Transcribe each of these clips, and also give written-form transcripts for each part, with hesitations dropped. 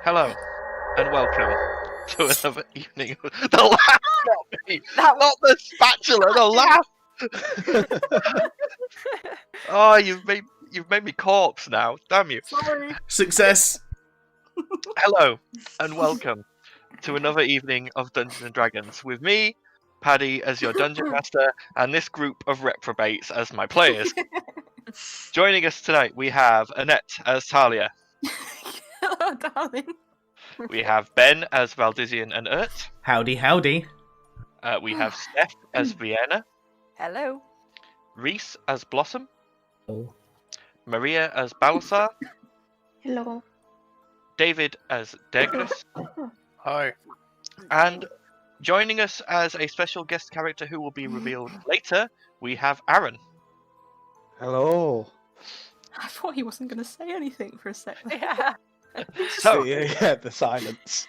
Hello, and welcome to another evening of the laugh, not me, not the spatula, the laugh. Oh, you've made me corpse now. Damn you! Sorry. Success. Hello, and welcome to another evening of Dungeons and Dragons with me, Paddy, as your dungeon master, and this group of reprobates as my players. Joining us tonight, we have Annette as Talia. Hello, darling. We have Ben as Valdizian and Urt. Howdy, howdy. We have Steph as Vienna. Hello. Reese as Blossom. Oh. Maria as Balasar. Hello. David as Degris. Hi. And joining us as a special guest character who will be revealed later, we have Aaron. Hello. I thought he wasn't going to say anything for a second. Yeah. So, yeah, the silence.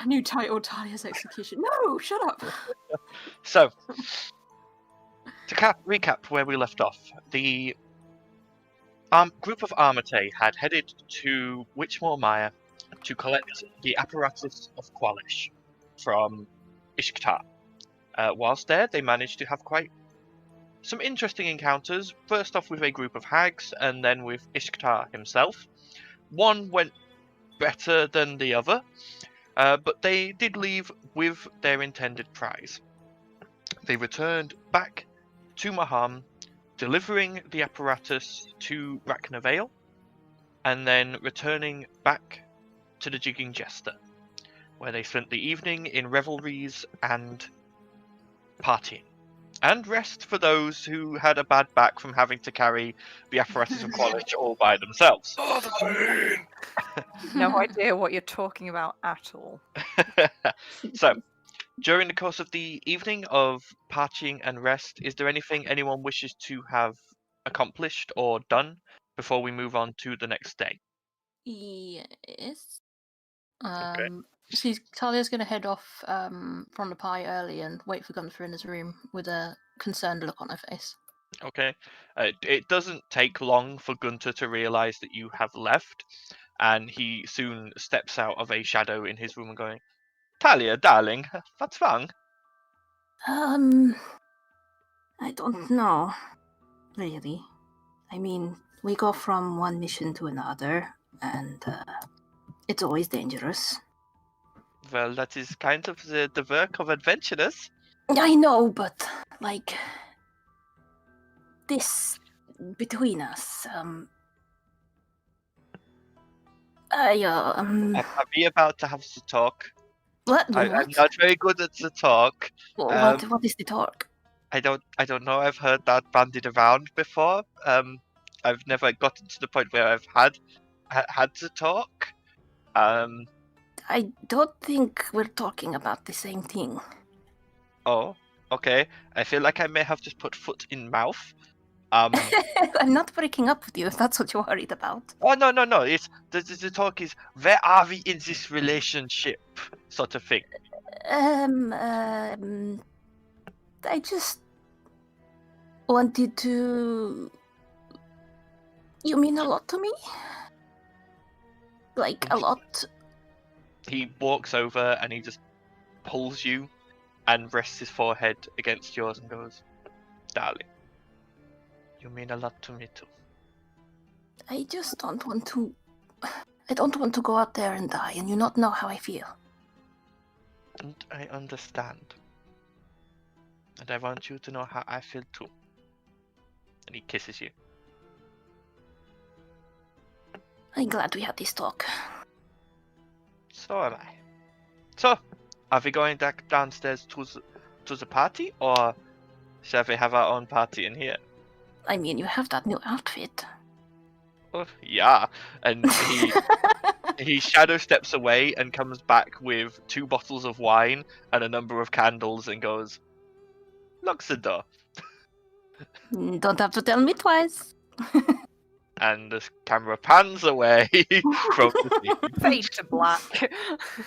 New title, Talia's Execution. No, shut up. So, to recap where we left off, the group of Armatae had headed to Wytchmore Myer to collect the apparatus of Qualish from Ishktar. Whilst there, they managed to have quite some interesting encounters, first off with a group of hags, and then with Ishktar himself. One went better than the other, but they did leave with their intended prize. They returned back to Maham, delivering the apparatus to Raknavale, and then returning back to the Jigging Jester, where they spent the evening in revelries and partying. And rest for those who had a bad back from having to carry the apparatus of Qualish all by themselves. Oh, the pain! No idea what you're talking about at all. So, during the course of the evening of partying and rest, is there anything anyone wishes to have accomplished or done before we move on to the next day? Yes. Okay. See, Talia's going to head off from the pie early and wait for Gunther in his room with a concerned look on her face. Okay. It doesn't take long for Gunter to realise that you have left, and he soon steps out of a shadow in his room and going, Talia, darling, what's wrong? I don't know, really. I mean, we go from one mission to another, and it's always dangerous. Well, that is kind of the work of adventurers. I know, but, like, this between us, I'm happy about to have the talk. what? I'm What? not very good at the talk. What is the talk? I don't know. I've heard that bandied around before. I've never gotten to the point where I've had to talk. I don't think we're talking about the same thing. Oh, okay. I feel like I may have just put foot in mouth. I'm not breaking up with you if that's what you're worried about. Oh no. It's the talk is where are we in this relationship, sort of thing. I just wanted to. You mean a lot to me? Like, a lot? He walks over and he just pulls you and rests his forehead against yours and goes, darling, you mean a lot to me too. I just don't want to. I don't want to go out there and die and you not know how I feel. And I understand. And I want you to know how I feel too. And he kisses you. I'm glad we had this talk. So am I. So, are we going back downstairs to the party, or shall we have our own party in here? I mean, you have that new outfit. Oh, yeah. And he shadow steps away and comes back with 2 bottles of wine and a number of candles and goes, locks the door. Don't have to tell me twice. And the camera pans away from the scene. Fade to black.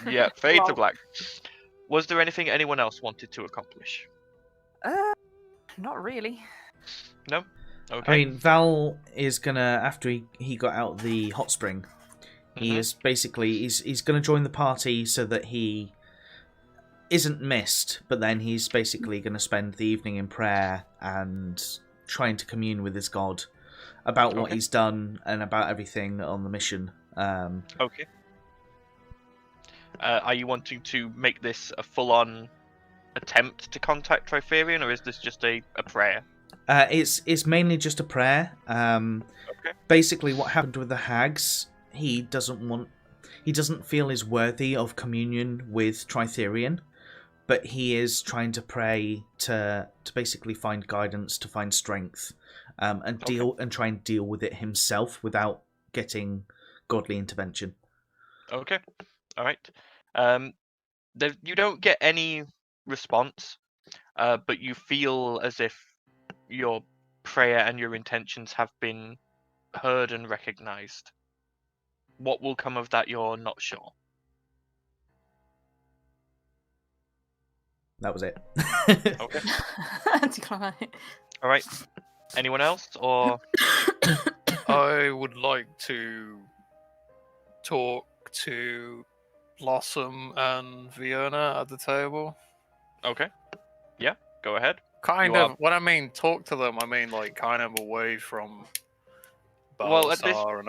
Yeah, fade to Wow. black. Was there anything anyone else wanted to accomplish? Not really. No? Okay. I mean, Val is gonna, after he got out the hot spring, He is basically he's going to join the party so that he isn't missed, but then he's basically going to spend the evening in prayer and trying to commune with his god about what he's done and about everything on the mission. Okay. Are you wanting to make this a full-on attempt to contact Trifarian, or is this just a prayer? It's mainly just a prayer. Basically, what happened with the hags, he doesn't feel is worthy of communion with Tritherian, but he is trying to pray to basically find guidance, to find strength, and try and deal with it himself without getting godly intervention. Okay, all right. You don't get any response, but you feel as if your prayer and your intentions have been heard and recognized. What will come of that, you're not sure. That was it. Okay. Decline. All right. Anyone else, or I would like to talk to Blossom and Fiona at the table. okay? Yeah, go ahead. Kind You of. are- When I mean talk to them, I mean like kind of away from Well, at this- Balasar and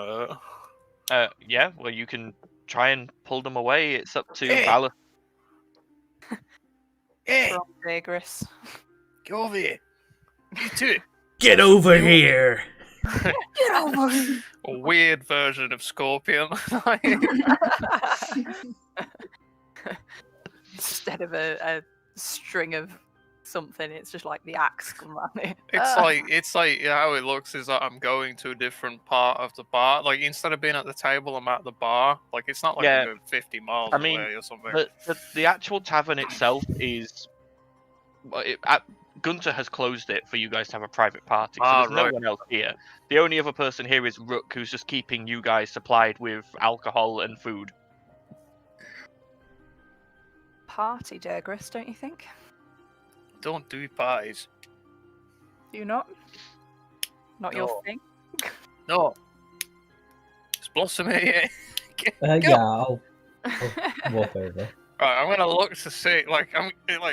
her. Yeah. Well, you can try and pull them away. It's up to Hey! Balas. Hey, From Vigorous. get over here. You too. Get over here! Get over here. A weird version of Scorpion. Instead of a string of something, it's just like the axe come around it. It's like how it looks is that I'm going to a different part of the bar. Like instead of being at the table, I'm at the bar. Like it's not like Yeah. I'm going 50 miles I mean, away or something. The actual tavern itself is. Gunter has closed it for you guys to have a private party, so there's no right. one else here. The only other person here is Rook, who's just keeping you guys supplied with alcohol and food. Party, Dergris, don't you think? Don't do parties. Do you not? Not No. your thing? No. It's Blossom here. Yeah, I'll walk over. Right, I'm gonna look to see. Like,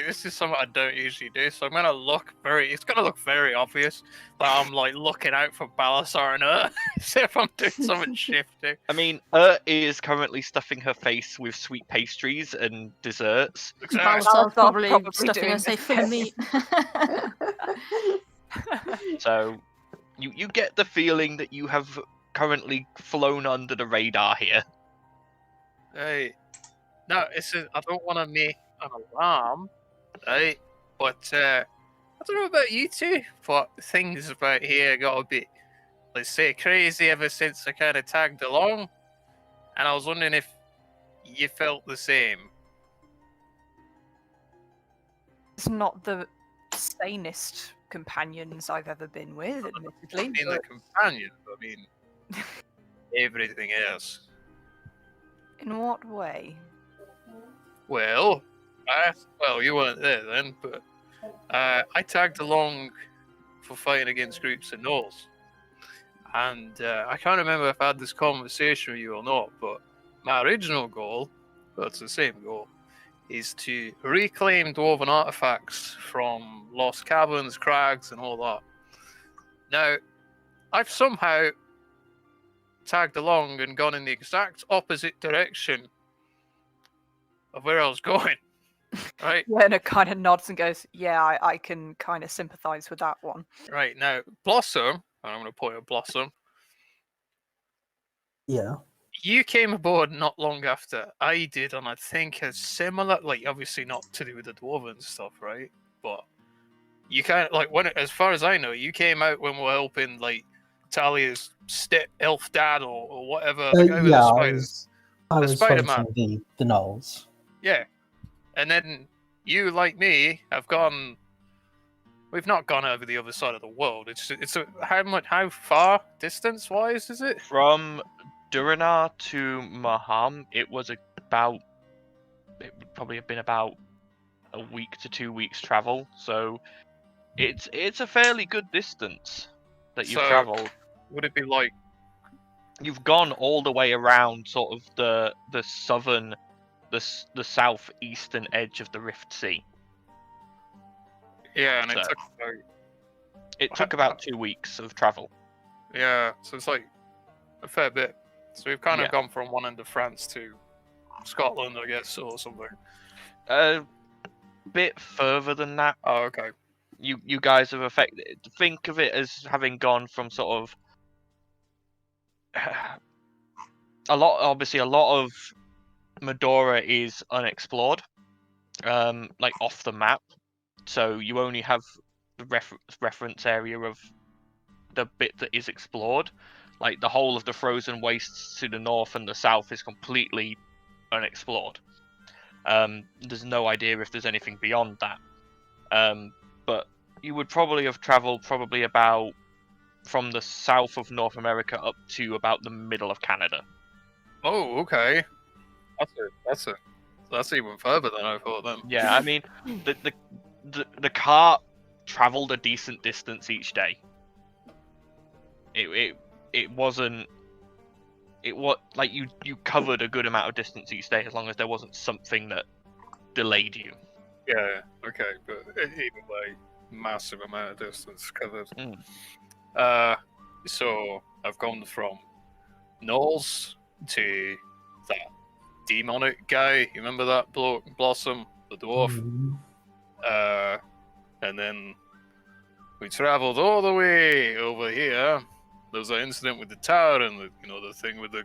this is something I don't usually do. So I'm gonna look very. It's gonna look very obvious that I'm like looking out for Balasar and her. See if I'm doing something shifty. I mean, is currently stuffing her face with sweet pastries and desserts. Exactly. Balasar's probably probably stuffing doing her the safe for the meat. So, you get the feeling that you have currently flown under the radar here. Hey, no, I don't want to make an alarm, right? But I don't know about you two, but things about here got a bit, let's say, crazy ever since I kind of tagged along, and I was wondering if you felt the same. It's not the sanest companions I've ever been with, admittedly. In the companion, I mean, everything else. In what way? Well, you weren't there then, but I tagged along for fighting against groups of gnolls. And I can't remember if I had this conversation with you or not, but my original goal, well, it's the same goal, is to reclaim dwarven artifacts from lost caverns, crags, and all that. Now, I've somehow tagged along and gone in the exact opposite direction of where I was going. Right? Werner kind of nods and goes, yeah, I can kind of sympathise with that one. Right, now, Blossom, and I'm going to point at Blossom, Yeah. you came aboard not long after I did, and I think a similar, like, obviously not to do with the dwarven stuff, right? But you kind of, like, as far as I know, you came out when we were helping, like, Talia's elf dad or whatever, the guy with the spiders. I was Spider-Man. fighting the gnolls. Yeah. And then you, like me, have gone. We've not gone over the other side of the world. How far distance wise is it? From Duranar to Maham, it would probably have been about a week to 2 weeks travel. So it's a fairly good distance that you've So- travelled. Would it be like you've gone all the way around sort of the southern, the southeastern edge of the Rift Sea. Yeah, and So- it took about It took about 2 weeks of travel. yeah, so it's like a fair bit. So we've kind of Yeah. gone from one end of France to Scotland, I guess, or something. A bit further than that. Oh, okay. You guys have affected. Think of it as having gone from sort of a lot of Medora is unexplored, like off the map. So you only have the reference area of the bit that is explored. Like the whole of the frozen wastes to the north and the south is completely unexplored. There's no idea if there's anything beyond that. But you would probably have travelled about from the south of North America up to about the middle of Canada. Oh, okay. That's even further than I thought then. Yeah, I mean, the cart travelled a decent distance each day. It wasn't. It was like you covered a good amount of distance each day as long as there wasn't something that delayed you. Yeah, okay, but either way, massive amount of distance covered. So I've gone from Knowles to that demonic guy. You remember that bloke, Blossom, the dwarf? Mhm. And then we travelled all the way over here. There was an incident with the tower and the thing with the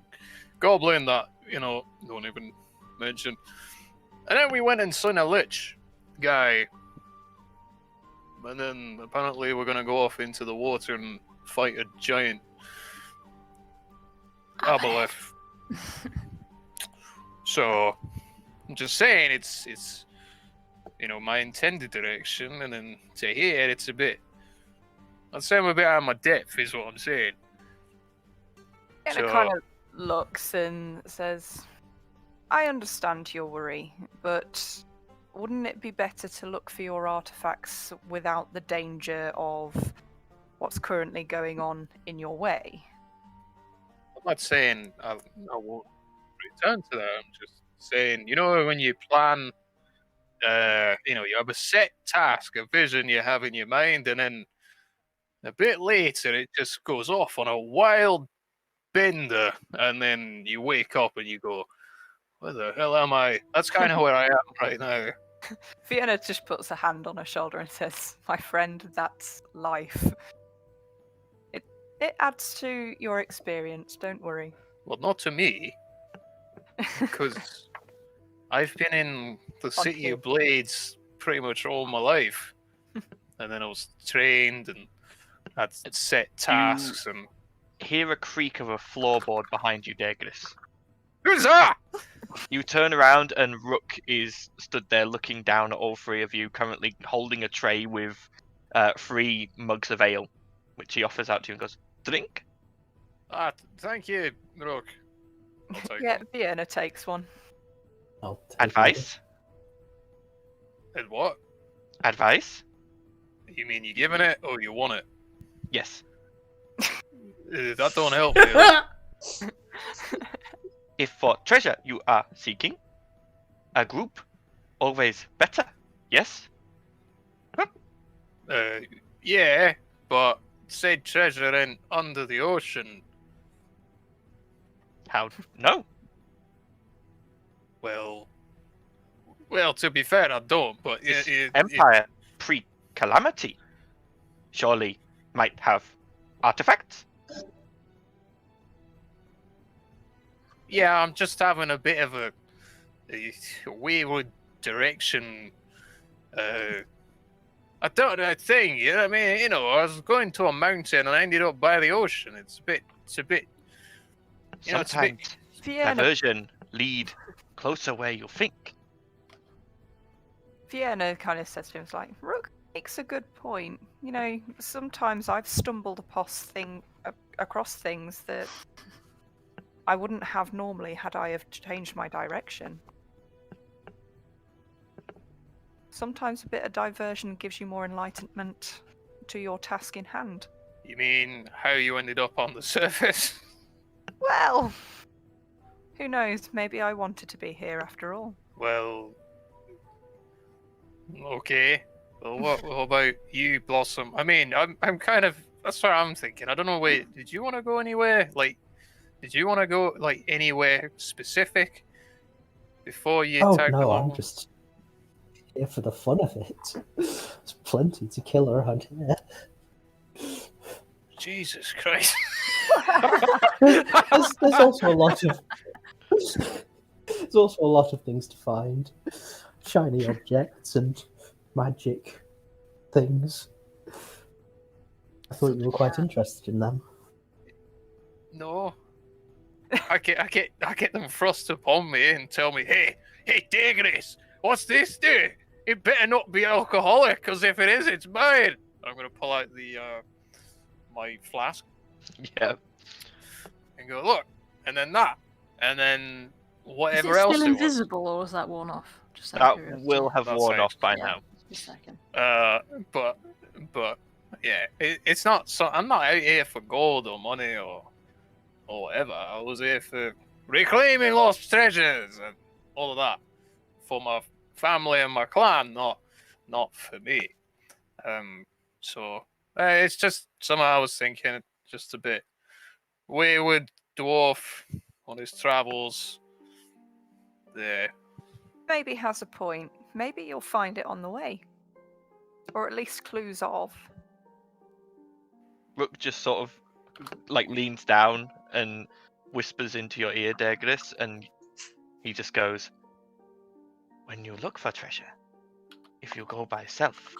goblin that don't even mention. And then we went and seen a lich guy. And then apparently we're gonna go off into the water and fight a giant aboleth. So I'm just saying it's my intended direction, and then to here it's a bit. I'd say I'm a bit out of my depth, is what I'm saying. And So- it kind of looks and says, I understand your worry, but wouldn't it be better to look for your artifacts without the danger of what's currently going on in your way? I'm not saying I won't return to that. I'm just saying, when you plan, you have a set task, a vision you have in your mind, and then a bit later it just goes off on a wild bender, and then you wake up and you go, where the hell am I? That's kind of where I am right now. Vienna just puts a hand on her shoulder and says, my friend, that's life. It adds to your experience, don't worry. Well, not to me, because I've been in the City of Blades pretty much all my life. And then I was trained and had set tasks and... Hear a creak of a floorboard behind you, Daedalus. Who's that? You turn around and Rook is stood there looking down at all three of you, currently holding a tray with 3 mugs of ale, which he offers out to you and goes, drink? Thank you, Rook. I'll take Yeah, one. Vienna takes one. I'll take Advice? And what? Advice? You mean you giving it or you want it? Yes. That don't help me. If for treasure you are seeking, a group, always better, yes? Yeah, but said treasure ain't under the ocean. How? No. Well, to be fair, I don't, but Empire pre-calamity surely might have artifacts. yeah, I'm just having a bit of a wayward direction. I don't know a thing, you know what I mean? I was going to a mountain and I ended up by the ocean. It's a bit, it's a bit. Sometimes Vienna, diversion lead closer where you think. Vienna kind of says to him, it's like, Rook makes a good point. Sometimes I've stumbled across things that I wouldn't have normally had I have changed my direction. Sometimes a bit of diversion gives you more enlightenment to your task in hand. You mean how you ended up on the surface? Well, who knows? Maybe I wanted to be here after all. Well, okay. Well, what about you, Blossom? I mean, I'm kind of. That's what I'm thinking. I don't know. Wait, did you want to go anywhere? Like, did you want to go like anywhere specific before you Oh tagged no, along? I'm just here for the fun of it. There's plenty to kill around here. Jesus Christ! There's also a lot of there's also a lot of things to find. Shiny objects and magic things. I thought you were quite interested in them. No. I get them thrust upon me and tell me, hey, Degris, what's this do? It better not be alcoholic, because if it is, it's mine. I'm gonna pull out the my flask Yeah. and go look, and then that, and then Is whatever it else still it was. invisible, or was that worn off? Just out That of curiosity. will have That's worn right. off by Yeah. now. Just a second. But yeah, it's not. So I'm not out here for gold or money or whatever. I was here for reclaiming lost treasures and all of that for my family and my clan, not for me. So it's just something I was thinking, just a bit wayward dwarf on his travels. There. Maybe has a point. Maybe you'll find it on the way. Or at least clues of. Rook just sort of like leans down and whispers into your ear, Degris, and he just goes, "When you look for treasure, if you go by yourself,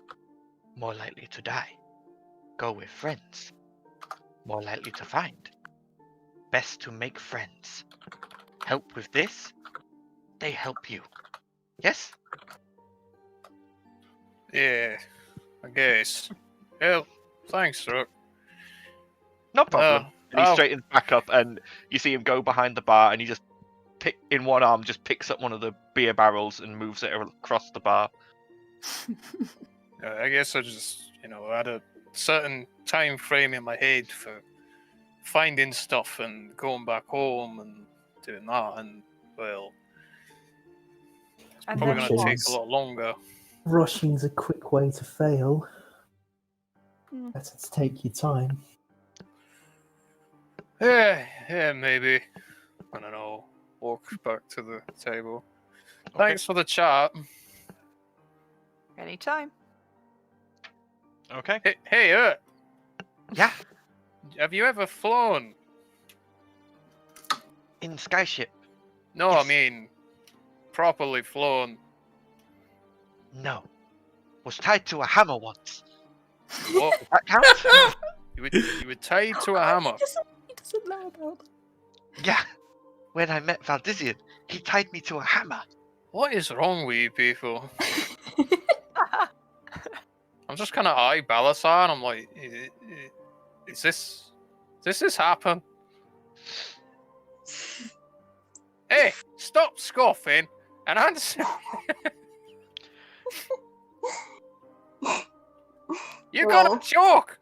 more likely to die. Go with friends, more likely to find. Best to make friends. Help with this, they help you. Yes?" Yeah, I guess. Well, thanks, Rook. No problem. And he oh. straightens back up, and you see him go behind the bar, and he just in one arm just picks up one of the beer barrels and moves it across the bar. I guess I just, had a certain time frame in my head for finding stuff and going back home and doing that, and well, it's And probably then going to take what? a lot longer. Rushing's a quick way to fail. Hmm. Better to take your time. Yeah, maybe. I don't know. Walk back to the table. Thanks for the chat. Anytime. Okay. Hey, Yeah. have you ever flown? In Skyship. No, Yes. I mean properly flown. No. Was tied to a hammer once. What? That counts? You were tied to a hammer. He doesn't know about that. Yeah. When I met Valdizian, he tied me to a hammer. What is wrong with you people? I'm just kind of eye Balasar, and I'm like, is this happen? Hey, stop scoffing and answer. You Well. gotta joke.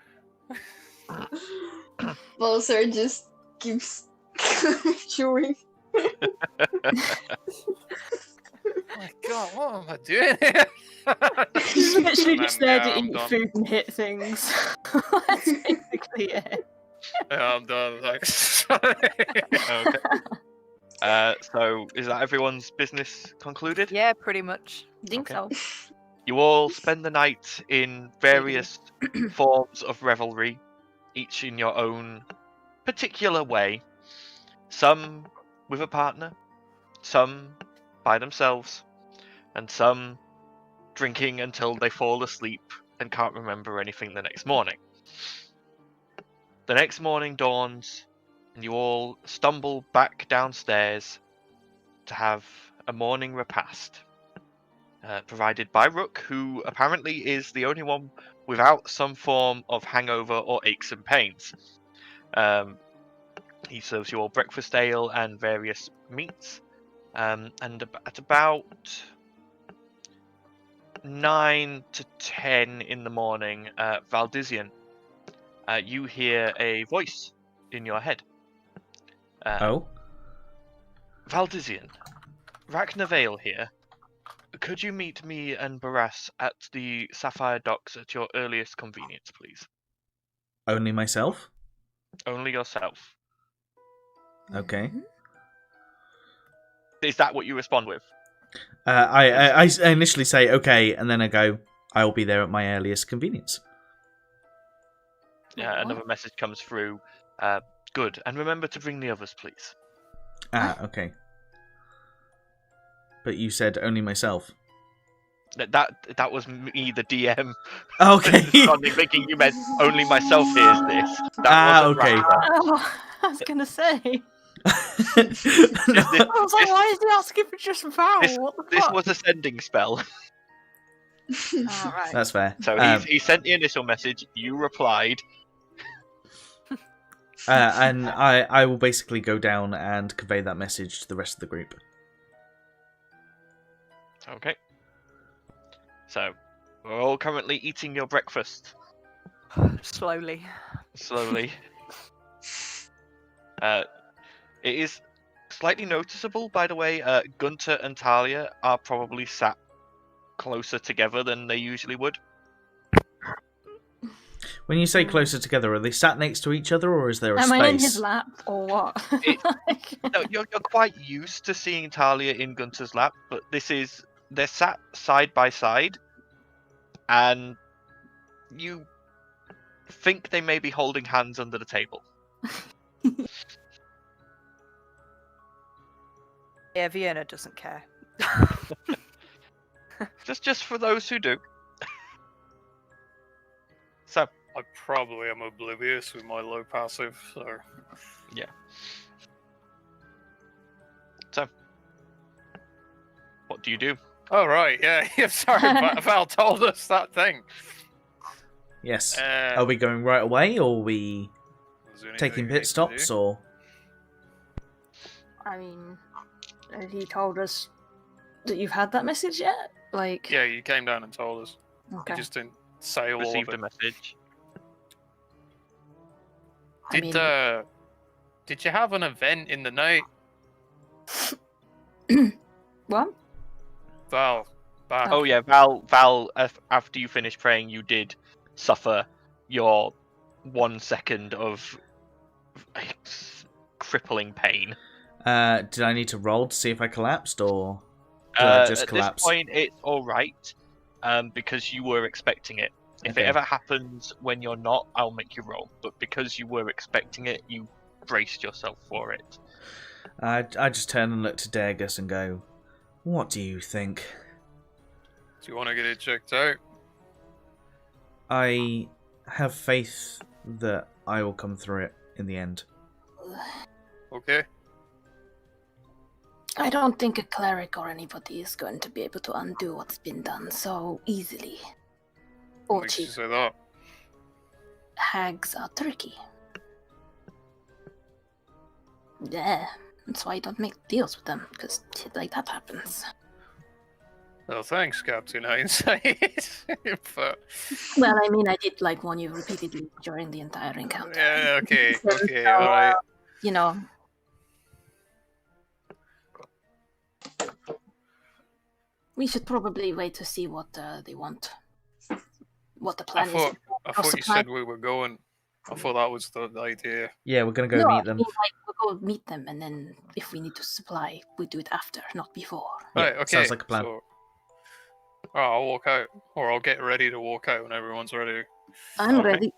Balsar just keeps chewing. My God, what am I doing here? He's literally just there to I'm eat done. food and hit things. That's basically it. Yeah, I'm done. Thanks. Okay. So is that everyone's business concluded? Yeah, pretty much. I think Okay. so. You all spend the night in various forms of revelry, each in your own particular way. Some with a partner, some by themselves, and some drinking until they fall asleep and can't remember anything the next morning. The next morning dawns, and you all stumble back downstairs to have a morning repast. Provided by Rook, who apparently is the only one without some form of hangover or aches and pains. He serves you all breakfast ale and various meats. And at about 9 to 10 in the morning, Valdizian, you hear a voice in your head. Valdizian, Ragnar here. Could you meet me and Barras at the Sapphire Docks at your earliest convenience, please? Only myself? Only yourself. Okay. Is that what you respond with? I initially say okay, and then I go, I will be there at my earliest convenience. Yeah, another message comes through. Good, and remember to bring the others, please. Okay. But you said only myself. That was me, the DM. Okay. Responding, thinking you meant only myself hears this. That wasn't okay. Oh, I was gonna say. No. I was like, why is he asking for just Val? What the This fuck? was a sending spell. Alright. That's fair. So he sent the initial message, you replied. And I will basically go down and convey that message to the rest of the group. Okay. So, we're all currently eating your breakfast. Slowly. Slowly. It is slightly noticeable, by the way, Gunter and Talia are probably sat closer together than they usually would. When you say closer together, are they sat next to each other, or is there a Am space? I in his lap or what? No, you're quite used to seeing Talia in Gunter's lap, but they're sat side by side, and you think they may be holding hands under the table. Yeah, Vienna doesn't care. Just for those who do. So, I probably am oblivious with my low passive, so... yeah. So, what do you do? Oh, right, yeah. Sorry, Val told us that thing. Yes. Are we going right away, or are we is there anything taking we need pit to stops, do? or... I mean, have you told us that you've had that message yet? Like, Yeah, you came down and told us. okay. You just didn't say all Received of a it. message. I mean, Did you have an event in the night? what? Val, back. Oh yeah, Val. After you finished praying, you did suffer your 1 second of crippling pain. Did I need to roll to see if I collapsed, or did I just At collapse? this point, it's all right, because you were expecting it. If Okay. it ever happens when you're not, I'll make you roll. But because you were expecting it, you braced yourself for it. I just turn and look to Dagus and go, what do you think? Do you want to get it checked out? I have faith that I will come through it in the end. Okay. I don't think a cleric or anybody is going to be able to undo what's been done so easily. What Or makes you cheap. say that? Hags are tricky. Yeah, that's why you don't make deals with them, because shit like that happens. Well, thanks, Captain Hindsight. But, Well, I mean, I did like warn you repeatedly during the entire encounter. yeah, okay, okay, So, alright. You know. We should probably wait to see what they want. What the I plan is. thought you supply- said we were going. I thought that was the idea. Yeah, we're going to go No, meet I them. mean, like, we'll go meet them, and then if we need to supply, we do it after, not before. Yeah, Right, okay. sounds like a plan. So, I'll walk out, or I'll get ready to walk out when everyone's ready. I'm Okay. ready.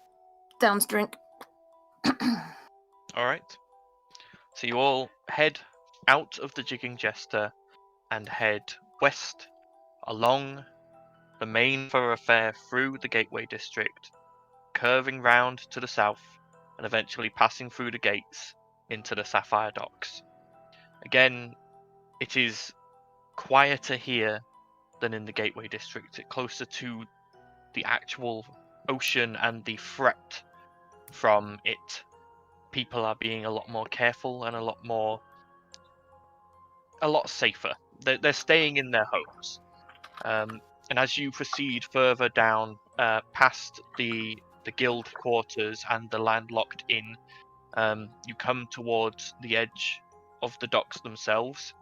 Down's drink. All right. So you all head out of the Jigging Jester and head west along the main thoroughfare through the Gateway District, curving round to the south and eventually passing through the gates into the Sapphire Docks. Again, it is quieter here than in the Gateway District, closer to the actual ocean and the threat from it. People are being a lot more careful and a lot safer. They're staying in their homes. And as you proceed further down, past the guild quarters and the landlocked inn, You come towards the edge of the docks themselves,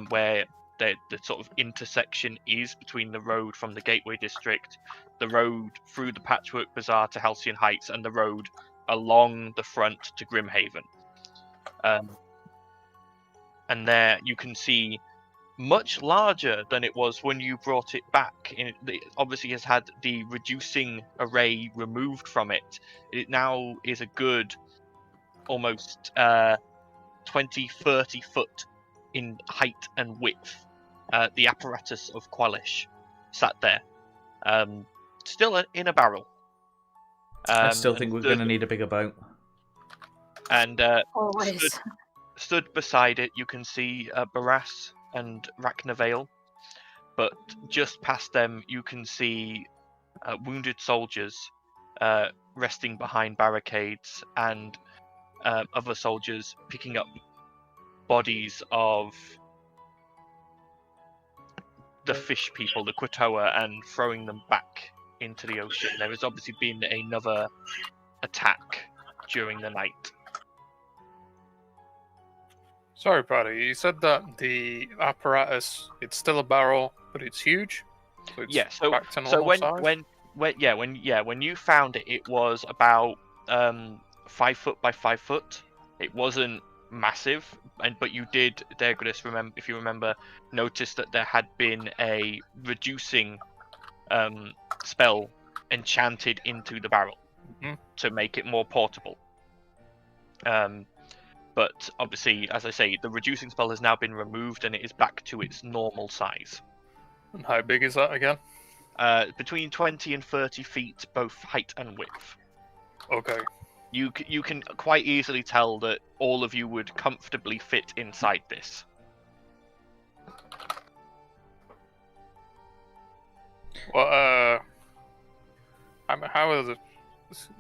where the sort of intersection is between the road from the Gateway District, the road through the Patchwork Bazaar to Halcyon Heights, and the road along the front to Grimhaven. And there you can see, much larger than it was when you brought it back. It obviously has had the reducing array removed from it. It now is a good almost 20-30 foot in height and width. The apparatus of Qualish sat there, still in a barrel. I still think we're going to need a bigger boat. And Always. stood beside it, you can see Barras and Rachna, but just past them you can see wounded soldiers resting behind barricades, and other soldiers picking up bodies of the fish people, the Quatoa, and throwing them back into the ocean. There has obviously been another attack during the night. Sorry, Paddy, you said that the apparatus, it's still a barrel, but it's huge? So it's Yeah, so back to normal size? when you found it, it was about 5 foot by 5 foot. It wasn't massive, but you did, Dergris, if you remember, notice that there had been a reducing spell enchanted into the barrel to make it more portable. But obviously, as I say, the reducing spell has now been removed and it is back to its normal size. And how big is that again? Between 20 and 30 feet, both height and width. Okay. You can quite easily tell that all of you would comfortably fit inside this. Well, how are the...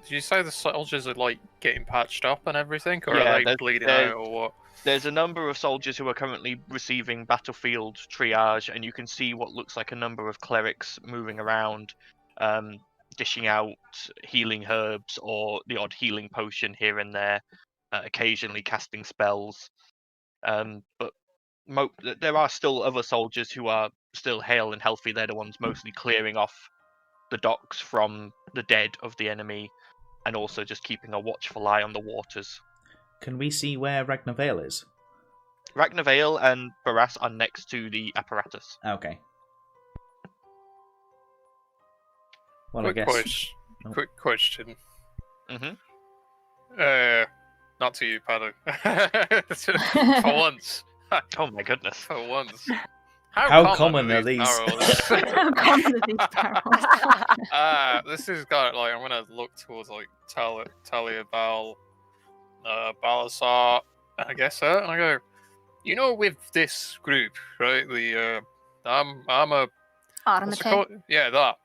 Did you say the soldiers are, like, getting patched up and everything? Or Yeah, are they bleeding out, or what? There's a number of soldiers who are currently receiving battlefield triage, and you can see what looks like a number of clerics moving around, dishing out healing herbs or the odd healing potion here and there, occasionally casting spells. But there are still other soldiers who are still hale and healthy. They're the ones mostly clearing off the docks from the dead of the enemy, and also just keeping a watchful eye on the waters. Can we see where Rachna is? Rachna and Barras are next to the apparatus. Okay. Well, Quick I guess... Quick question. Mm-hmm. Not to you, Paddy. For once. Oh my goodness. For once. How common are these? How common are these barrels? This is got like, I'm gonna look towards like Talia Bal, Balasar, I guess her, and I go, you know, with this group, right? The I'm a Armatae. yeah, that.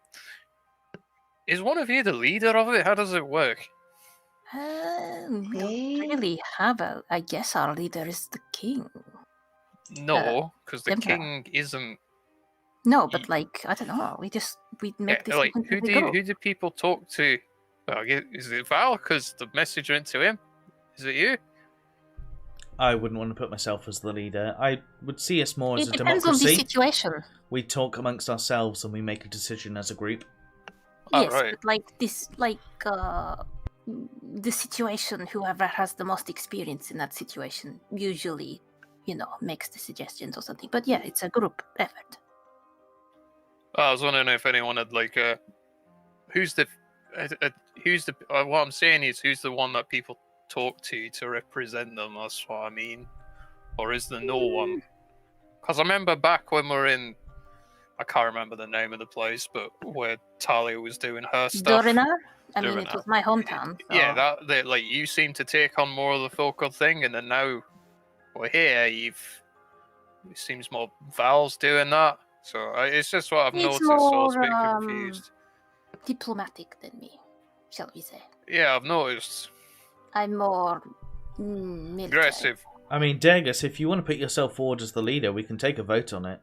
Is one of you the leader of it? How does it work? We don't really have I guess our leader is the king. No, because the Emperor. king isn't. No, but like, I don't know. We make this Like, happen who as we go. do people talk to? Well, is it Val? Because the message went to him. Is it you? I wouldn't want to put myself as the leader. I would see us more as It a depends on the democracy. situation. We talk amongst ourselves and we make a decision as a group. Oh, Yes, right. but like this, the situation, whoever has the most experience in that situation usually, makes the suggestions or something. But yeah, it's a group effort. I was wondering if anyone had like who's the what I'm saying is who's the one that people talk to represent them. That's what I mean. Or is there no one? Because I remember back when we were in, I can't remember the name of the place, but where Talia was doing her stuff. Dorinar? I mean, it Dorinar. was my hometown. So... Yeah, that like you seem to take on more of the focal thing, and then now we're here. It seems more Val's doing that. So it's just what I've It's noticed. So I was a bit more, confused. diplomatic than me, shall we say. Yeah, I've noticed. I'm more military. Aggressive. I mean, Dergus, if you want to put yourself forward as the leader, we can take a vote on it.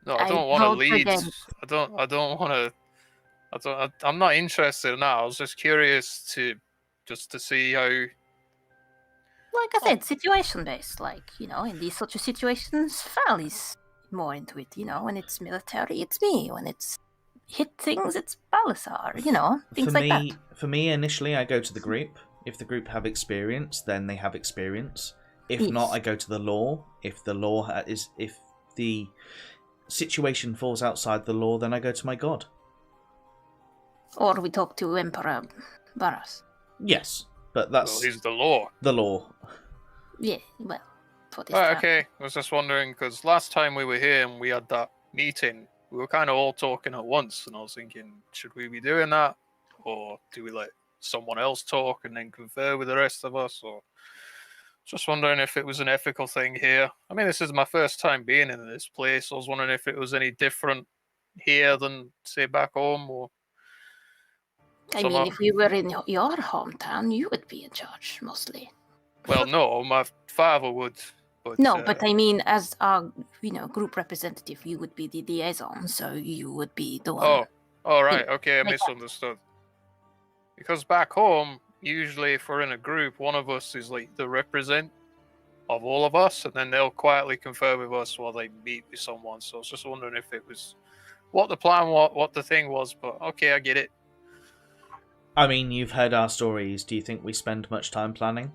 No, I I don't want to vote lead. against. I don't want to. I'm not interested in that. I was just curious to see how like I said, situation based. Like, in these sort of situations, Val is more into it. When it's military, it's me. When it's hit things, it's Balasar. Things like that. For me, initially, I go to the group. If the group have experience, then they have experience. If not, I go to the law. If the situation falls outside the law, then I go to my god. Or we talk to Emperor Barras. Yes, but that's... Well, he's the law. The law. Yeah, well, for this Right, time. okay. I was just wondering, because last time we were here and we had that meeting, we were kind of all talking at once, and I was thinking, should we be doing that? Or do we let someone else talk and then confer with the rest of us? Or just wondering if it was an ethical thing here. I mean, this is my first time being in this place. I was wondering if it was any different here than, say, back home, or... I mean, if we were in your hometown, you would be in charge, mostly. Well, no, my father would. But, no, but I mean, as our, group representative, you would be the liaison, so you would be the one. Oh, all right, okay, I misunderstood. Because back home, usually if we're in a group, one of us is like the represent of all of us, and then they'll quietly confer with us while they meet with someone. So I was just wondering if it was what the plan, what the thing was, but okay, I get it. I mean, you've heard our stories. Do you think we spend much time planning?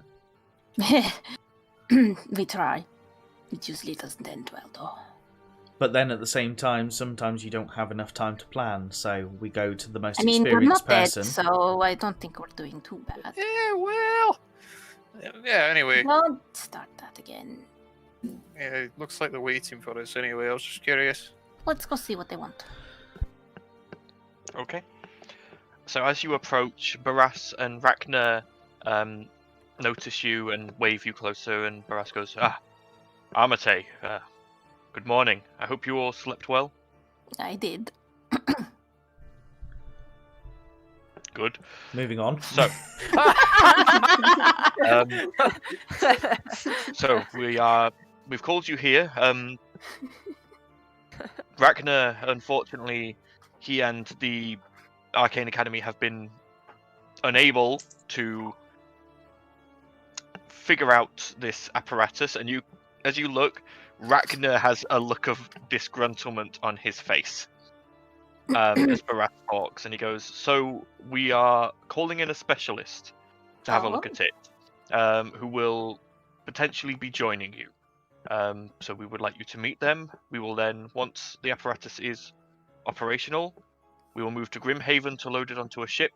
We try. It usually doesn't end well, though. But then at the same time, sometimes you don't have enough time to plan, so we go to the most we're experienced not person. Dead, so I don't think we're doing too bad. Yeah, well... Yeah, anyway. Don't start that again. Yeah, it looks like they're waiting for us anyway. I was just curious. Let's go see what they want. Okay. So as you approach, Barras and Ragnar notice you and wave you closer, and Barras goes, Armatae, good morning. I hope you all slept well. I did. Good. Moving on. So, so we've called you here. Ragnar, unfortunately, he and the Arcane Academy have been unable to figure out this apparatus, and as you look, Ragnar has a look of disgruntlement on his face as Barras talks, and he goes, so we are calling in a specialist to have a look at it, who will potentially be joining you. So we would like you to meet them. We will then, once the apparatus is operational, we will move to Grimhaven to load it onto a ship,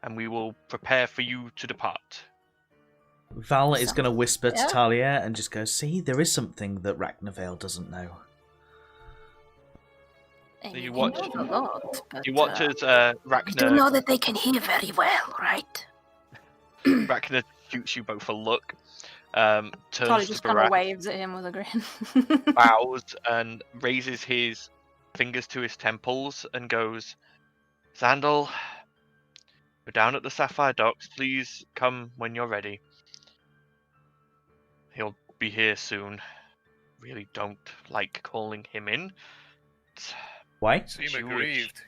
and we will prepare for you to depart. Val is going to whisper to Talia and just go, see, there is something that Ragnar doesn't know. You watch as Ragnar... You do know that they can hear very well, right? Ragnar shoots you both a look. Turns Talia to just kind of waves at him with a grin. bows and raises his fingers to his temples and goes, Sandal, we're down at the Sapphire Docks. Please come when you're ready. He'll be here soon. Really don't like calling him in. Why? Seem aggrieved.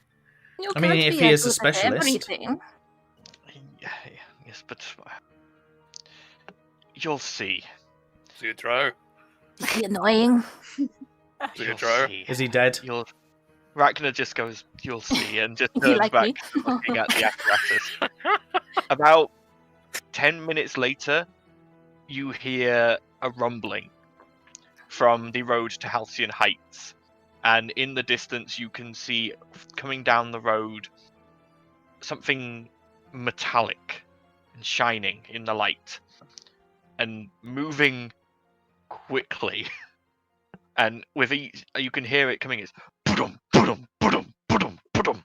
I mean, if he is a specialist. Yes, but you'll see. Is he a drow? Is he annoying? Is he a drow? Is he dead? Ragnar just goes, you'll see, and just Is he turns like back me? looking at the apparatus. About 10 minutes later, you hear a rumbling from the road to Halcyon Heights. And in the distance, you can see coming down the road something metallic and shining in the light and moving quickly. And with each, you can hear it coming. It's budum, budum, budum, budum, budum.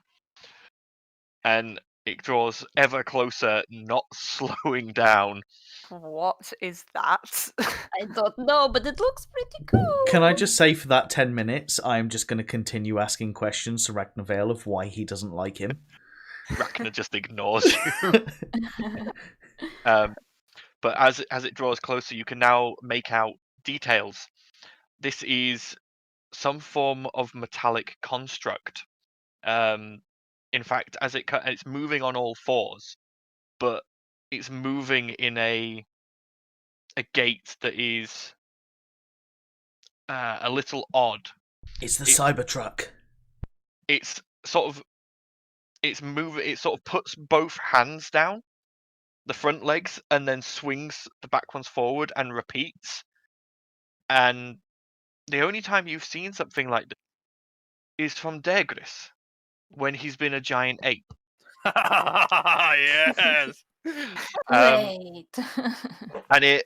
And it draws ever closer, not slowing down. What is that? I don't know, but it looks pretty cool. Can I just say for that 10 minutes, I'm just going to continue asking questions to Ragnar of why he doesn't like him. Ragnar just ignores you. But as it draws closer, you can now make out details. This is some form of metallic construct. In fact, as it's moving on all fours, but it's moving in a a gate that is a little odd. It's the Cybertruck. It's sort of it sort of puts both hands down, the front legs, and then swings the back ones forward and repeats. And the only time you've seen something like this is from Degris, when he's been a giant ape. Yes. Wait. And it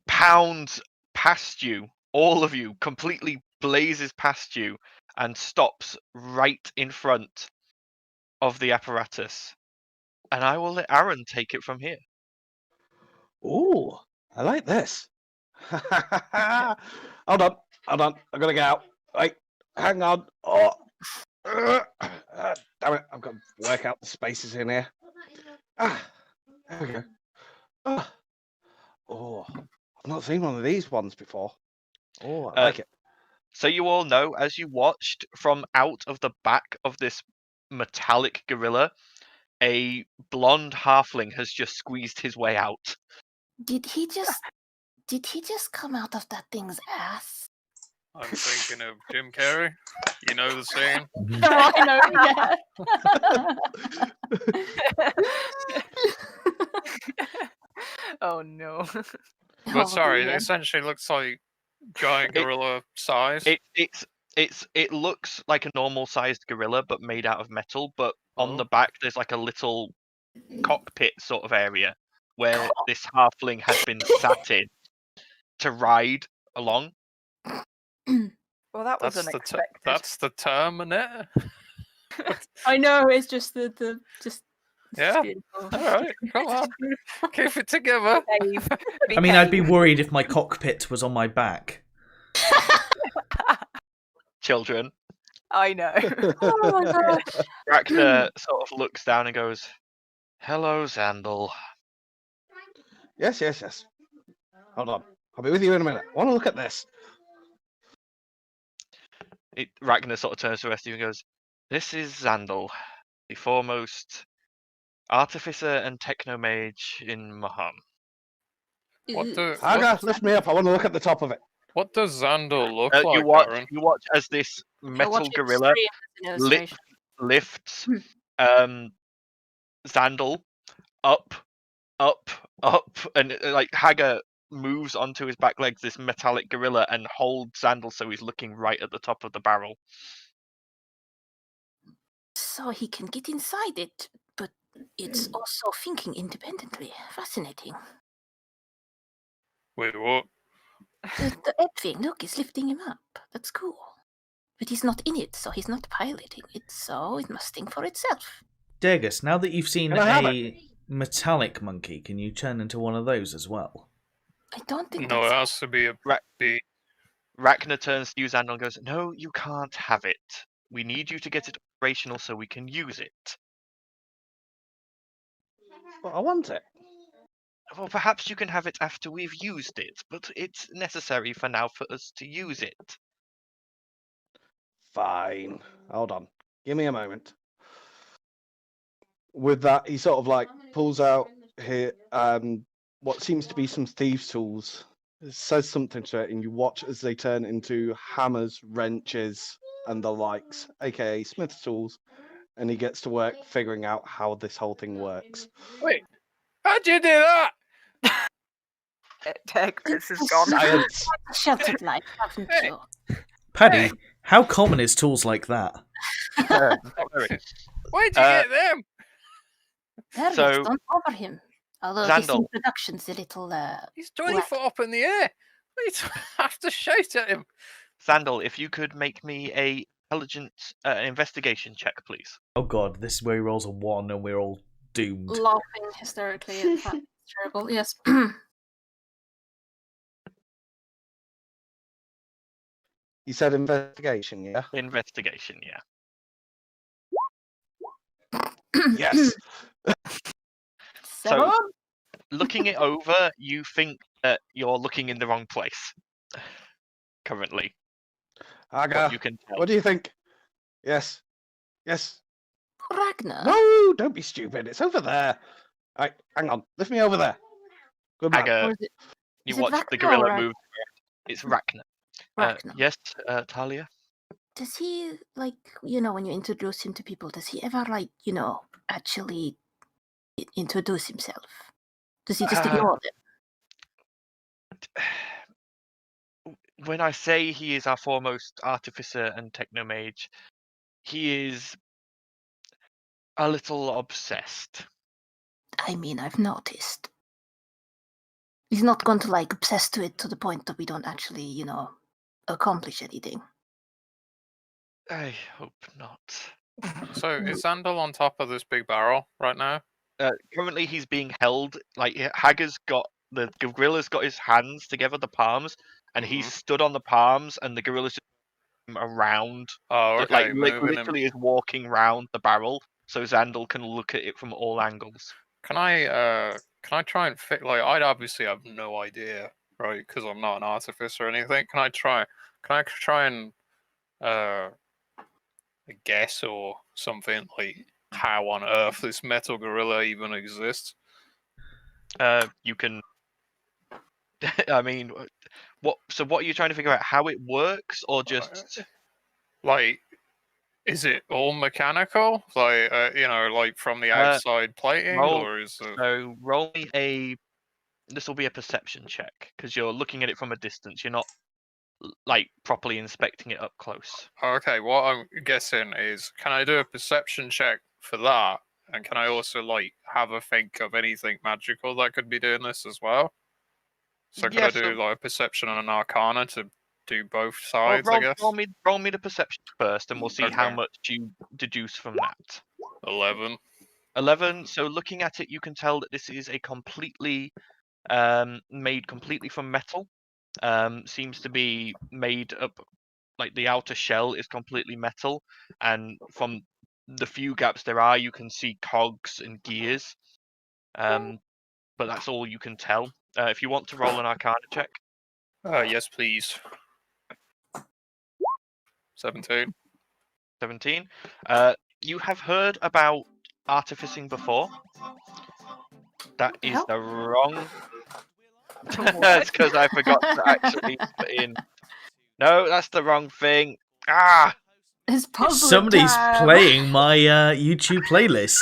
pounds past you, all of you, completely blazes past you, and stops right in front of the apparatus. And I will let Aaron take it from here. Ooh, I like this. Hold on. I gotta get out. Wait, hang on. Oh, damn it! I've got to work out the spaces in here. There we go. Oh, I've not seen one of these ones before. Oh, I like it. So you all know, as you watched, from out of the back of this metallic gorilla, a blonde halfling has just squeezed his way out. Did he just come out of that thing's ass? I'm thinking of Jim Carrey. You know the saying. I know, yeah. Oh no. But sorry, dear. it essentially looks like giant gorilla size. It looks like a normal sized gorilla, but made out of metal. But on the Oh. back, there's like a little cockpit sort of area where this halfling has been sat in to ride along. Well, that was That's unexpected. that's the term, innit? I know, it's just the just Yeah. beautiful. All right, come on, keep it together. Behave. I mean, I'd be Behave. worried if my cockpit was on my back. Children. I know. Oh my god. Ragnar sort of looks down and goes, "Hello, Xandal." Yes. Hold on. I'll be with you in a minute. I want to look at this. Ragnar sort of turns to the rest of you and goes, "This is Xandal, the foremost artificer and technomage in Maham." Haga, lift me up. I want to look at the top of it. What does Xandal look like, You watch Aaron? as this metal Watch it gorilla stream as an illustration. lifts Xandal up, and like Haga moves onto his back legs, this metallic gorilla, and holds Xandal so he's looking right at the top of the barrel. So he can get inside it, but it's also thinking independently. Fascinating. Wait, what? The Ed thing, look, it's lifting him up. That's cool. But he's not in it, so he's not piloting it, so it must think for itself. Dergus, now that you've seen Can I have a metallic monkey, can you turn into one of those as well? I don't think No, it that's... has to be a bee. Ragnar turns to you, Xandal, and goes, "No, you can't have it. We need you to get it operational so we can use it." Well, I want it. Well, perhaps you can have it after we've used it, but it's necessary for now for us to use it. Fine. Hold on. Give me a moment. With that, he sort of like pulls out here what seems to be some thieves' tools. It says something to it, and you watch as they turn into hammers, wrenches, and the likes, aka smith's tools. And he gets to work figuring out how this whole thing works. Wait, how'd you do that? This is gone. Science. Sheltered life, haven't you? Paddy, how common is tools like that? Not very. Where'd you get them? There, So- don't bother him. Although his Xandal. introduction's a little, He's 20 What? foot up in the air. We have to shout at him. Xandal, if you could make me a intelligence investigation check, please. Oh god, this is where he rolls a 1 and we're all doomed. Laughing hysterically at the fact it's terrible. Yes. You said investigation, yeah? Investigation, yeah. Yes. So, looking it over, you think that you're looking in the wrong place currently. Haga, You can tell. what do you think? Yes. Ragnar. No, don't be stupid. It's over there. Right, hang on. Lift me over there. Good man. Haga, Or is it You Is it watch the Ragnar gorilla or move. It's Ragnar. Ragnar? Yes, Talia? Does he, like, when you introduce him to people, does he ever, like, actually introduce himself? Does he just ignore them? When I say he is our foremost artificer and technomage, he is a little obsessed. I mean, I've noticed. He's not going to, like, obsess to it to the point that we don't actually, accomplish anything. I hope not. So is Sandal on top of this big barrel right now? Currently, he's being held. Like Hager's got the gorilla's got his hands together, the palms, and he's stood on the palms, and the gorilla's just around. Oh, okay. Like moving him. literally is walking round the barrel, so Zandal can look at it from all angles. Can I try and fit? Like, I'd obviously have no idea, right? Because I'm not an artificer or anything. Can I try and guess or something, like how on earth this metal gorilla even exists? You can. I mean, what? So what are you trying to figure out? How it works, or just like, is it all mechanical? Like, like from the outside plating, or is it? So roll me a. This will be a perception check because you're looking at it from a distance. You're not like properly inspecting it up close. Okay, what I'm guessing is, can I do a perception check for that? And can I also, like, have a think of anything magical that could be doing this as well? So could I do, like, a perception and an arcana to do both sides, I guess? Roll me the perception first, and we'll see how much you deduce from that. 11. 11. So looking at it, you can tell that this is a completely made completely from metal. Seems to be made up, like the outer shell is completely metal, and from the few gaps there are, you can see cogs and gears. But that's all you can tell. If you want to roll an arcana check. Yes, please. 17. 17. You have heard about artificing before. That is the wrong. That's because I forgot to actually put in. No, that's the wrong thing. Ah! It's Somebody's playing my YouTube playlist.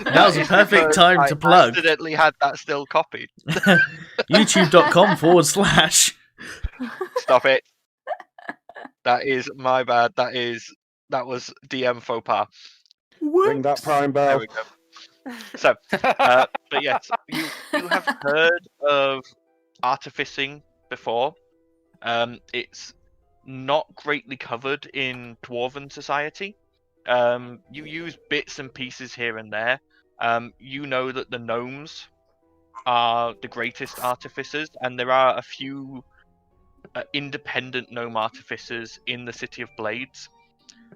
Now's a perfect time to plug. I accidentally had that still copied. YouTube.com/. Stop it. That is my bad. That was DM faux pas. Ring that prime bell. There we go. So, but yes, you have heard of artificing before. It's not greatly covered in Dwarven society. You use bits and pieces here and there. You know that the gnomes are the greatest artificers, and there are a few independent gnome artificers in the City of Blades,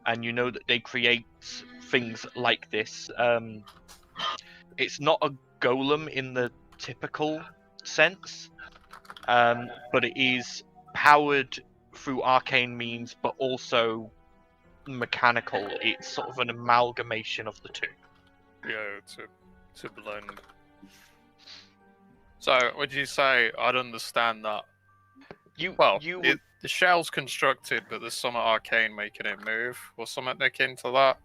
and you know that they create things like this. It's not a golem in the typical sense, but it is powered through arcane means, but also mechanical. It's sort of an amalgamation of the two. Yeah, it's a blend. So, would you say I'd understand that? The shell's constructed, but there's some arcane making it move, or something akin to that?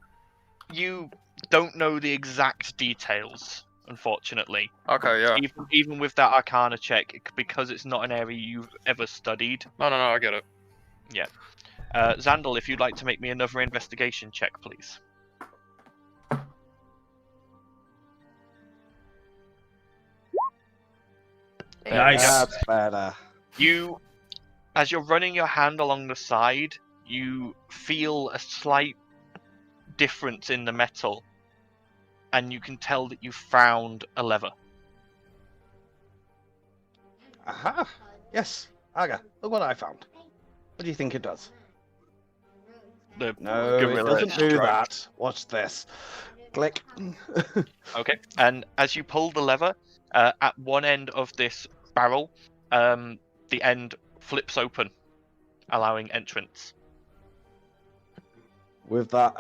You don't know the exact details, unfortunately. Okay, yeah. Even with that arcana check, because it's not an area you've ever studied. No, I get it. Yeah. Zandal, if you'd like to make me another investigation check, please. Nice. That's better. As you're running your hand along the side, you feel a slight difference in the metal, and you can tell that you found a lever. Aha! Yes, Aga, look what I found. What do you think it does? No, it doesn't do that. Watch this. Click. Okay, and as you pull the lever, at one end of this barrel, the end flips open, allowing entrance. With that,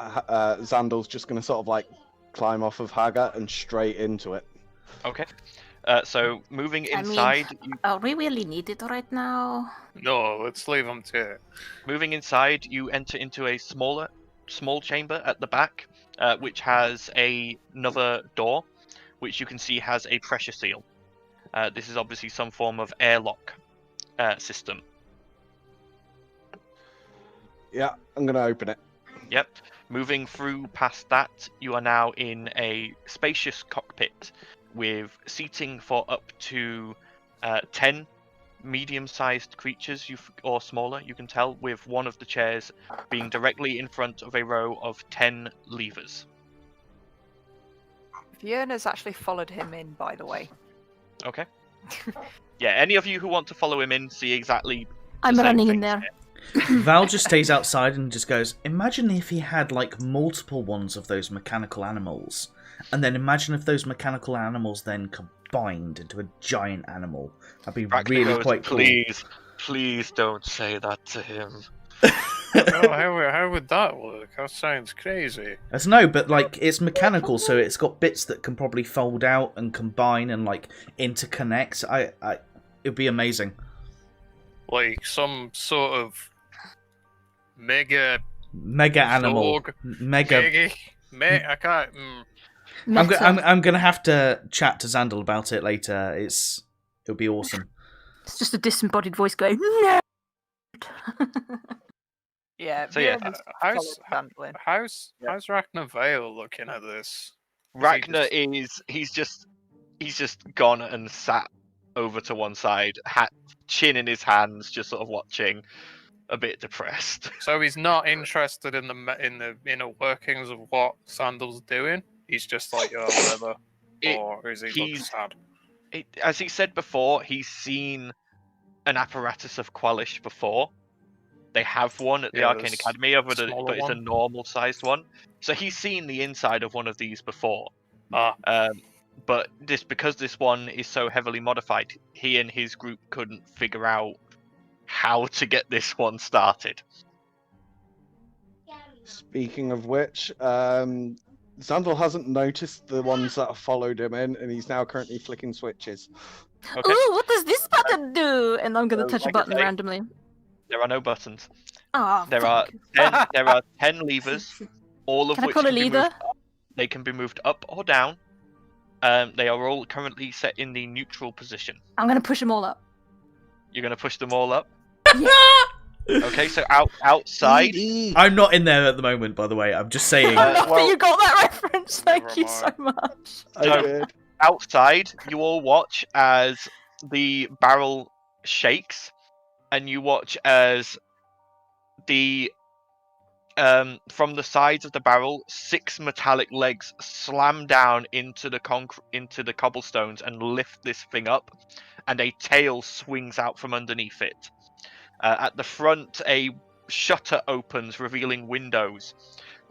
Zandal's just going to sort of like climb off of Haga and straight into it. Okay. So moving I mean, inside, are we really needed right now? No, let's leave him to it. moving inside, you enter into a small chamber at the back, which has another door, which you can see has a pressure seal. This is obviously some form of airlock system. Yeah, I'm gonna open it. Yep. Moving through past that, you are now in a spacious cockpit with seating for up to 10 medium-sized creatures or smaller, you can tell, with one of the chairs being directly in front of a row of 10 levers. Fiona's actually followed him in, by the way. Okay. Yeah, any of you who want to follow him in see exactly the I'm same running in things there. here. Val just stays outside and just goes, imagine if he had like multiple ones of those mechanical animals, and then imagine if those mechanical animals then combined into a giant animal. That'd be Ragnar really goes, quite cool. Please don't say that to him. Oh, how would that work? That sounds crazy. As no, but like it's mechanical, so it's got bits that can probably fold out and combine and like interconnect. It'd be amazing. Like some sort of mega Animal. Zorg. Mega. I can't. I'm gonna have to chat to Xandal about it later. It'll be awesome. It's just a disembodied voice going, no! Yeah. So yeah, Fiona's how's followed Sandlin. how's Ragnar Vale looking at this? Ragnar he's just gone and sat over to one side, chin in his hands, just sort of watching, a bit depressed. So he's not interested in the inner workings of what Sandal's doing. He's just like, oh, whatever. Or is he looking sad? As he said before, he's seen an apparatus of Qualish before. They have one at the Arcane Academy, but it's a normal-sized one. So he's seen the inside of one of these before. But because this one is so heavily modified, he and his group couldn't figure out how to get this one started. Speaking of which, Xandal hasn't noticed the ones that have followed him in, and he's now currently flicking switches. Okay. Ooh, what does this button do? And I'm going to touch a button randomly. There are no buttons. Oh, There are 10 levers, all of Can I which pull a can be lever? moved up. They can be moved up or down. They are all currently set in the neutral position. I'm going to push them all up. You're going to push them all up? Yeah. Okay, so outside. I'm not in there at the moment, by the way. I'm just saying. I love that you got that reference. Thank you so much. I did. Outside, you all watch as the barrel shakes, and you watch as the from the sides of the barrel, 6 metallic legs slam down into the cobblestones and lift this thing up, and a tail swings out from underneath it. At the front, a shutter opens, revealing windows.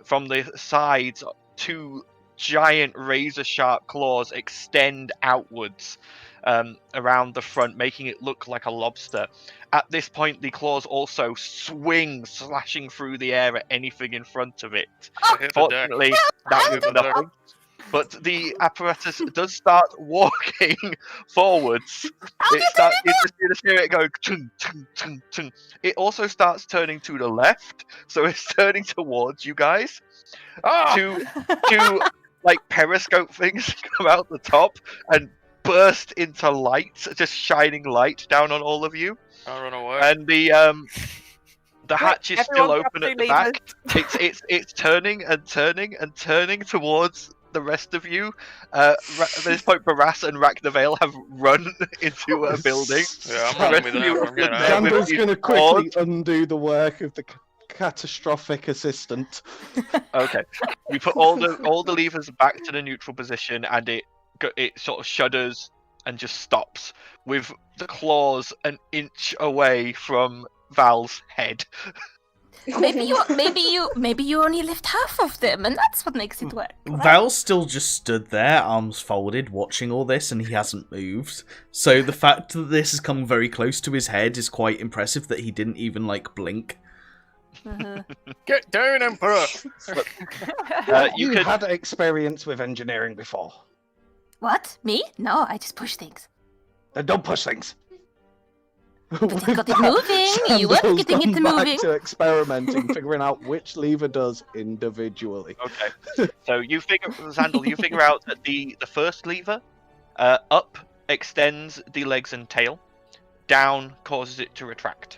From the sides, 2 giant razor-sharp claws extend outwards around the front, making it look like a lobster. At this point, the claws also swing, slashing through the air at anything in front of it. Fortunately, that was nothing. But the apparatus does start walking forwards. You just hear it go. Chung, chung, chung, chung. It also starts turning to the left, so it's turning towards you guys. Two like periscope things come out the top and burst into light, just shining light down on all of you. I'll run away. And the hatch is still open at the back. It's turning and turning and turning towards the rest of you. At this point, Barras and Ragnavale have run into a building. Yeah, I'm running with them. Xandal's going to quickly undo the work of the catastrophic assistant. Okay, you put all the levers back to the neutral position, and it sort of shudders and just stops with the claws an inch away from Val's head. Maybe you only lift half of them, and that's what makes it work. Right? Val's still just stood there, arms folded, watching all this, and he hasn't moved. So the fact that this has come very close to his head is quite impressive. That he didn't even blink. Get down, Emperor! You had experience with engineering before. What? Me? No, I just push things. Then don't push things. But I got it moving. You weren't getting it moving. To experimenting, figuring out which lever does individually. Okay. So Zandal, you figure out that the first lever, up extends the legs and tail, down causes it to retract.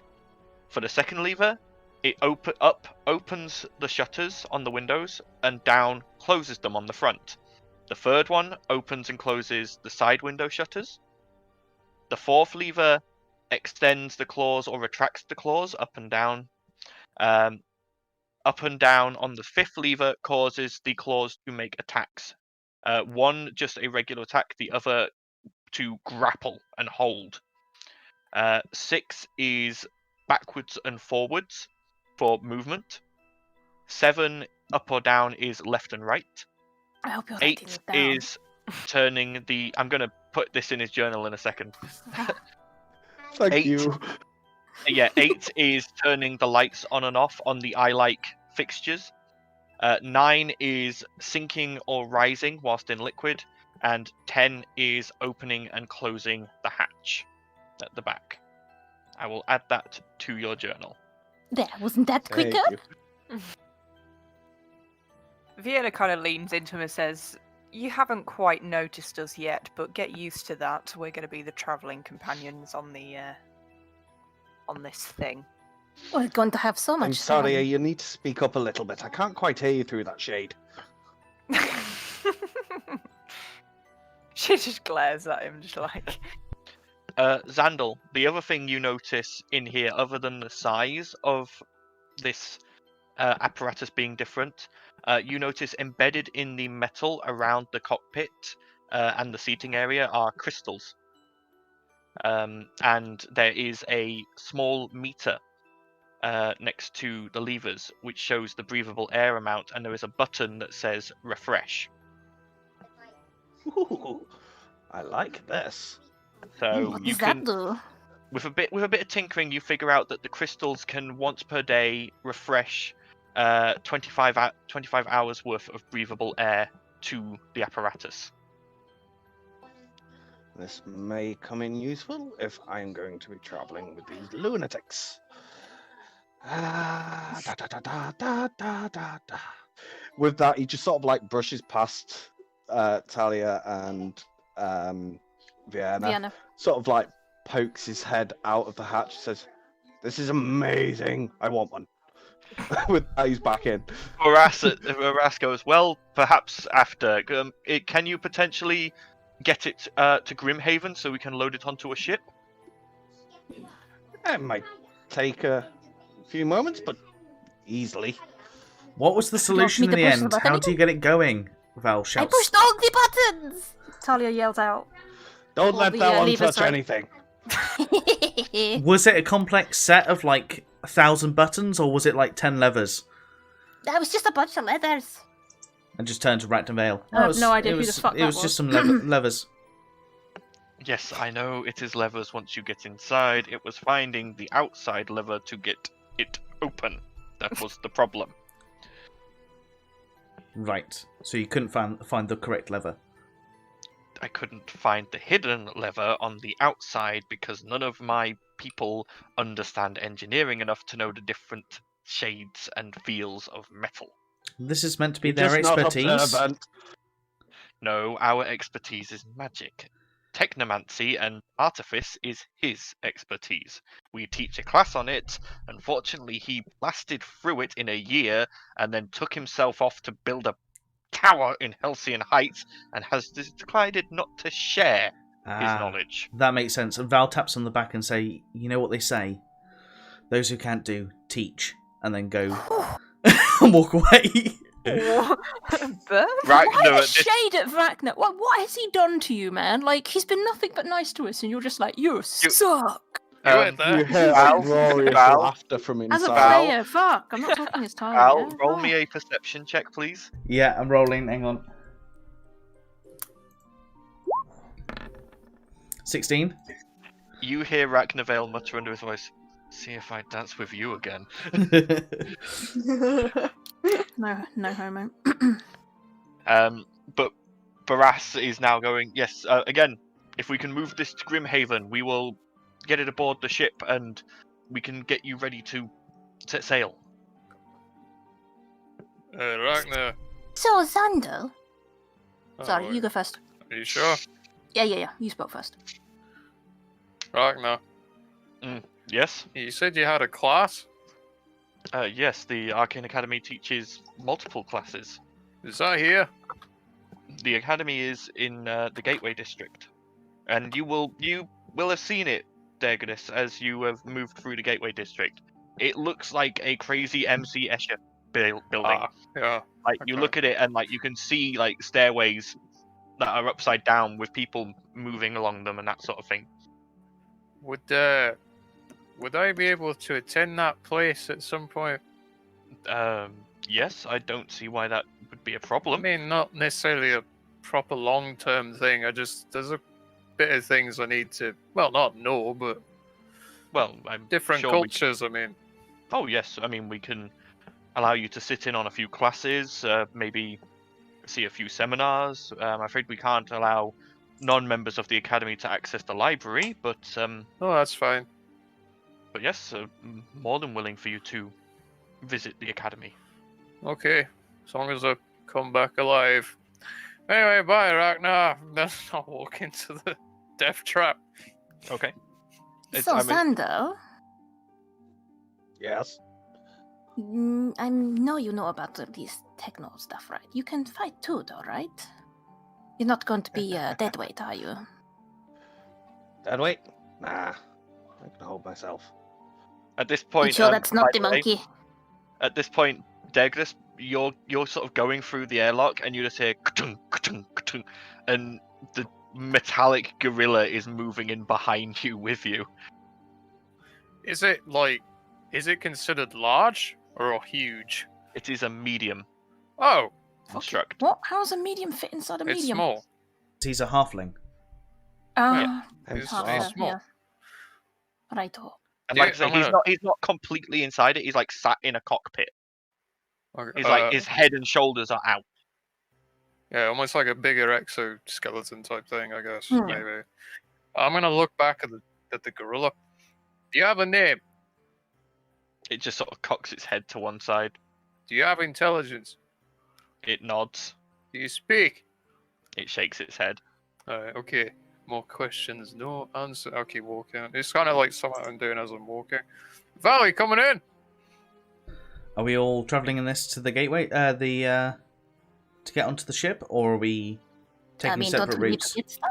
For the second lever, it opens the shutters on the windows, and down closes them on the front. The third one opens and closes the side window shutters. The fourth lever extends the claws or retracts the claws up and down. Up and down on the fifth lever causes the claws to make attacks. One just a regular attack, the other to grapple and hold. 6 is backwards and forwards for movement. 7 up or down is left and right. I hope you're 8 is turning the... I'm going to put this in his journal in a second. Thank you. Yeah, 8 is turning the lights on and off on the eye-like fixtures. 9 is sinking or rising whilst in liquid. And 10 is opening and closing the hatch at the back. I will add that to your journal. There, wasn't that Thank quicker? you. Vienna kind of leans into him and says, "You haven't quite noticed us yet, but get used to that. We're going to be the travelling companions on the on this thing." We're going to have so much I'm sorry, fun. you need to speak up a little bit. I can't quite hear you through that shade. She just glares at him, just like... Zandal, the other thing you notice in here, other than the size of this apparatus being different, you notice embedded in the metal around the cockpit and the seating area are crystals. And there is a small meter next to the levers, which shows the breathable air amount, and there is a button that says refresh. Ooh, I like this. So What you does can, that do? with a bit of tinkering, you figure out that the crystals can once per day refresh 25 hours worth of breathable air to the apparatus. This may come in useful if I'm going to be traveling with these lunatics. With that, he just sort of like brushes past Talia and Vienna. Sort of like pokes his head out of the hatch, says, "This is amazing. I want one." With that, he's back in. Horace goes, "Well, perhaps after. Can you potentially get it to Grimhaven so we can load it onto a ship?" It might take a few moments, but easily. What was the solution in to the push the end? button How do you get it going? Val I shouts. pushed all the buttons! Talia yells out. Don't All let the, that one levers, touch right? anything. Was it a complex set of like 1,000 buttons, or was it like 10 levers? That was just a bunch of leathers. And just turned to Rachnavel. I have no idea who the fuck it that was just was. some levers. Yes, I know it is levers once you get inside. It was finding the outside lever to get it open. That was the problem. Right. So you couldn't find the correct lever. I couldn't find the hidden lever on the outside because none of my people understand engineering enough to know the different shades and feels of metal. This is meant to be You're their just not expertise. observant. No, our expertise is magic. Technomancy and artifice is his expertise. We teach a class on it. Unfortunately, he blasted through it in a year and then took himself off to build a tower in Halcyon Heights and has decided not to share his knowledge. That makes sense. And Val taps on the back and say, "You know what they say? Those who can't do, teach." And then go and walk away. But Why the shade at Vrakna? What has he done to you, man? Like, he's been nothing but nice to us, and you're just like, you suck. You went there. You hear Val, glorious Val. laughter from As a inside. player, fuck. I'm not talking as Talia. Al, roll me a perception check, please. Yeah, I'm rolling. Hang on. 16. You hear Rachnavel mutter under his voice, "See if I dance with you again." No homo. But Barras is now going, yes, again, if we can move this to Grimhaven, we will get it aboard the ship and we can get you ready to set sail. Ragnar. So, Xander. Sorry, Oh, you go first. Are you sure? Yeah. You spoke first. Ragnar, Yes? you said you had a class? Yes, the Arcane Academy teaches multiple classes. Is that here? The academy is in the Gateway District. And you will have seen it, Dagonis, as you have moved through the Gateway District. It looks like a crazy MC Escher building. Yeah. Like, you look at it and, like, you can see, like, stairways that are upside down with people moving along them and that sort of thing. Would I be able to attend that place at some point? Yes, I don't see why that would be a I problem. mean, not necessarily a proper long-term thing. There's a bit of things I need to, well, not know, but Well, I'm different sure cultures, I mean. Oh, yes, I mean, we can allow you to sit in on a few classes, maybe see a few seminars. I'm afraid we can't allow non-members of the academy to access the library, but Oh, that's fine. yes, more than willing for you to visit the academy. Okay, as long as I come back alive. Anyway, bye, Ragnar. Then I'll walk into the death trap. Okay. So, Xander, Yes. I know you know about these techno stuff, right? You can fight too, though, right? You're not going to be deadweight, are you? Deadweight? Nah. I can hold myself. At this You point, sure that's not by the way, monkey? At this point, Degris, you're sort of going through the airlock, and you just hear ka-tung, ka-tung, ka-tung, and the metallic gorilla is moving in behind you with you. Is it considered large or huge? It is a medium Oh, construct. What? How's a medium fit inside a it's medium? small. He's a halfling. It's half, small. yeah. Righto. And Yeah, like I say, I'm he's gonna- not completely inside it. He's like sat in a cockpit. Okay, He's like his head and shoulders are out. yeah, almost like a bigger exoskeleton type thing, I guess. Hmm. Maybe. I'm gonna look back at the gorilla. Do you have a name? It just sort of cocks its head to one side. Do you have intelligence? It nods. Do you speak? It shakes its head. Okay. More questions, no answer. Okay, walking. It's kind of like something I'm doing as I'm walking. Valley, coming in. Are we all travelling in this to the gateway? To get onto the ship, or are we taking separate don't we need routes? to get stuff?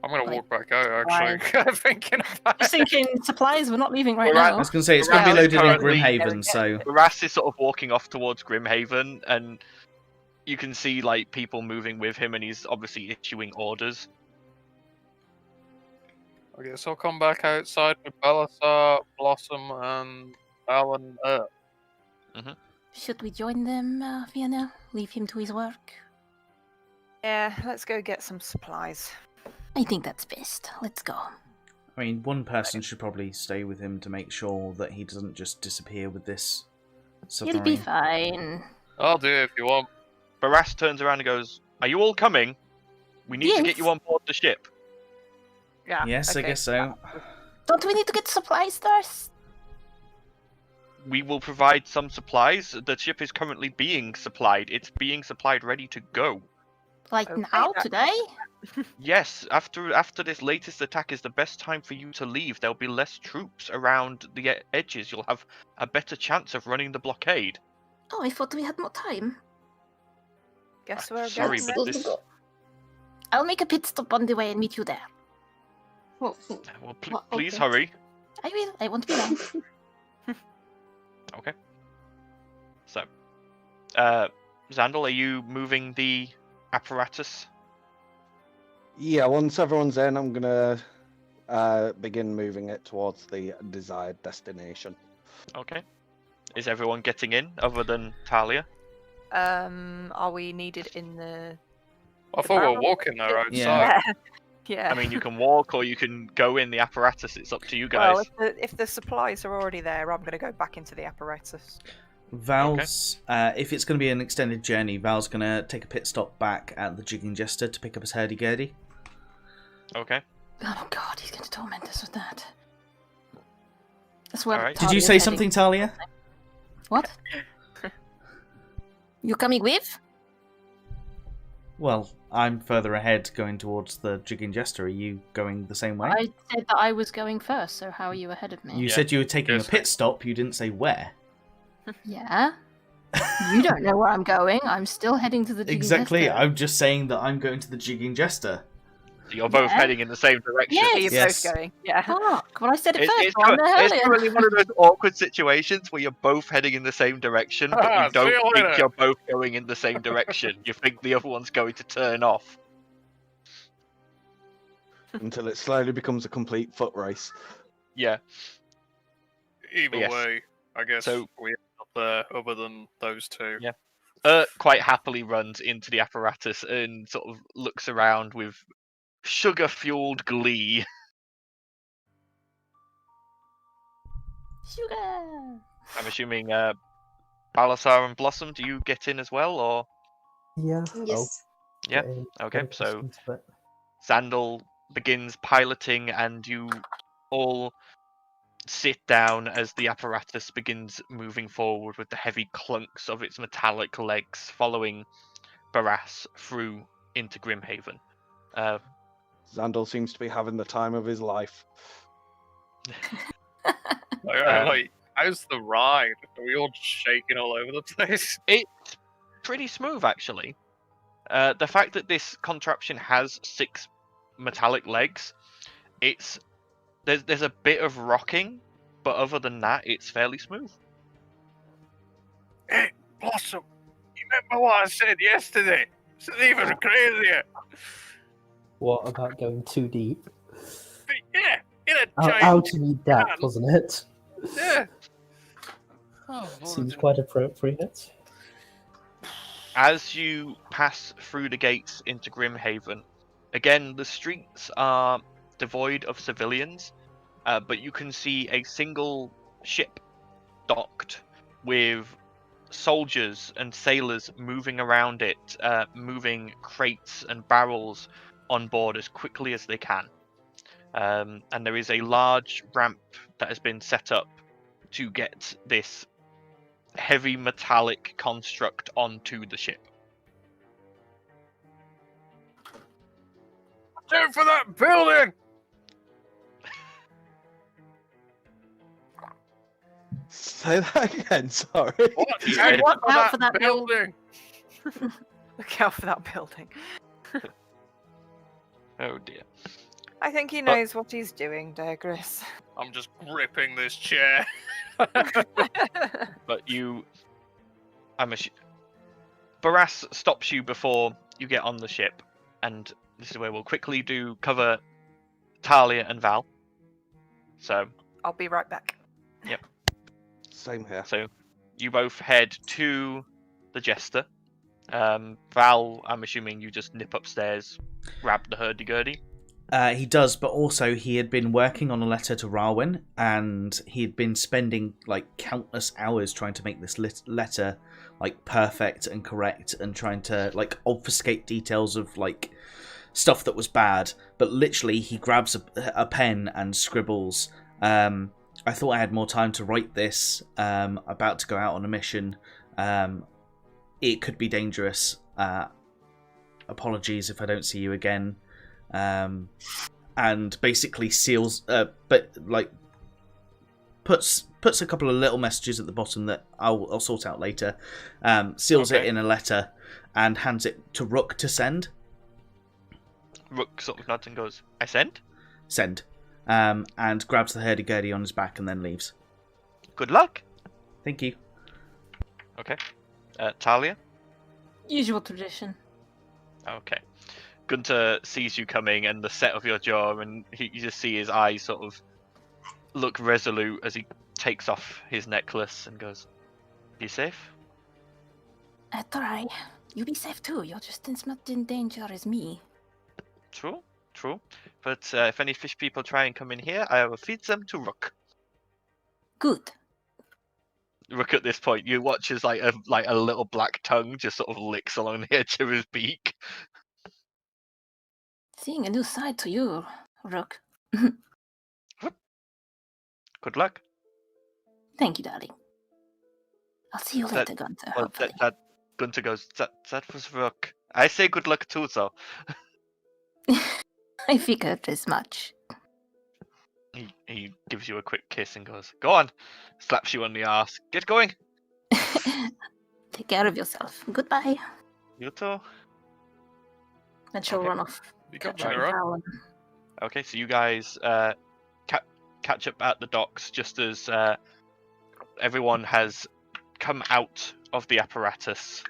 I'm gonna Like, walk back out. Actually, thinking about Just it. thinking supplies we're not leaving right Alright, I now. was going to say, it's going to be Well, loaded in currently- Grimhaven, so... Ras is sort of walking off towards Grimhaven, and you can see like people moving with him, and he's obviously issuing orders. I guess I'll come back outside with Belisar, Blossom, and Alan. Should we join them, Vienna? Leave him to his work? Yeah, let's go get some supplies. I think that's best. Let's go. I mean, one person should probably stay with him to make sure that he doesn't just disappear with this submarine. You'll be fine. I'll do it if you want. Barras turns around and goes, "Are you all coming? We need to get you Yes. on board the ship." Yeah. Yes, I okay. guess so. Don't we need to get supplies first? We will provide some supplies. The ship is currently being supplied. It's being supplied, ready to go. Like Okay, now, that- today? Yes, after this latest attack is the best time for you to leave. There'll be less troops around the edges. You'll have a better chance of running the blockade. Oh, I thought we had more time. Guess we're Sorry, getting but there. this. I'll make a pit stop on the way and meet you there. Well, Well, Well, please okay. hurry. I will. I won't be long. Okay. So, Xandal, are you moving the apparatus? Yeah, once everyone's in, I'm gonna begin moving it towards the desired destination. Okay. Is everyone getting in, other than Talia? Are we needed in the? I thought we were barrel? walking there outside. Yeah. Yeah. I mean, you can walk or you can go in the apparatus. It's up to you Well, guys. if the supplies are already there, I'm going to go back into the apparatus. Val's, if it's going to be an extended journey, Val's going to take a pit stop back at the Jigging Jester to pick up his hurdy-gurdy. Okay. Oh god, he's going to torment us with that. That's where. Alright. Did you say something, Talia? What? You coming with? Well, I'm further ahead going towards the Jigging Jester. Are you going the same way? I said that I was going first, so how are you ahead of me? You said you were taking a pit stop, you didn't say where. Yeah. You don't know where I'm going. I'm still heading to the Jigging Exactly, Jester. I'm just saying that I'm going to the Jigging Jester. So you're both heading in the same direction. Yes. You're Yes. both going. Yeah. Fuck, well I said it It's, first, it's, so I'm there it's earlier. really one of those awkward situations where you're both heading in the same direction, but Ah, you don't see you think later. you're both going in the same direction. You think the other one's going to turn off. Until it slowly becomes a complete foot race. Yeah. Either Yes. way, I guess So- we end up there other than those two. Yeah. Quite happily runs into the apparatus and sort of looks around with sugar-fueled glee. Sugar. I'm assuming Balasar and Blossom, do you get in as well, or? Yeah. Yes. Yeah, getting okay, so accustomed to it. Sandal begins piloting, and you all sit down as the apparatus begins moving forward with the heavy clunks of its metallic legs following Barras through into Grimhaven. Xandal seems to be having the time of his life. Like, how's the ride? Are we all just shaking all over the place? It's pretty smooth, actually. The fact that this contraption has 6 metallic legs, there's a bit of rocking, but other than that, it's fairly smooth. Hey, Blossom, you remember what I said yesterday? It's even crazier. What about going too deep? Yeah, in a giant. Out to meet that, can. wasn't it? Yeah. Oh, Seems Lord. quite appropriate. As you pass through the gates into Grimhaven, again, the streets are devoid of civilians, but you can see a single ship docked with soldiers and sailors moving around it, moving crates and barrels on board as quickly as they can. And there is a large ramp that has been set up to get this heavy metallic construct onto the ship. Go for that building! Say that again, sorry. What? You Go said- Watch for out that for that building! Look out for that building. Oh dear. I think he knows what he's doing, Dagris. I'm just gripping this chair. But Barras stops you before you get on the ship, and this is where we'll quickly cover Talia and Val. So I'll be right back. Same here. So you both head to the Jester. Val, I'm assuming you just nip upstairs, grab the hurdy-gurdy. He does, but also he had been working on a letter to Rawin, and he had been spending like countless hours trying to make this letter like perfect and correct, and trying to like obfuscate details of like stuff that was bad. But literally, he grabs a pen and scribbles. I thought I had more time to write this. About to go out on a mission. It could be dangerous. Apologies if I don't see you again. And basically seals, but like puts a couple of little messages at the bottom that I'll sort out later. Seals it in a letter and hands it to Rook to send. Rook sort of nods and goes, "I send? Send. And grabs the hurdy-gurdy on his back and then leaves. Good luck." Thank you. Okay. Talia? Usual tradition. Okay. Gunter sees you coming and the set of your jaw, and you just see his eyes sort of look resolute as he takes off his necklace and goes, "You safe?" I try. You be safe too. You're just as much in danger as me. True. But if any fish people try and come in here, I will feed them to Rook. Good. Rook at this point, you watch as like a little black tongue just sort of licks along the edge of his beak. Seeing a new side to you, Rook. Good luck. Thank you, darling. I'll see you That- later, Gunther, Well, hopefully. that Gunter goes, that was Rook. I say good luck too, so. I figured as much. He gives you a quick kiss and goes, go on. Slaps you on the arse. Get going. Take care of yourself. Goodbye. You too. And she'll Okay. run off. You got Catch up me, with right? Alan. Okay, so you guys catch up at the docks just as everyone has come out of the apparatus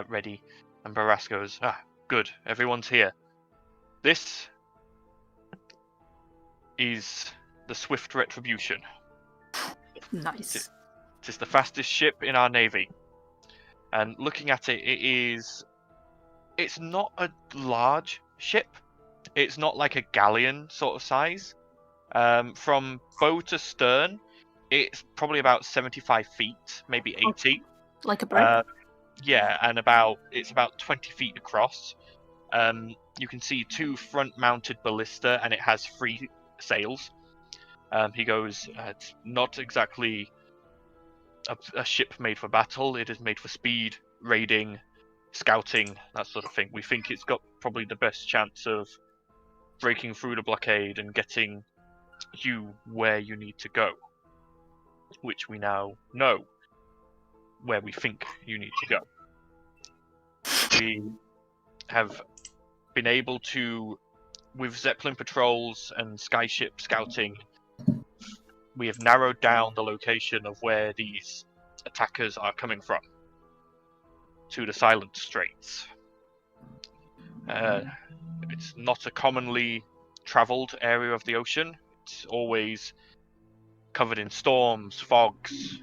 ready. And Barras goes, good, everyone's here. This is the Swift Retribution. Nice. It is the fastest ship in our navy. And looking at it, it's not a large ship. It's not like a galleon sort of size. From bow to stern, it's probably about 75 feet, maybe 80. Like a bird? Yeah, and it's about 20 feet across. You can see 2 front-mounted ballista, and it has 3 sails. He goes, it's not exactly a ship made for battle. It is made for speed, raiding, scouting, that sort of thing. We think it's got probably the best chance of breaking through the blockade and getting you where you need to go, which we now know where we think you need to go. We have been able to, with Zeppelin patrols and skyship scouting, we have narrowed down the location of where these attackers are coming from to the Silent Straits. It's not a commonly travelled area of the ocean. It's always covered in storms, fogs,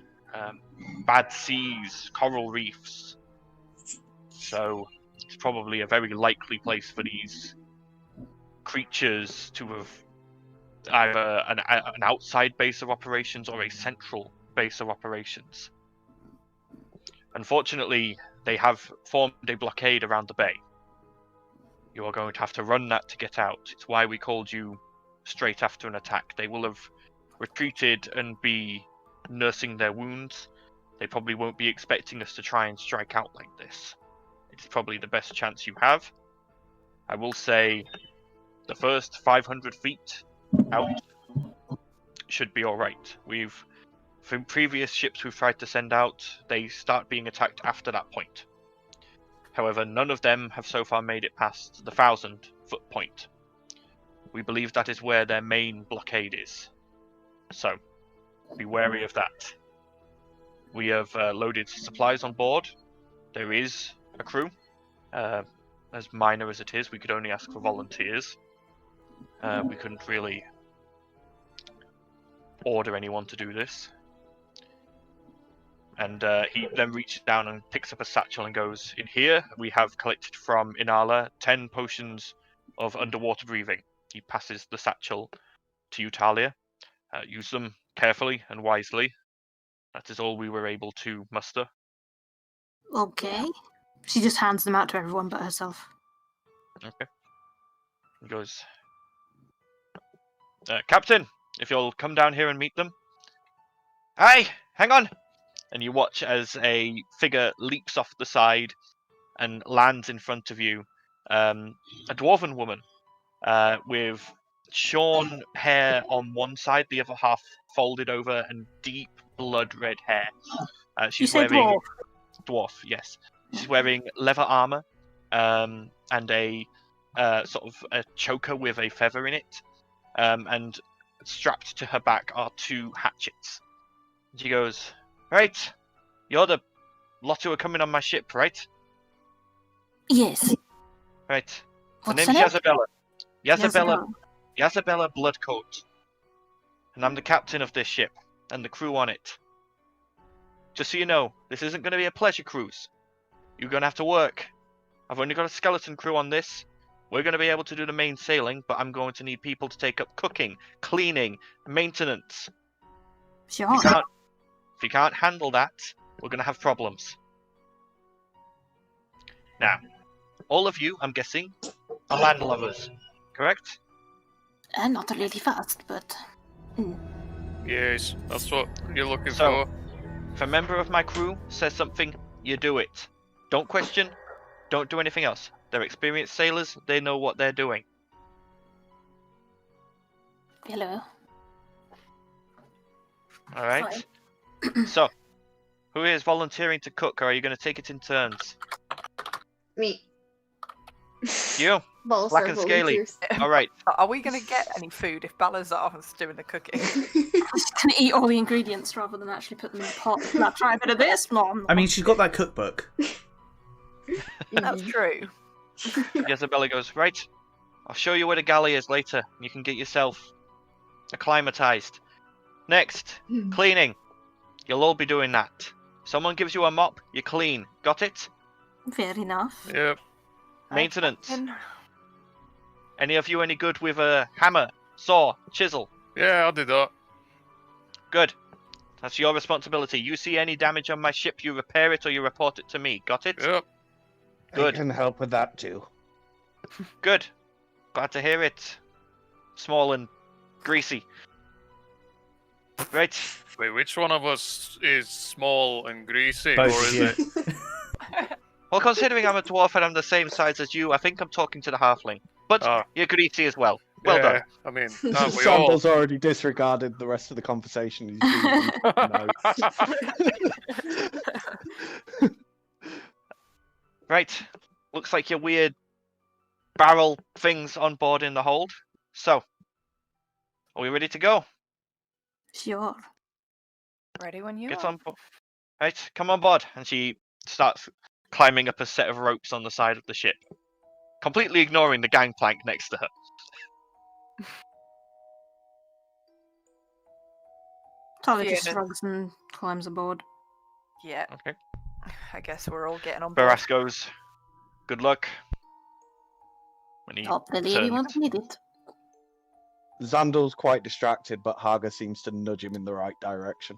bad seas, coral reefs. So it's probably a very likely place for these creatures to have either an outside base of operations or a central base of operations. Unfortunately, they have formed a blockade around the bay. You are going to have to run that to get out. It's why we called you straight after an attack. They will have retreated and be nursing their wounds. They probably won't be expecting us to try and strike out like this. It's probably the best chance you have. I will say the first 500 feet out should be alright. From previous ships we've tried to send out, they start being attacked after that point. However, none of them have so far made it past the 1,000-foot point. We believe that is where their main blockade is. So, be wary of that. We have loaded supplies on board. There is a crew. As minor as it is, we could only ask for volunteers. We couldn't really order anyone to do this. And he then reaches down and picks up a satchel and goes, in here we have collected from Inala 10 potions of underwater breathing. He passes the satchel to you, Talia. Use them carefully and wisely. That is all we were able to muster. Okay. She just hands them out to everyone but herself. Okay. He goes, Captain, if you'll come down here and meet them. Aye, hang on! And you watch as a figure leaps off the side and lands in front of you. A dwarven woman with shorn hair on one side, the other half folded over, and deep blood red hair. She's You say wearing dwarf? Dwarf, yes. She's wearing leather armor and a sort of a choker with a feather in it. And strapped to her back are 2 hatchets. She goes, right, you're the lot who are coming on my ship, right? Yes. Right. Her What's name's her name? Yazabella. Yazabella Bloodcoat. And I'm the captain of this ship, and the crew on it. Just so you know, this isn't going to be a pleasure cruise. You're going to have to work. I've only got a skeleton crew on this. We're going to be able to do the main sailing, but I'm going to need people to take up cooking, cleaning, maintenance. Sure. If you can't handle that, we're going to have problems. Now, all of you, I'm guessing, are landlubbers, correct? Not really fast, but... Yes, that's what you're looking So, for. if a member of my crew says something, you do it. Don't question, don't do anything else. They're experienced sailors, they know what they're doing. Hello. Alright? So, who is volunteering to cook, or are you going to take it in turns? Me. You? Balls Black are and scaly. volunteers. Alright. Are we going to get any food if Balazar's doing the cooking? I'm just gonna eat all the ingredients rather than actually put them in the pot. Like, try a bit of this. No, I mean, she's got that cookbook. That's true. Isabella goes, right, I'll show you where the galley is later. You can get yourself acclimatized. Next, cleaning. You'll all be doing that. Someone gives you a mop, you clean. Got it? Fair enough. Yep. Maintenance. Any of you any good with a hammer, saw, chisel? Yeah, I'll do that. Good. That's your responsibility. You see any damage on my ship, you repair it or you report it to me. Got it? Yep. Good. I can help with that too. Good. Glad to hear it. Small and greasy. Right. Wait, which one of us is small and greasy, Both or of is you. it? Well, considering I'm a dwarf and I'm the same size as you, I think I'm talking to the halfling. But Ah. you're greasy as well. Well done. I mean, aren't we all? Sandal's already disregarded the rest of the conversation. He's reading notes. Right. Looks like your weird barrel things on board in the hold. So, are we ready to go? Sure. Ready when you Get are. on board. Right, come on board. And she starts climbing up a set of ropes on the side of the ship, completely ignoring the gangplank next to her. Tyler Fiona. just shrugs and climbs aboard. Yeah, Okay. I guess we're all getting on board. Barras goes, good luck. When he Hope the lady turns- won't need it. Zandal's quite distracted, but Haga seems to nudge him in the right direction.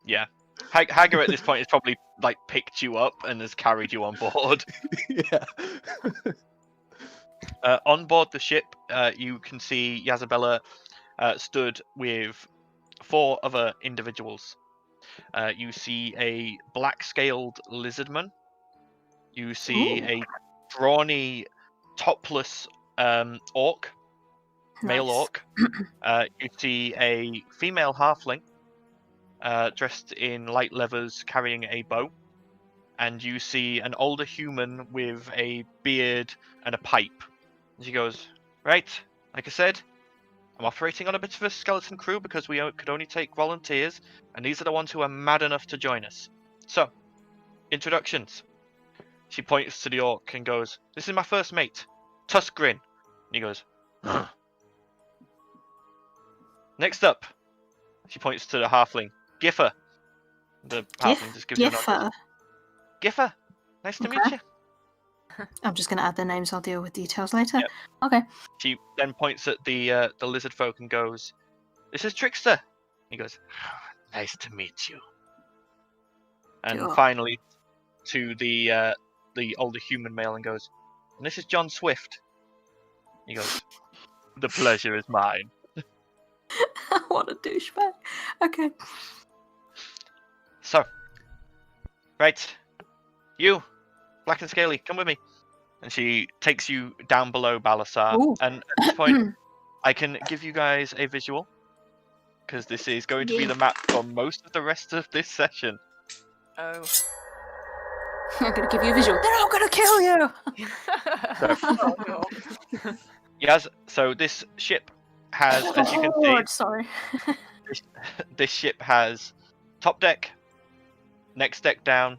Yeah. Hagar at this point has probably like picked you up and has carried you on board. Yeah. On board the ship, you can see Yazabella stood with 4 other individuals. You see a black-scaled lizardman. You see a brawny, topless orc, male Nice. orc. You see a female halfling dressed in light leathers carrying a bow. And you see an older human with a beard and a pipe. And she goes, right, like I said, I'm operating on a bit of a skeleton crew because we could only take volunteers, and these are the ones who are mad enough to join us. So, introductions. She points to the orc and goes, this is my first mate, Tuskgrin. And he goes, huh. Next up, she points to the halfling, Giffer. The halfling just gives you a nod. Giffer. Giffer, nice to meet Okay. you. I'm just gonna add their names. I'll deal with details later. Yep. Okay. She then points at the lizard folk and goes, "This is Trickster." He goes, "Nice to meet you." And Sure. finally, to the older human male and goes, "And this is John Swift." He goes, "The pleasure is mine." What a douchebag. Okay. So, right, you, Black and Scaly, come with me. And she takes you down below Balasar. Ooh. And at this point, I can give you guys a visual, because this is going to be the map for most of the rest of this session. Oh. I'm gonna give you a visual. They're all gonna kill you. Oh, no. Yes, so this ship has, as you can see, Lord, sorry. this ship has top deck, next deck down,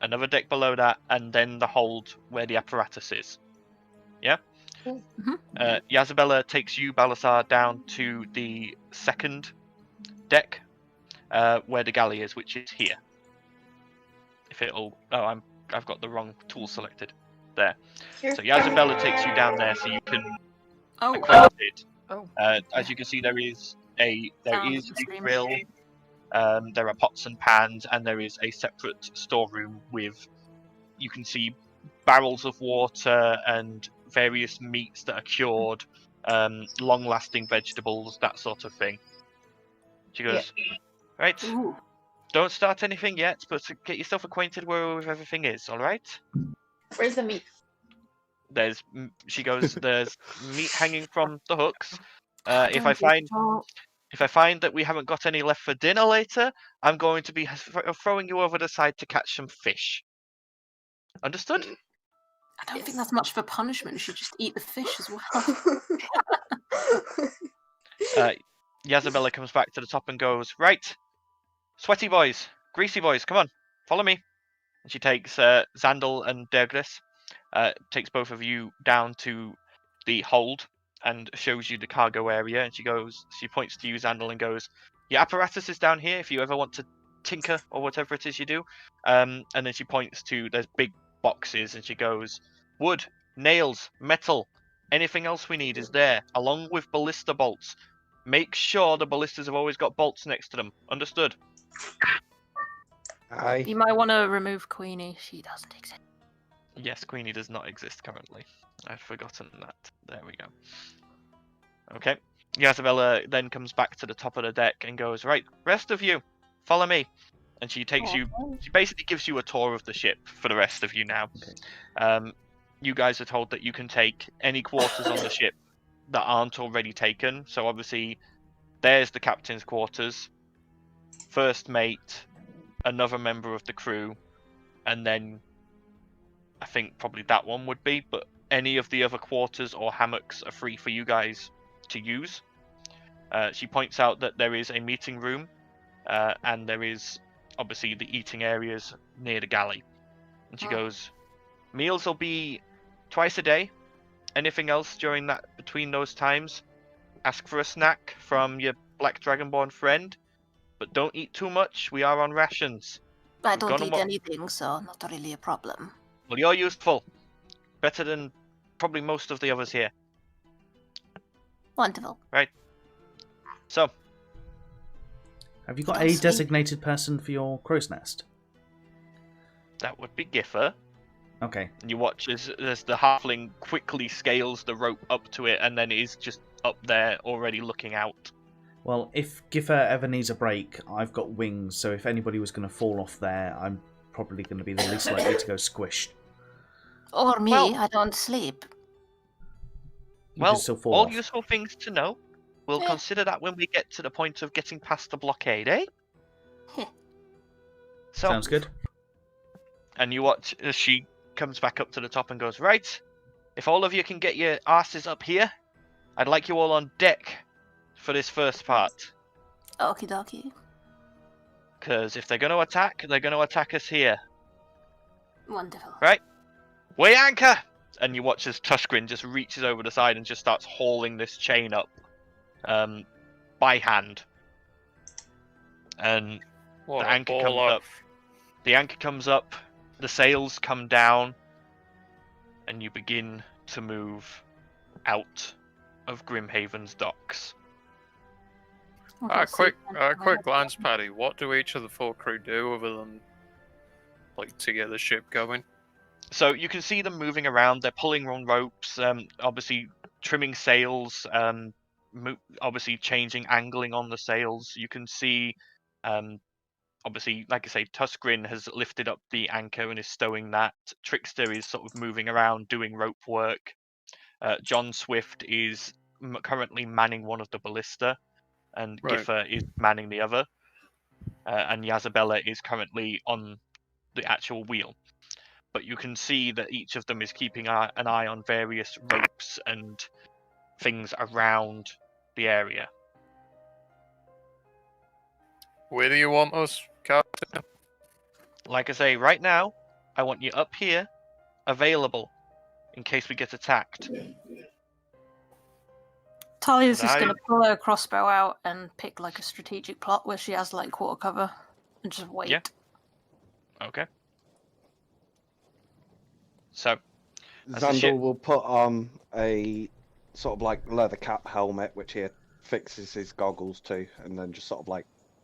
another deck below that, and then the hold where the apparatus is. Yeah? Yazabella takes you, Balasar, down to the second deck, where the galley is, which is here. If it'll... Oh, I've got the wrong tool selected. There. Here. So Yazabella takes you down there so you can Oh. acclimate it. Oh. As you can see, there is a Sound grill. extremely- There are pots and pans, and there is a separate storeroom with, you can see barrels of water and various meats that are cured, long-lasting vegetables, that sort of thing. She goes, right, Ooh. don't start anything yet, but get yourself acquainted with everything is, all right? Where's the meat? She goes, there's meat hanging from the hooks. I If don't I find that we haven't got any left for dinner later, I'm going to be throwing you over the side to catch some fish. Understood? I don't think that's much of a punishment. You should just eat the fish as well. Yazabella comes back to the top and goes, right, sweaty boys, greasy boys, come on, follow me. And she takes Xandal and Derglis, takes both of you down to the hold and shows you the cargo area. And she points to you, Xandal, and goes, your apparatus is down here if you ever want to tinker or whatever it is you do. And then she points to, there's big boxes, and she goes, wood, nails, metal, anything else we need is there, along with ballista bolts. Make sure the ballistas have always got bolts next to them. Understood? Aye. You might want to remove Queenie. She doesn't exist. Yes, Queenie does not exist currently. I've forgotten that. There we go. Okay. Yazabella then comes back to the top of the deck and goes, right, rest of you, follow me. And she takes you, she basically gives you a tour of the ship for the rest of you now. Okay. You guys are told that you can take any quarters on the ship that aren't already taken. So obviously, there's the captain's quarters, first mate, another member of the crew, and then I think probably that one would be, but any of the other quarters or hammocks are free for you guys to use. She points out that there is a meeting room, and there is obviously the eating areas near the galley. And she goes, meals will be twice a day. Anything else during that, between those times, ask for a snack from your Black Dragonborn friend, but don't eat too much. We are on rations. I don't eat anything, so not really a problem. Well, you're useful. Better than probably most of the others here. Wonderful. Right. So. Have you got a designated person for your crow's nest? That would be Giffer. Okay. And you watch as the halfling quickly scales the rope up to it and then is just up there already looking out. Well, if Giffer ever needs a break, I've got wings, so if anybody was going to fall off there, I'm probably going to be the least likely to go squished. Or me, I don't sleep. You well, can still fall all off. useful things to know. We'll consider that when we get to the point of getting past the blockade, eh? So, sounds good. And you watch as she comes back up to the top and goes, right, if all of you can get your asses up here, I'd like you all on deck for this first part. Okie dokie. Because if they're going to attack us here. Wonderful. Right? Weigh anchor! And you watch as Tushgrin just reaches over the side and just starts hauling this chain up by hand. And What the anchor comes up. The anchor comes up, the sails come down, and you begin to move out of Grimhaven's docks. Quick glance, Paddy. What do each of the four crew do other than to get the ship going? So you can see them moving around. They're pulling on ropes, obviously trimming sails, obviously changing angling on the sails. You can see, obviously, like I say, Tuskgrin has lifted up the anchor and is stowing that. Trickster is sort of moving around doing rope work. John Swift is currently manning one of the ballista, and Giffer is manning the other. And Yazabella is currently on the actual wheel. But you can see that each of them is keeping an eye on various ropes and things around the area. Where do you want us, Captain? Like I say, right now, I want you up here, available, in case we get attacked. Talia's just going to pull her crossbow out and pick a strategic plot where she has quarter cover and just wait. Yeah. Okay. So, Xandal will put on a sort of leather cap helmet, which he fixes his goggles to, and then just sort of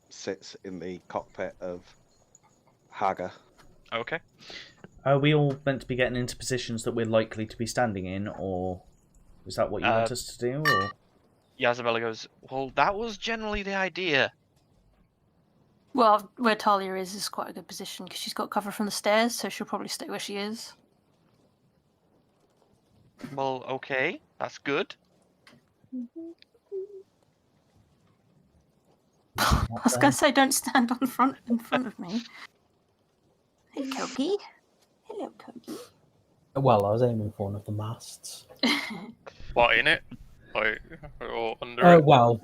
sits in the cockpit of Haga. Okay. Are we all meant to be getting into positions that we're likely to be standing in, or is that what you want us to do? Or Yazabella goes, well, that was generally the idea. Well, where Talia is quite a good position because she's got cover from the stairs, so she'll probably stay where she is. Well, okay, that's good. I was going to say, don't stand in front of me. Hey, Koki. Hello, Koki. Well, I was aiming for one of the masts. What, in it? Like, or under it? Well,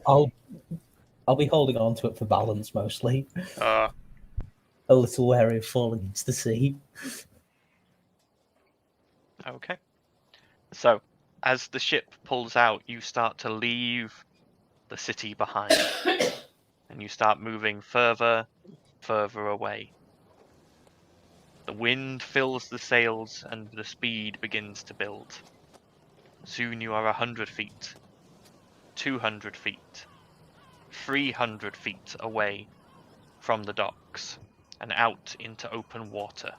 I'll be holding on to it for balance mostly. Uh, A little wary of falling into the sea. Okay. So, as the ship pulls out, you start to leave the city behind. And you start moving further away. The wind fills the sails and the speed begins to build. Soon you are 100 feet, 200 feet, 300 feet away from the docks and out into open water.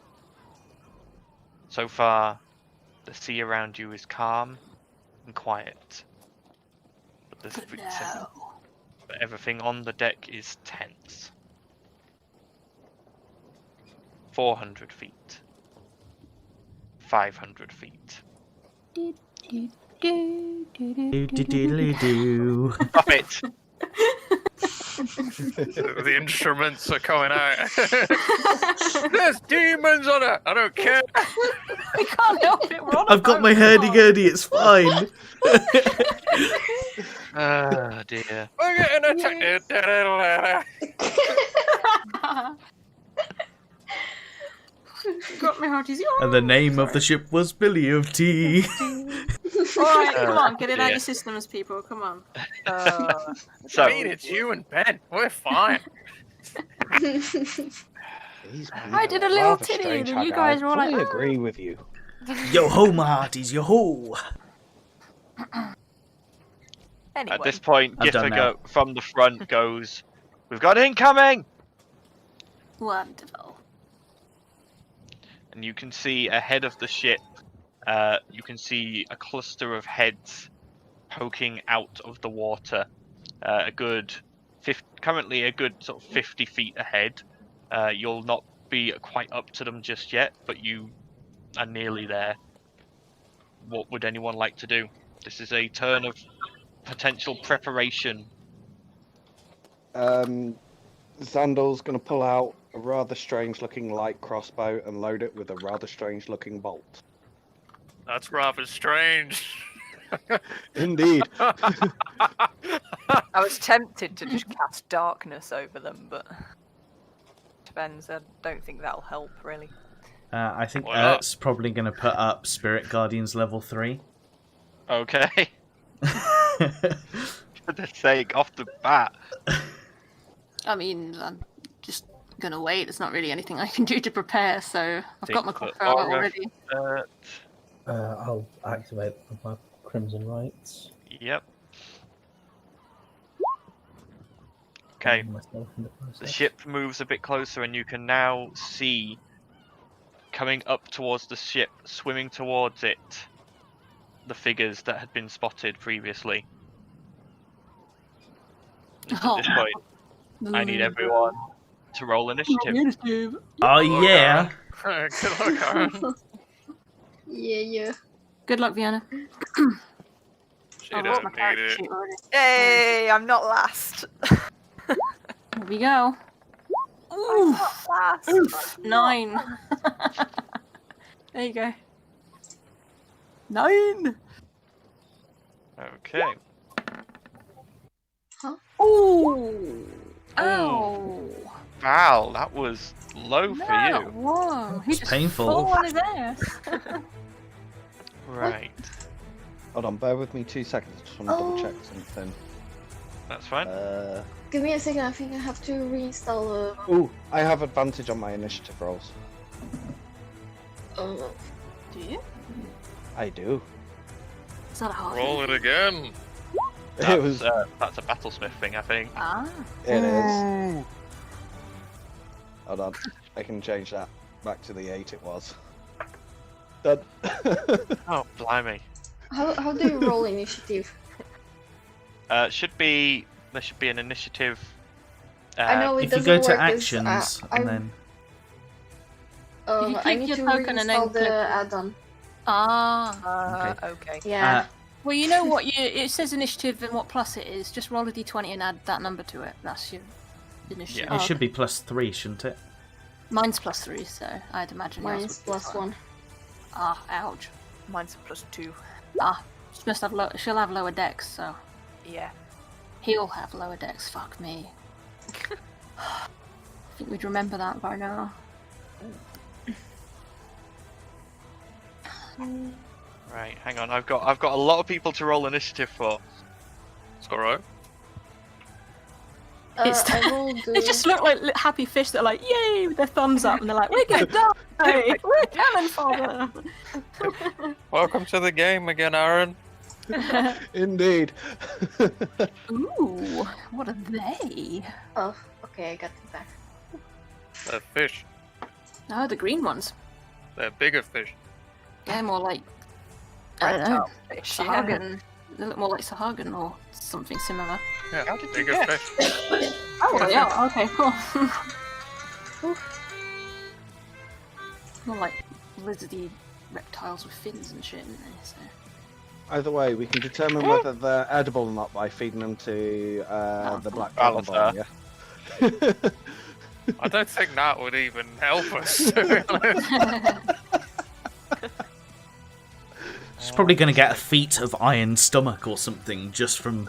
So far, the sea around you is calm and quiet. But everything on the deck is tense. 400 feet. 500 feet. do. Stop it! the instruments are coming out. There's demons on it! I don't care! We can't help it, we're on a I've got boat, my come on. hurdy-gurdy, it's fine. Oh dear. We're getting attacked! Got my hearties. And the name of the ship was Billy of Tea. Alright, come on, get it out of your systems, people, come on. So, I mean, it's you and Ben. We're fine. I did a little titty, and you guys were all like, I agree with you. Yo ho, my hearties, yo ho. Anyway, at this point, I've done Giffiger from the front goes, "We've got incoming!" Wonderful. And you can see ahead of the ship, you can see a cluster of heads poking out of the water. Currently a good sort of 50 feet ahead. You'll not be quite up to them just yet, but you are nearly there. What would anyone like to do? This is a turn of potential preparation. Zandal's going to pull out a rather strange-looking light crossbow and load it with a rather strange-looking bolt. That's rather strange. Indeed. I was tempted to just cast darkness over them, but depends. I don't think that'll help, really. I think Why not? Ert's probably going to put up Spirit Guardians level 3. Okay. For the sake, off the bat. I mean, I'm just gonna wait. There's not really anything I can do to prepare, so I've got my Think crossbow out already. I'll activate my Crimson Rights. Yep. Okay. Myself in the process. The ship moves a bit closer, and you can now see, coming up towards the ship, swimming towards it, the figures that had been spotted previously. And at this point, I need everyone to roll initiative. Oh yeah! Good luck, Aaron. Yeah. Good luck, Vienna. She I've don't got my need character it. sheet already. Yay! I'm not last. Here we go. I'm not last. Oof, 9. There you go. 9. Okay. Ooh. Ow. Wow, that was low for No, you. whoa. He It's just painful. fell on his ass. Right. Hold on, bear with me 2 seconds. Just want to double check something. That's fine. Give me a second, I think I have to reinstall Oh, I have advantage on my initiative rolls. the... Do you? I do. Is that a hard Roll it again. That's a battlesmith thing, I think. Ah. It is. Hold on, I can change that back to the 8 it was. Done. Oh, blimey. How do you roll initiative? There should be an initiative. I know it If you doesn't go work to 'cause, actions and then If you I click need your to token and then reinstall the click- add-on. Ah. Okay. Yeah. Well, you know what? It says initiative and what plus it is. Just roll a d20 and add that number to it. That's your initiative. Yeah. it should be +3, shouldn't it? Mine's +3, so I'd imagine yours Mine's would be fine. +1. Ah, ouch. Mine's +2. Ah, she must have she'll have lower dex, so Yeah. he'll have lower dex. Fuck me. I think we'd remember that by now. Right, hang on. I've got a lot of people to roll initiative for. It's alright. It's I will do... They just look like happy fish that are like, yay, with their thumbs up, and they're like, we're gonna die! We're cannon fodder! Welcome to the game again, Aaron. Indeed. Ooh, what are they? Oh, okay, I got it back. They're fish. Oh, the green ones. They're bigger fish. They're more like, I don't know, Fish, Sahagin. They look more like Sahagin or something similar. Yeah, How did you bigger guess? fish. Oh, yeah, okay, cool. More like lizardy reptiles with fins and shit, isn't they? So. Either way, we can determine whether they're edible or not by feeding them to the black dragon Balancer. bomb, yeah? I don't think that would even help us, to be honest. She's probably going to get a feat of iron stomach or something just from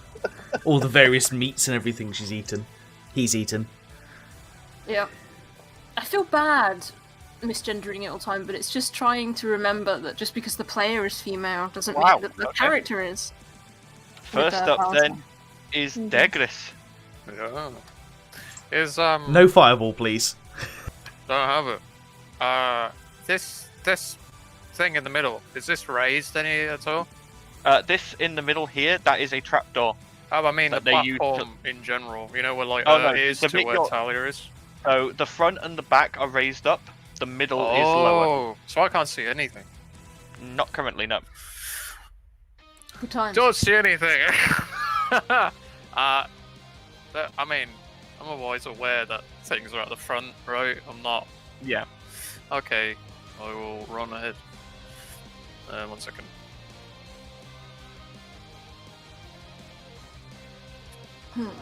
all the various meats and everything she's eaten. He's eaten. Yep. I feel bad misgendering it all the time, but it's just trying to remember that just because the player is female doesn't Wow, mean that the okay. character is. First With the up then is Degris. Yeah. Is No fireball, please. Don't have it. This thing in the middle, is this raised any at all? This in the middle here, that is a trapdoor. Oh, I mean the That they use platform in general. You know where like Oh, no, is the to bit where you're- Talia is. So the front and the back are raised up. The middle is lower. Oh, so I can't see anything. Not currently, no. Good times. Don't see anything. I mean, I'm always aware that things are at the front, right? I'm not. Yeah. Okay, I will run ahead. 1 second.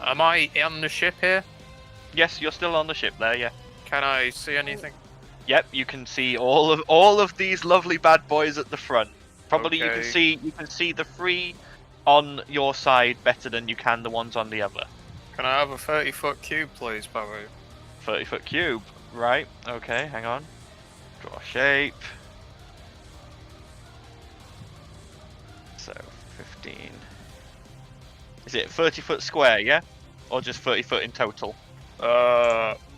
Am I on the ship here? Yes, you're still on the ship there, yeah. Can I see anything? Yep, you can see all of these lovely bad boys at the front. Probably you Okay. can see the three on your side better than you can the ones on the other. Can I have a 30-foot cube, please, Barry? 30-foot cube. Right, okay, hang on. Draw a shape. So, 15. Is it 30-foot square, yeah? Or just 30 foot in total?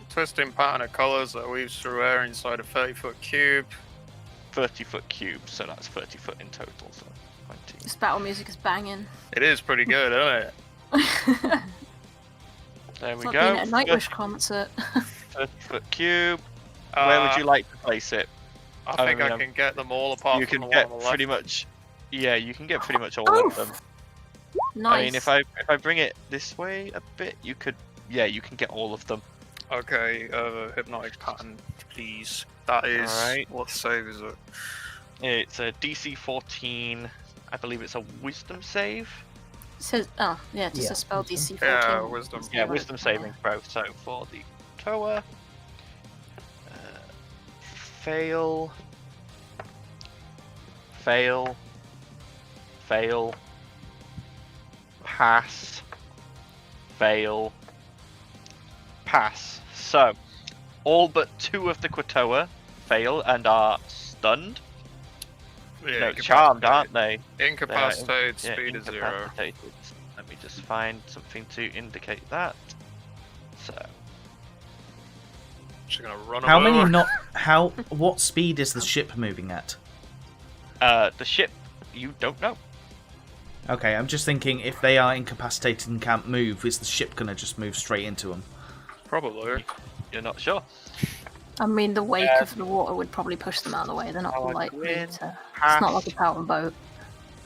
Twisting pattern of colours that weaves through air inside a 30-foot cube. 30-foot cube, so that's 30 foot in total, so 20. This battle music is banging. It is pretty good, isn't it? There It's we like go. being at a Nightwish concert. 30-foot cube. Where would you like to place it? I think I can get them all apart You from can the one get on the left. pretty much. Yeah, you can get pretty much all Oh! of them. Nice. I mean, if I bring it this way a bit, you could. Yeah, you can get all of them. Okay, hypnotic pattern, please. That is Alright. what save is it? It's a DC 14. I believe it's a Wisdom save. It says, oh, yeah, just Yeah. a spell DC 14. Yeah, wisdom. Yeah, Right. Wisdom saving throw. So for the Toa, fail, fail, fail, pass, fail, pass. So all but 2 of the Quatoa fail and are stunned. Yeah, No, charmed, aren't they? Incapacitated, Yeah, speed is 0. incapacitated. Let me just find something to indicate that. So, She's gonna run How over. many what speed is the ship moving at? the ship, you don't know. Okay, I'm just thinking if they are incapacitated and can't move, is the ship going to just move straight into them? Probably. You're not sure. I mean, the wake of the water would probably push them out of the way. They're not Sour likely Gwyn, to. pass. It's not like a power boat.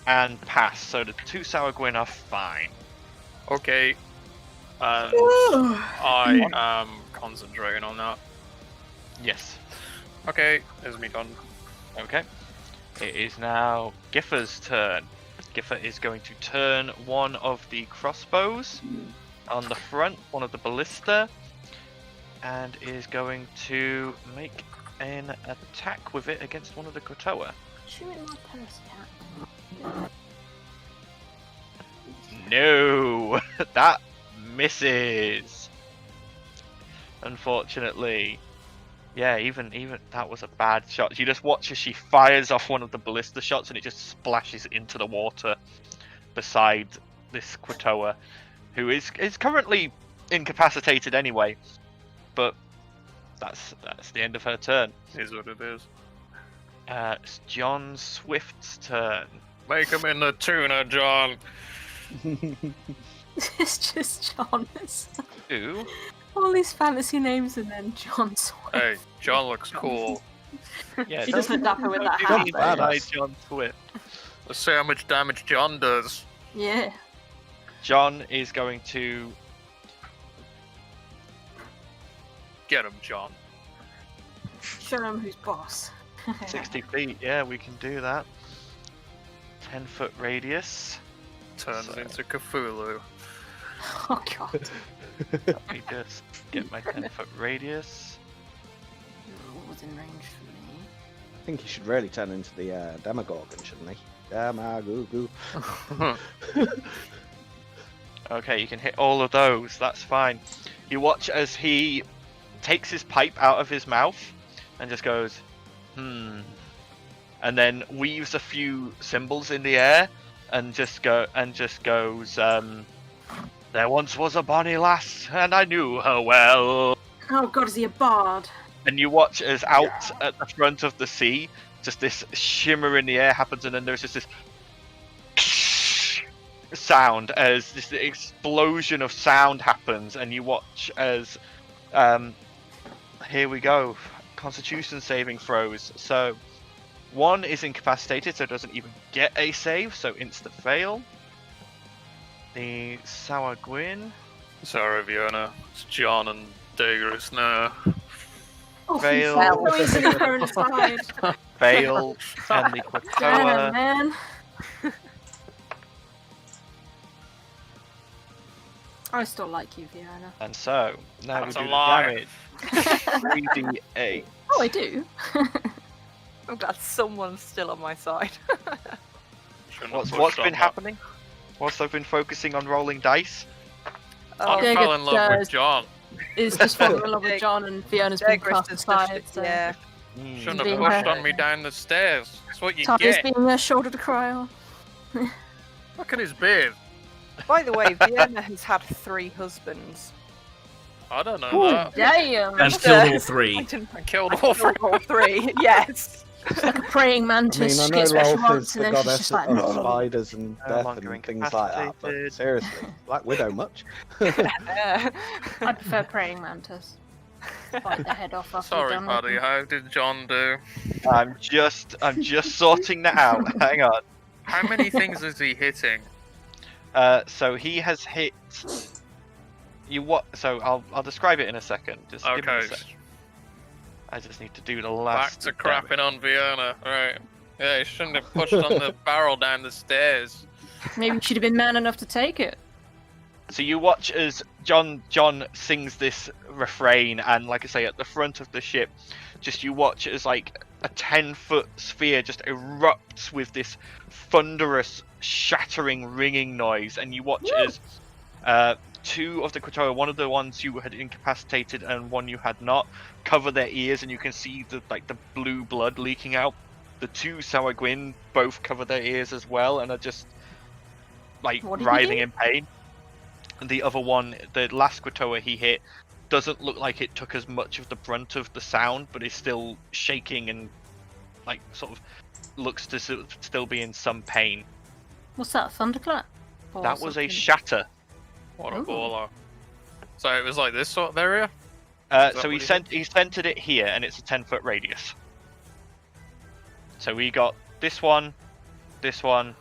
And pass. So the 2 Sour Gwyn are fine. Okay. And I am concentrating on that. Yes. Okay, is me done. Okay. It is now Giffer's turn. Giffer is going to turn one of the crossbows on the front, one of the ballista, and is going to make an attack with it against one of the Krotoa. Shoot my purse, No! That misses! Unfortunately. Yeah, even that was a bad shot. You just watch as she fires off one of the ballista shots and it just splashes into the water beside this Krotoa, who is currently incapacitated anyway. But that's the end of her turn. Is what it is. It's John Swift's turn. Make him in the tuna, John. It's just John. Who? All these fantasy names and then John Swift. Hey, John looks cool. Yeah, He does look dapper with that don't hat. be though. by John Swift. Let's see how much damage John does. Yeah. John is going to Get him, John. Show him who's boss. 60 feet. Yeah, we can do that. 10-foot radius. Turns So- into Cthulhu. Oh god. Let me just get my 10-foot radius. What was in range for me? I think he should really turn into the Demogorgon, shouldn't he? Demagoo. Okay, you can hit all of those. That's fine. You watch as he takes his pipe out of his mouth and just goes, and then weaves a few symbols in the air and just goes, there once was a bonny lass, and I knew her well. Oh god, is he a bard? And you watch as out at the front of the sea, just this shimmer in the air happens, and then there's just this sound as this explosion of sound happens, and you watch as here we go, Constitution saving throws. So one is incapacitated, so it doesn't even get a save, so instant fail. The Sour Gwyn Sorry, Fiona. It's John and Dagris now. Oh, Fail. so easily her inside. fail, and the Damn, Krotoa man. I still like you, Fiona. and so now That's we a do lie. the damage. 3d8. Oh, I do. I'm glad someone's still on my side. Shouldn't have What's pushed on been that. happening? Whilst I've been focusing on rolling dice. I Yeah, fell in love guys. with John. Is just falling in love with John, and Fiona's been Dagris cast has aside. pushed it, So yeah. Shouldn't have Being pushed her- on me down the stairs. That's what you Talia's get. being a shoulder to cry on. Look at his beard. By the way, Vienna has had 3 husbands. I don't know Oh, that. damn! And killed all I three. didn't I killed I all killed three. all 3. Yes. It's like a praying I mantis. mean, I She know gets what she Rolf wants, is and the then she's goddess just like, of spiders and No death longer and things like that, but incapacitated. seriously, Black Widow much? Yeah. I prefer praying mantis. Bite the head off after Sorry, you're done buddy. with How did John do? I'm just sorting that out. Hang on. How many things is he hitting? So he has hit. You what? So I'll describe it in a second. Just give me a Okay. sec. I just need to do the Back last. to crapping on Fiona. Right. Yeah, he shouldn't have pushed on the barrel down the stairs. them. Maybe you should have been man enough to take it. So you watch as John sings this refrain, and like I say, at the front of the ship, just you watch as like a 10-foot sphere just erupts with this thunderous, shattering, ringing noise, and you watch as 2 of the Krotoa, one of the ones you had incapacitated and one you had not, cover their ears, and you can see the blue blood leaking out. The 2 Sour Gwyn both cover their ears as well, and are just like What did he writhing do? in pain. And the other one, the last Krotoa he hit, doesn't look like it took as much of the brunt of the sound, but is still shaking and like sort of looks to still be in some pain. What's that? Thunderclap? Or That was a something? shatter. What a Ooh. baller. So it was like this sort of area? Is that So what he centered it here, and it's a 10-foot radius. So we got this one,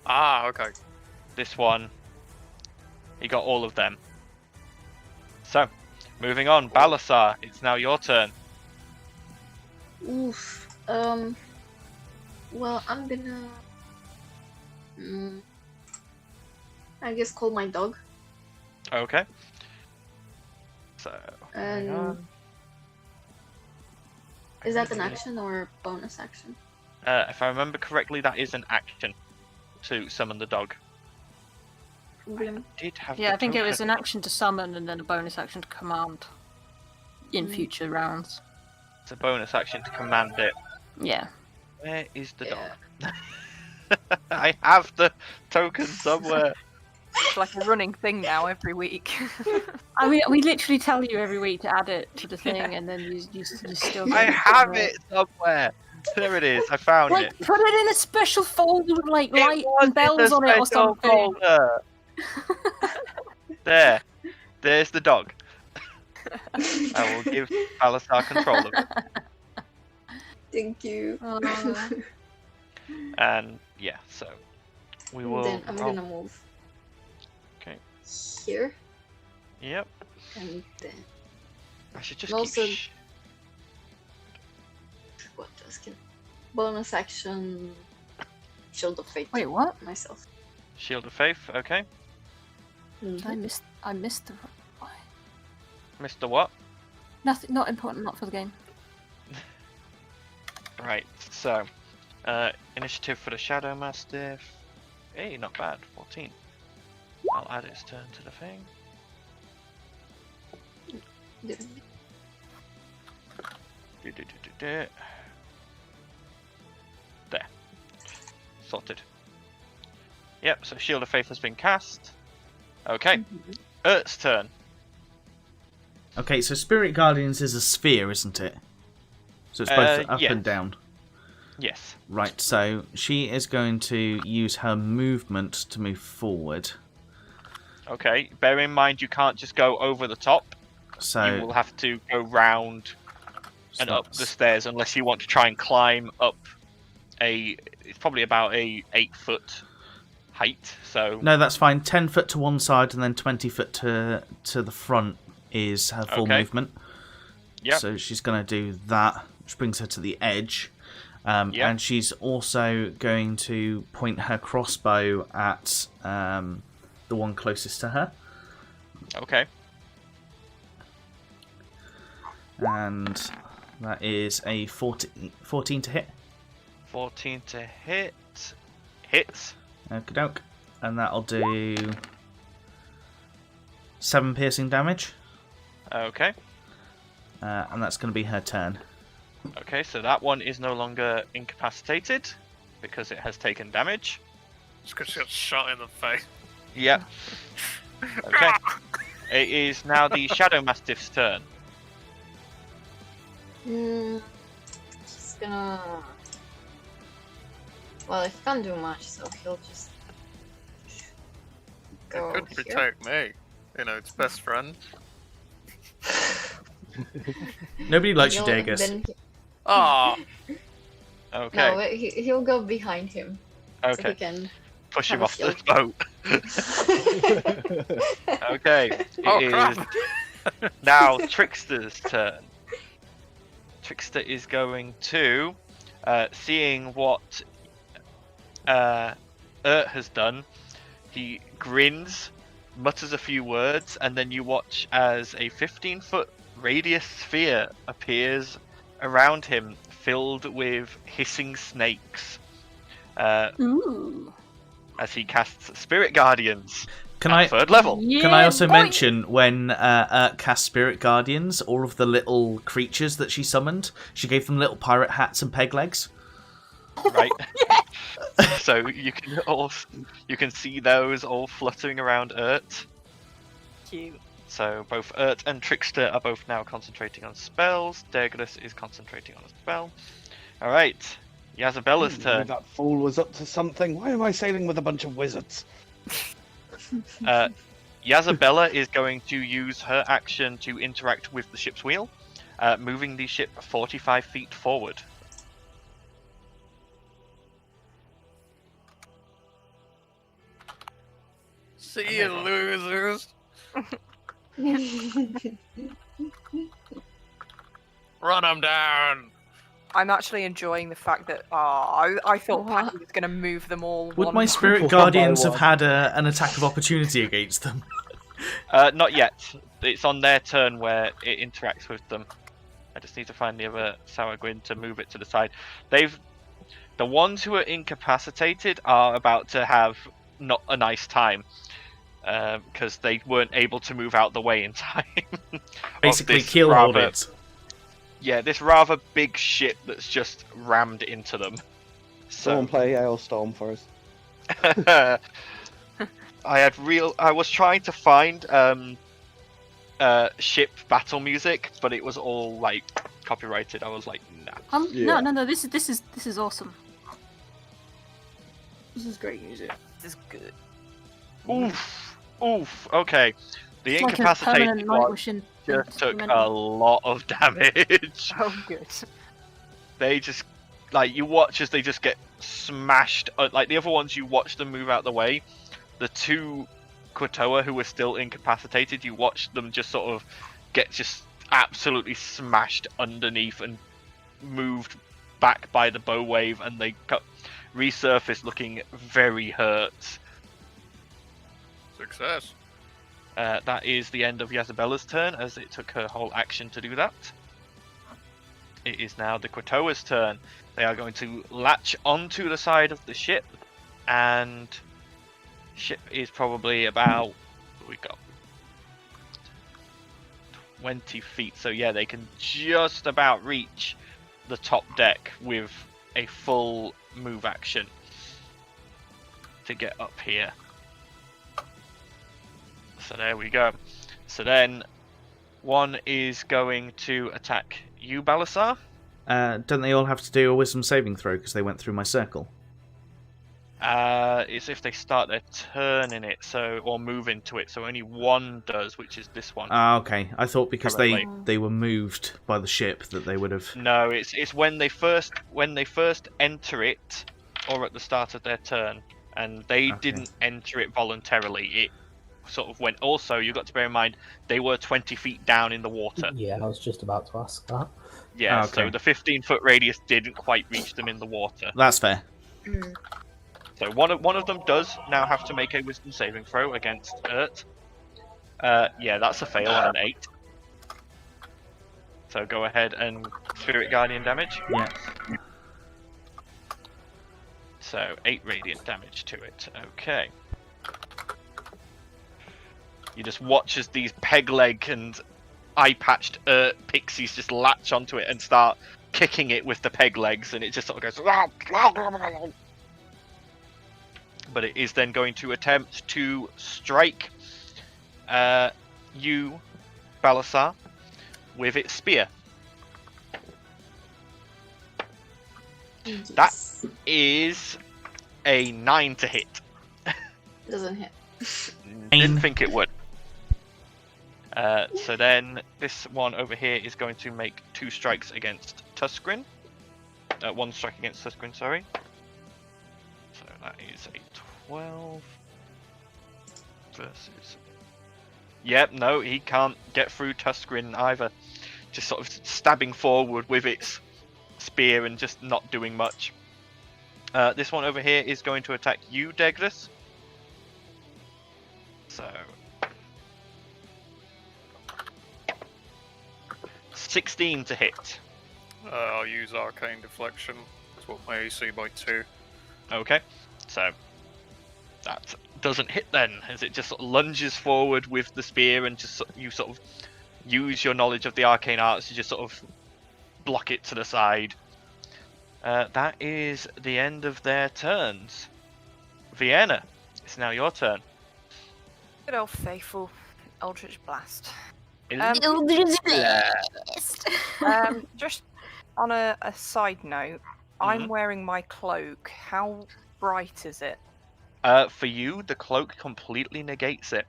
Ah, okay. this one. He got all of them. So, moving on, Balasar, it's now your turn. Oof. Well, I'm gonna. I guess call my dog. Okay. So, hang And on. is that an action or a bonus action? If I remember correctly, that is an action to summon the dog. Grim. Did have Yeah, the I think it was token. an action to summon and then a bonus action to command in future rounds. It's a bonus action to command it. Yeah. Where is the Yeah. dog? I have the token somewhere. It's like a running thing now every week. I mean, we literally tell you every week to add it to the thing, and then you still. I have it somewhere. There it is. I found Like, it. put it in a special folder with like It lights was and bells in the on it or special something. folder. There's the dog. I will give Balasar control of it. Thank you. And yeah, so we will. Then I'm roll- gonna move. Okay. Here Yep. and then I should just Also- keep. what else can bonus action Shield of Fate. Wait, what? Myself. Shield of Faith. Okay. I missed the. Why? Mr. What? Nothing. Not important. Not for the game. Right. So, initiative for the Shadow Mastiff. Hey, not bad. 14. I'll add its turn to the thing. Do. There. Sorted. Yep, so Shield of Faith has been cast. Okay. Urt's turn. Okay, so Spirit Guardians is a sphere, isn't it? So it's both up yeah. and down. Yes. Right, so she is going to use her movement to move forward. Okay. Bear in mind you can't just go over the top. So You will have to go round and up the stairs unless you want to try and climb up it's probably about a 8-foot height, so No, that's fine. 10 foot to one side and then 20 foot to the front is her full Okay. movement. Yep. So she's going to do that, which brings her to the edge. Yep. And she's also going to point her crossbow at the one closest to her. okay. And that is a 14 to hit. 14 to hit. Hits. Okie doke. And that'll do 7 piercing damage. Okay. And that's going to be her turn. Okay, so that one is no longer incapacitated because it has taken damage. Just because she got shot in the face. Yep. Okay. It is now the Shadow Mastiff's turn. He's gonna. Well, he can't do much, so he'll just go It could here. protect me. You know, its best friend. Nobody likes you, He'll- Dagus. then Ah, Okay. No, he'll go behind him. So he Okay. can. Push have him a off the shield. boat. Okay. It oh is crap! now Trickster's turn. Trickster is going to, seeing what Urt has done, he grins, mutters a few words, and then you watch as a 15-foot radius sphere appears around him, filled with hissing snakes, Ooh. as he casts Spirit Guardians Can at I 3rd level. Yeah, Can I also boy. mention when cast Spirit Guardians, all of the little creatures that she summoned, she gave them little pirate hats and peg legs. Right. So you can see those all fluttering around Urt. Cute. So both Urt and Trickster are both now concentrating on spells. Daedalus is concentrating on a spell. Alright. Yazabella's I knew turn. that fool was up to something. Why am I sailing with a bunch of wizards? Yazabella is going to use her action to interact with the ship's wheel, moving the ship 45 feet forward. See you, losers. Run them down. I'm actually enjoying the fact that I thought What? Patty was going to move them all. Would one my by spirit One by guardians have one. had an attack of opportunity against them? Not yet. It's on their turn where it interacts with them. I just need to find the other Sour Gwyn to move it to the side. The ones who are incapacitated are about to have not a nice time because they weren't able to move out the way in time. of Basically, this keel hold rather- it. Yeah, this rather big ship that's just rammed into them. Someone So play Hailstorm for us. I was trying to find ship battle music, but it was all like copyrighted. I was like, nah. Yeah. No. This is awesome. This is great music. This is good. Oof. Okay. The It's like a incapacitated permanent night one vision just took instrument. a lot of damage. Oh, good. They just you watch as they just get smashed. Like the other ones, you watch them move out the way. The two Quatoa who were still incapacitated, you watch them just sort of get just absolutely smashed underneath and moved back by the bow wave, and they resurface looking very hurt. Success. That is the end of Yazabella's turn, as it took her whole action to do that. It is now the Quatoa's turn. They are going to latch onto the side of the ship, and ship is probably about, we got 20 feet, so yeah, they can just about reach the top deck with a full move action to get up here. So there we go. So then one is going to attack you, Balasar. Don't they all have to do a wisdom saving throw because they went through my circle? It's if they start their turn in it, so or move into it. So only one does, which is this one. Ah, okay. I thought because Currently. they were moved by the ship that they would have. No, it's when they first enter it, or at the start of their turn, and they Okay. didn't enter it voluntarily. It sort of went. Also, you got to bear in mind they were 20 feet down in the water. Yeah, I was just about to ask that. Yeah, Okay. so the 15-foot radius didn't quite reach them in the water. That's fair. So one of them does now have to make a wisdom saving throw against Urt. Yeah, that's a fail on an 8. So go ahead and Spirit Guardian damage. Yeah. So 8 radiant damage to it. Okay. You just watch as these peg leg and eye-patched pixies just latch onto it and start kicking it with the peg legs, and it just sort of goes. But it is then going to attempt to strike you, Balasar, with its spear. That is a 9 to hit. Doesn't hit. Didn't Nine. think it would. So then this one over here is going to make 2 strikes against Tuscrin. 1 strike against Tuscrin, sorry. So that is a 12 versus... Yep, no, he can't get through Tuscrin either. Just sort of stabbing forward with its spear and just not doing much. This one over here is going to attack you, Degris. So... 16 to hit. I'll use Arcane Deflection. That's what my AC by 2. Okay, so that doesn't hit then, as it just sort of lunges forward with the spear, and just you sort of use your knowledge of the arcane arts to just sort of block it to the side. That is the end of their turns. Vienna, it's now your turn. Good old faithful Eldritch Blast. Eldritch Blast. Just on a side note, I'm wearing my cloak. How bright is it? For you, the cloak completely negates it,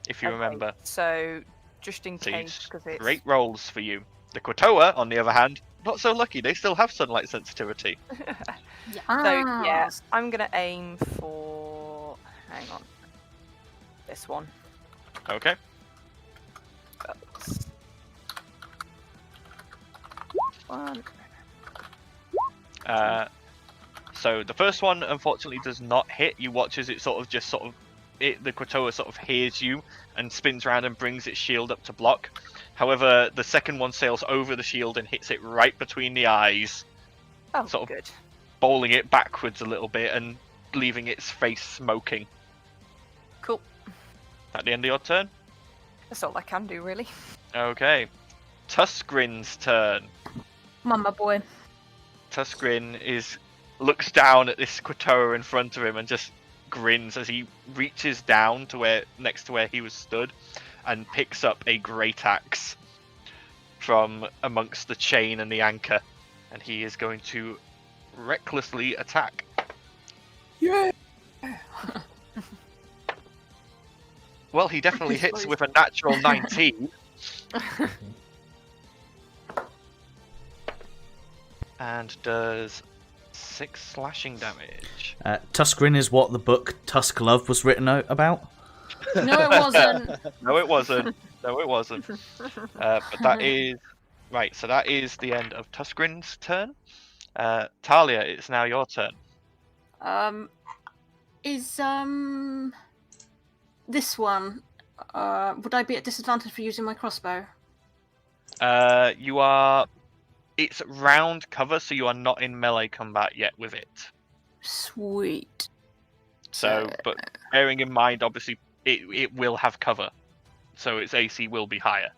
if you remember. So, just in So case, because it's... great rolls for you. The Quatoa, on the other hand, not so lucky. They still have sunlight sensitivity. So, yeah, I'm going to aim for... Hang on. This one. Okay. One. So the first one, unfortunately, does not hit. You watch as it the Quatoa sort of hears you and spins around and brings its shield up to block. However, the second one sails over the shield and hits it right between the eyes, sort of bowling it backwards a little bit and leaving its face smoking. Cool. At the end of your turn? That's all I can do, really. Okay. Tuskgrin's turn. Mama boy. Tuskgrin looks down at this Quatoa in front of him and just grins as he reaches down to next to where he was stood and picks up a great axe from amongst the chain and the anchor, and he is going to recklessly attack. Yeah. Well, he definitely hits with a natural 19. And does 6 slashing damage. Tuskgrin is what the book Tusk Love was written about. No, it wasn't. No, it wasn't. No, it wasn't. But that is... Right, so that is the end of Tuskgrin's turn. Talia, it's now your turn. Is this one, would I be at disadvantage for using my crossbow? You are... It's round cover, so you are not in melee combat yet with it. Sweet. So, but bearing in mind, obviously, it will have cover. So its AC will be higher.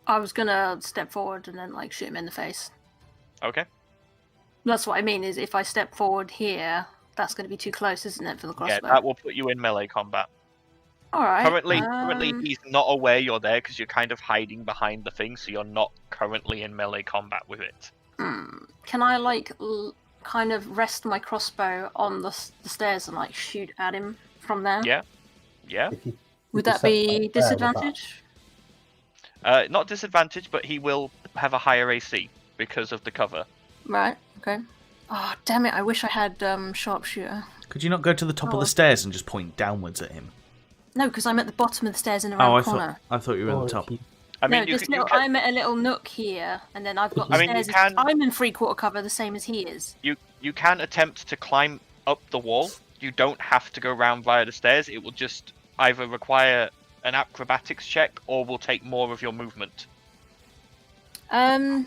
I was gonna step forward and then, like, shoot him in the face. Okay. That's what I mean, is if I step forward here, that's gonna be too close, isn't it, for the crossbow? Yeah, that will put you in melee combat. Alright. Currently, he's not aware you're there because you're kind of hiding behind the thing, so you're not currently in melee combat with it. Can I, like, kind of rest my crossbow on the stairs and, like, shoot at him from there? Yeah. Yeah. Would that be disadvantage? Not disadvantage, but he will have a higher AC because of the cover. Right, okay. Oh, damn it, I wish I had sharpshooter. Could you not go to the top of the stairs and just point downwards at him? No, because I'm at the bottom of the stairs in the round corner. I thought you were at the top. I mean, I'm at a little nook here, and then I've got the stairs. I'm in 3/4 cover, the same as he is. You can attempt to climb up the wall. You don't have to go round via the stairs. It will just either require an acrobatics check or will take more of your movement. I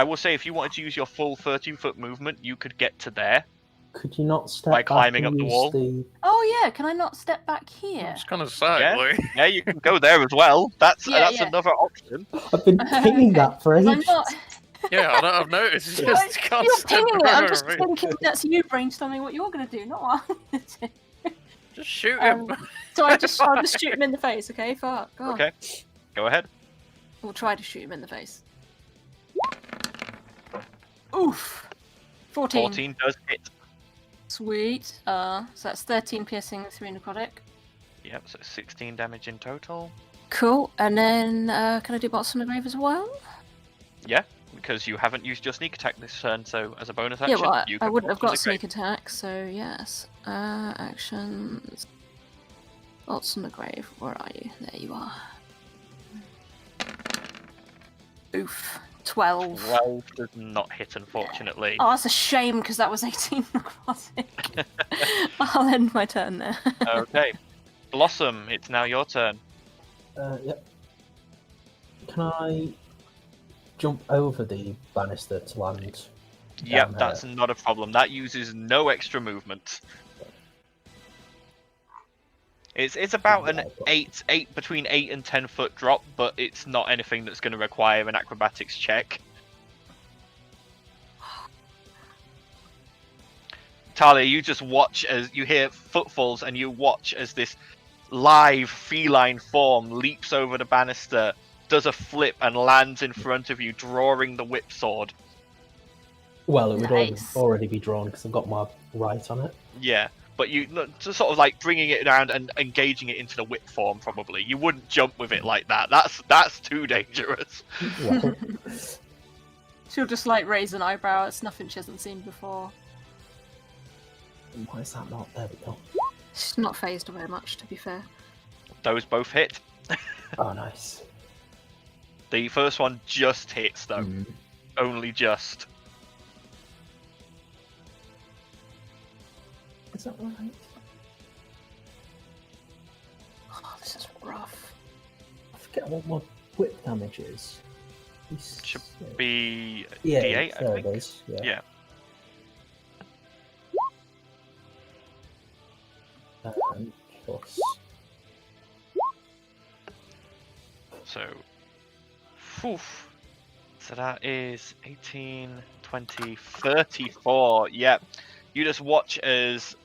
will say, if you wanted to use your full 13-foot movement, you could get to there. Could you not step by back climbing and up the use wall? Oh yeah, can I not step back here? It's kind of sad. Yeah, yeah, you can go there as well. That's another option. I've been pinging that for ages. I'm not... Yeah, I've noticed. It's just You're constant. pinging it. I'm just thinking that's you brainstorming what you're going to do, not what I'm going to do. Just shoot him. So I'll just shoot him in the face, okay? Fuck. Go on. Okay, go ahead. We'll try to shoot him in the face. Oof. 14. 14 does hit. Sweet. So that's 13 piercing, 3 necrotic. Yep, so 16 damage in total. Cool. And then can I do Bots on the Grave as well? Yeah, because you haven't used your sneak attack this turn, so as a bonus action, yeah, well, you I can wouldn't have got Bots on the sneak attack, so yes. Actions. Bots on the Grave. Where are you? There you are. Oof. 12. 12 does not hit, unfortunately. Oh, that's a shame, because that was 18 necrotic. I'll end my turn there. Okay. Blossom, it's now your turn. Yep. Can I jump over the banister to land? Yep, that's not a problem. That uses no extra movement. It's about an 8 between 8 and 10 foot drop, but it's not anything that's going to require an acrobatics check. Talia, you just watch as you hear footfalls, and you watch as this live feline form leaps over the banister, does a flip, and lands in front of you, drawing the whip sword. Well, it would Nice. already be drawn because I've got my right on it. Yeah, but you just sort of like bringing it around and engaging it into the whip form. Probably you wouldn't jump with it like that. That's too dangerous. Well, She'll just like raise an eyebrow. It's nothing she hasn't seen before. why is that not? There we go. She's not phased very much, to be fair. Those both hit. Oh, nice. The first one just hits though, Mm. only just. Is that right? Oh, this is rough. I forget what my whip damage is. Should be Yeah, D8, I there think. it is. Yeah. Yeah. Plus. So, oof. So that is 18, 20, 34. Yep. You just watch as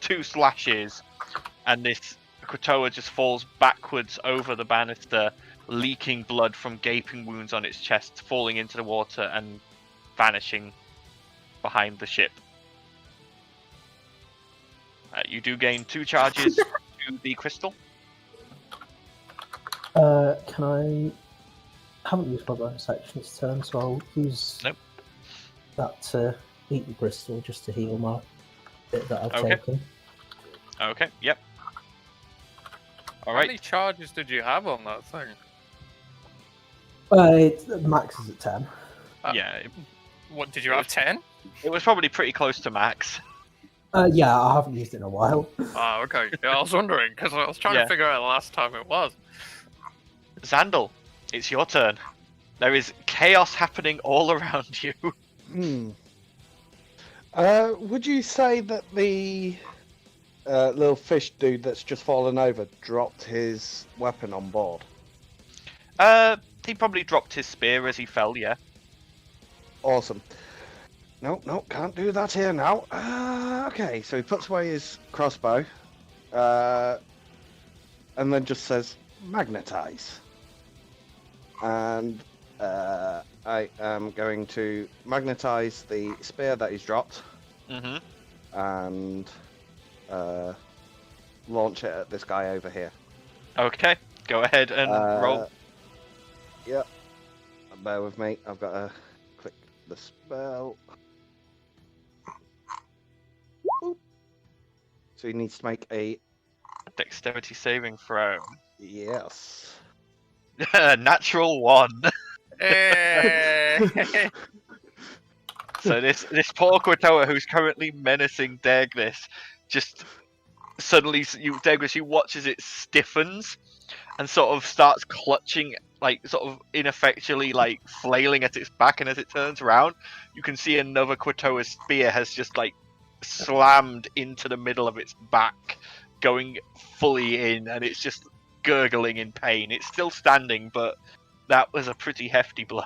two slashes, and this Kratoa just falls backwards over the banister, leaking blood from gaping wounds on its chest, falling into the water and vanishing behind the ship. You do gain 2 charges to the crystal. Can I? Haven't used my bonus action this turn, so I'll use Nope. that to eat the crystal just to heal my bit that I've Okay. taken. Okay, yep. How Alright, many charges did you have on that thing? Max is at 10. yeah, What did you have? 10? it was probably pretty close to max. Yeah, I haven't used it in a while. Oh, okay. Yeah, I was wondering because I was trying Yeah. to figure out the last time it was. Xandal, it's your turn. There is chaos happening all around you. Would you say that the little fish dude that's just fallen over dropped his weapon on board? He probably dropped his spear as he fell, yeah. Awesome. No, can't do that here now. Okay, so he puts away his crossbow, and then just says, magnetize. And I am going to magnetize the spear that he's dropped, Mm-hmm. and launch it at this guy over here. Okay, go ahead and roll. Yep. Bear with me. I've got to click the spell. Boop. So he needs to make a Dexterity saving throw. yes. Natural 1. Eh. So this poor Kratoa, who's currently menacing Dagnis, just suddenly Dagnis, you watch as it stiffens and sort of starts clutching, like sort of ineffectually like flailing at its back, and as it turns around, you can see another Kratoa's spear has just like slammed into the middle of its back, going fully in, and it's just gurgling in pain. It's still standing, but that was a pretty hefty blow.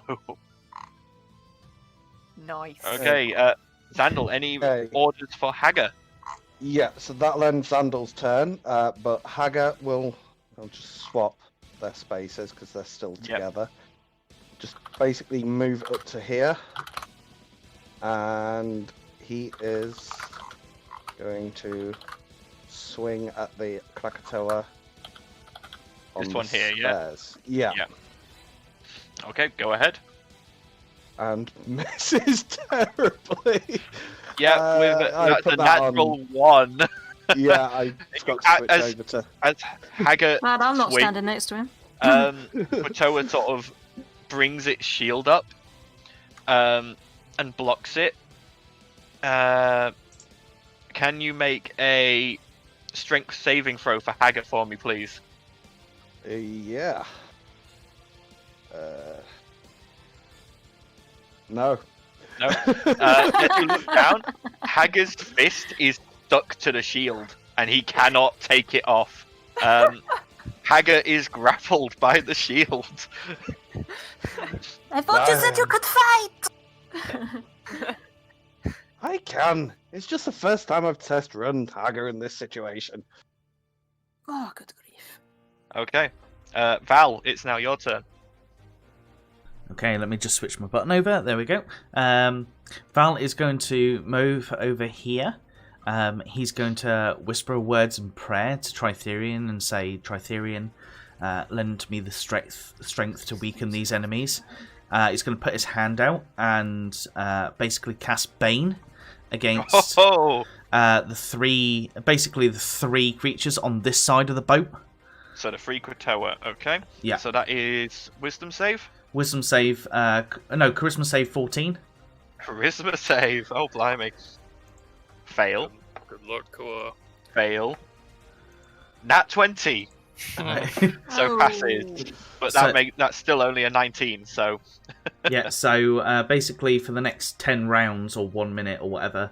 Nice. Okay, Xandal, any Okay. orders for Hagar? Yeah, so that'll end Xandal's turn, but Hagar will... I'll just swap their spaces because they're still together. Just basically move up to here. And he is going to swing at the Krakatoa. This on one the here, yeah? stairs. Yeah. Yeah. Okay, go ahead. And misses terribly. Yeah, with I that's put a that natural 1. Yeah, I forgot to switch As- over to... As Hagar Glad I'm not swings, standing next to him. Kratoa sort of brings its shield up and blocks it. Can you make a strength saving throw for Hagar for me, please? Yeah. No. No. As you look down, Hagar's fist is stuck to the shield, and he cannot take it off. Hagar is grappled by the shield. I thought you said you could fight! I can. It's just the first time I've test run Hagar in this situation. Oh, good grief. Okay. Val, it's now your turn. Okay, let me just switch my button over. There we go. Val is going to move over here. He's going to whisper words in prayer to Tritherian and say, Tritherian, lend me the strength to weaken these enemies. He's going to put his hand out and basically cast Bane against the three creatures on this side of the boat. So the 3 Quatoa, okay. Yeah. So that is Wisdom save? Wisdom save, Charisma save 14. Charisma save, oh blimey. Fail. Good luck, Koa. Fail. Nat 20. So passes. But that's still only a 19, so... Yeah, so basically for the next 10 rounds or 1 minute or whatever,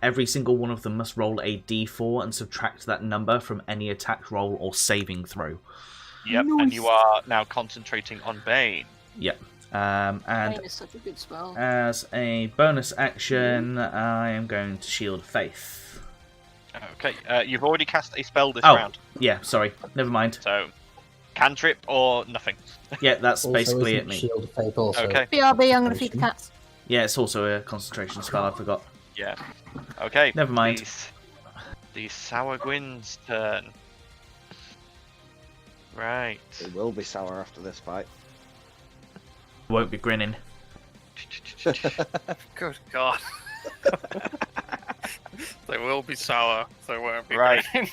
every single one of them must roll a d4 and subtract that number from any attack roll or saving throw. Yep, nice. And you are now concentrating on Bane. Yep. And Bane is such a good spell. As a bonus action, I am going to Shield of Faith. Okay, you've already cast a spell this round. Yeah, sorry, never mind. So, cantrip or nothing? Yeah, that's Also, basically isn't it, mate. Shield of Faith also. Okay. BRB, I'm going to feed the cats. Yeah, it's also a concentration spell, I forgot. Yeah. Okay. Never mind. The Sour Gwyn's turn. Right. It will be sour after this fight. Won't be grinning. Good God. They will be sour. They won't be right. green.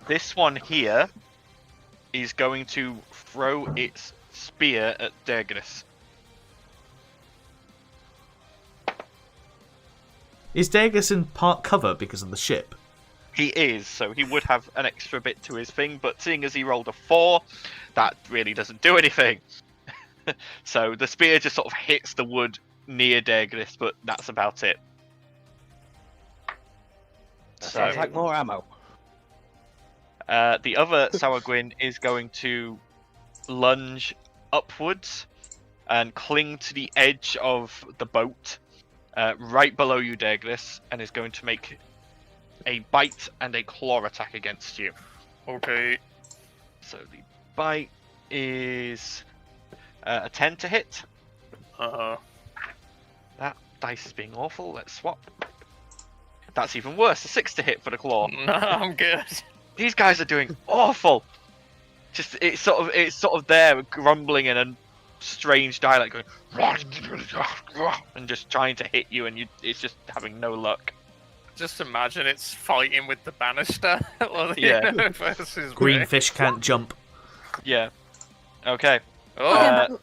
This one here is going to throw its spear at Dergris. Is Dergris in part cover because of the ship? He is, so he would have an extra bit to his thing, but seeing as he rolled a 4, that really doesn't do anything. So the spear just sort of hits the wood near Dergris, but that's about it. Sounds like more ammo. The other Sour Gwyn is going to lunge upwards and cling to the edge of the boat right below you, Dergris, and is going to make a bite and a claw attack against you. Okay. So the bite is a 10 to hit. That dice is being awful. Let's swap. That's even worse. A 6 to hit for the claw. No, I'm good. These guys are doing awful. Just it's sort of there grumbling in a strange dialect, going and just trying to hit you, and it's just having no luck. Just imagine it's fighting with the banister. Yeah. Versus Green me. fish can't jump. Yeah. Okay. Oh.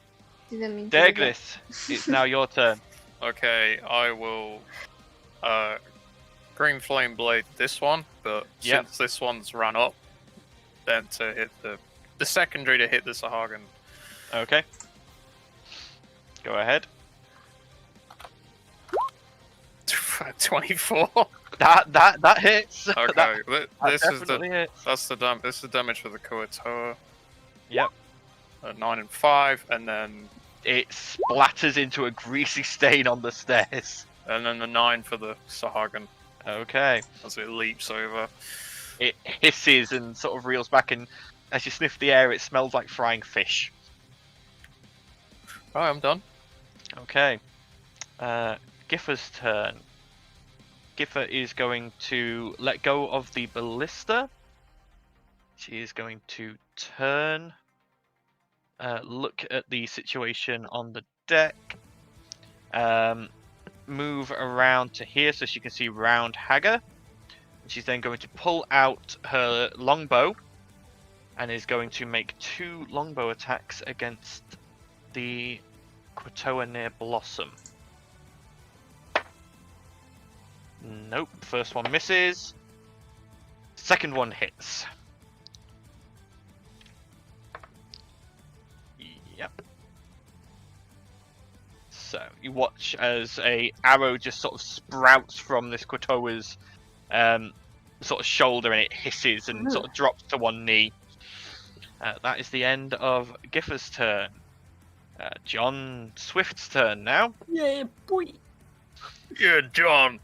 Didn't mean to do that. Dergris, it's now your turn. Okay, I will Green Flame Blade this one, but Yep. since this one's run up, then to hit the secondary to hit the Sahagin. Okay. Go ahead. 24. That hits. Okay, That this is definitely hits. this is the damage for the Kuatoa. Yep. 9 and 5, and then It splatters into a greasy stain on the stairs. the 9 for the Sahagin Okay. as it leaps over. It hisses and sort of reels back, and as you sniff the air, it smells like frying fish. Right, I'm done. Okay. Giffer's turn. Giffer is going to let go of the ballista. She is going to turn, look at the situation on the deck, move around to here so she can see round Hagar. She's then going to pull out her longbow and is going to make 2 longbow attacks against the Quatoa near Blossom. Nope, first one misses. Second one hits. Yep. So you watch as a arrow just sort of sprouts from this Quatoa's sort of shoulder, and it hisses and sort of drops to one knee. That is the end of Giffer's turn. John Swift's turn now. Yeah, boy. Yeah, John.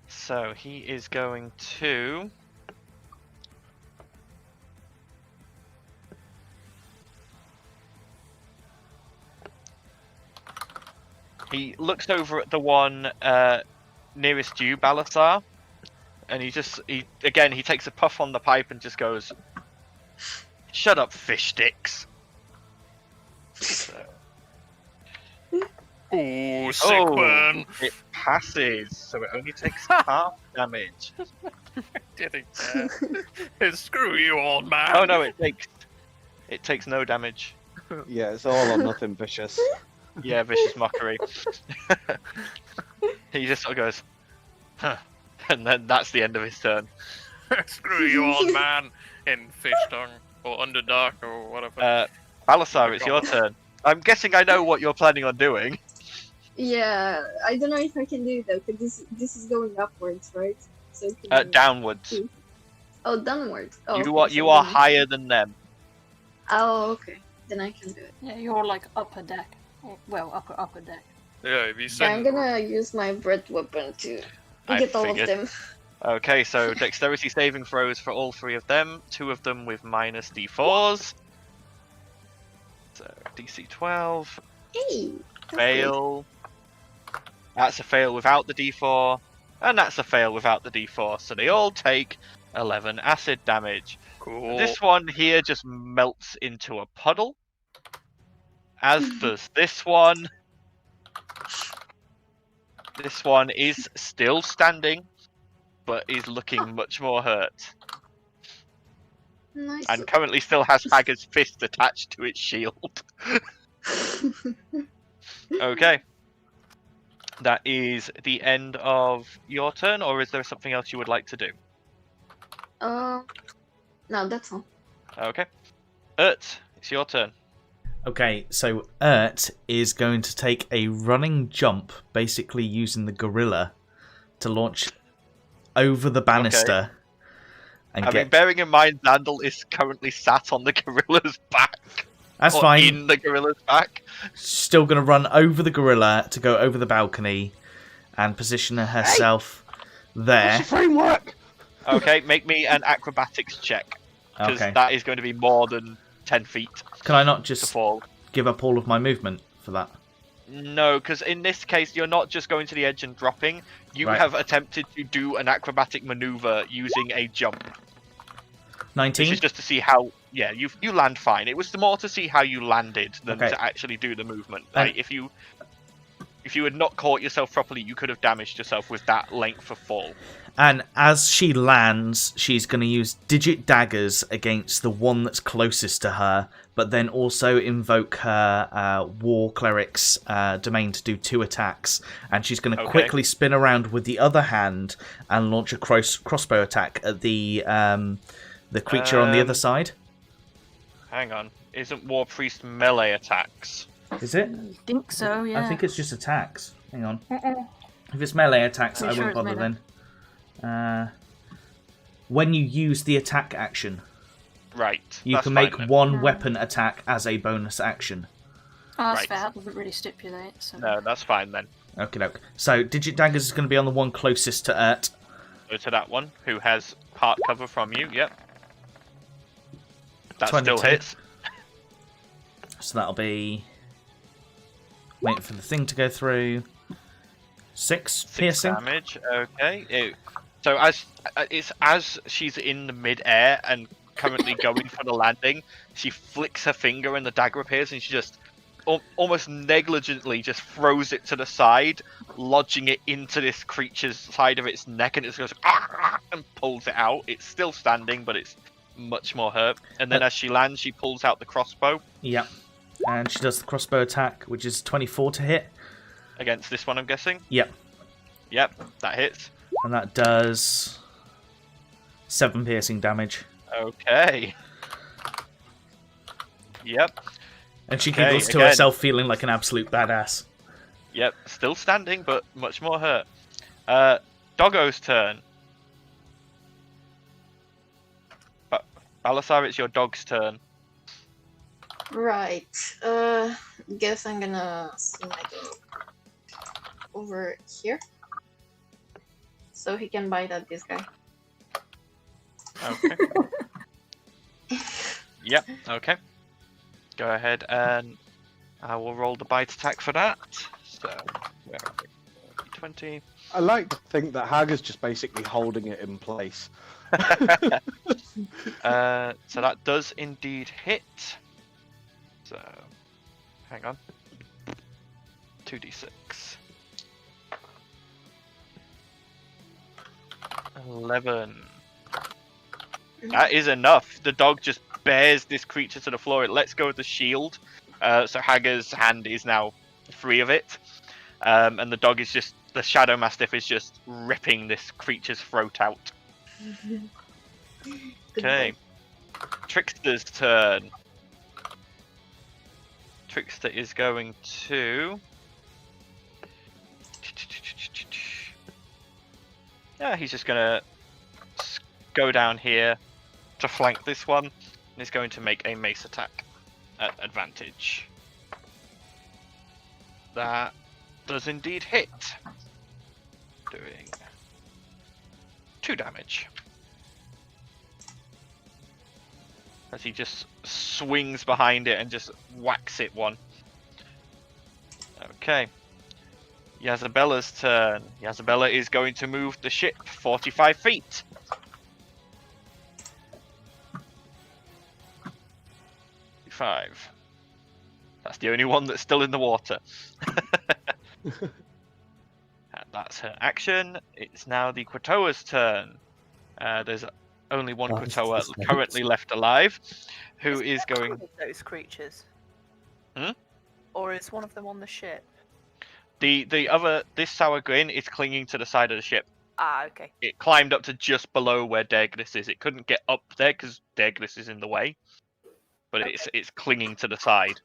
So he is going to He looks over at the one nearest you, Balasar, and he takes a puff on the pipe and just goes, "Shut up, fish sticks." Oh, sick one. It passes, so it only takes half damage. Screw you, old man. Oh no, it takes no damage. Yeah, it's all or nothing vicious. Yeah, vicious mockery. He just sort of goes, huh. And then that's the end of his turn. Screw you, old man, in fish tongue, or underdark, or whatever. Balasar, it's your turn. I'm guessing I know what you're planning on doing. Yeah, I don't know if I can do that, because this is going upwards, right? So Downwards. Oh, downwards. Oh, You are higher than them. Oh, okay. Then I can do it. Yeah, you're like upper deck. Well, upper deck. Yeah, if you Yeah, send... I'm gonna use my bread weapon to get all of them. Okay, so dexterity saving throws for all 3 of them. 2 of them with minus d4s. So DC 12. Hey! Fail. That's a fail without the d4. And that's a fail without the d4. So they all take 11 acid damage. Cool. This one here just melts into a puddle. As does this one. This one is still standing, but is looking much more hurt. Nice. And currently still has Haggard's fist attached to its shield. Okay. That is the end of your turn, or is there something else you would like to do? No, that's all. Okay. Urt, it's your turn. Okay, so Urt is going to take a running jump, basically using the gorilla to launch over the banister. And mean, bearing in mind Zandal is currently sat on the gorilla's back. That's or fine. In the gorilla's back. Still going to run over the gorilla to go over the balcony and position herself there. What's your framework? Okay, make me an acrobatics check. Because that is going to be more than 10 feet. Can I not to just fall. give up all of my movement for that? No, because in this case, you're not just going to the edge and dropping. You Right. have attempted to do an acrobatic maneuver using a jump. 19? Which is just to see how... Yeah, you land fine. It was more to see how you landed than Okay. to actually do the movement. Like, if you had not caught yourself properly, you could have damaged yourself with that length of fall. And as she lands, she's going to use digit daggers against the one that's closest to her, but then also invoke her war cleric's domain to do 2 attacks. And she's going to quickly spin around with the other hand and launch a crossbow attack at the creature on the other side. Hang on. Isn't War Priest melee attacks? Is it? I think so, yeah. I think it's just attacks. Hang on. If it's melee attacks, I Pretty sure won't it's bother melee. then. When you use the attack action, right, you can make one weapon attack as a bonus action. Oh, that's Right. fair. That doesn't really stipulate. So. No, that's fine then. Okay, doke. So digit daggers is going to be on the one closest to Urt. Go to that one, who has part cover from you, yep. That 22. still hits. So that'll be... Waiting for the thing to go through. 6 piercing. Damage, okay. So as she's in the mid-air and currently going for the landing, she flicks her finger and the dagger appears and she just almost negligently just throws it to the side, lodging it into this creature's side of its neck, and it goes and pulls it out. It's still standing, but it's much more hurt. And then as she lands, she pulls out the crossbow. Yep. And she does the crossbow attack, which is 24 to hit. Against this one, I'm guessing? Yep. Yep, that hits. And that does 7 piercing damage. Okay. Yep. And she Okay, giggles to again. herself, feeling like an absolute badass. Yep, still standing, but much more hurt. Doggo's turn. Balasar, it's your dog's turn. Right. Guess I'm gonna see my dog over here, so he can bite at this guy. Okay. Yep, okay. Go ahead and I will roll the bite attack for that. So, where are we? 20. I like to think that Hager's just basically holding it in place. So that does indeed hit. So, hang on. 2d6. 11. That is enough. The dog just bears this creature to the floor. It lets go of the shield. So Hager's hand is now free of it. And the dog is just, the Shadow Mastiff is just ripping this creature's throat out. Okay. Trickster's turn. Trickster is going to... Yeah, he's just going to go down here to flank this one. And he's going to make a mace attack at advantage. That does indeed hit. Doing 2 damage. As he just swings behind it and just whacks it one. Okay. Yazabella's turn. Yazabella is going to move the ship 45 feet. Five. That's the only one that's still in the water. That's her action. It's now the Quatoa's turn. There's only one Quatoa currently left alive, who is going... Those creatures? Hmm? Or is one of them on the ship? The other, this Sour Grin is clinging to the side of the ship. Ah, okay. It climbed up to just below where Daegris is. It couldn't get up there because Daegris is in the way. But it's clinging to the side.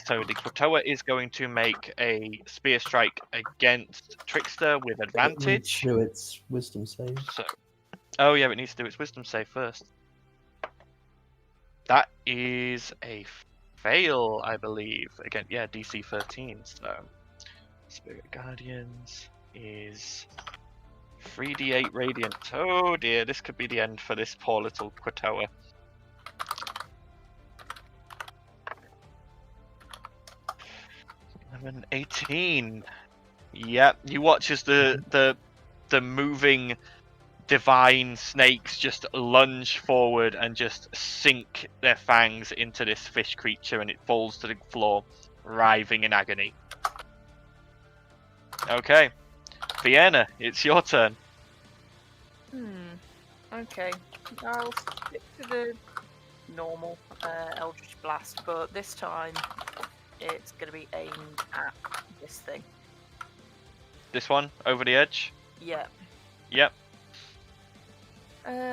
So the Quatoa is going to make a spear strike against Trickster with advantage. Do its wisdom save. So, oh yeah, it needs to do its wisdom save first. That is a fail, I believe. Again, yeah, DC 13. So, Spirit Guardians is 3d8 radiant. Oh dear, this could be the end for this poor little Quatoa. 18. Yep, you watch as the moving divine snakes just lunge forward and just sink their fangs into this fish creature, and it falls to the floor, writhing in agony. Okay, Vienna, it's your turn. Okay, I'll stick to the normal Eldritch Blast, but this time it's going to be aimed at this thing. This one, over the edge? Yeah. Yep. 1,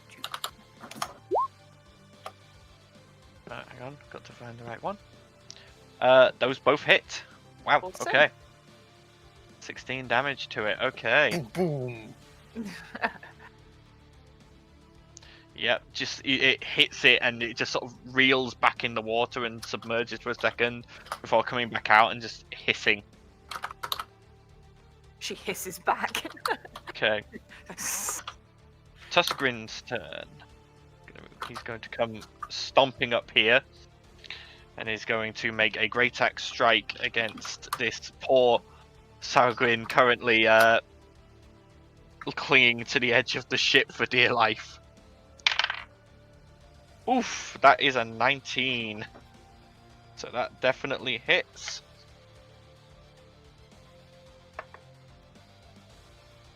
2. Hang on, got to find the right one. Those both hit. Wow, Awesome. okay. 16 damage to it, okay. Boom. Yep, just it hits it and it just sort of reels back in the water and submerges for a second before coming back out and just hissing. She hisses back. Okay. Tuskgrin's turn. He's going to come stomping up here and is going to make a great axe strike against this poor Sargrin currently clinging to the edge of the ship for dear life. Oof, that is a 19. So that definitely hits.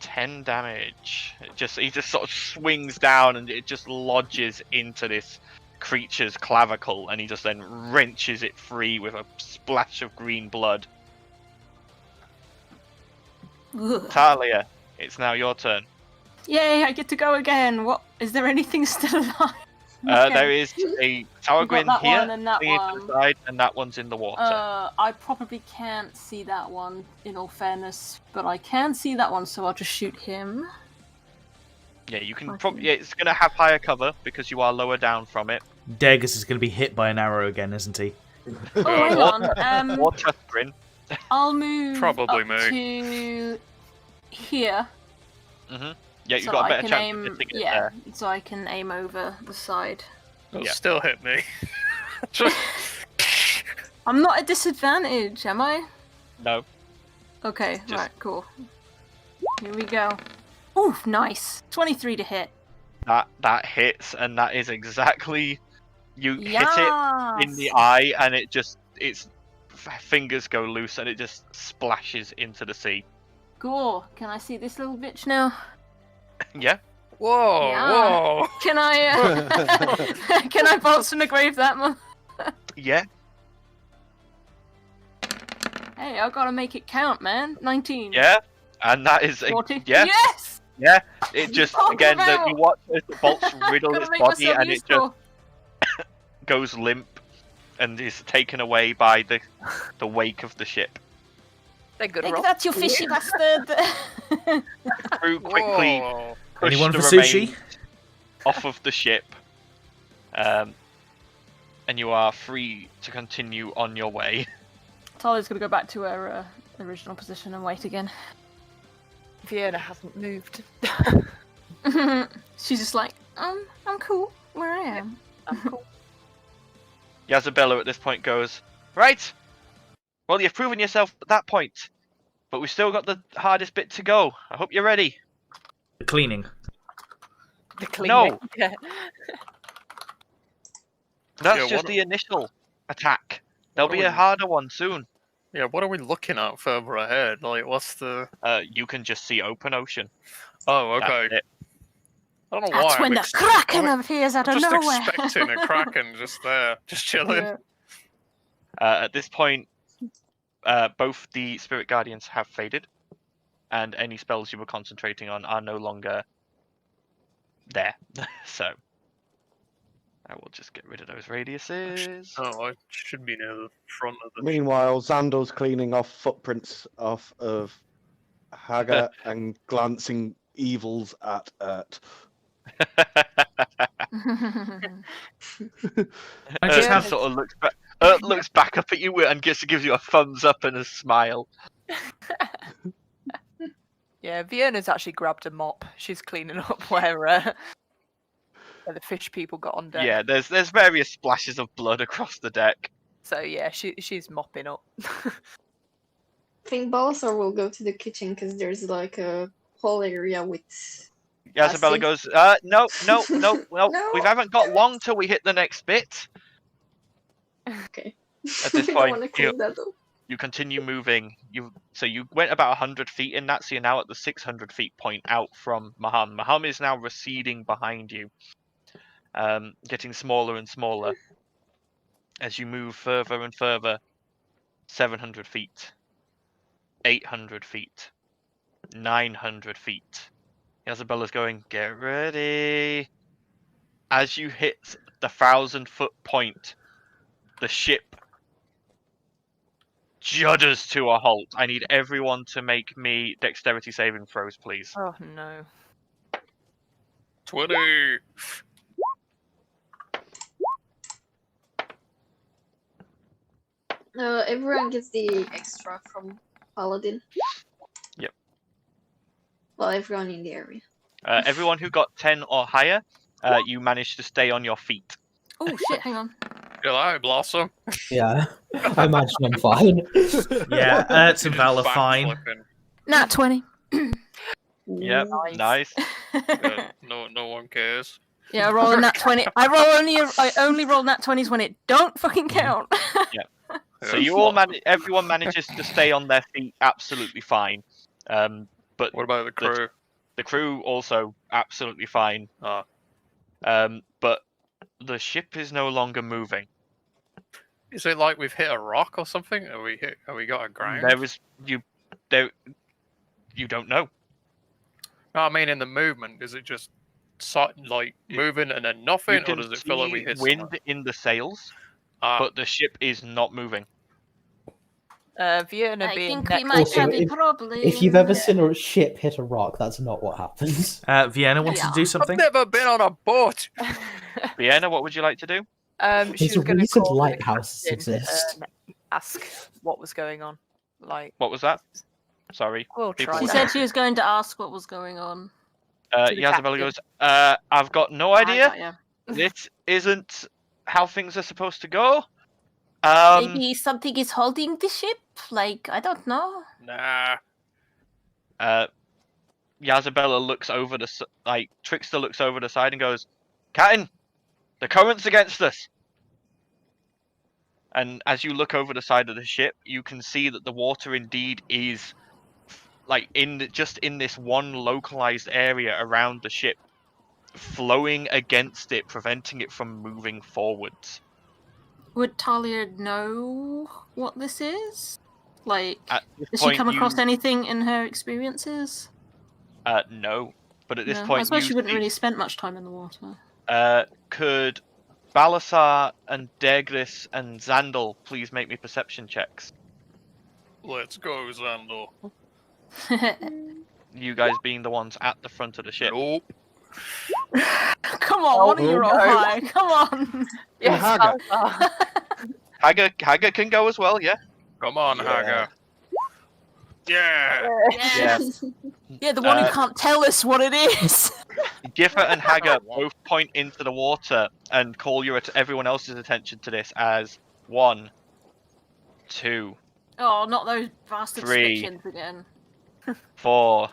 10 damage. He just sort of swings down and it just lodges into this creature's clavicle, and he just then wrenches it free with a splash of green blood. Ugh. Talia, it's now your turn. Yay, I get to go again. What? Is there anything still alive? There is a Sour We've got Grin that here, one and that clinging to one. the side, and that one's in the water. I probably can't see that one, in all fairness, but I can see that one, so I'll just shoot him. Yeah, you can Okay. probably. Yeah, it's going to have higher cover because you are lower down from it. Dagus is going to be hit by an arrow again, isn't he? Oh, hang on. Or Tuskgrin. I'll move Probably up me. to here. Yeah, you've so got a I better can chance aim, of hitting it yeah, there. so I can aim over the side. It'll Yeah. still hit me. I'm not at disadvantage, am I? No. Okay, Just- right, cool. Here we go. Oof, nice. 23 to hit. That hits, and that is exactly you hit it in the Yes! eye, and its fingers go loose, and it just splashes into the sea. Cool. Can I see this little bitch now? Yeah. Whoa, Yeah. whoa. Can I, can I bolts from the grave that one? Yeah. Hey, I gotta make it count, man. 19. Yeah. And that is 40. yeah. Yes! Yeah. It just Oh, again that wow. you watch as the bolts riddle Gotta its make body, myself and it useful. just goes limp and is taken away by the wake of the ship. They're good Take roll. that, you fishy bastard! Crew quickly Whoa. push Anyone the for sushi? remains off of the ship, and you are free to continue on your way. Talia's gonna go back to her original position and wait again. Vienna hasn't moved. She's just like, I'm cool where I am. I'm cool. Yazabella at this point goes, right, well, you've proven yourself at that point, but we've still got the hardest bit to go. I hope you're ready. The cleaning. The cleaning. Yeah. That's Yeah, just what- the initial attack. There'll what be are a we- harder one soon. Yeah, what are we looking at further ahead? Like, what's the... You can just see open ocean. Oh, That's okay. it. I don't know why. That's when I'm the Kraken I'm appears out of just nowhere. expecting a Kraken just there, just chilling. Yeah. At this point, both the Spirit Guardians have faded, and any spells you were concentrating on are no longer there. So, I will just get rid of those radiuses. Oh, I should be near the front of the... Meanwhile, Xando's cleaning off footprints off of Haga and glancing evils at Ert. I just have sort of looks back up at you and gives you a thumbs up and a smile. Yeah, Vienna's actually grabbed a mop. She's cleaning up where the fish people got on deck. Yeah, there's various splashes of blood across the deck. So yeah, she's mopping up. I think Balthazar will go to the kitchen because there's like a whole area with. Yazabella see. goes, no, No. we haven't got long till we hit the next bit. Okay. At this I point, want to clean that up. You continue moving. You went about 100 feet in that, so you're now at the 600 feet point out from Maham. Maham is now receding behind you, getting smaller and smaller as you move further and further. 700 feet, 800 feet, 900 feet. Isabella's going, get ready. As you hit the 1,000-foot point, the ship judders to a halt. I need everyone to make me dexterity saving throws, please. Oh no. 20! Everyone gets the extra from Paladin. Yep. Well, everyone in the area. Everyone who got 10 or higher, you managed to stay on your feet. Oh shit, hang on. Hello, Blossom. Yeah, I imagine I'm fine. Yeah, Ertz and Val are Back fine. flipping. Nat 20. Yep, Nice. nice. Yeah, no one cares. Yeah, I roll a nat 20. I only roll nat 20s when it don't fucking count. So you all everyone manages to stay on their feet absolutely fine. But What about the crew? the crew also absolutely fine. Ah. But the ship is no longer moving. Is it like we've hit a rock or something? Have we got a ground? You don't know. No, I mean in the movement, is it just like moving and then nothing, You or can does it feel like we see hit wind somewhere? in the sails, Ah, but the ship is not moving. Vienna I being think we next might Also, have a if- problem. If you've ever seen a ship hit a rock, that's not what happens. Vienna wants to Yeah. do I've something. never been on a boat. Vienna, what would you like to do? She There's was a going to reason call the lighthouses captain, exist. ask what was going on. Like, What was that? Sorry. we'll People- try. She that. said she was going to ask what was going on. To the Yazabella captain. goes, I've got no I idea. got ya. This isn't how things are supposed to go. Maybe something is holding the ship? Like, I don't know. Nah. Yazabella looks over Trickster looks over the side and goes, Captain, the current's against us. And as you look over the side of the ship, you can see that the water indeed is just in this one localized area around the ship, flowing against it, preventing it from moving forwards. Would Talia know what this is? Like, At this has she point, come across anything in her experiences? No. But at this No, point, I suppose she wouldn't see- really spend much time in the water. Could Balasar and Degris and Zandal please make me perception checks? Let's go, Xandor. You guys being the ones at the front of the ship. Nope. Come on, one of you roll high. Come on. Yes, Haga. Haga can go as well, yeah. Come on, Yeah. Haga. Yeah. Yes. Yeah, the one who can't tell us what it is. Giffer and Haga both point into the water and call everyone else's attention to this as 1, 2, Oh, not those bastard 3. switch-ins again. 4,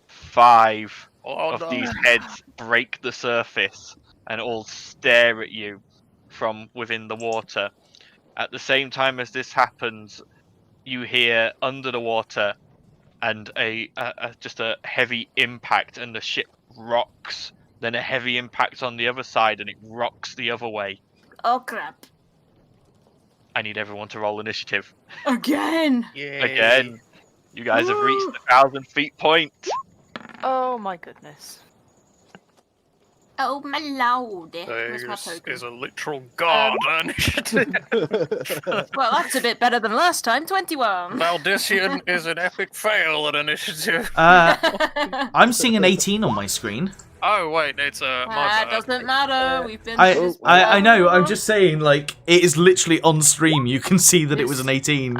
5 Oh, of no. these heads break the surface and all stare at you from within the water. At the same time as this happens, you hear under the water and just a heavy impact, and the ship rocks. Then a heavy impact on the other side, and it rocks the other way. Oh, crap. I need everyone to roll initiative. Again! Yay. Again, you guys have reached the 1,000 feet point. Oh my goodness. Oh, my lord. Where's my This token? is a literal god initiative. Well, that's a bit better than last time. 21. Valdician is an epic fail at initiative. I'm seeing an 18 on my screen. Oh wait, it's my bad. Doesn't matter. We've been. I know. I'm just saying, like, it is literally on stream. You can see that it was an 18.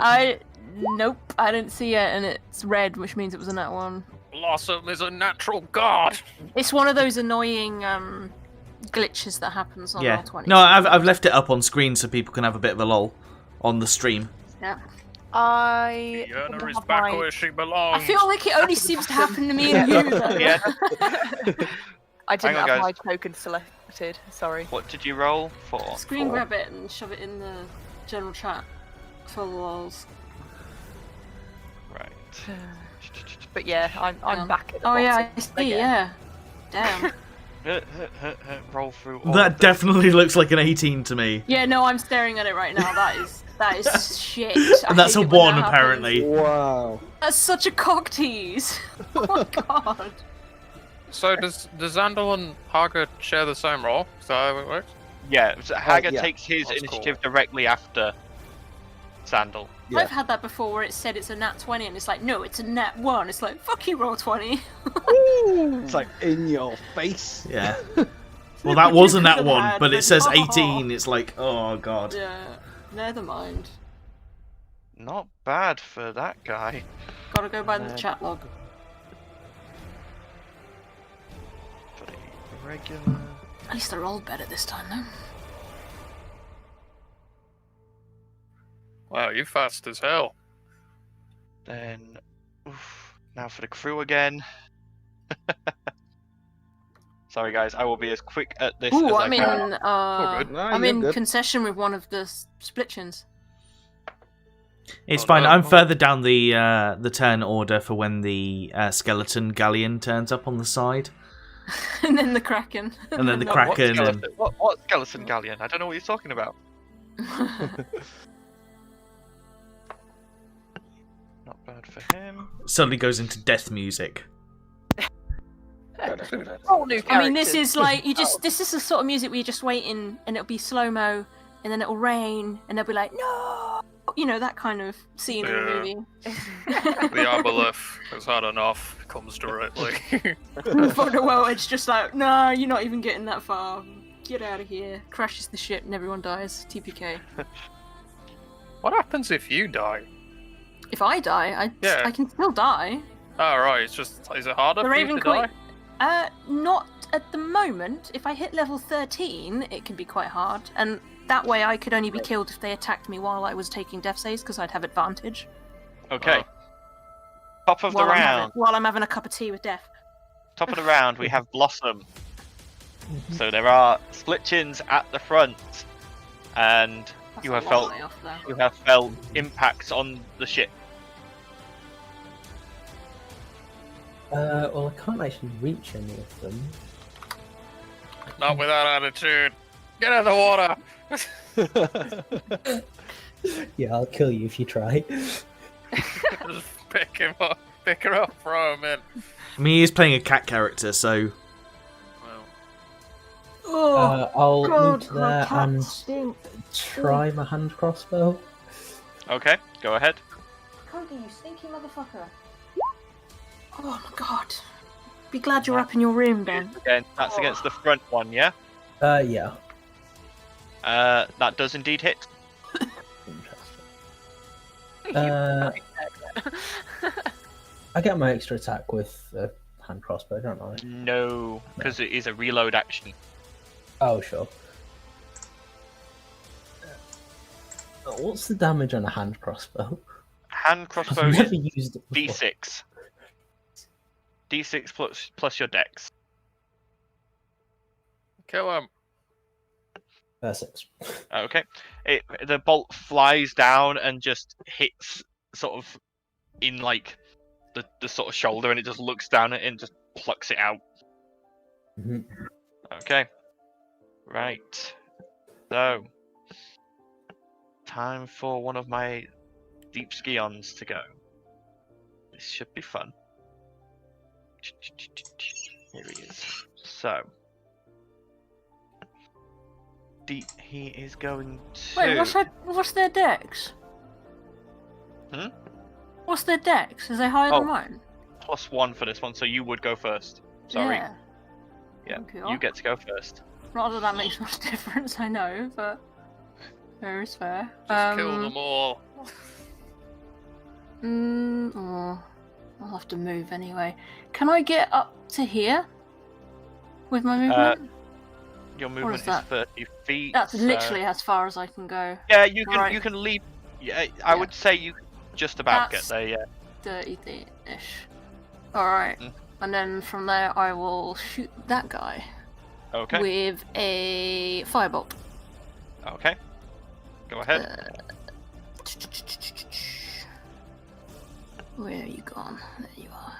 Nope. I didn't see it, and it's red, which means it was a nat one. Blossom is a natural god. It's one of those annoying glitches that happens on Yeah. Roll20. No, I've left it up on screen so people can have a bit of a lol on the stream. Yeah. Fiona is back where she belongs. I feel like it only seems to happen to me and you, though. Yeah. I didn't Hang on, have my guys. token selected. Sorry. What did you roll for? Screen 4. grab it and shove it in the general chat for the lols. Right. But yeah, I'm back at the Oh bottom yeah, I see. again. Yeah. Damn. Roll through all That of them. definitely looks like an 18 to me. Yeah, no, I'm staring at it right now. That is shit. I And that's hate a it when 1 that happens. apparently. Wow. That's such a cock tease. Oh my god. So does Xandal and Haga share the same role? Is that how it works? Yeah, so Haga yeah. takes his That's initiative directly after Sandal. Yeah. I've had that before where it said it's a nat 20 and it's like, no, it's a nat 1. It's like, fuck you, roll 20. It's like in your face. Yeah. Well, that wasn't that could've one, had, but it but says oh. 18. It's like, oh god. Yeah, never mind. Not bad for that guy. Gotta go by the chat log. For the regular. At least I rolled better this time, though. Wow, you fast as hell. Then, now for the crew again. Sorry guys, I will be as quick at this as Ooh, I I'm can. in, good. No, I'm you're in good. concession with one of the splitchins. It's Oh, fine. no. I'm further down the turn order for when the skeleton galleon turns up on the side, And then the Kraken. and then the No, What Kraken. skeleton, And... what skeleton galleon? I don't know what you're talking about. Not bad for him. Suddenly goes into death music. All new I mean, this characters. is like, this is the sort of music where you're just waiting and it'll be slow-mo and then it'll rain and they'll be like, no! You know, that kind of scene in the Yeah. movie. The Aboleth has had enough. Comes directly. For the world, it's just like, no, you're not even getting that far. Get out of here. Crashes the ship and everyone dies. TPK. What happens if you die? If I die, Yeah. I can still die. Oh right, it's just is it harder The for you to Raven Queen. die? Not at the moment. If I hit level 13, it can be quite hard. And that way I could only be killed if they attacked me while I was taking death saves, because I'd have advantage. Okay. Top of the round. While I'm having a cup of tea with Death. Top of the round, we have Blossom. So there are split chins at the front, and That's you a have long felt way off there. you have felt impacts on the ship. Well, I can't actually reach any of them. Not with that attitude. Get out of the water. Yeah, I'll kill you if you try. Just pick him up, pick her up, throw him in. I mean, he's playing a cat character, so Well, I'll God, move to my there cat and stinks. try my hand crossbow. Okay, go ahead. Cody, you stinky motherfucker. Oh my god. Be glad you're up in your room, Ben. Again, that's against the front one, yeah? Yeah. That does indeed hit. Interesting. I get my extra attack with the hand crossbow, don't I? No, because it is a reload action. Oh, sure. What's the damage on a hand crossbow? Hand crossbow I've never is used it before. D6. D6 plus your dex. kill him. 6. Okay. The bolt flies down and just hits sort of in like the sort of shoulder, and it just looks down at it and just plucks it out. Mm-hmm. Okay. Right. So, time for one of my deep skions to go. This should be fun. Here he is. So, he is going to. Wait, what's their dex? Hmm? What's their dex? Is they higher than mine? +1 for this one, so you would go first. Sorry. Yeah. Yeah, you get to go first. Not that that makes much difference, I know, but fair is fair. Just kill them all. I'll have to move anyway. Can I get up to here with my movement? Your movement is that? 30 feet. That's so- literally as far as I can go. Yeah, you can Right. you can leave. Yeah, I would say you can just about That's- get there. Yeah. 30 feet-ish. Alright. Mm. And then from there I will shoot that guy Okay. with a firebolt. Okay. Go ahead. Where are you gone? There you are.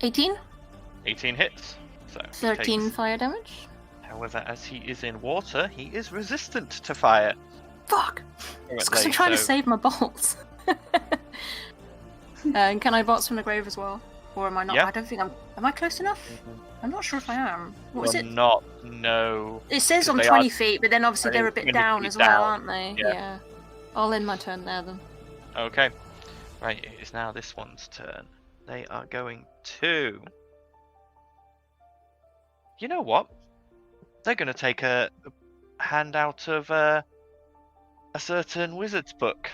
18? 18 hits. So he 13 takes- fire damage. However, as he is in water, he is resistant to fire. Fuck! It's because currently, I'm trying to so- save my bolts. And can I bolt from the grave as well? Or am I not? Yeah. I don't think I'm. Am I close enough? I'm not sure if I am. What is You're it? not. No. It says 'cause I'm they 20 are- feet, but then obviously they're a bit 20 down feet as well, down. aren't they? Yeah. I'll end my turn there then. Okay. Right. It is now this one's turn. They are going to. You know what? They're going to take a hand out of a certain wizard's book.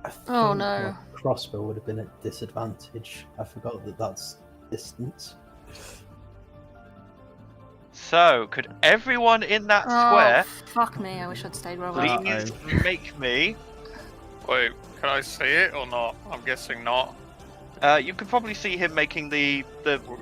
I think Oh, no. my crossbow would have been at disadvantage. I forgot that that's distance. So, could everyone in that square Oh, fuck me. I wish I'd stayed where I was. please make me? Wait, can I see it or not? I'm guessing not. You could probably see him making the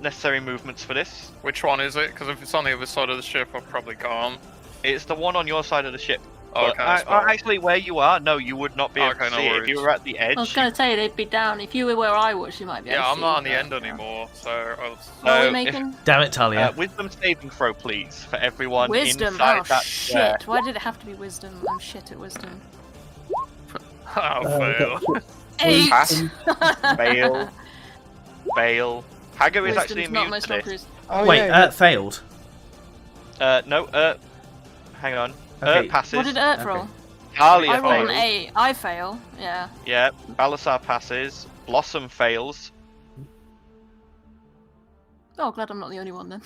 necessary movements for this. Which one is it? Because if it's on the other side of the ship, I probably can't. It's the one on your side of the ship. Oh, But okay, that's fine. actually, where you are, no, you would not be able Okay, to no see it. If worries. you were at the edge, I was going to tell you they'd be down. If you were where I was, you might be able Yeah, to I'm see, not on the but, end yeah. anymore, so I'll... What are we if- making? damn it, Talia. wisdom saving throw, please, for everyone Wisdom. inside Oh, that square. shit. Why did it have to be wisdom? I'm shit at wisdom. I'll fail. Okay. 8! Pass. Fail. Fail. Hago is actually Wisdom's not immune my to strong this. cruise. Oh, Wait, yeah, failed. No, hang on. Okay. Passes. What did Ert Okay. roll? Talia I rolled an fails. 8. I fail. Yeah. Yeah, Balasar passes. Blossom fails. Oh, glad I'm not the only one then.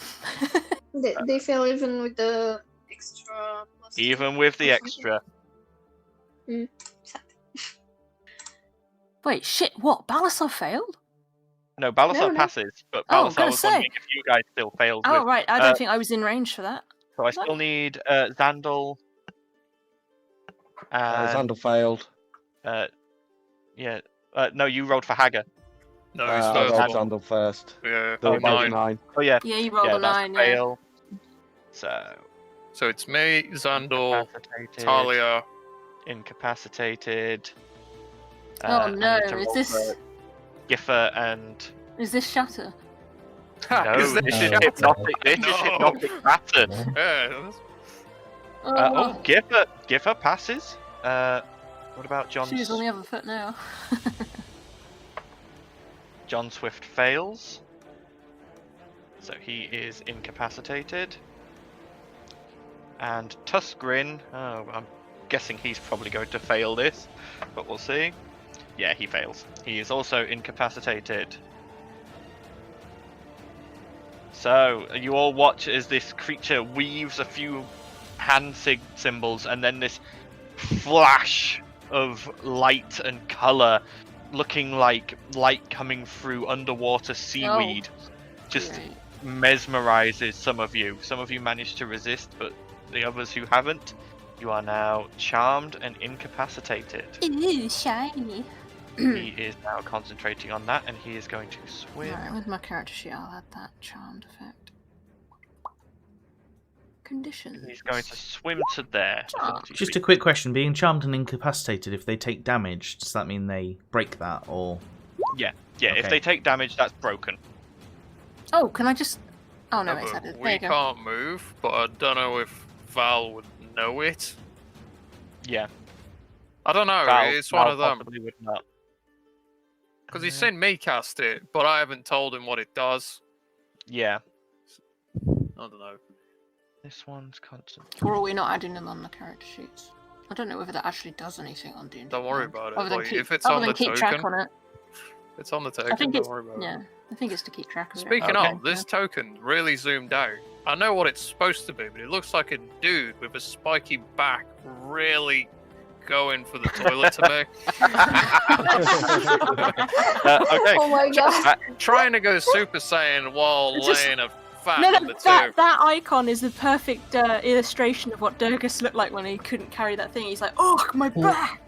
They fail even with the extra. Plus Even with the extra. Wait, shit, what? Balasar failed? No, Balasar No. passes, but Oh, Balasar gonna was say. wondering if you guys still failed. Oh, with, right, I don't think I was in range for that. So I still need Xandal. And, Xandal failed. yeah. No, you rolled for Hagar. No, he's I first rolled one. Xandal first. Yeah, The Oh, no. 9. Oh, yeah. Yeah, you rolled Yeah, a that's 9, a fail. So it's me, Xandal, Incapacitated. Talia. Incapacitated. Oh I no, need to is roll this for Giffer and... is this Shatter? No, Is that this is shit? hypnotic. This is No. hypnotic pattern. Yeah, that's- Oh, Giffer passes. What about John? She's on the other foot now. John Swift fails, so he is incapacitated. And Tuskgrin, oh, I'm guessing he's probably going to fail this, but we'll see. Yeah, he fails. He is also incapacitated. So you all watch as this creature weaves a few hand symbols, and then this flash of light and color, looking like light coming through underwater seaweed, just Great. mesmerizes some of you. Some of you managed to resist, but the others who haven't, you are now charmed and incapacitated. Ooh, shiny. He is now concentrating on that, and he is going to swim. Alright, with my character sheet, I'll add that charmed effect. Conditions. He's going to swim to there. Charmed. 40 Just a feet. quick question: being charmed and incapacitated, if they take damage, does that mean they break that, or? Yeah, if Okay. they take damage, that's broken. Oh, can I just? Oh no, No, it's but added. There we you go. can't move, but I don't know if Val would know it. Yeah. I don't know. Val- It's one Val of them. possibly would not. Because he's seen me cast it, but I haven't told him what it does. Yeah. I don't know. This one's constant. Or are we not adding them on the character sheets? I don't know whether that actually does anything on D&D. Don't worry about it. Other than Like, keep, if it's other on than the keep track token, on it. it's on the I token. think Don't it's worry about it. yeah. I think it's to keep track of it. Speaking Okay. of, this token really zoomed out. I know what it's supposed to be, but it looks like a dude with a spiky back really going for the toilet to me. Okay. Oh my god. Trying to go Super Saiyan while It's just- laying a fat No, number no, two. that icon is the perfect illustration of what Durgus looked like when he couldn't carry that thing. He's like, oh, my back!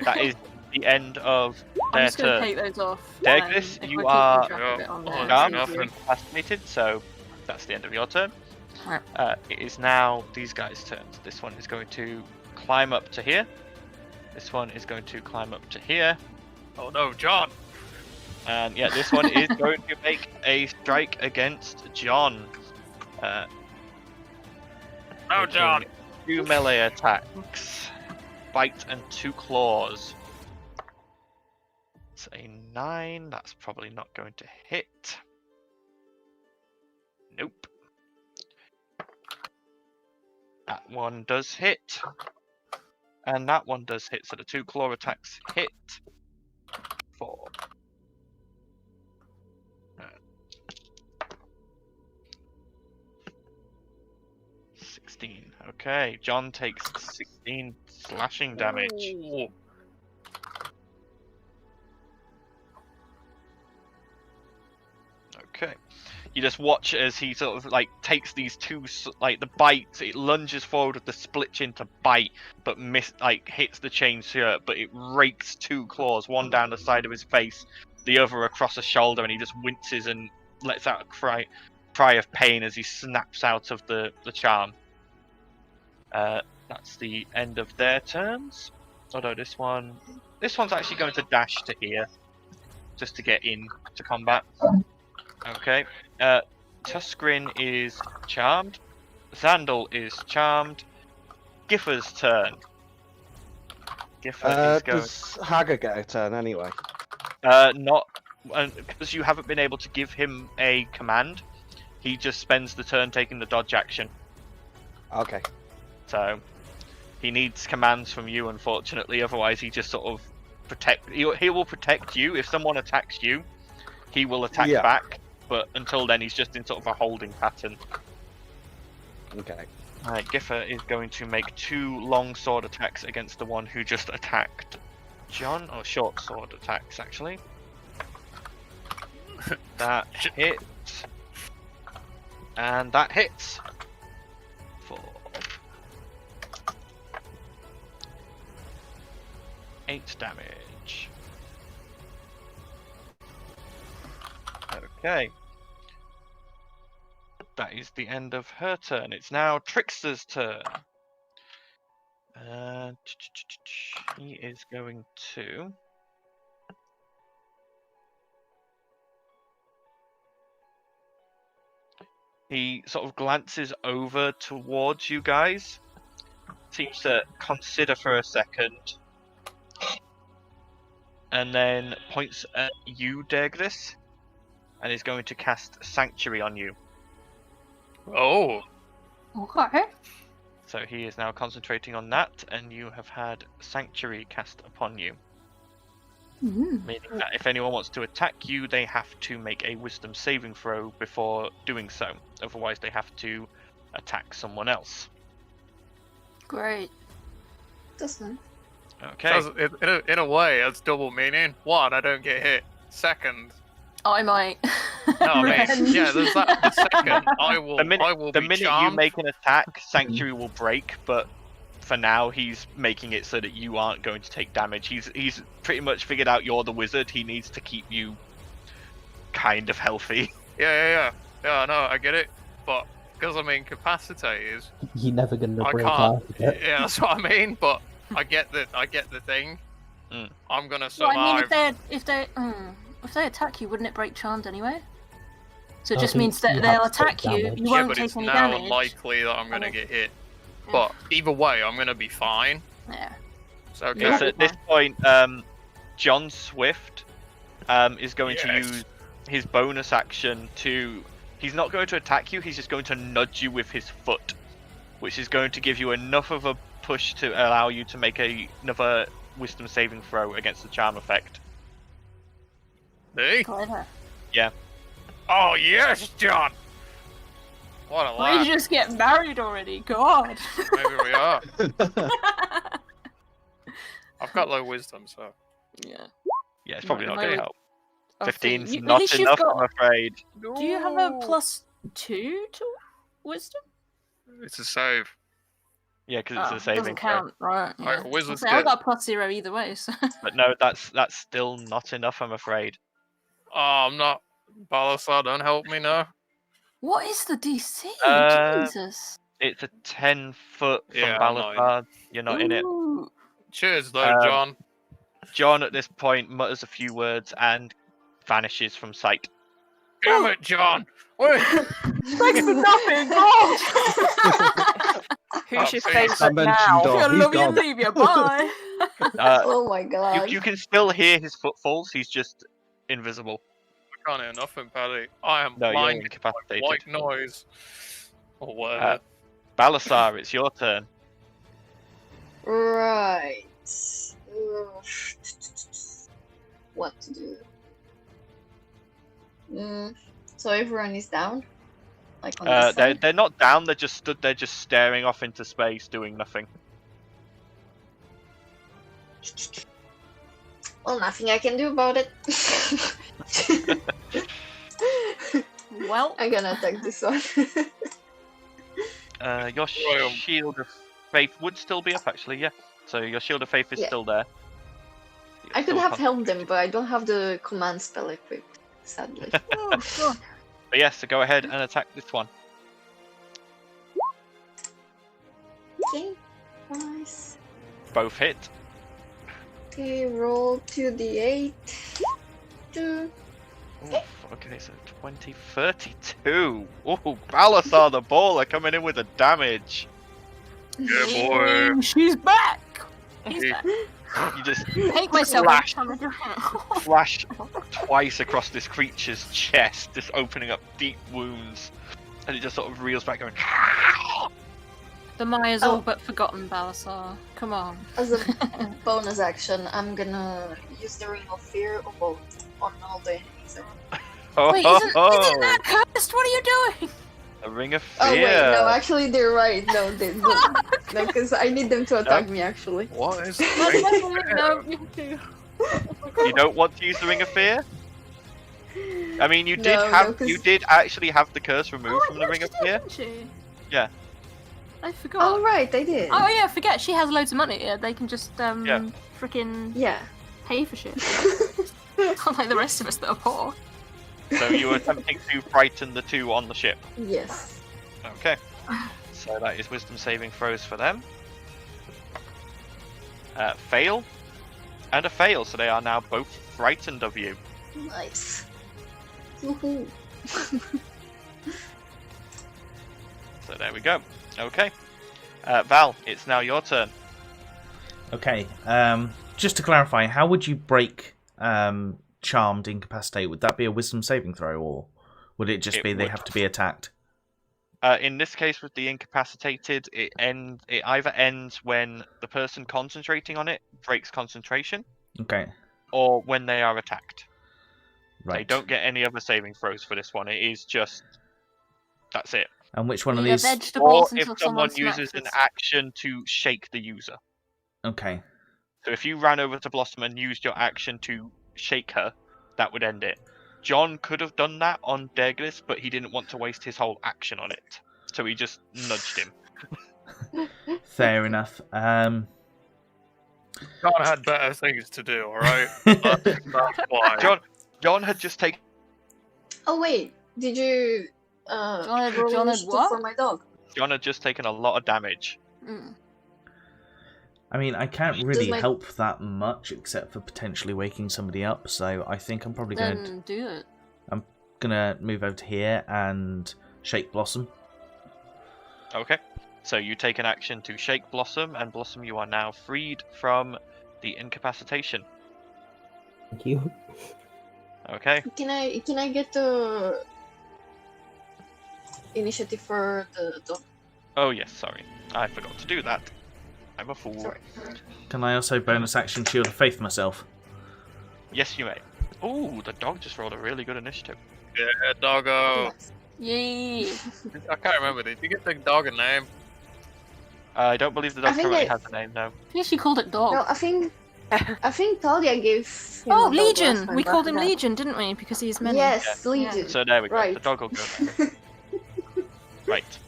That is the end of I'm their just going to turn. take those off. Durgus, if you I keep are track of it on there, charmed it's and easier. incapacitated, so that's the end of your turn. Right. It is now these guys' turns. This one is going to climb up to here. This one is going to climb up to here. Oh no, John! And yeah, this one is going to make a strike against John. No, Making John! 2 melee attacks. Bite and 2 claws. It's a 9. That's probably not going to hit. Nope. That one does hit. And that one does hit. So the 2 claw attacks hit. 4. 16. Okay, John takes 16 slashing damage. Ooh. Okay. You just watch as he sort of like takes these two, like the bites, it lunges forward with the split chin to bite, but hits the chain shirt, but it rakes 2 claws, one down the side of his face, the other across the shoulder, and he just winces and lets out a cry of pain as he snaps out of the charm. That's the end of their turns. Although this one's actually going to dash to here, just to get in to combat. Okay. Tuskgrin is charmed. Xandal is charmed. Giffer's turn. Giffer is going. Does Hagar get a turn anyway? Not because you haven't been able to give him a command. He just spends the turn taking the dodge action. Okay. So he needs commands from you, unfortunately. Otherwise, he just sort of he will protect you. If someone attacks you, he will attack back. But until then, he's just in sort of a holding pattern. Okay. Giffer is going to make 2 long sword attacks against the one who just attacked John, or short sword attacks actually. That hits. And that hits. For 8 damage. Okay. That is the end of her turn. It's now Trickster's turn. He is going to... He sort of glances over towards you guys, seems to consider for a second, and then points at you, Dergris, and is going to cast Sanctuary on you. Oh. Okay. So he is now concentrating on that, and you have had Sanctuary cast upon you. Meaning that if anyone wants to attack you, they have to make a Wisdom saving throw before doing so. Otherwise, they have to attack someone else. Great. That's nice. Okay. So in a way, it's double meaning. One, I don't get hit. Second, I might. no, I mean, Revenge. yeah, there's that. The second, I will The minute be charmed. you make an attack, Sanctuary will break, but for now, he's making it so that you aren't going to take damage. He's pretty much figured out you're the wizard. He needs to keep you kind of healthy. Yeah, no, I get it. But because I'm incapacitated, You're never gonna I break can't. out of it. Yeah, that's what I mean. But I get the thing. Mm. I'm gonna Well, survive. I mean, if they attack you, wouldn't it break charmed anyway? So it I just think means that you they'll have to take attack you. damage. You Yeah, won't but take it's any now damage. unlikely that I'm gonna Okay. get hit. Yeah. But either way, I'm gonna be fine. Yeah. It's okay. Yeah. So at this point, John Swift is going to Yes. use his bonus action to... He's not going to attack you, he's just going to nudge you with his foot, which is going to give you enough of a push to allow you to make another Wisdom saving throw against the charm effect. Hey? Clever. Oh yes, John. What a Why did laugh. you just get married already? God. Maybe we are. I've got low wisdom, so. Yeah. Yeah, it's probably Right, not going to my- help. Okay, 15's at not least you've enough, got- I'm afraid. Do you have a +2 to wisdom? It's a save. Yeah, because Oh, it's a saving doesn't throw. count, right? Yeah. Alright, wizards I get- got a +0 either way. So. But no, that's still not enough, I'm afraid. Oh, I'm not. Balasar, don't help me now. What is the DC? Jesus. It's a 10-foot from Yeah, I'm not in it. Balasar. You're not in it. Ooh. Cheers, though, Um, John. John, at this point, mutters a few words and vanishes from sight. Damn it, John. Wait. Thanks for nothing. God. Who's your Oh, favourite I mentioned now? Dom. I he's love you gone. and leave you. Bye. Oh my god. You can still hear his footfalls. He's just invisible. I can't hear nothing, Paddy. I am No, you're blind incapacitated. white noise. Or whatever. Balasar, it's your turn. Right. What to do? So everyone is down? Like on this side? They're not down. They're just stood there, just staring off into space, doing nothing. Well, nothing I can do about it. Well, I'm gonna attack this one. Your Royal. shield of faith would still be up, actually. Yeah. So your shield of faith is Yeah. still there. I could have helped them, but I don't have the command spell equipped, sadly. oh, God. But yes, so go ahead and attack this one. Okay, nice. Both hit. Okay, roll 2d8. 2. Oof, okay, so 20, 32. Oh, Balasar the baller coming in with the damage. Yeah, boy. Mm, she's back. He's He- back. You just I hate myself Flash. every time I do it. flash twice across this creature's chest, just opening up deep wounds. And it just sort of reels back going... The Maya's Oh. all but forgotten Balasar. Come on. As a bonus action, I'm gonna use the Ring of Fear on all the enemies. Oh, Wait, ho, isn't ho. that cursed? What are you doing? A ring of fear. Oh wait, no, actually they're right. No, no, because I need them to attack me actually. What is No, you do. You don't want to use the ring of fear? I mean, you did No, have, no, 'cause- you did actually have the curse removed from the ring of fear. Yeah. I forgot. Oh right, I did. Oh yeah, forget she has loads of money. Yeah, they can just freaking Yeah. pay for shit. Unlike the rest of us that are poor. So you were attempting to frighten the two on the ship. Yes. Okay. So that is wisdom saving throws for them. Fail. And a fail, so they are now both frightened of you. Nice. Woohoo. So there we go. Okay. Val, it's now your turn. Okay. Just to clarify, how would you break charmed incapacitate? Would that be a wisdom saving throw, or would it just be they have to be attacked? In this case, with the incapacitated, it either ends when the person concentrating on it breaks concentration, Okay. or when they are attacked. Right. They don't get any other saving throws for this one. It is just that's it. And which one of Eat these? vegetables Or if until someone smacks uses an us. action to shake the user. Okay. So if you ran over to Blossom and used your action to shake her, that would end it. John could have done that on Derglis, but he didn't want to waste his whole action on it. So he just nudged him. Fair enough. John had better things to do, alright? That's why. John had just taken... Oh wait, did you roll John had initiative what? for my dog? John had just taken a lot of damage. Mm. I mean, I can't really my- help that much except for potentially waking somebody up. So I think I'm probably going to Then do it. move over to here and shake Blossom. Okay. So you take an action to shake Blossom, and Blossom, you are now freed from the incapacitation. Thank you. Okay. Can I get the initiative for the dog? Oh yes, sorry. I forgot to do that. I'm a fool. Sorry. Can I also bonus action Shield of Faith myself? Yes, you may. Ooh, the dog just rolled a really good initiative. Yeah, doggo. Nice. Yay! I can't remember. Did you get the dog a name? I don't believe the dog think currently I- has a name, no. I think she called it dog. No, I think Talia gave him Oh, a dog last Legion! time, We but I called him forgot. Legion, didn't we? Because he's many. Yes, Legion. So there we go. Right. The dog will go there. Right.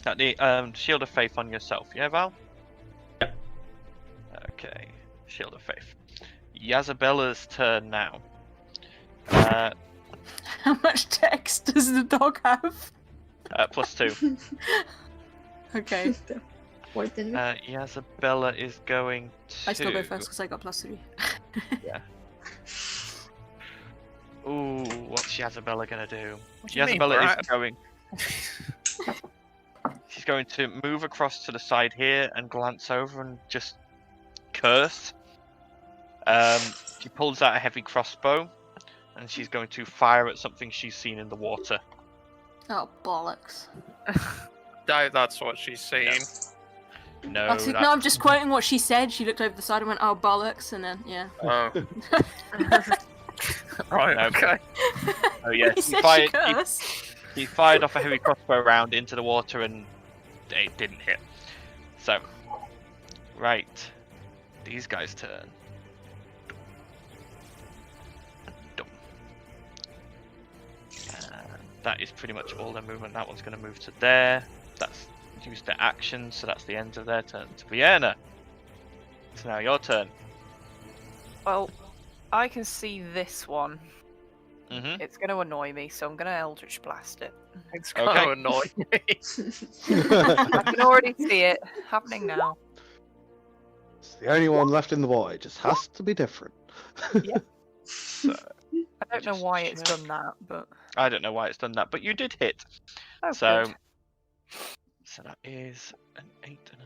Got the Shield of Faith on yourself, yeah, Val? Yeah. Okay. Shield of Faith. Yazabella's turn now. How much text does the dog have? +2. Okay. What did we- Yazabella is going to... I still go first because I got +3. Ooh, what's Yazabella gonna do? What do you mean, Yazabella Brad? is going... She's going to move across to the side here and glance over and just curse. She pulls out a heavy crossbow and she's going to fire at something she's seen in the water. Oh, bollocks. Doubt that's what she's saying. No, No, I'm just quoting what she said. She looked over the side and went, oh, bollocks, and then, yeah. Oh. Right, No. okay. Oh yeah, He she said fired, she cursed. he fired off a heavy crossbow round into the water and it didn't hit. So, right, these guys' turn. Dum. That is pretty much all their movement. That one's going to move to there. That's used their action, so that's the end of their turn. To Vienna, it's now your turn. Well, I can see this one. Mm-hmm. It's going to annoy me, so I'm going to Eldritch Blast it. It's kind Okay. of annoying me. I can already see it happening now. It's the only one left in the water. It just has to be different. So, I don't know Just why it's check. done that, but I don't know why it's done that, but you did hit. oh, So, good. so that is an 8 and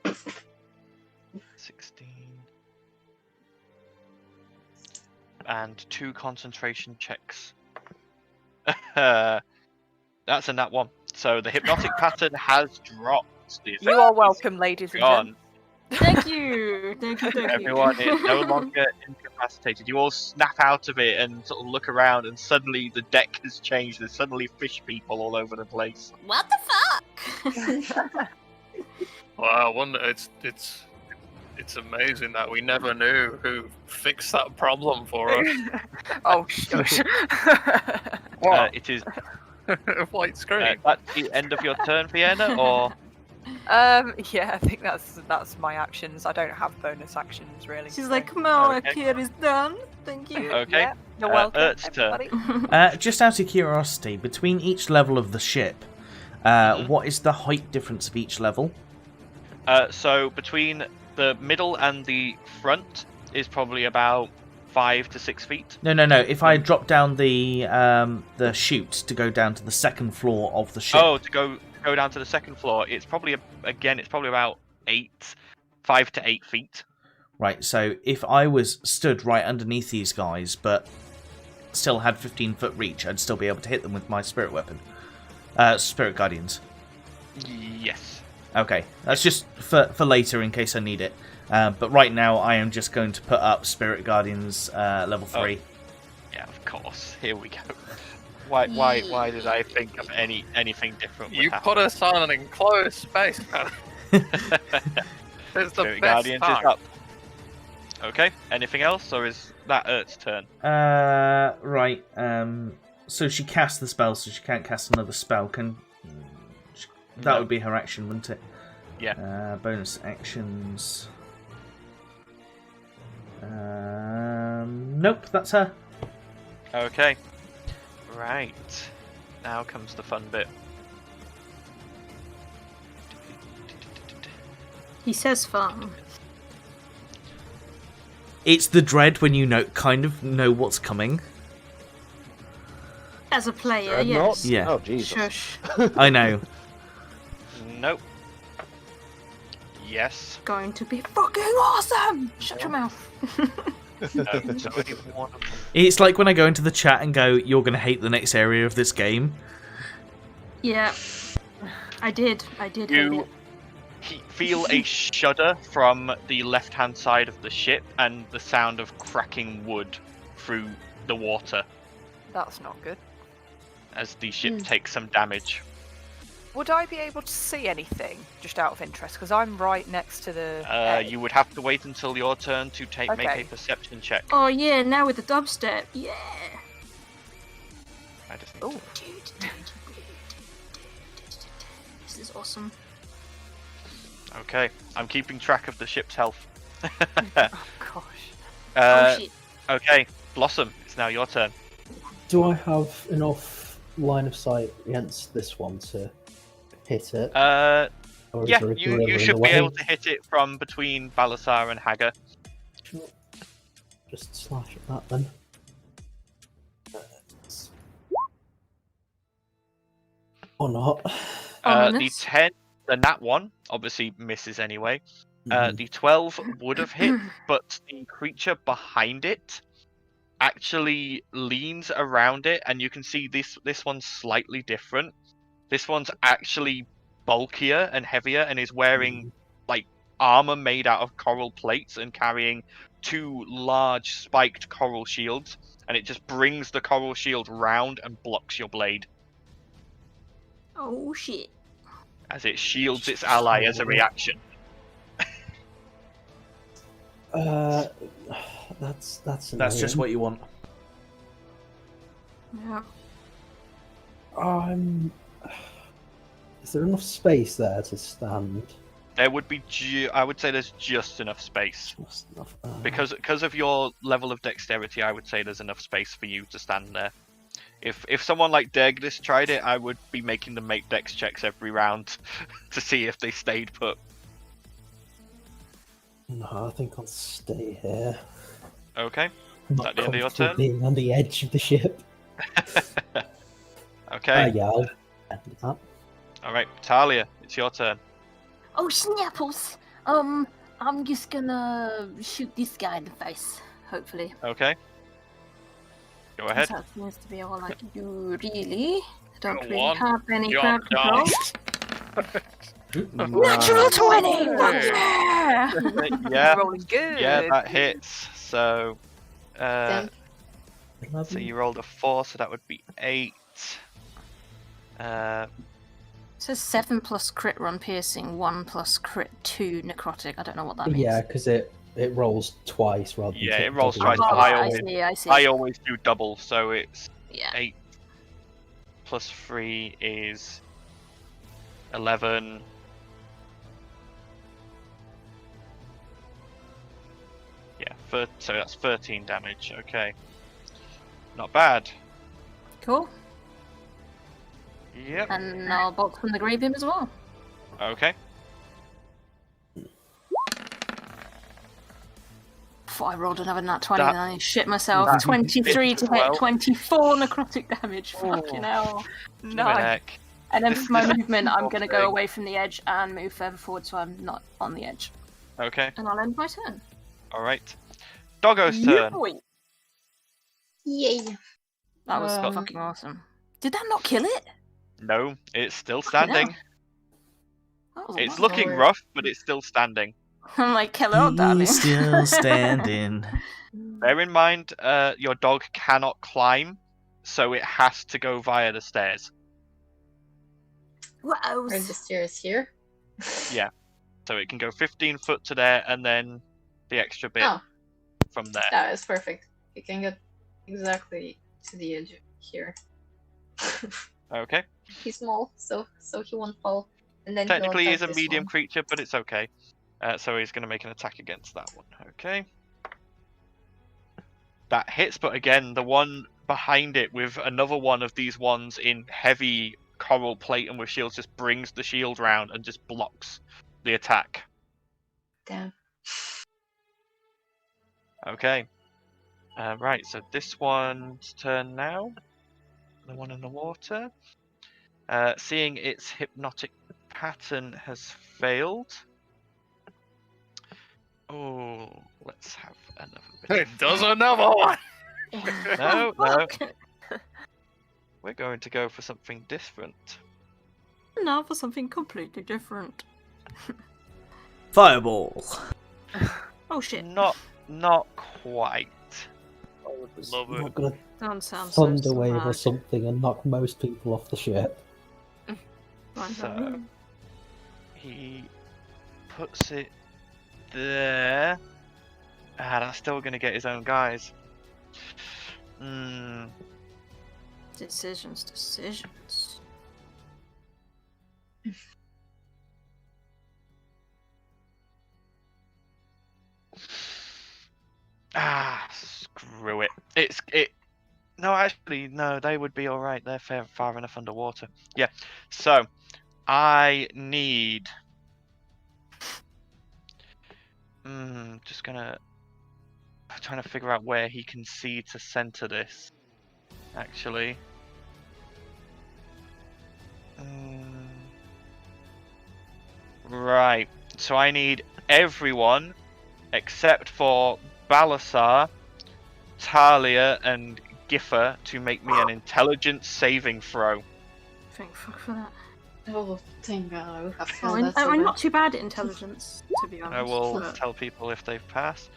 a 9. 16. And 2 concentration checks. That's a nat 1. So the hypnotic pattern has dropped. The You effect are is welcome, ladies and gone. gentlemen. Thank you. Thank you. Everyone is no longer incapacitated. You all snap out of it and sort of look around, and suddenly the deck has changed. There's suddenly fish people all over the place. What the fuck? Wow, it's amazing that we never knew who fixed that problem for us. Oh, shush. It is. White screen. That's the end of your turn, Vienna, or Yeah, I think that's my actions. I don't have bonus actions really. She's so- like, my Okay. here is done. Thank you. okay. Yeah, you're welcome, Ert's turn. everybody. Just out of curiosity, between each level of the ship, what is the height difference of each level? So between the middle and the front is probably about 5 to 6 feet. No. If I drop down the chute to go down to the second floor of the ship. Oh, to go down to the second floor, it's probably about 5 to 8 feet. Right, so if I was stood right underneath these guys, but still had 15-foot reach, I'd still be able to hit them with my spirit weapon. Spirit Guardians. Yes. Okay, that's just for later in case I need it. But right now, I am just going to put up Spirit Guardians level 3. Yeah, of course. Here we go. Why did I think of anything different? You put us on an enclosed space, man. It's the Spirit best Guardians part. is up. Okay. Anything else, or is that Ert's turn? Right. So she casts the spell, so she can't cast another spell. That would be her action, wouldn't it? Yeah. Bonus actions. Nope, that's her. Okay. Right. Now comes the fun bit. He says fun. It's the dread when you kind of know what's coming. As a player, Dreadnought? yes. Yeah. Oh, Jesus. Shush. I know. Nope. Yes. Going to be fucking awesome! Shut your mouth. No. So only one of them. It's like when I go into the chat and go, "You're going to hate the next area of this game." Yeah. I did hate You it. feel a shudder from the left-hand side of the ship, and the sound of cracking wood through the water That's not good. as the ship takes some damage. Would I be able to see anything, just out of interest? Because I'm right next to the. edge. You would have to wait until your turn to make Okay. a perception check. Oh yeah, now with the dubstep. Yeah. I just need Oh. to... This is awesome. Okay, I'm keeping track of the ship's health. Oh gosh. Oh shit. Okay, Blossom, it's now your turn. Do I have enough line of sight against this one to hit it? Or is Yeah, there a you gorilla in should the be way? able to hit it from between Balasar and Hagar. Sure. Just slash at that then. Or not. The Ominous. 10, the nat 1, obviously misses anyway. The 12 would have hit, but the creature behind it actually leans around it, and you can see this one's slightly different. This one's actually bulkier and heavier, and is wearing like armor made out of coral plates and carrying 2 large spiked coral shields, and it just brings the coral shield round and blocks your blade Oh shit. as it shields its ally as a reaction. That's That's just annoying. what you want. Yeah. Is there enough space there to stand? There would be, I would say, there's just enough space. Just enough, Because of your level of dexterity, I would say there's enough space for you to stand there. If someone like Derglis tried it, I would be making them make dex checks every round to see if they stayed put. No, I think I'll stay here. Okay. I'm that not the end of your comfortable turn? being on the edge of the ship. Okay. Yeah, I'll end that. All right, Talia, it's your turn. Oh, snapples! I'm just gonna shoot this guy in the face, hopefully. Okay. Go ahead. That seems to be all I can do, really. I don't Go really on. have any You're crowd control. done. Natural 20! Yeah! Yeah, Rolling good. yeah, that hits. So, Then so you rolled a 4, so that would be 8. It says 7 plus crit run piercing, 1 plus crit 2 necrotic. I don't know what that means. Yeah, because it rolls twice rather than Yeah, take it rolls double. twice, Oh, but I right, always, see. I always do double, so it's Yeah. 8 plus 3 is 11. Yeah, so that's 13 damage. Okay, not bad. Cool. Yep. And I'll bolt from the grave beam as well. Okay. I rolled another nat 20 That- and I shit myself. that 23 to hits as well. hit, 24 necrotic damage. Fucking hell. Nice. Heck. And then This- for my this- movement, I'm going to go thing. away from the edge and move further forward so I'm not on the edge. Okay. And I'll end my turn. All right. Doggo's turn. yay. That was Um, fucking awesome. Did that not kill it? No, it's still Fucking hell. standing. That was a It's lot. looking Lord. rough, but it's still standing. I'm like, hello, darling. He's still standing. Bear in mind, your dog cannot climb, so it has to go via the stairs. What Are the else? stairs here? Yeah. So it can go 15 foot to there, and then the extra bit Oh, from there. that is perfect. You can get exactly to the edge here. Okay. He's small, so he won't fall. And then he'll Technically, he's a attack this medium one. creature, but it's okay. So he's going to make an attack against that one. Okay. That hits, but again, the one behind it with another one of these ones in heavy coral plate and with shields just brings the shield round and just blocks the attack. Damn. Okay. Right, so this one's turn now. The one in the water. Seeing its hypnotic pattern has failed. Oh, let's have another bit. It does another one. No, no. Fuck. We're going to go for something different. Now for something completely different. Fireball. Oh shit. Not quite. Love it. Not gonna Don't sound so thunder wave or smart. something and knock most people off the ship. Fine, So- fine. He puts it there. That's still going to get his own guys. Decisions. Screw it. It. No, actually, no. They would be all right. They're far enough underwater. Yeah. So, I need. Just gonna. Trying to figure out where he can see to center this. Actually. Right. So I need everyone except for Balasar, Talia, and Giffer to make me an intelligence saving throw. Thank fuck for that. Oh, thank God. I would have Oh, failed that so I'm bad. not too bad at intelligence, to be honest. I will but- tell people if they've passed.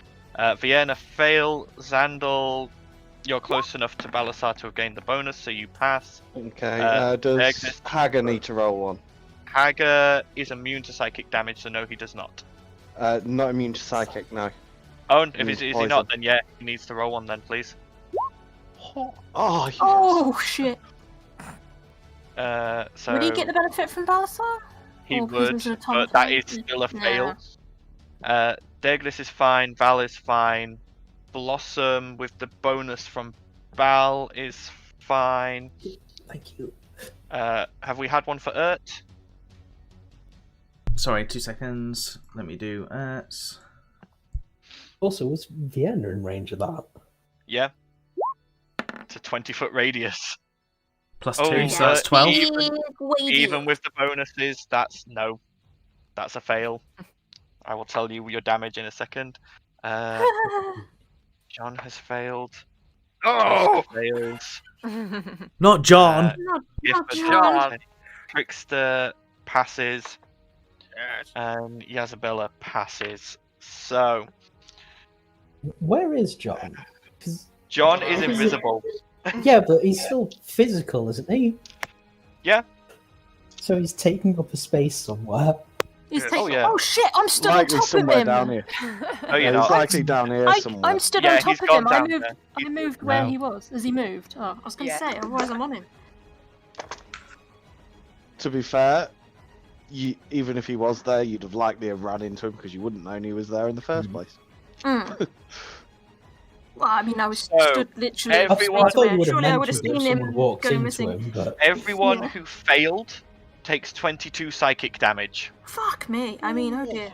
Vienna, fail. Xandal, you're close enough to Balasar to have gained the bonus, so you pass. Okay, Agnes. does Hager need to roll one? Hager is immune to psychic damage, so no, he does not. Not immune to psychic, no. Oh, if is he Poison. not, then yeah, he needs to roll one then, please. Oh, yes. Oh shit! So Would he get the benefit from Balasar? he Oh, 'cause would, he's an but that is automaton? still a Nah. fail. Douglas is fine, Val is fine, Blossom with the bonus from Val is fine. Thank you. Have we had one for Urt? Sorry, 2 seconds. Let me do Also, was Vienna in range of that? Yeah. It's a 20-foot radius. plus Oh, 2, so that's 12. Even with the bonuses, that's a fail. I will tell you your damage in a second. John has failed. Oh! Fails. Not John. Not Giffer John. Trickster passes. Yes. And Yazabella passes. So Where is John? 'Cause- John is Is it- invisible. yeah, but he's still physical, isn't he? Yeah. So he's taking up a space somewhere. He's Yes. taking. Oh, yeah. Oh shit! I'm stood on Likely top of somewhere him. down here. Oh, you're Yeah, he's not. likely down here somewhere. I'm stood Yeah, on top he's of gone him. I down moved. there. I moved where No. he was. Has he moved? Oh, I was going to Yeah. say. Otherwise, I'm on him. To be fair, even if he was there, you'd have likely have run into him because you wouldn't known he was there in the first place. Mm. Well, I mean, I was So, stood literally. everyone- I thought you would have Surely I would have mentioned it if seen someone him walked going into missing. him, but Everyone Yeah. who failed takes 22 psychic damage. Fuck me. I mean, oh dear.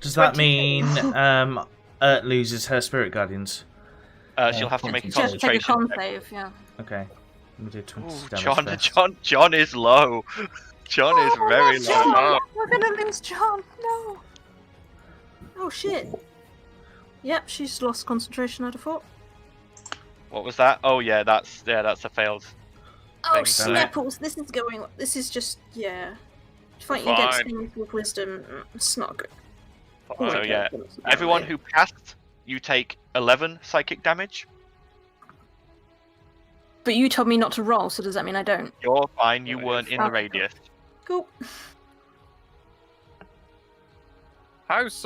Does that mean loses her spirit guardians? She'll have to make a Just take a concentration. con check. save, yeah. Okay. Let me do 20 Ooh, damage first. John is low. John is very low. John! Oh. We're gonna lose John. No. Oh shit. Yep, she's lost concentration. I'd have thought. What was that? Oh yeah, that's a failed. Oh Thanks, snapples! This is going. This is just fighting Fine. against things with wisdom. It's not good. Fine. So yeah, everyone who passed, you take 11 psychic damage. But you told me not to roll, so does that mean I don't? You're fine. You weren't in the Okay, radius. Cool. How's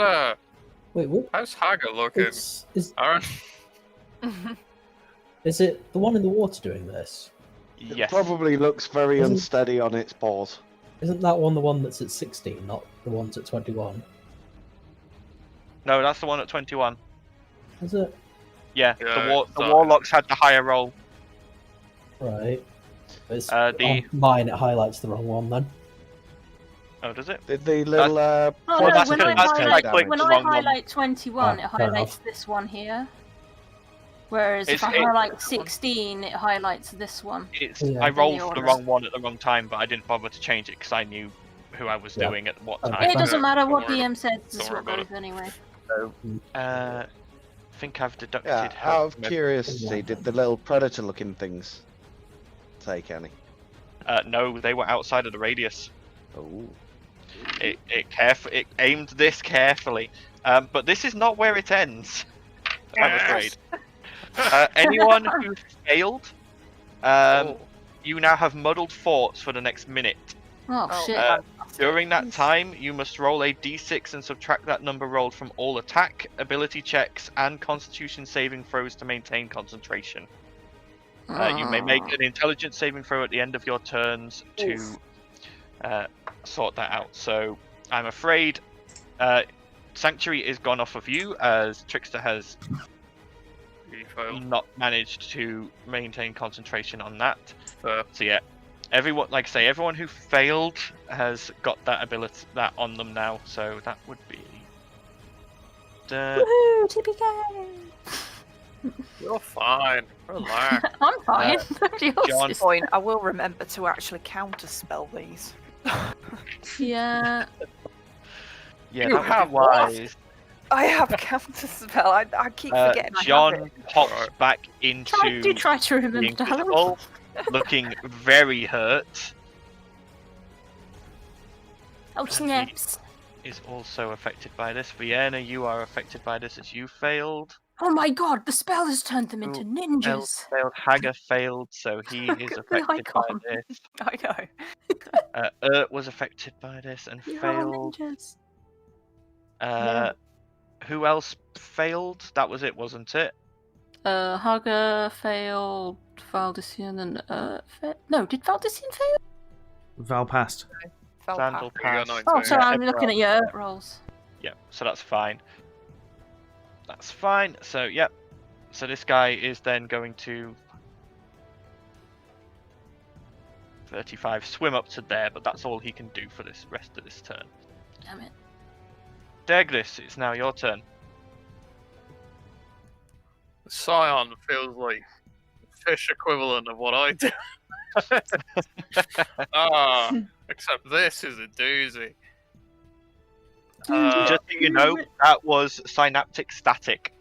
wait, what? Haga looking? Is Aaron? is it the one in the water doing this? It Yes. probably looks very Isn't- unsteady on its paws. Isn't that one the one that's at 16, not the ones at 21? No, that's the one at 21. Is it? Yeah, Yeah, the it's not- warlocks had the higher roll. Right. It's The- on mine, it highlights the wrong one then. Oh, does it? Did the little Oh Well, no, that's when good, I that's good, highlight, like, when the I wrong one. highlight 21, it Ah, fair highlights enough. this one here. Whereas if It's- I it- highlight 16, it highlights this one. It's Yeah. I rolled In the for the order. wrong one at the wrong time, but I didn't bother to change it because I knew who I was Yeah. doing at what Okay. time. It doesn't matter what Don't worry- DM says, this is don't worry what about goes anyway. I think I've deducted. Yeah, health out of from every- curiosity, did the little predator-looking things take any? No, they were outside of the radius. Oh, It aimed this carefully, but this is not where it ends. I'm afraid. Anyone who failed, you now have muddled forts for the next minute. Oh, shit. During that time, you must roll a d6 and subtract that number rolled from all attack, ability checks, and constitution saving throws to maintain concentration. You may make an intelligence saving throw at the end of your turns to sort that out. So I'm afraid Sanctuary is gone off of you as Trickster has He failed. not managed to maintain concentration on that. Fair. So yeah, everyone, like I say, everyone who failed has got that ability that on them now. So that would be. Woohoo, TPK! You're fine. Relax. I'm fine. Nobody else John- is. Point, I will remember to actually counterspell these. Yeah. Yeah, You that would have be what? wise. I have counterspell. I keep forgetting I have John it. pops back into Try to remember being to have visible, looking very hurt. Oh, snaps. Is also affected by this. Vienna, you are affected by this as you failed. Oh my god, the spell has turned them into El ninjas. failed. Hager failed, so he is Look at the affected by icon. this. I know. Was affected by this and You're failed. all ninjas. Who else failed? That was it, wasn't it? Haga failed, Valdician and no, did Valdician fail? Val passed. Fell Sandal half. You passed. got Oh, 19. sorry, I'm everyone looking at your rolls. Yeah, so that's fine. That's fine. So, yep. So this guy is then going to 35 swim up to there, but that's all he can do for this rest of this turn. Damn it. Degris, it's now your turn. Scion feels like fish equivalent of what I do. Except this is a doozy. Just so you know, that was synaptic static.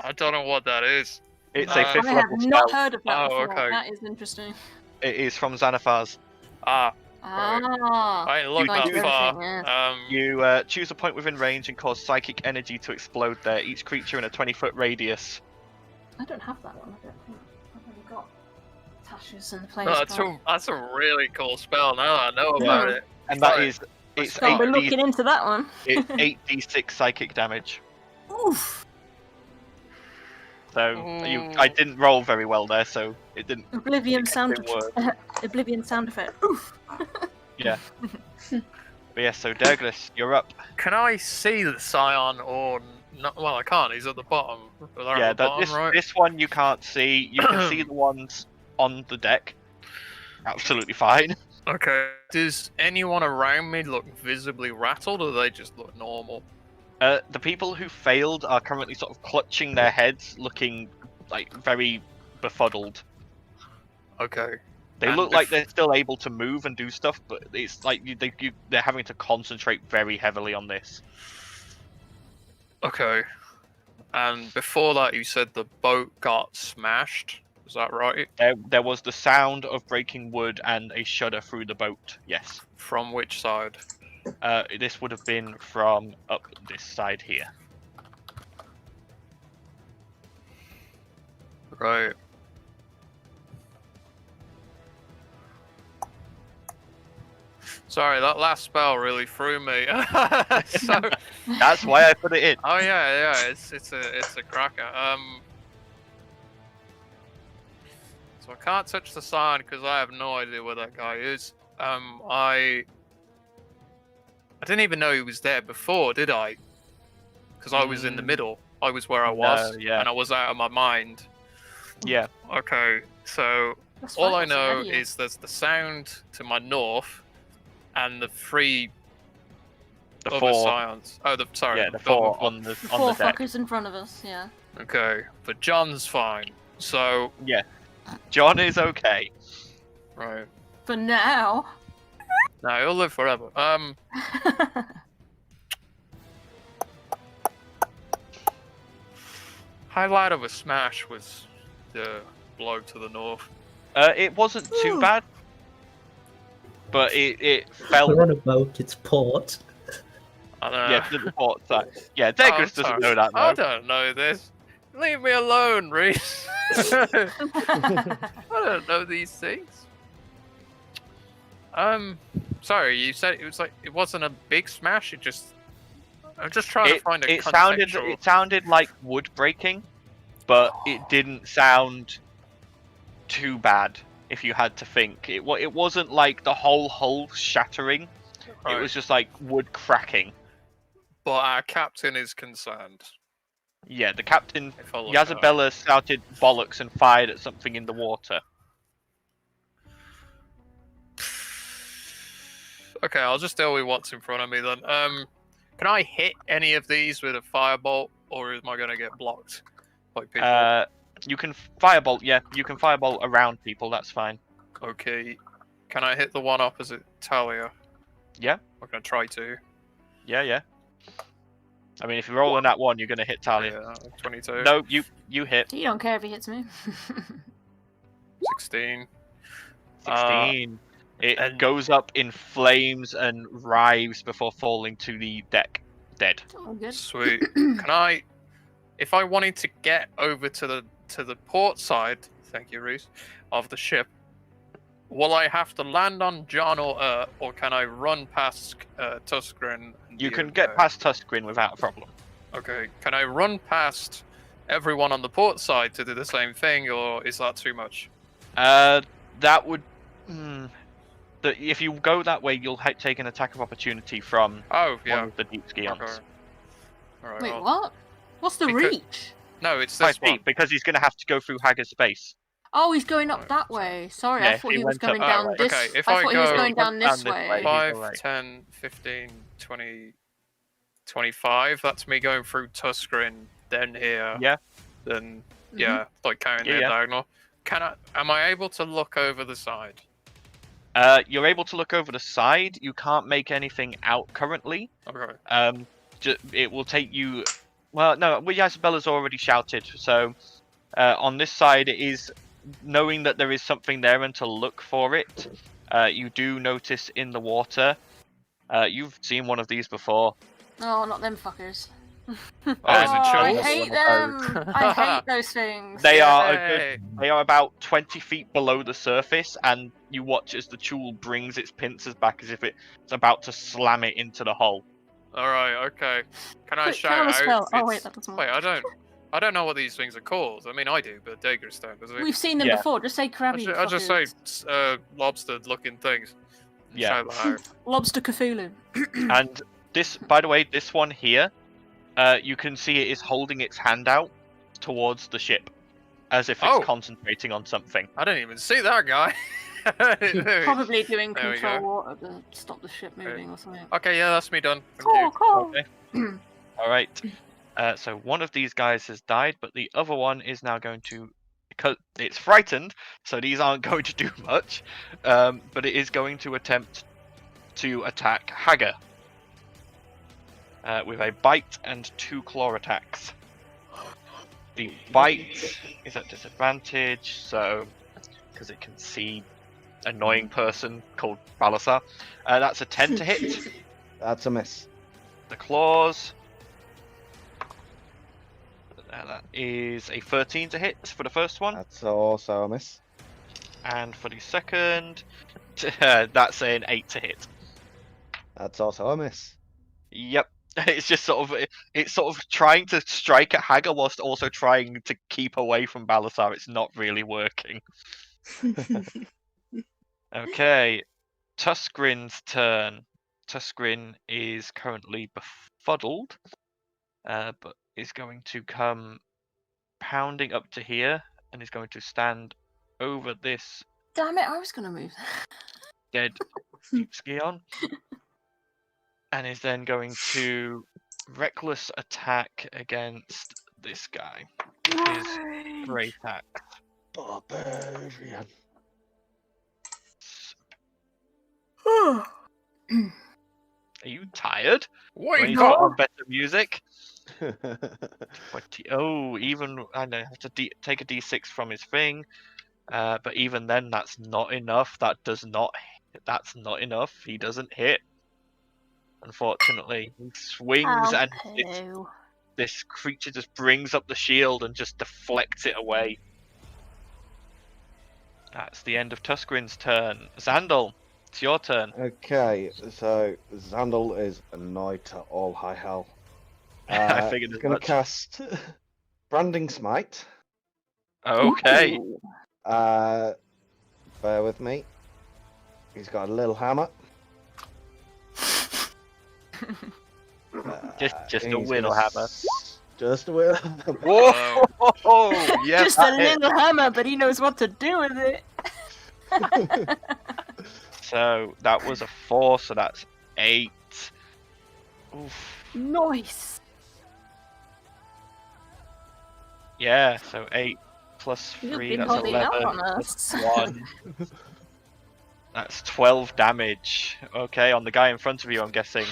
I don't know what that is. It's I a fifth I have level not spell. heard of that Oh, before. okay. That is interesting. It is from Xanathar's. Ah, Ah. I ain't look You that do far. everything, You choose a point within range and cause psychic energy to explode there. Each creature in a 20-foot radius. I don't have that one. I don't think I've only got Tasha's and the Oh, player's that's a really cool spell. Now that I know Yeah. about it. And that is it's I'll be 8d looking into that one. it's 8d6 psychic damage. Oof. So I didn't roll very well there, so it didn't. Oblivion it sound didn't work. Oblivion sound effect. Oof. Yeah. But yeah, so Douglas, you're up. Can I see the Scion or not? Well, I can't. He's at the bottom. They're Yeah, at the bottom, right? this one you can't see. You can see the ones on the deck. Absolutely fine. Okay. Does anyone around me look visibly rattled, or do they just look normal? The people who failed are currently sort of clutching their heads, looking like very befuddled. Okay. They And look like they're still able to move and do stuff, but it's like they're having to concentrate very heavily on this. Okay. And before that, you said the boat got smashed. Is that right? There was the sound of breaking wood and a shudder through the boat. Yes. From which side? This would have been from up this side here. Right. Sorry, that last spell really threw me. So, That's why I put it in. oh yeah, it's a cracker. So I can't touch the sign because I have no idea where that guy is. I didn't even know he was there before, did I? Because I was in the middle. I was where I was, yeah. and I was out of my mind. Yeah. Okay, so That's all fine, I that's know already is there's the sound to my north, and the three The other four. scions. Oh, sorry. Yeah, the four on the four deck. fuckers in front of us. Yeah. Okay, but John's fine. So Yeah. John is okay. right. For now. No, he'll live forever. Highlight of a smash was the blow to the north. It wasn't too bad, but it felt. We're on a boat, it's port. And, Yeah, to the port side. Yeah, Degris I'm doesn't sorry. know that I though. don't know this. Leave me alone, Reese. I don't know these things. Sorry, you said it was like it wasn't a big smash. I'm just trying to find a It sounded contextual- like wood breaking, but it didn't sound too bad. If you had to think, it wasn't like the whole hull shattering. Right. It was just like wood cracking. But our captain is concerned. Yeah, the captain If I look at Yazabella shouted bollocks and fired at something in the water. Okay, I'll just deal with what's in front of me then. Can I hit any of these with a firebolt, or am I going to get blocked by people? You can firebolt. Yeah, you can firebolt around people. That's fine. Okay. Can I hit the one opposite Talia? Yeah. I'm going to try to. Yeah. I mean, if you're rolling that one, you're gonna hit Talia. Yeah, 22. No, you hit. You don't care if he hits me. 16. 16. It and- goes up in flames and writhes before falling to the deck, dead. Oh, good. Sweet. Can I, if I wanted to get over to the port side, thank you, Reese, of the ship, will I have to land on John or can I run past Tuskgrin? and You be can okay? get past Tuskgrin without a problem. Okay. Can I run past everyone on the port side to do the same thing, or is that too much? That would. If you go that way, you'll take an attack of opportunity from Oh, one yeah. of the deep skions. Okay. Alright, Wait, well- what? What's the Because- reach? No, it's 5 this one. feet, because he's going to have to go through Haggard's space. Oh, he's going up that way. Sorry, Yeah, I thought he he was went up- going oh, down right, this. okay, if I I thought he was go- going down this down this way. way. 5, Alright. 10, 15, 20, 25. That's me going through Tuskgrin, then here. Yeah. Then, yeah, like counting the Yeah. diagonal. Am I able to look over the side? You're able to look over the side. You can't make anything out currently. Okay. It will take you. Well, no, Yasabella's already shouted. So, on this side, it is knowing that there is something there and to look for it. You do notice in the water. You've seen one of these before. Oh, not them fuckers. Oh, I is it Chills? hate them. I hate those things. They are Yay. they are about 20 feet below the surface, and you watch as the Chul brings its pincers back as if it's about to slam it into the hull. Alright, okay. Can I Quick, shout cast a out? spell. Oh It's- wait, that doesn't Wait, work. I don't know what these things are called. I mean, I do, but Dager's don't, does it? We've seen them Yeah. before. Just say crabby. I just say fuckers. lobster-looking things. Yeah. Shout that out. Lobster Cthulhu. And this, by the way, this one here, you can see it is holding its hand out towards the ship, as if it's Oh. concentrating on something. I didn't even see that guy. Probably doing There we control go. water to stop the ship moving or something. Okay, yeah, that's me done. Thank Cool, you. cool. Okay. All right. So one of these guys has died, but the other one is now going to, because it's frightened, so these aren't going to do much. But it is going to attempt to attack Haga with a bite and 2 claw attacks. The bite is at disadvantage, so because it can see annoying person called Balasar. That's a 10 to hit. That's a miss. The claws. That is a 13 to hit for the first one, That's also a miss. and for the second, that's an 8 to hit. That's also a miss. Yep, it's just it's sort of trying to strike at Haga whilst also trying to keep away from Balasar. It's not really working. Okay, Tuskrin's turn. Tuskrin is currently befuddled, but is going to come pounding up to here and is going to stand over this Damn it, I was gonna move. dead Scion and is then going to reckless attack against this guy. His great axe. Barbarian. Are you tired? Wait, We've no! got on better music. 20. Oh, even I know. Have to take a d6 from his thing, but even then, that's not enough. That's not enough. He doesn't hit. Unfortunately, he swings and this creature just brings up the shield and just deflects it away. That's the end of Tuskrin's turn. Xandal, it's your turn. Okay, so Xandal is annoyed to all high hell. I figured as Gonna much. cast Branding Smite. Okay. Bear with me. He's got a little hammer. Just a he's little gonna hammer. Just a little. Whoa! Yes, Just a that hit. little hammer, but he knows what to do with it. So that was a 4, so that's 8. Oof. Nice. Yeah, so 8 plus You've 3, been that's holding out 11 on plus us. 1. That's 12 damage. Okay, on the guy in front of you, I'm guessing.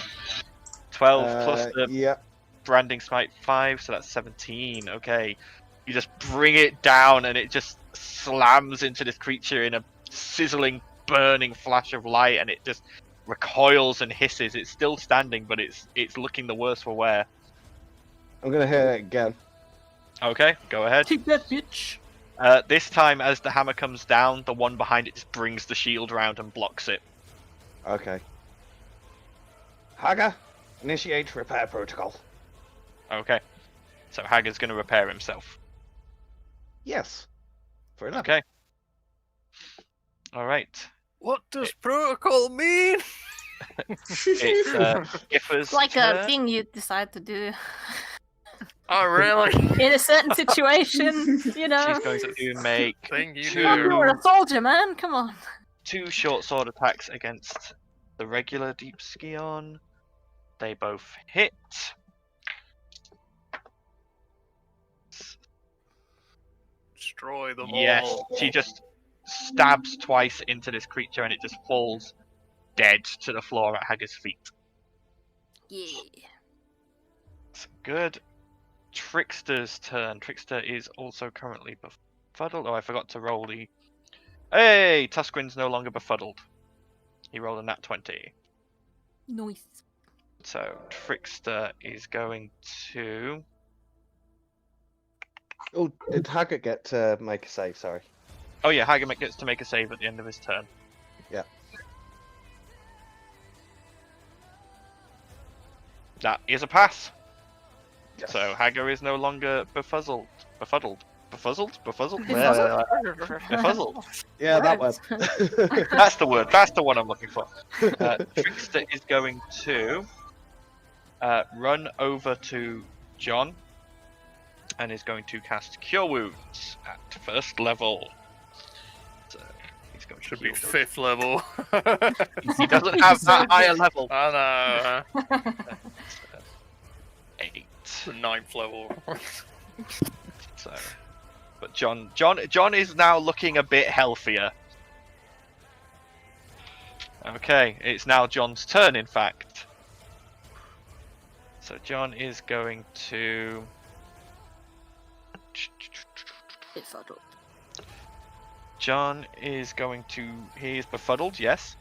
12 plus the Yep. branding smite 5, so that's 17. Okay, you just bring it down and it just slams into this creature in a sizzling, burning flash of light, and it just recoils and hisses. It's still standing, but it's looking the worse for wear. I'm gonna hit it again. Okay, go ahead. Take that, bitch. This time, as the hammer comes down, the one behind it just brings the shield round and blocks it. Okay. Haga, initiate repair protocol. Okay, so Hager's going to repair himself. Yes. For enough. Okay. All right. What does protocol mean? It's Giffer's It's like turn. a thing you decide to do Oh, really? in a certain situation, you know. She's going to make Thing you two- Oh, do. you're a soldier, man. Come on. 2 short sword attacks against the regular Deep Scion. They both hit. Destroy them Yes, all. she just stabs twice into this creature and it just falls dead to the floor at Hager's feet. Yeah. That's good. Trickster's turn. Trickster is also currently befuddled. Oh, I forgot to roll the... Hey! Tuskrin's no longer befuddled. He rolled a nat 20. Nice. So Trickster is going to. Oh, did Haggard get to make a save? Sorry. Oh yeah, Hagamik gets to make a save at the end of his turn. Yeah. That is a pass. Yes. So Hagar is no longer befuddled. Befuddled? Befuzzled? Befuzzled? Yeah, Befuzzled. yeah, that one. That's the word. That's the one I'm looking for. Trickster is going to run over to John and is going to cast Cure Wounds at first level. So he's going to Should be heal 5th level. He doesn't have that higher level. I know. 8. The 9th level. So, but John is now looking a bit healthier. Okay, it's now John's turn, in fact. So John is going to. Befuddled. John is going to. He is befuddled, yes.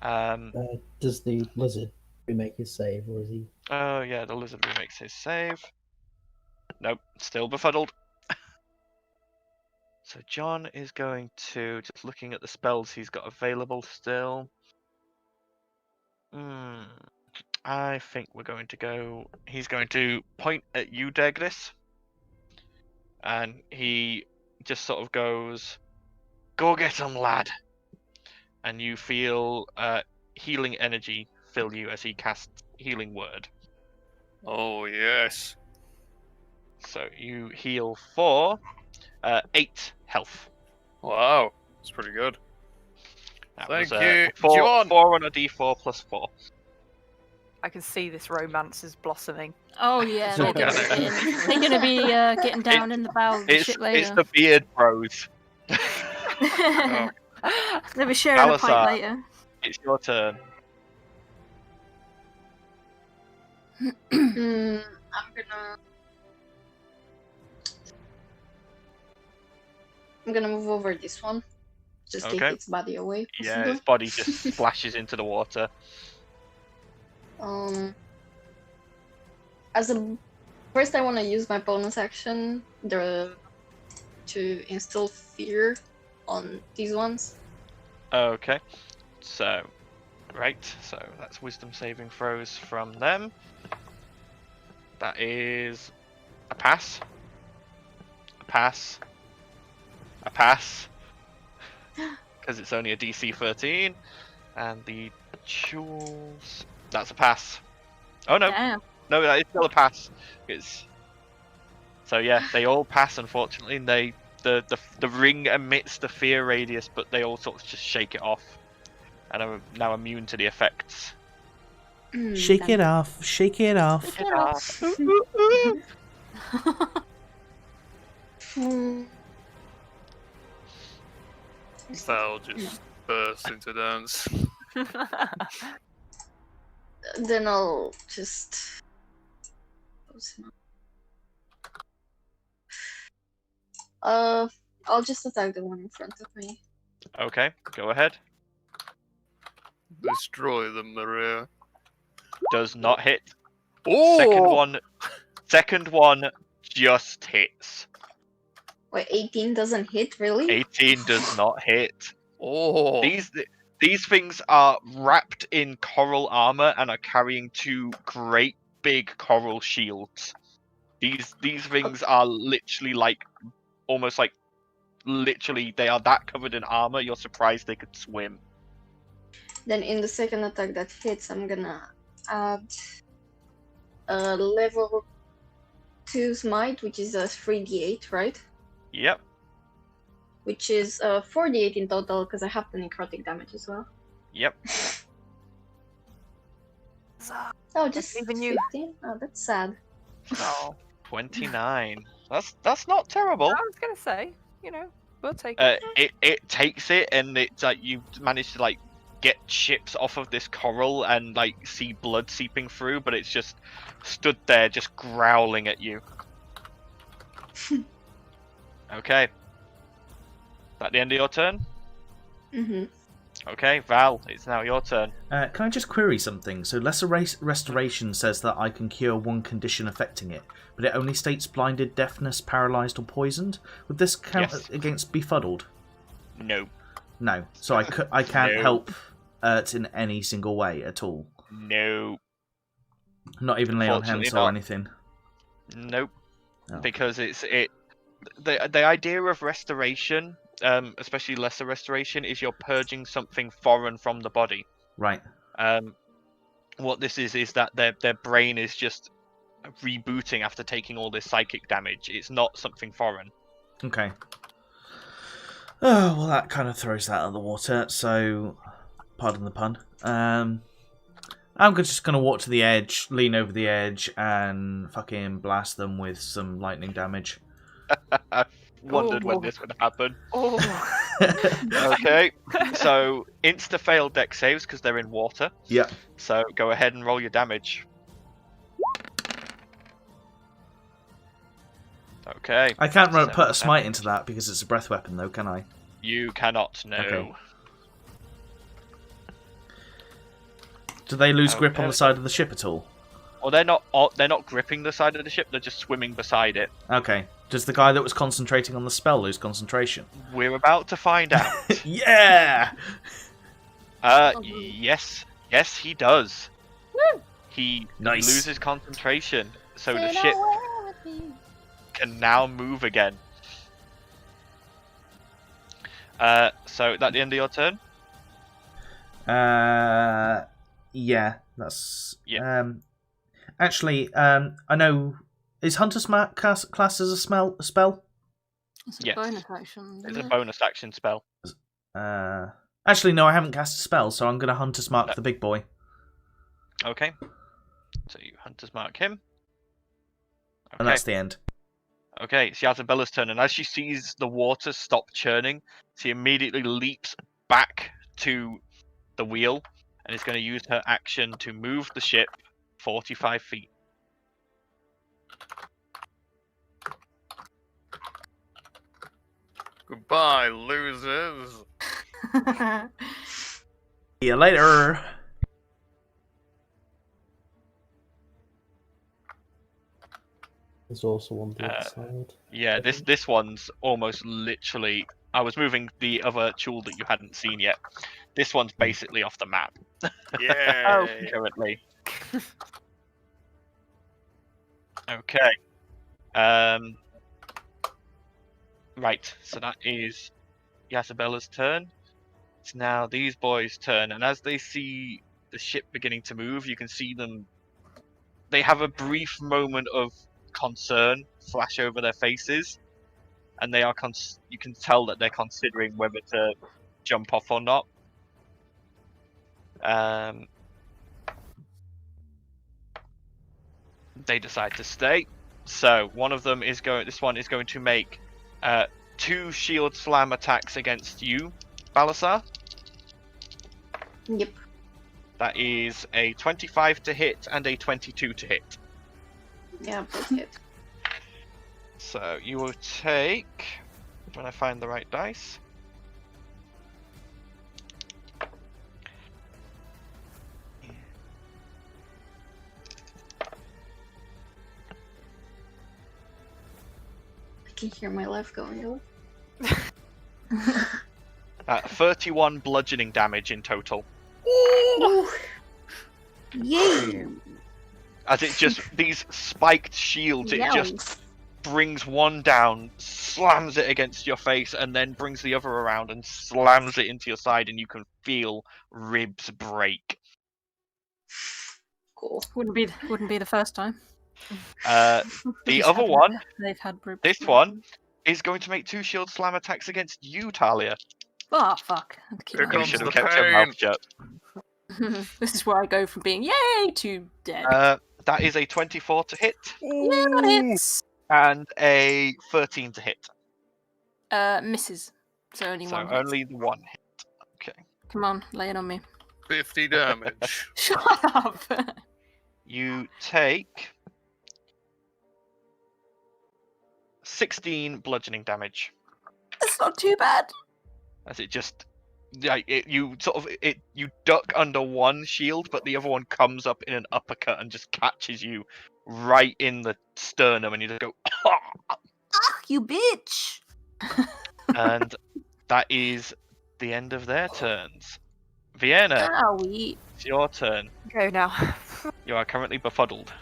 Does the lizard remake his save, or is he? Oh yeah, the lizard remakes his save. Nope, still befuddled. So John is going to, just looking at the spells he's got available still. I think we're going to go. He's going to point at you, Degris, and he just sort of goes, "Go get him, lad." And you feel healing energy fill you as he casts Healing Word. Oh, yes. So you heal for 8 health. Wow. That's pretty good. That Thank was, you, 4 John. on a d4 plus 4. I can see this romance is blossoming. Oh yeah, So- they're gonna be getting down in the bowels of It's shit later. it's the beard bros. Oh. They'll be sharing a Salazar. pint later. It's your turn. I'm gonna move over this one. Just take Okay. its body away. Yeah, possibly. its body just splashes into the water. As a first, I want to use my bonus action to instill fear on these ones. Okay, so so that's wisdom saving throws from them. That is a pass, a pass, a pass, because it's only a DC 13, and the jewels. That's a pass. Oh no, Damn. no, that is still a pass. It's so yeah, they all pass. Unfortunately, and the ring emits the fear radius, but they all sort of just shake it off, and are now immune to the effects. Shake it off. Shake it off. Val just burst into dance. Then I'll just. I'll just attack the one in front of me. Okay, go ahead. Destroy them, Maria. Does not hit. Oh! Second one just hits. Wait, 18 doesn't hit, really? 18 does not hit. Oh! These things are wrapped in coral armor and are carrying 2 great big coral shields. These things are literally almost like they are that covered in armor. You're surprised they could swim. Then in the second attack that hits, I'm gonna add a level 2 smite, which is a 3d8, right? Yep. Which is 4d8 in total, because I have the necrotic damage as well. Yep. Oh, just Even you. 15? Oh, that's sad. Oh, 29. That's not terrible. I was gonna say, we'll take it. It takes it, and it's like you manage to get chips off of this coral and see blood seeping through, but it's just stood there just growling at you. Okay. Is that the end of your turn? Mm-hmm. Okay, Val, it's now your turn. Can I just query something? So Lesser Restoration says that I can cure one condition affecting it, but it only states blinded, deafness, paralysed, or poisoned. Would this count Yes. against befuddled? No. No. So I can't No. help Ert in any single way at all? No. Not even lay on Unfortunately hands not. or anything? Nope. Oh. Because the idea of restoration, especially lesser restoration, is you're purging something foreign from the body. Right. What this is that their brain is just rebooting after taking all this psychic damage. It's not something foreign. Okay. Oh, well, that kind of throws that out of the water, so pardon the pun. I'm just going to walk to the edge, lean over the edge, and fucking blast them with some lightning damage. I wondered when this would happen. Oh. Okay, so insta-fail deck saves because they're in water. Yeah. So go ahead and roll your damage. Okay. I can't So put a smite into that because it's a breath weapon, though, can I? You cannot, no. Okay. Do they lose grip on the side of the ship at all? Well, they're not gripping the side of the ship. They're just swimming beside it. Okay. Does the guy that was concentrating on the spell lose concentration? We're about to find out. Yeah. Yes, he does. He Nice. loses concentration, so the ship can now move again. So that the end of your turn? Yeah, that's... Yeah. Actually, I know... Is Hunter's Mark classed as a spell? It's a Yes. bonus action. It's isn't a it? bonus action spell. Actually, no, I haven't cast a spell, so I'm going to Hunter's Mark the big boy. Okay. So you Hunter's Mark him. Okay. And that's the end. Okay, it's Yazabella's turn, and as she sees the water stop churning, she immediately leaps back to the wheel and is going to use her action to move the ship 45 feet. Goodbye, losers. See you later. There's also on the other side. Yeah, this one's almost literally... I was moving the other tool that you hadn't seen yet. This one's basically off the map. Yeah. Currently. Okay. Right, so that is Yasabella's turn. It's now these boys' turn, and as they see the ship beginning to move, you can see them... They have a brief moment of concern flash over their faces, and they are you can tell that they're considering whether to jump off or not. They decide to stay. So one of them is going. This one is going to make 2 shield slam attacks against you, Balasar. Yep. That is a 25 to hit and a 22 to hit. Yeah, both hit. So you will take, when I find the right dice. I can hear my life going on. 31 bludgeoning damage in total. Ooh. Yay! As it just, these spiked shields, it Yum. just brings one down, slams it against your face, and then brings the other around and slams it into your side, and you can feel ribs break. Cool. Wouldn't be the first time. The other one, They've had ribs. this one, is going to make 2 shield slam attacks against you, Talia. Oh fuck! Here You comes should have the kept your pain. mouth shut. This is where I go from being yay to dead. That is a 24 to hit Yeah, that hits. and a 13 to hit. Misses. So only So one. hit. only the one hit. Okay. Come on, lay it on me. 50 damage. Shut up. You take 16 bludgeoning damage That's not too bad. as it just you duck under one shield, but the other one comes up in an uppercut and just catches you right in the sternum, and you just go, Ah, you bitch! and that is the end of their turns. Vienna, Owie. it's your turn. Go now. You are currently befuddled.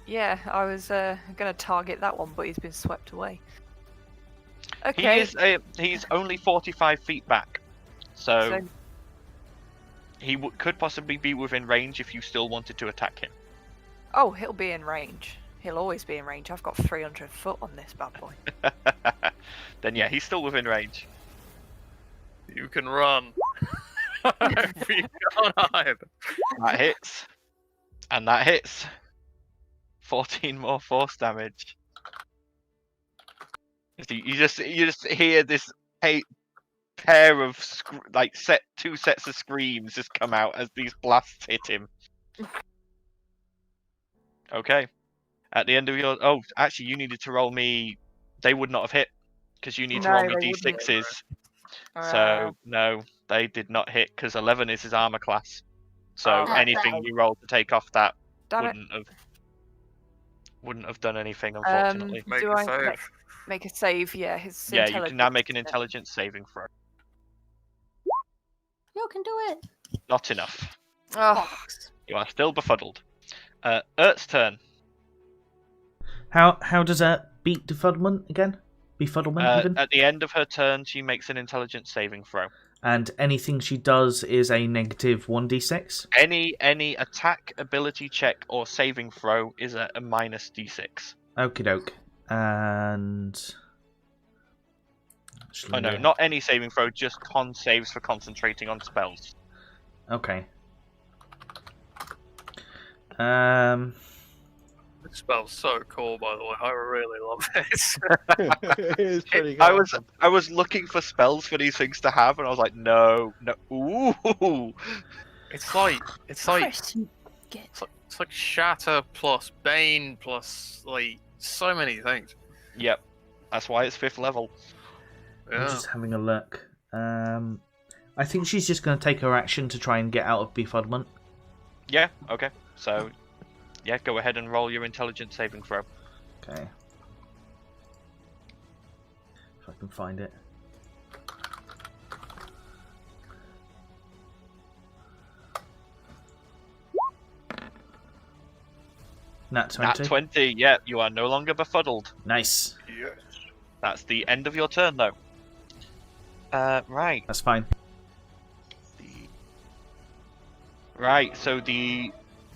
Yeah, I was gonna target that one, but he's been swept away. Okay. He's only 45 feet back, so he could possibly be within range if you still wanted to attack him. Oh, he'll be in range. He'll always be in range. I've got 300 foot on this bad boy. Then yeah, he's still within range. You can run. We can't hide. That hits, and that hits. 14 more force damage. You just hear this pair of two sets of screams just come out as these blasts hit him. Okay. At the end of your actually you needed to roll me. They would not have hit because you need to roll me d6s. So no, they did not hit because 11 is his armor class. So anything you roll to take off that wouldn't have done anything, unfortunately. Make a save? Yeah, you can now make an intelligence saving throw. You can do it. Not enough. Oh. You are still befuddled. Ert's turn. How does Ert beat befuddlement again? Befuddlement even? At the end of her turn, she makes an intelligence saving throw. And anything she does is a negative 1d6? Any attack, ability check, or saving throw is a minus d6. Okie doke. And... Oh no, not any saving throw, just con saves for concentrating on spells. Okay. This spell's so cool, by the way. I really love this. It is pretty good. I was looking for spells for these things to have, and I was like, no. Ooh. It's like Shatter plus Bane plus like so many things. Yep, that's why it's 5th level. I'm just having a look. I think she's just going to take her action to try and get out of befuddlement. Yeah. Okay. So. Yeah, go ahead and roll your intelligence saving throw. Okay. If I can find it. Nat 20. Nat 20, yeah, you are no longer befuddled. Nice. Yes. That's the end of your turn, though. Right. That's fine. Right, so the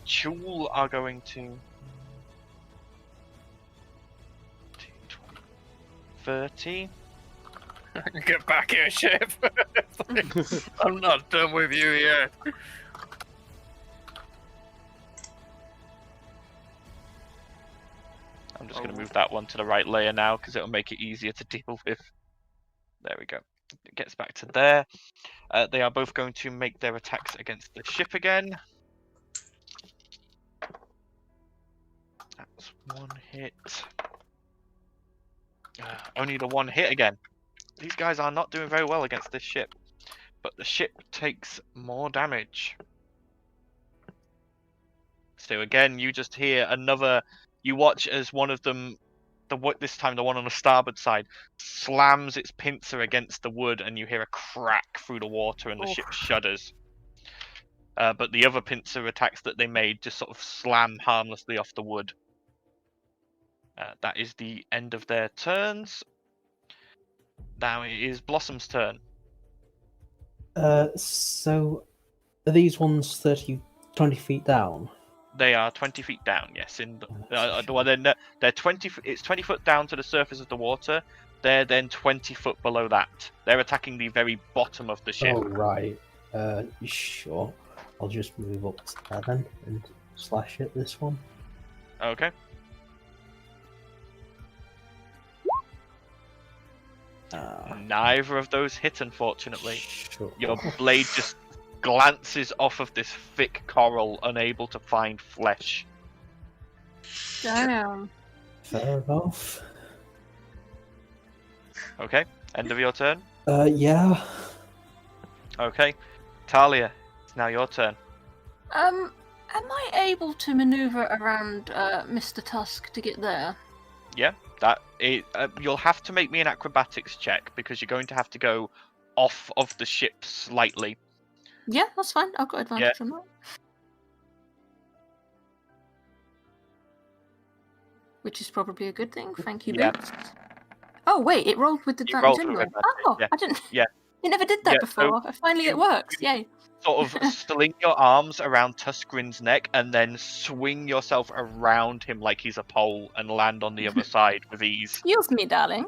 Chul are going to 30. Get back here, ship. I'm not done with you yet. I'm just going to move that one to the right layer now because it'll make it easier to deal with. There we go. It gets back to there. They are both going to make their attacks against the ship again. That's one hit. Only the one hit again. These guys are not doing very well against this ship. But the ship takes more damage. So again, you just hear another... You watch as one of them, this time the one on the starboard side, slams its pincer against the wood and you hear a crack through the water and the ship shudders. But the other pincer attacks that they made just sort of slam harmlessly off the wood. That is the end of their turns. Now it is Blossom's turn. So are these ones 20 feet down? They are 20 feet down, yes. They're 20. It's 20 foot down to the surface of the water. They're then 20 foot below that. They're attacking the very bottom of the ship. Oh, right. Sure. I'll just move up to there then and slash at this one. Okay. Neither of those hit, unfortunately. Sure. Your blade just glances off of this thick coral, unable to find flesh. Damn. Fair enough. Okay, end of your turn. Yeah. Okay, Talia, it's now your turn. Am I able to maneuver around Mr. Tusk to get there? Yeah, you'll have to make me an acrobatics check because you're going to have to go off of the ship slightly. Yeah, that's fine. I've got advantage on that. Which is probably a good thing. Thank you, Yeah. Boots. Oh wait, it rolled with You advantage rolled and with roll. advantage, Oh, yeah. I didn't. Yeah. You never did that Yeah, before. Finally, it works. Yay! Sort of sling your arms around Tuskgrin's neck and then swing yourself around him like he's a pole and land on the other side with ease. Excuse me, darling.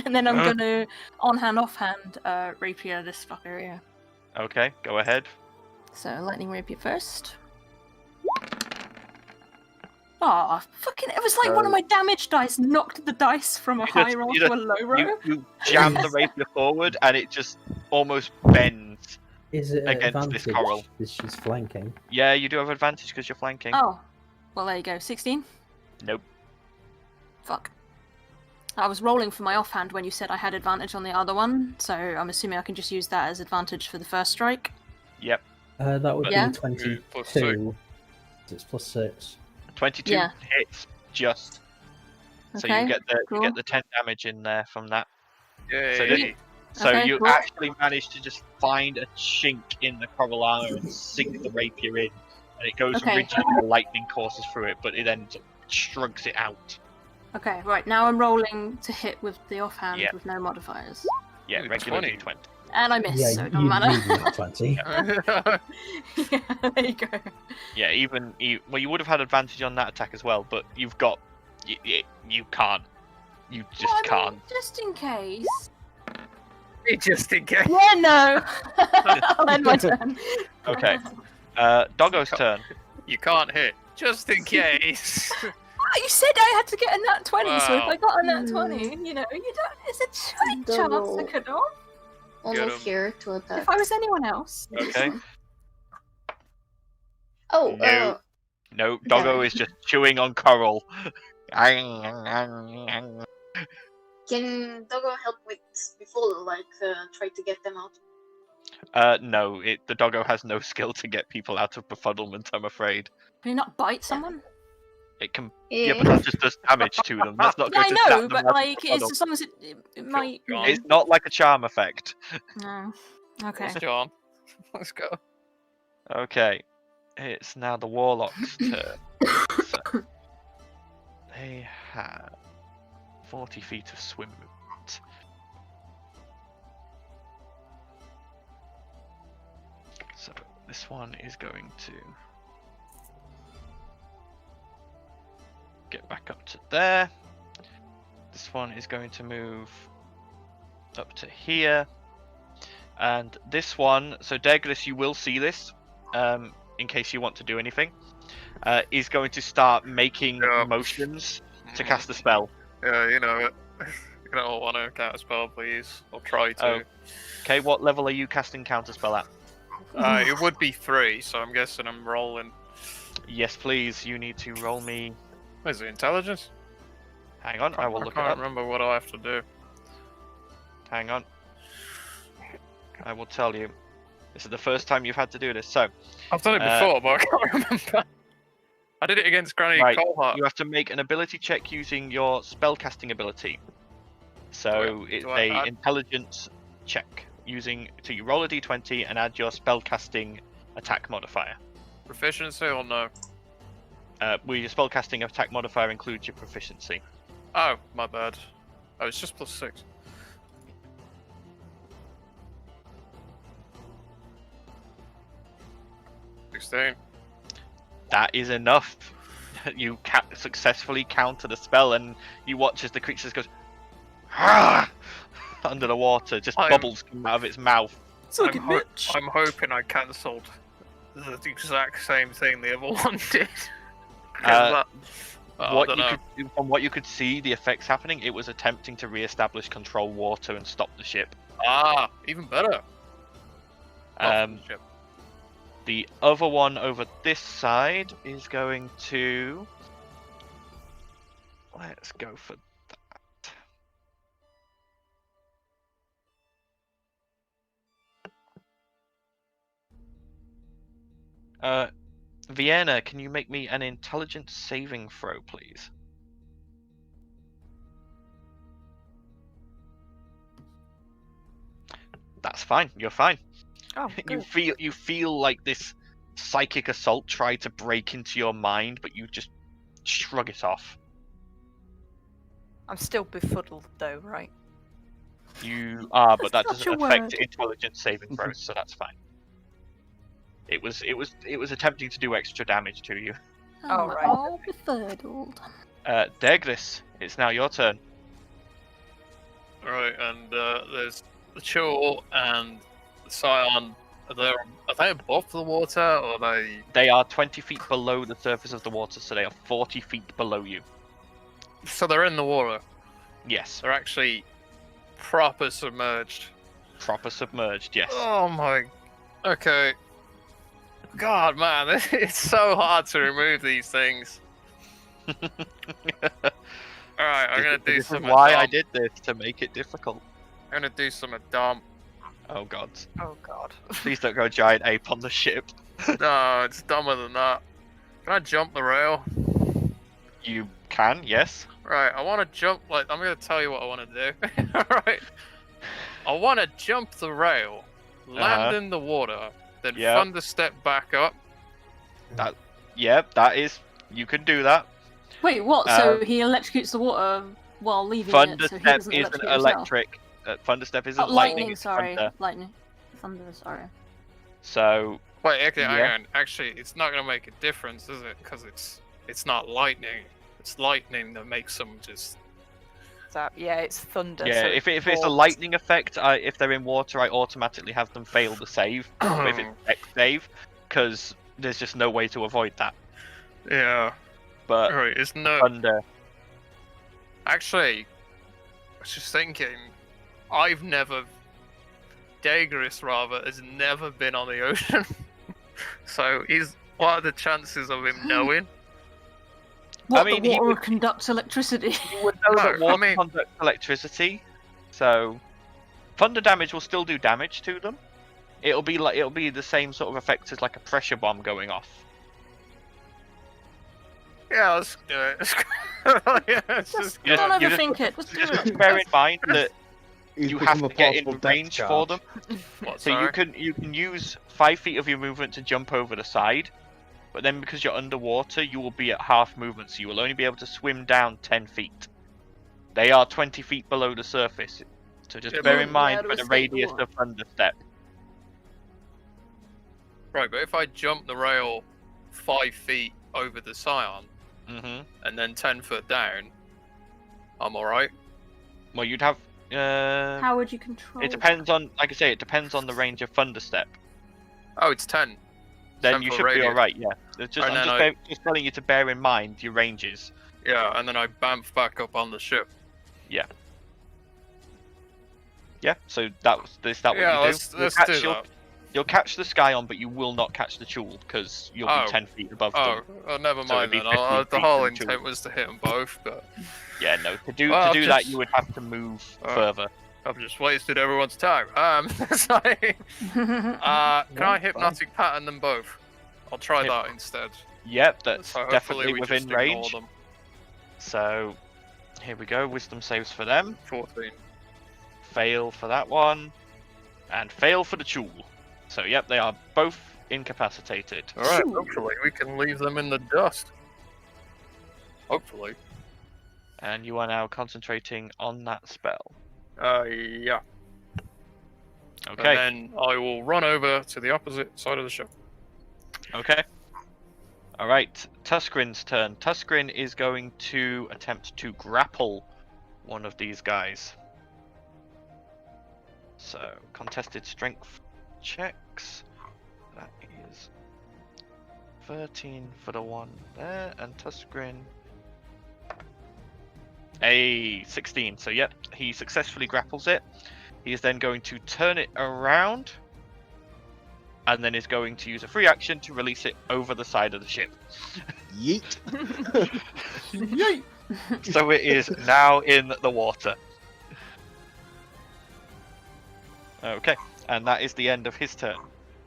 And then I'm gonna on-hand, off-hand rapier this fucker here. Okay, go ahead. So lightning rapier first. Oh, fucking! It was like one of my damage dice knocked the dice from a high roll to a low roll. You jam the rapier forward and it just almost bends. Is it against advantage this coral? because she's flanking? Yeah, you do have advantage because you're flanking. Oh, well there you go. 16. Nope. Fuck. I was rolling for my offhand when you said I had advantage on the other one, so I'm assuming I can just use that as advantage for the first strike. Yep. That would Yeah. be 22. +6. It's +6. 22 Yeah. hits just. So Okay, you get the cool. 10 damage in there from that. Yay. So Okay, you cool. actually manage to just find a chink in the coral armor and sink the rapier in, and it goes Okay. rigid and the lightning courses through it, but it then shrugs it out. Okay, right, now I'm rolling to hit with the offhand Yeah. with no modifiers. Yeah, Ooh, regular 20. D20. And I miss, Yeah, so it you doesn't matter. need 20. Yeah, there you go. Yeah, well, you would have had advantage on that attack as well, but you've got you can't. You just Well, I can't. mean, just in case. Just in case. Yeah, no. I'll end my turn. Okay. Doggo's turn. You can't hit. Just in case. Oh, you said I had to get a nat 20, so if Wow. I got a nat 20, you know, it's a slight chance I Double. could have. Almost him. here to attack. If I was anyone else. Okay. Oh, No. No, Doggo is just chewing on coral. can Doggo help with before, like, try to get them out? No, the Doggo has no skill to get people out of befuddlement, I'm afraid. Can you not bite someone? It can, yeah, but that just does damage to them. That's not Yeah, going I to zap know, them but out of like, it's befuddlement. as long as it might. God. It's not like a charm effect. No. Okay. Let's go on. Let's go. Okay, it's now the Warlock's turn. So, they have 40 feet of swim movement. So this one is going to get back up to there. This one is going to move up to here. And this one, so Deglis, you will see this, in case you want to do anything, is going to start making Yeah. motions to cast the spell. Yeah, you know it. You don't want to cast a spell, please. I'll try to. Oh. Okay, what level are you casting counterspell at? It would be 3, so I'm guessing I'm rolling. Yes, please. You need to roll me. What is it, intelligence? Hang on, I will look it can't up. remember what I have to do. Hang on. I will tell you. This is the first time you've had to do this. So, I've done it before, but I can't remember. I did it against Granny Right, Coalheart. you have to make an ability check using your spellcasting ability. So it's do I a add- intelligence check using. So you roll a d20 and add your spellcasting attack modifier. Proficiency or no? Well, your spellcasting attack modifier includes your proficiency. Oh, my bad. Oh, it's just +6. $16. That is enough. You successfully counter the spell, and you watch as the creature just goes "Ah!" under the water, just bubbles come out of its mouth. Suck it, bitch. I'm hoping I cancelled the exact same thing the other one did. 'Cause that- I What don't you know. could, from what you could see, the effects happening, it was attempting to re-establish control water and stop the ship. Ah, even better. Ship. The other one over this side is going to. Let's go for that. Vienna, can you make me an intelligence saving throw, please? That's fine. You're fine. Oh, good. You feel like this psychic assault tried to break into your mind, but you just shrug it off. I'm still befuddled, though, right? You are, but that That's doesn't such a affect word. intelligence saving throws, so that's fine. It was attempting to do extra damage to you. Oh, I'm right. all befuddled. Degris, it's now your turn. Right, and there's the Chul and the Scion. Are they above the water, or are they? They are 20 feet below the surface of the water, so they are 40 feet below you. So they're in the water. Yes, They're actually proper submerged. proper submerged. Yes. Oh my. Okay. God, man, it's so hard to remove these things. Alright, I'm gonna do This is some. why I did this, to make it difficult. I'm gonna do some dump. Oh god. Oh, God. Please don't go giant ape on the ship. No, it's dumber than that. Can I jump the rail? You can, yes. Right, I want to jump. Like, I'm gonna tell you what I want to do. Alright. I want to jump the rail, land in the water, then Yep. thunder step back up. Yep, that is. You can do that. Wait, what? So he electrocutes the water while leaving Thunder it, so he step doesn't isn't electrocute himself? electric. Thunder step isn't Lightning, it's sorry. thunder. Lightning. Thunder, sorry. So Wait, okay, hang Yeah. on. Actually, it's not gonna make a difference, is it? Because it's not lightning. It's lightning that makes them just. Yeah, it's thunder. yeah, so if it's a falls. lightning effect, if they're in water, I automatically have them fail the save. But if it's X save, because there's just no way to avoid that. Yeah. But Alright, it's no. thunder. Actually, I was just thinking, Dagris rather, has never been on the ocean. So what are the chances of him knowing? What, mean, the he water would- conducts electricity? You would know that No, I water mean- conducts electricity, so thunder damage will still do damage to them. It'll be the same sort of effect as like a pressure bomb going off. Yeah, let's do it. Yeah, it's just You Don't just- overthink it. Just do Just it. bear in mind that He's you become have a to get in possible depth range for charge. them. What, So sorry? you can use 5 feet of your movement to jump over the side, but then because you're underwater, you will be at half movement, so you will only be able to swim down 10 feet. They are 20 feet below the surface, so just Yeah, bear but- in mind Yeah, for to the escape the radius water. of thunder step. Right, but if I jump the rail 5 feet over the Scion Mm-hmm. and then 10 foot down, I'm alright. Well, you'd have. How would you control It depends on, like I say, it depends on the range of thunder step. Oh, it's 10. Then 10 you foot should be radius. alright. Yeah. It's just, And I'm then just telling you to bear in mind your ranges. Yeah, and then I bamf back up on the ship. Yeah. So that what Yeah, you do. let's do that. You'll catch the Scion, but you will not catch the Chul because you'll Oh. be 10 feet above Oh, them. oh, never So it'd mind be then. 15 The feet whole from two. intent was to hit them both, but Yeah, no. To do Well, that, just- you would have to move Oh. further. I've just wasted everyone's time. Sorry. Can I hypnotic pattern them both? I'll try that instead. Yep, that's So hopefully definitely we within just ignore range. them. So here we go. Wisdom saves for them. 14. Fail for that one, and fail for the Chul. So yep, they are both incapacitated. Alright, hopefully we can leave them in the dust. Hopefully. And you are now concentrating on that spell. Yeah. Okay. And then I will run over to the opposite side of the ship. Okay. All right. Tuscrin's turn. Tuscrin is going to attempt to grapple one of these guys. So contested strength checks. That is 13 for the one there, and Tuscrin a 16. So yep, he successfully grapples it. He is then going to turn it around, and then is going to use a free action to release it over the side of the ship. Yeet. So it is now in the water. Okay, and that is the end of his turn.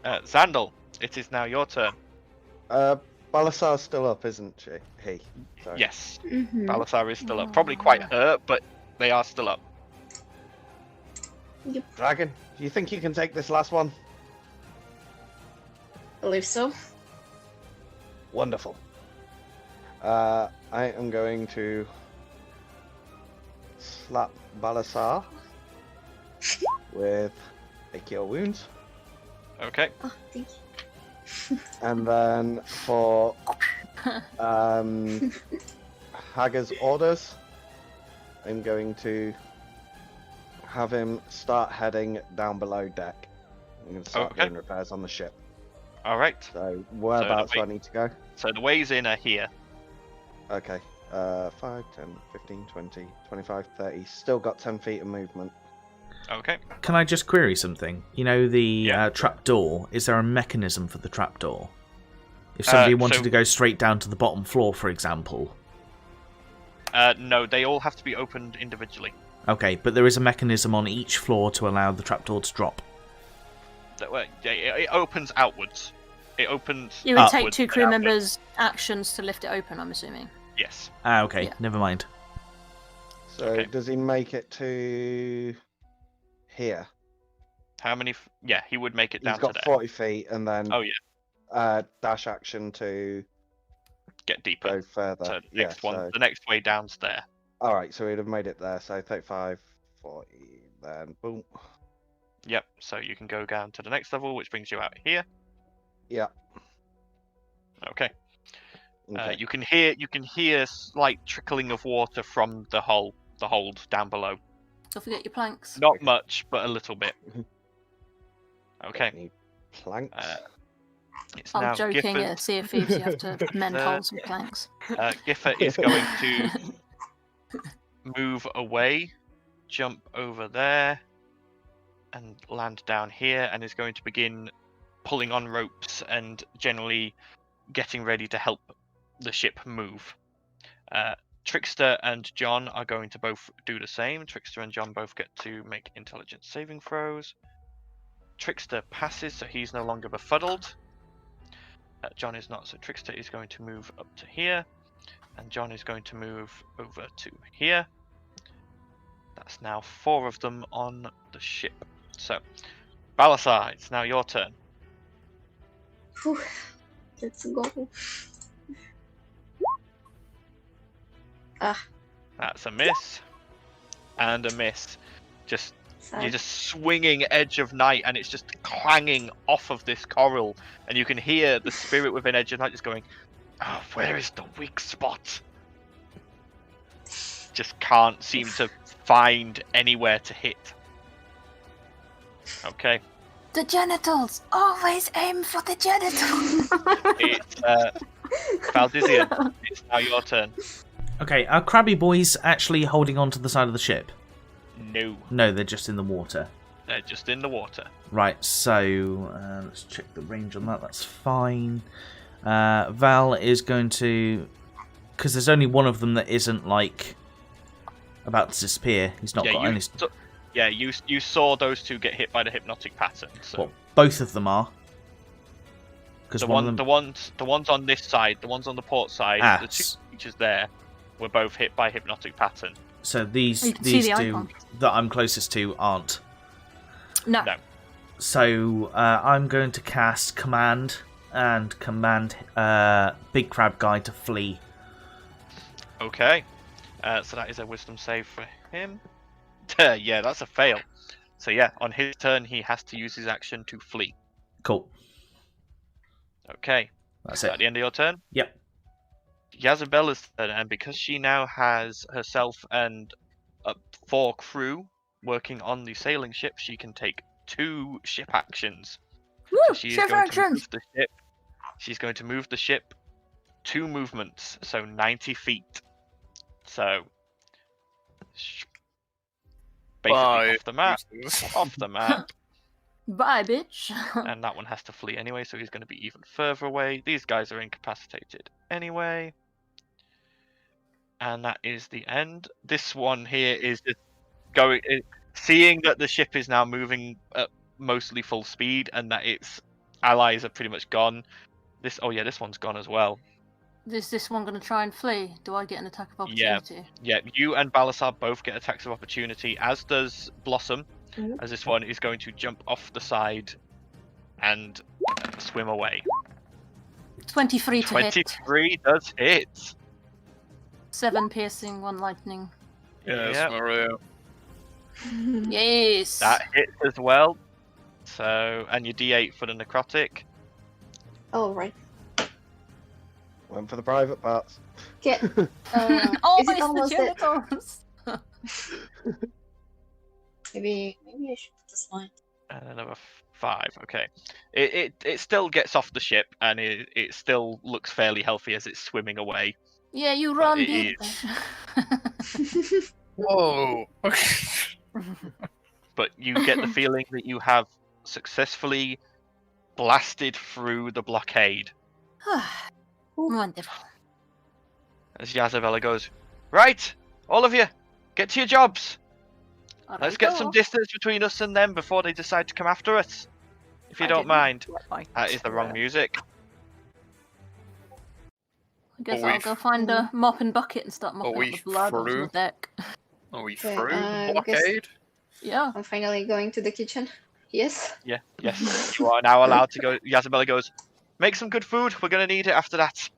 Xandal, it is now your turn. Balasar's still up, isn't she? Sorry. Yes, Mm-hmm. Balasar is still up. Probably quite hurt, but they are still up. Dragon, do you think you can take this last one? I believe so. Wonderful. I am going to slap Balasar with a cure wounds. Okay. Oh, thank you. And then for Hager's orders, I'm going to have him start heading down below deck. I'm going to start doing repairs on the ship. All right. So whereabouts do I need to go? So the ways in are here. Okay. 5, 10, 15, 20, 25, 30. Still got 10 feet of movement. Okay. Can I just query something? You know the trap door. Is there a mechanism for the trap door? If somebody wanted to go straight down to the bottom floor, for example. No, they all have to be opened individually. Okay, but there is a mechanism on each floor to allow the trapdoor to drop. It opens outwards. It opens. It would take 2 crew members' actions to lift it open, I'm assuming. Yes. Okay, Yeah. never mind. So does he make it to here? How many? Yeah, he would make it down He's got to 40 feet, and then dash action to get deeper. Go further. So the next way down's there. All right, so he'd have made it there. So 35, 40, then boom. Yep. So you can go down to the next level, which brings you out here. Yeah. Okay. You can hear slight trickling of water from the hold down below. Don't forget your planks. Not much, but a little bit. Okay. Any planks? It's I'm now joking. Gifford. At Sea of Thieves, you have to mend holes with planks. Gifford is going to move away, jump over there, and land down here, and is going to begin pulling on ropes and generally getting ready to help the ship move. Trickster and John are going to both do the same. Trickster and John both get to make intelligence saving throws. Trickster passes, so he's no longer befuddled. John is not, so Trickster is going to move up to here, and John is going to move over to here. That's now 4 of them on the ship. So, Balasar, it's now your turn. Whew. Let's go. That's a miss. And a miss. Sad. You're just swinging Edge of Night, and it's just clanging off of this coral, and you can hear the spirit within Edge of Night just going, "Oh, where is the weak spot?" Just can't seem to find anywhere to hit. Okay. The genitals! Always aim for the genitals! It's Valdizian. It's now your turn. Okay, are Crabby Boys actually holding on to the side of the ship? No. No, they're just in the water. They're just in the water. Right, so let's check the range on that. That's fine. Val is going to... Because there's only one of them that isn't, like, about to disappear. He's not got any... You saw those 2 get hit by the hypnotic pattern. So. Well, both of them are. Because the one of them... the ones on this side, the ones on the port side, the 2 creatures there were both hit by hypnotic pattern. So these 2 icon that I'm closest to aren't. No. So I'm going to cast Command and command Big Crab Guy to flee. Okay. So that is a wisdom save for him. Yeah, that's a fail. So yeah, on his turn he has to use his action to flee. Cool. Okay. That's At it. the end of your turn? Yep. Yazabella's turn, and because she now has herself and 4 crew working on the sailing ship, she can take 2 ship actions. Woo! So she is Ship going to actions! move the ship. She's going to move the ship 2 movements, so 90 feet. So basically Bye. off the map. Bye, bitch. And that one has to flee anyway, so he's going to be even further away. These guys are incapacitated anyway. And that is the end. This one here is just going, seeing that the ship is now moving at mostly full speed and that its allies are pretty much gone. This one's gone as well. Is this one going to try and flee? Do I get an attack of opportunity? Yeah, you and Balasar both get attacks of opportunity, as does Blossom, as this one is going to jump off the side and swim away. 23 to hit. 23 does hit. 7 piercing, 1 lightning. Yes, Yep. Maria. Yes. That hits as well. So, and your D8 for the necrotic. Oh, right. Went for the private parts. Okay. Oh, is it it's almost the it? genitals. Maybe I should put this line. And another 5. Okay. It still gets off the ship, and it still looks fairly healthy as it's swimming away. Yeah, you run, it bitch. Whoa. But you get the feeling that you have successfully blasted through the blockade. Wonderful. As Yazabella goes, right, all of you, get to your jobs. Let's get some distance between us and them before they decide to come after us. If you don't mind. That is the wrong music. I guess Are we I'll go find a mop and bucket and start mopping we up the blood on the through? deck. Are we Okay, through the I guess- blockade? Yeah. I'm finally going to the kitchen. Yes. Yeah, yes, you are now allowed to go. Yazabella goes, make some good food. We're going to need it after that.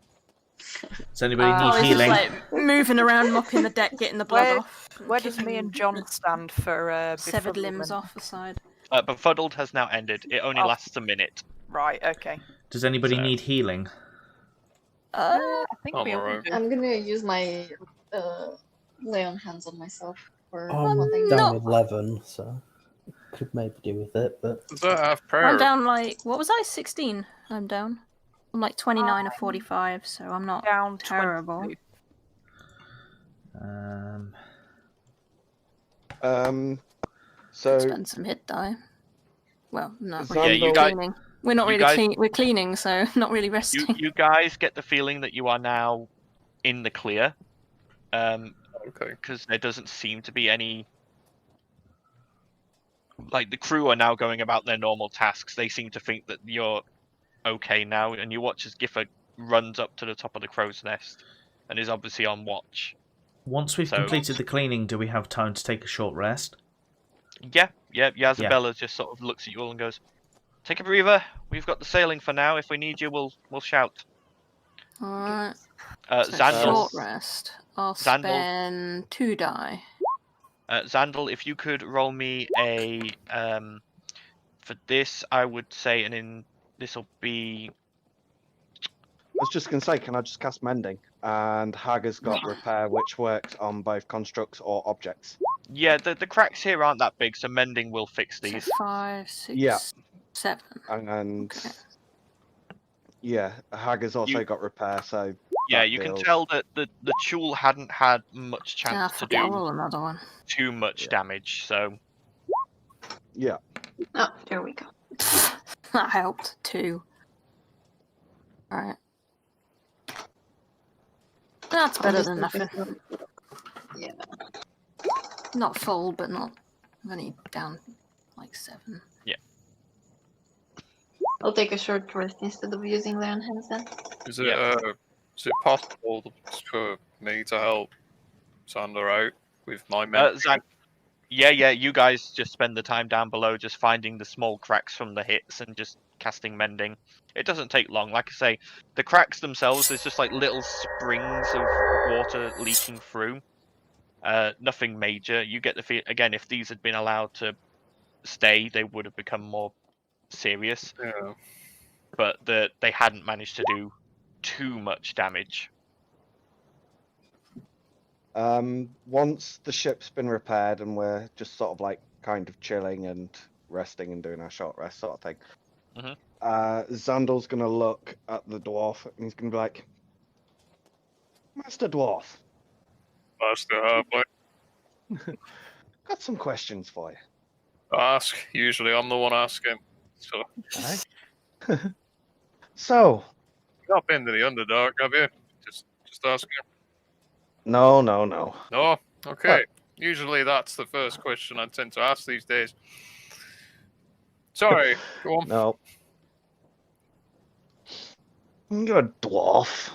Does anybody Oh, need it's just healing? like moving around, mopping the deck, getting the blood off. Where does me and John stand for Severed befuddlement? limbs off the side. Befuddled has now ended. It only Oh. lasts a minute. Right, okay. Does anybody So- need healing? I think I'm we all alright. do. I'm gonna use my lay on hands on myself for I'm one thing. down 11, so could maybe do with it, but Does that have prayer? I'm down like, what was I? 16. I'm down. I'm like 29 or 45, so I'm not Down terrible. 22. So Spend some hit die. Well, not Xandal- really. Yeah, you guys- Cleaning. We're not you really guys- clean. We're cleaning, so not really resting. You guys get the feeling that you are now in the clear. Okay. Because there doesn't seem to be any. Like, the crew are now going about their normal tasks. They seem to think that you're okay now, and you watch as Gifford runs up to the top of the crow's nest and is obviously on watch. Once we've So- completed the cleaning, do we have time to take a short rest? Yeah, Yazabella just sort of looks at you all and goes, take a breather. We've got the sailing for now. If we need you, we'll shout. Alright. Uh, So Xandal, short rest. I'll Xandal. spend 2 die. Xandal, if you could roll me a for this, I would say, this will be. I was just going to say, can I just cast Mending? And Hager's got Repair, which works on both constructs or objects. Yeah, the cracks here aren't that big, so mending will fix So these. 5, 6, Yeah. 7. And Okay. yeah, Hager's also got Repair, so Yeah, that you can deals. tell that the Chul hadn't had much Ah, chance to fuck it, I'll do roll another one. too much damage, so yeah. Oh, there we go. That helped. 2. Alright. That's better than nothing. Yeah. Not full, but not. I'm only down like 7. I'll take a short rest instead of using lay on hands then. Is it possible for me to help Sander out with my men? Zach, yeah, you guys just spend the time down below just finding the small cracks from the hits and just casting mending. It doesn't take long. Like I say, the cracks themselves, there's just like little springs of water leaking through. Nothing major. You get the feel again. If these had been allowed to stay, they would have become more serious. Yeah. But they hadn't managed to do too much damage. Once the ship's been repaired and we're just sort of like kind of chilling and resting and doing our short rest sort of thing, Xandal's gonna look at the dwarf and he's gonna be like, Master Dwarf, Master Halfway. got some questions for you. Ask. Usually I'm the one asking. So, So, you've not been to the Underdark, have you? Just asking. no. No? Okay. Usually that's the first question I tend to ask these days. Sorry, go on. No. You're a dwarf.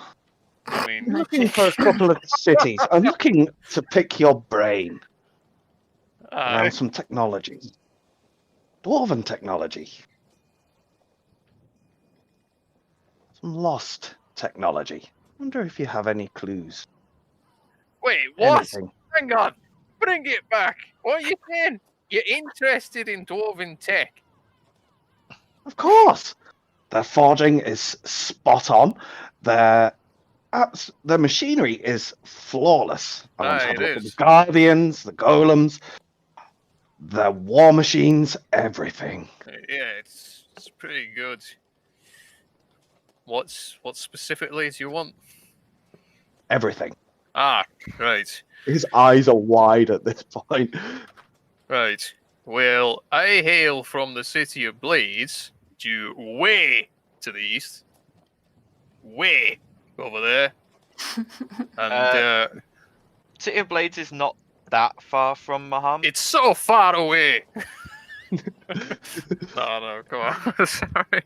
I mean, I'm looking for a couple of cities. I'm looking to pick your brain around some technology. Dwarven technology. Some lost technology. Wonder if you have any clues. wait, what? Anything. Hang on. Bring it back. What are you saying? You're interested in dwarven tech? Of course. Their forging is spot on. Their machinery is flawless. I want to have a look at the guardians, the golems, their war machines, everything. Yeah, it's pretty good. What specifically do you want? Everything. Ah, right. His eyes are wide at this point. Right. Well, I hail from the city of Blades, due way to the east. Way over there. And City of Blades is not that far from Maham. it's so far away. No, come on. Sorry.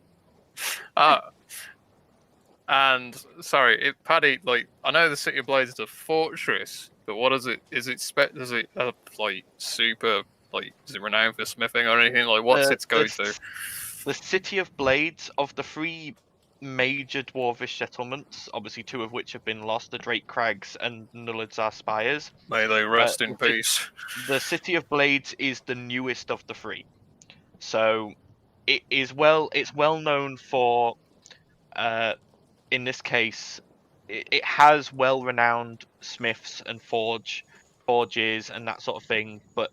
And sorry, Paddy, like, I know the City of Blades is a fortress, but what is it? Is it like super, like, is it renowned for smithing or anything? Like, what's its go-to? The City of Blades, of the 3 major dwarvish settlements, obviously 2 of which have been lost, the Drake Crags and Nulladzar Spires. May they rest in peace. The City of Blades is the newest of the 3. So it's well known for, in this case, it has well-renowned smiths and forges and that sort of thing, but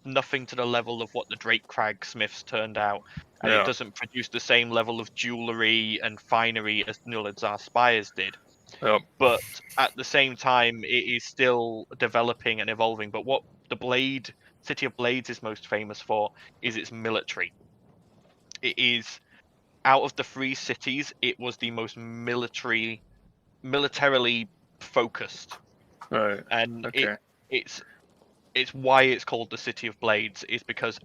nothing to the level of what the Drake Crag smiths turned out. And it doesn't produce the same level of jewellery and finery as Nulladzar Spires did. Yep. But at the same time, it is still developing and evolving. But what the City of Blades is most famous for is its military. It is, out of the 3 cities, it was the most militarily focused. Right. And Okay. it's why it's called the City of Blades, is because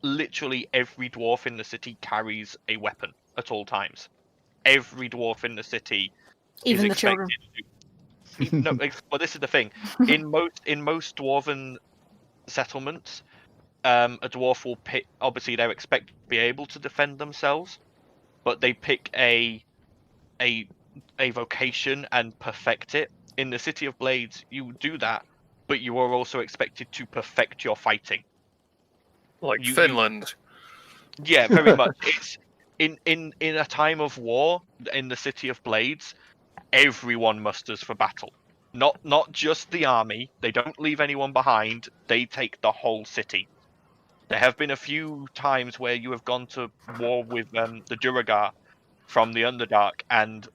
literally every dwarf in the city carries a weapon at all times. Every dwarf in the city Even is the children. No, well, this is the thing. In most dwarven settlements, a dwarf will pick. Obviously, they're expected to be able to defend themselves, but they pick a vocation and perfect it. In the City of Blades, you do that, but you are also expected to perfect your fighting. Like Finland. Yeah, very much. It's in a time of war in the City of Blades, everyone musters for battle. Not just the army. They don't leave anyone behind. They take the whole city. There have been a few times where you have gone to war with the Duragar from the Underdark, and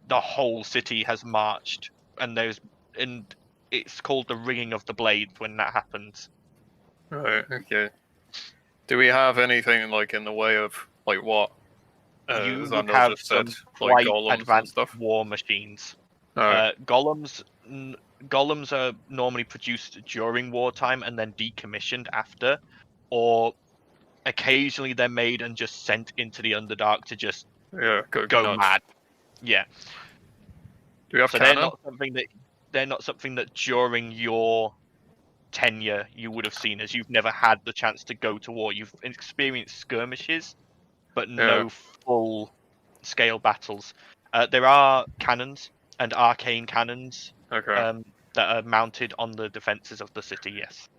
the whole city has marched, and it's called the ringing of the blade when that happens. Right. Okay. Do we have anything like in the way of like what? You Xander have just said, some like quite golems and advanced stuff. war machines. Alright. Golems are normally produced during wartime and then decommissioned after, or occasionally they're made and just sent into the Underdark to just go nuts. mad. Yeah. Do we have So cannon? they're not something that during your tenure you would have seen, as you've never had the chance to go to war. You've experienced skirmishes, but no full scale battles. There are cannons and arcane cannons that are mounted on the defenses of the city. Yes.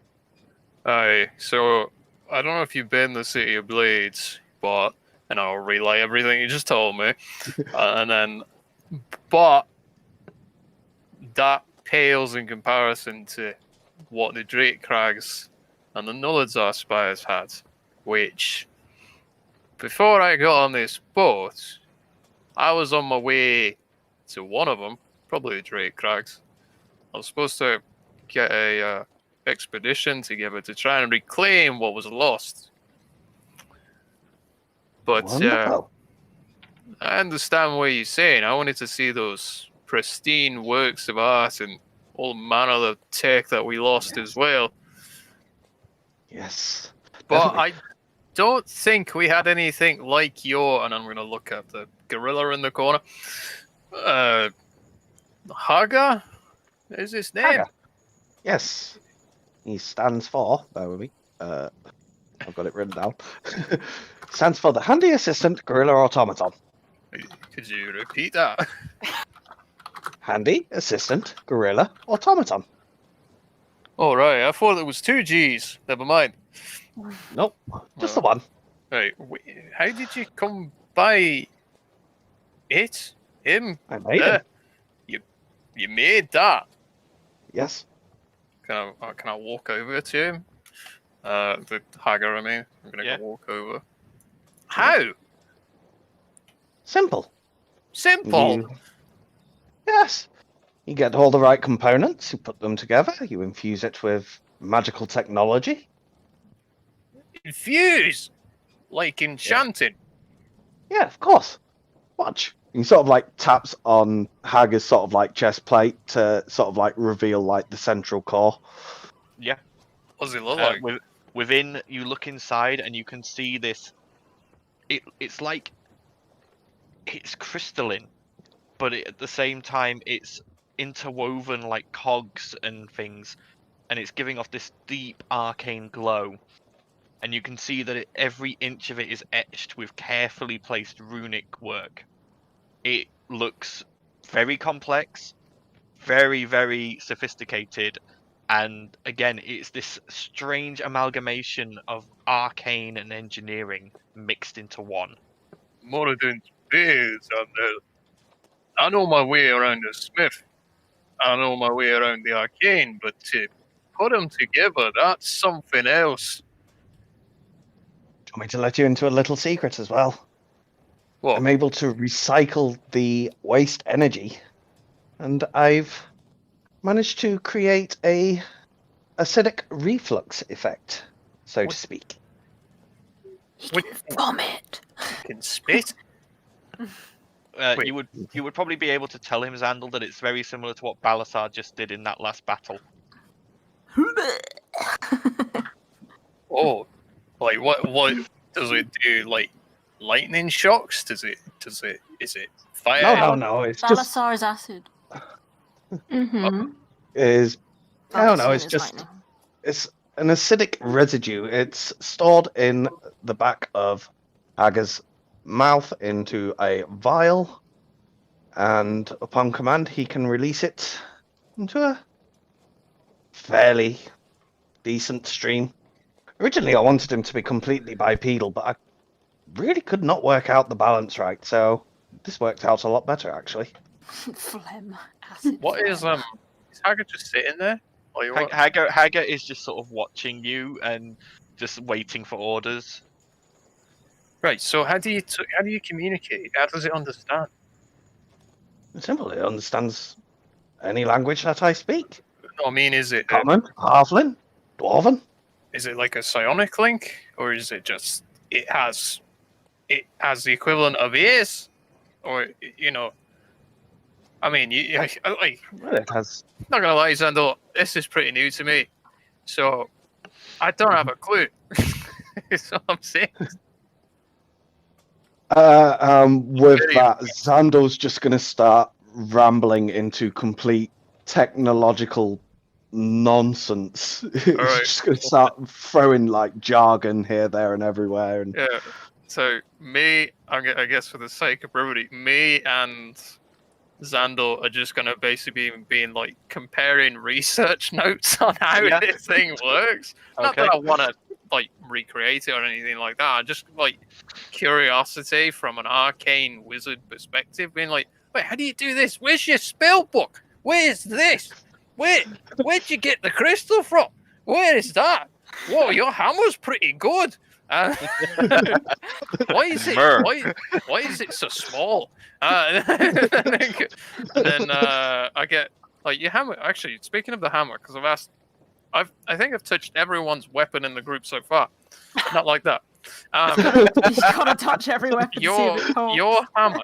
Aye. So I don't know if you've been to the City of Blades, and I'll relay everything you just told me, but that pales in comparison to what the Drake Crags and the Nulladzar Spires had, which, before I got on this boat, I was on my way to one of them, probably the Drake Crags. I was supposed to get a expedition together to try and reclaim what was lost. But I understand what you're saying. I wanted to see those pristine works of art and all manner of tech that we lost as well. Yes. But don't think we had anything like your, and I'm going to look at the gorilla in the corner. Haga? Is his name? Haga. Yes. He stands for, bear with me, I've got it written down. Stands for the Handy Assistant Gorilla Automaton. Could you repeat that? Handy Assistant Gorilla Automaton. Oh, right. I thought it was 2 Gs. Never mind. Nope, just the one. Right. How did you come by it? Him? I made it. You made that? Yes. Can I walk over to him? The Haga, I mean. I'm going to go walk over. How? Simple. Simple? Yes. You get all the right components, you put them together, you infuse it with magical technology. Infuse? Like enchanting? Yeah, of course. Watch. He sort of like taps on Haga's sort of like chest plate to sort of like reveal like the central core. Yeah. What does it look like? Within, you look inside and you can see this. It's like it's crystalline, but at the same time it's interwoven like cogs and things, and it's giving off this deep arcane glow. And you can see that every inch of it is etched with carefully placed runic work. It looks very complex, very, very sophisticated, and again, it's this strange amalgamation of arcane and engineering mixed into one. More than spears, I know my way around the smith. I know my way around the arcane, but to put them together, that's something else. Do you want me to let you into a little secret as well? What? I'm able to recycle the waste energy, and I've managed to create a acidic reflux effect, so to speak. Vomit. Can spit? You would probably be able to tell him, Xandal, that it's very similar to what Balasar just did in that last battle. Oh, like what does it do? Like lightning shocks? Is it fire? No, it's just Balasar's acid. Mm-hmm. is I don't know, Balasar it's is just lightning. it's an acidic residue. It's stored in the back of Haga's mouth into a vial, and upon command he can release it into a fairly decent stream. Originally I wanted him to be completely bipedal, but I really could not work out the balance right, so this worked out a lot better actually. Phlegm. Acid. What phlegm. is Haga just sitting there? Like, what? Haga is just sort of watching you and just waiting for orders. Right. So how do you communicate? How does it understand? It's simple, it understands any language that I speak. No, I mean, is it Common, Halfling, Dwarven. is it like a psionic link, or is it just it has the equivalent of ears, or I mean, like, Well, it has. not gonna lie, Xandal, this is pretty new to me, so I don't have a clue. That's what I'm saying. With Very that, Xandal's just going to start rambling into complete technological nonsense. He's Alright. just going to start throwing like jargon here, there, and everywhere. And Yeah. So I guess for the sake of brevity, me and Xandal are just gonna basically be like comparing research notes on how Yeah. this thing works. Not Okay. that I want to like recreate it or anything like that. Just like curiosity from an arcane wizard perspective, being like, wait, how do you do this? Where's your spell book? Where's this? Where'd you get the crystal from? Where is that? Whoa, your hammer's pretty good. Why is it Mer. why is it so small? And then I get like your hammer. Actually, speaking of the hammer, because I think I've touched everyone's weapon in the group so far. Not like that. You gotta touch every weapon. Your hammer,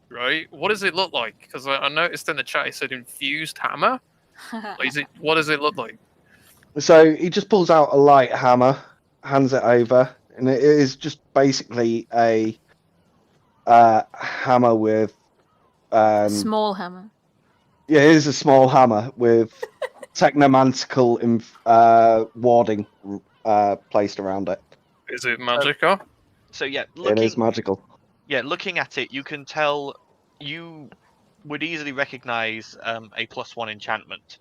right? What does it look like? Because I noticed in the chat it said infused hammer. What does it look like? so he just pulls out a light hammer, hands it over. and it is just basically a hammer with. Small hammer. Yeah, it is a small hammer with technomantical warding placed around it. Is it magical? So yeah, It is magical. Yeah, looking at it, you can tell you would easily recognize a +1 enchantment.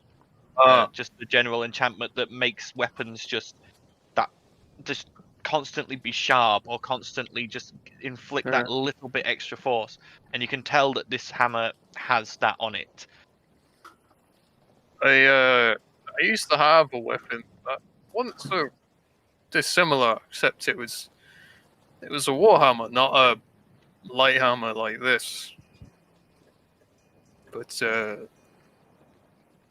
Just the general enchantment that makes weapons just constantly be sharp or constantly just inflict that little bit extra force. And you can tell that this hammer has that on it. I used to have a weapon that wasn't so dissimilar, except it was a warhammer, not a light hammer like this. But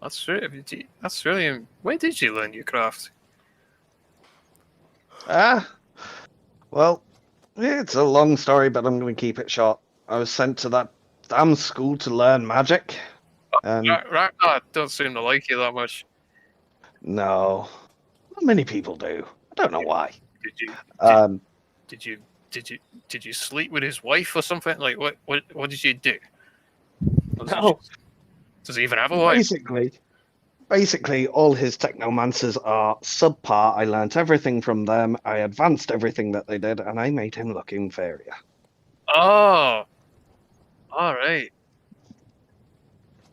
that's really. Where did you learn your craft? Well, it's a long story, but I'm going to keep it short. I was sent to that damn school to learn magic. And Ragnar don't seem to like you that much. No, not many people do. I don't know why. Did you sleep with his wife or something? Like what did you do? Does he even have a wife? Basically, all his technomancers are subpar. I learnt everything from them. I advanced everything that they did, and I made him look inferior. Oh, all right.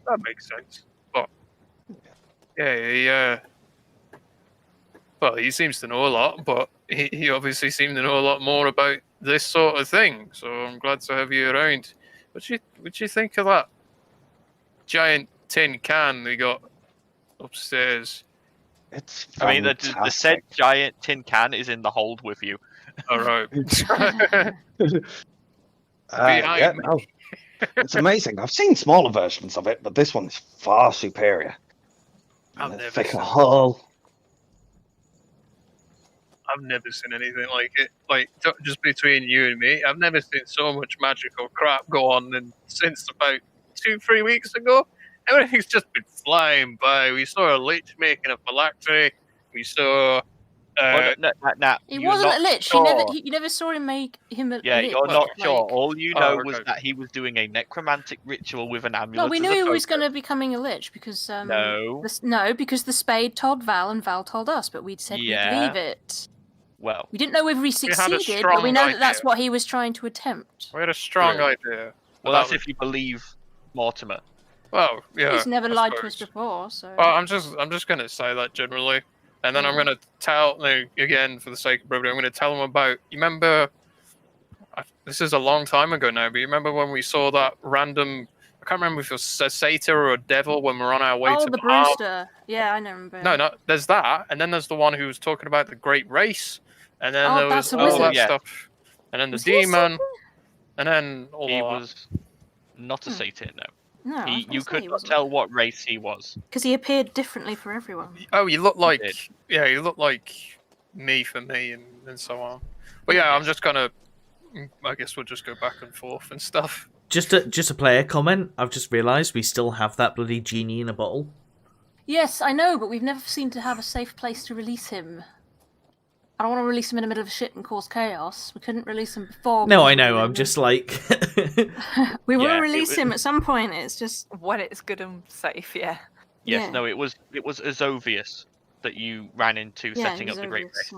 That makes sense. But yeah, well, he seems to know a lot, but he obviously seemed to know a lot more about this sort of thing. So I'm glad to have you around. What you think of that giant tin can we got upstairs? It's I mean, the said giant tin can is in the hold with you. All right. It's amazing. I've seen smaller versions of it, but this one is far superior. Thicker hull. I've never seen anything like it. Like, just between you and me, I've never seen so much magical crap go on since about 2-3 weeks ago. Everything's just been flying by. We saw a lich making a phylactery. We saw. He wasn't a lich. Sure. You never saw him make him a Yeah, lich. you're not sure. Like... All you know was that he was doing a necromantic ritual with an amulet. No, we knew he was going to be becoming a lich because because the spade told Val and Val told us, but we'd said we'd leave it. Well, we didn't know whether he succeeded, but we know that that's what he was trying to attempt. We had a strong idea. Well, that's if you believe Mortimer. Well, yeah. He's never lied to us before, so. Well, I'm just going to say that generally. And then I'm going to tell, again, for the sake of brevity, I'm going to tell them about, you remember, this is a long time ago now, but you remember when we saw that random, I can't remember if it was a satyr or a devil when we were on our way to the Maham. Brewster. Yeah, I remember. No, there's that, and then there's the one who was talking about the great race, and then there was all that stuff, and then the demon, and then all He that. was not a satyr, no. No, you could not tell what race he was. Because he appeared differently for everyone. Oh, you look like me for me and so on. But yeah, I'm just gonna. I guess we'll just go back and forth and stuff. Just a player comment. I've just realised we still have that bloody genie in a bottle. Yes, I know, but we've never seemed to have a safe place to release him. I don't want to release him in the middle of shit and cause chaos. We couldn't release him before. No, I know. I'm just like. We will release him at some point. It's just when it's good and safe. Yeah. Yes. Yeah. No. It was Azovius that you ran into setting up the Great Race.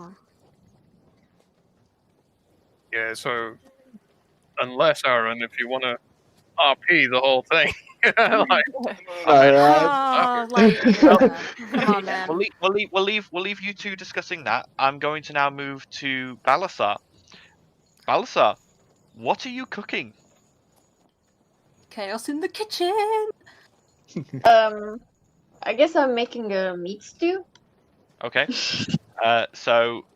Yeah. So, unless Aaron, if you want to RP the whole thing. Come on, man. We'll leave you two discussing that. I'm going to now move to Balasar. Balasar, what are you cooking? Chaos in the kitchen. I guess I'm making a meat stew. Okay. So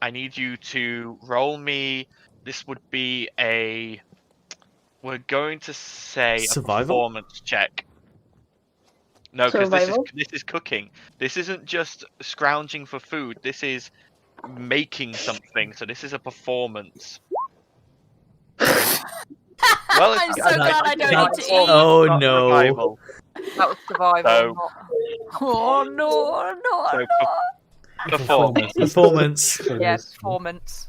I need you to roll me. This would be a. We're going to say Survival? a performance check. No, because Survival? this is cooking. This isn't just scrounging for food. This is making something. So this is a performance. Well, I'm so glad I don't need to eat. Oh not no! survival. That was survival. So- Oh no! So performance. Performance. Yeah, performance.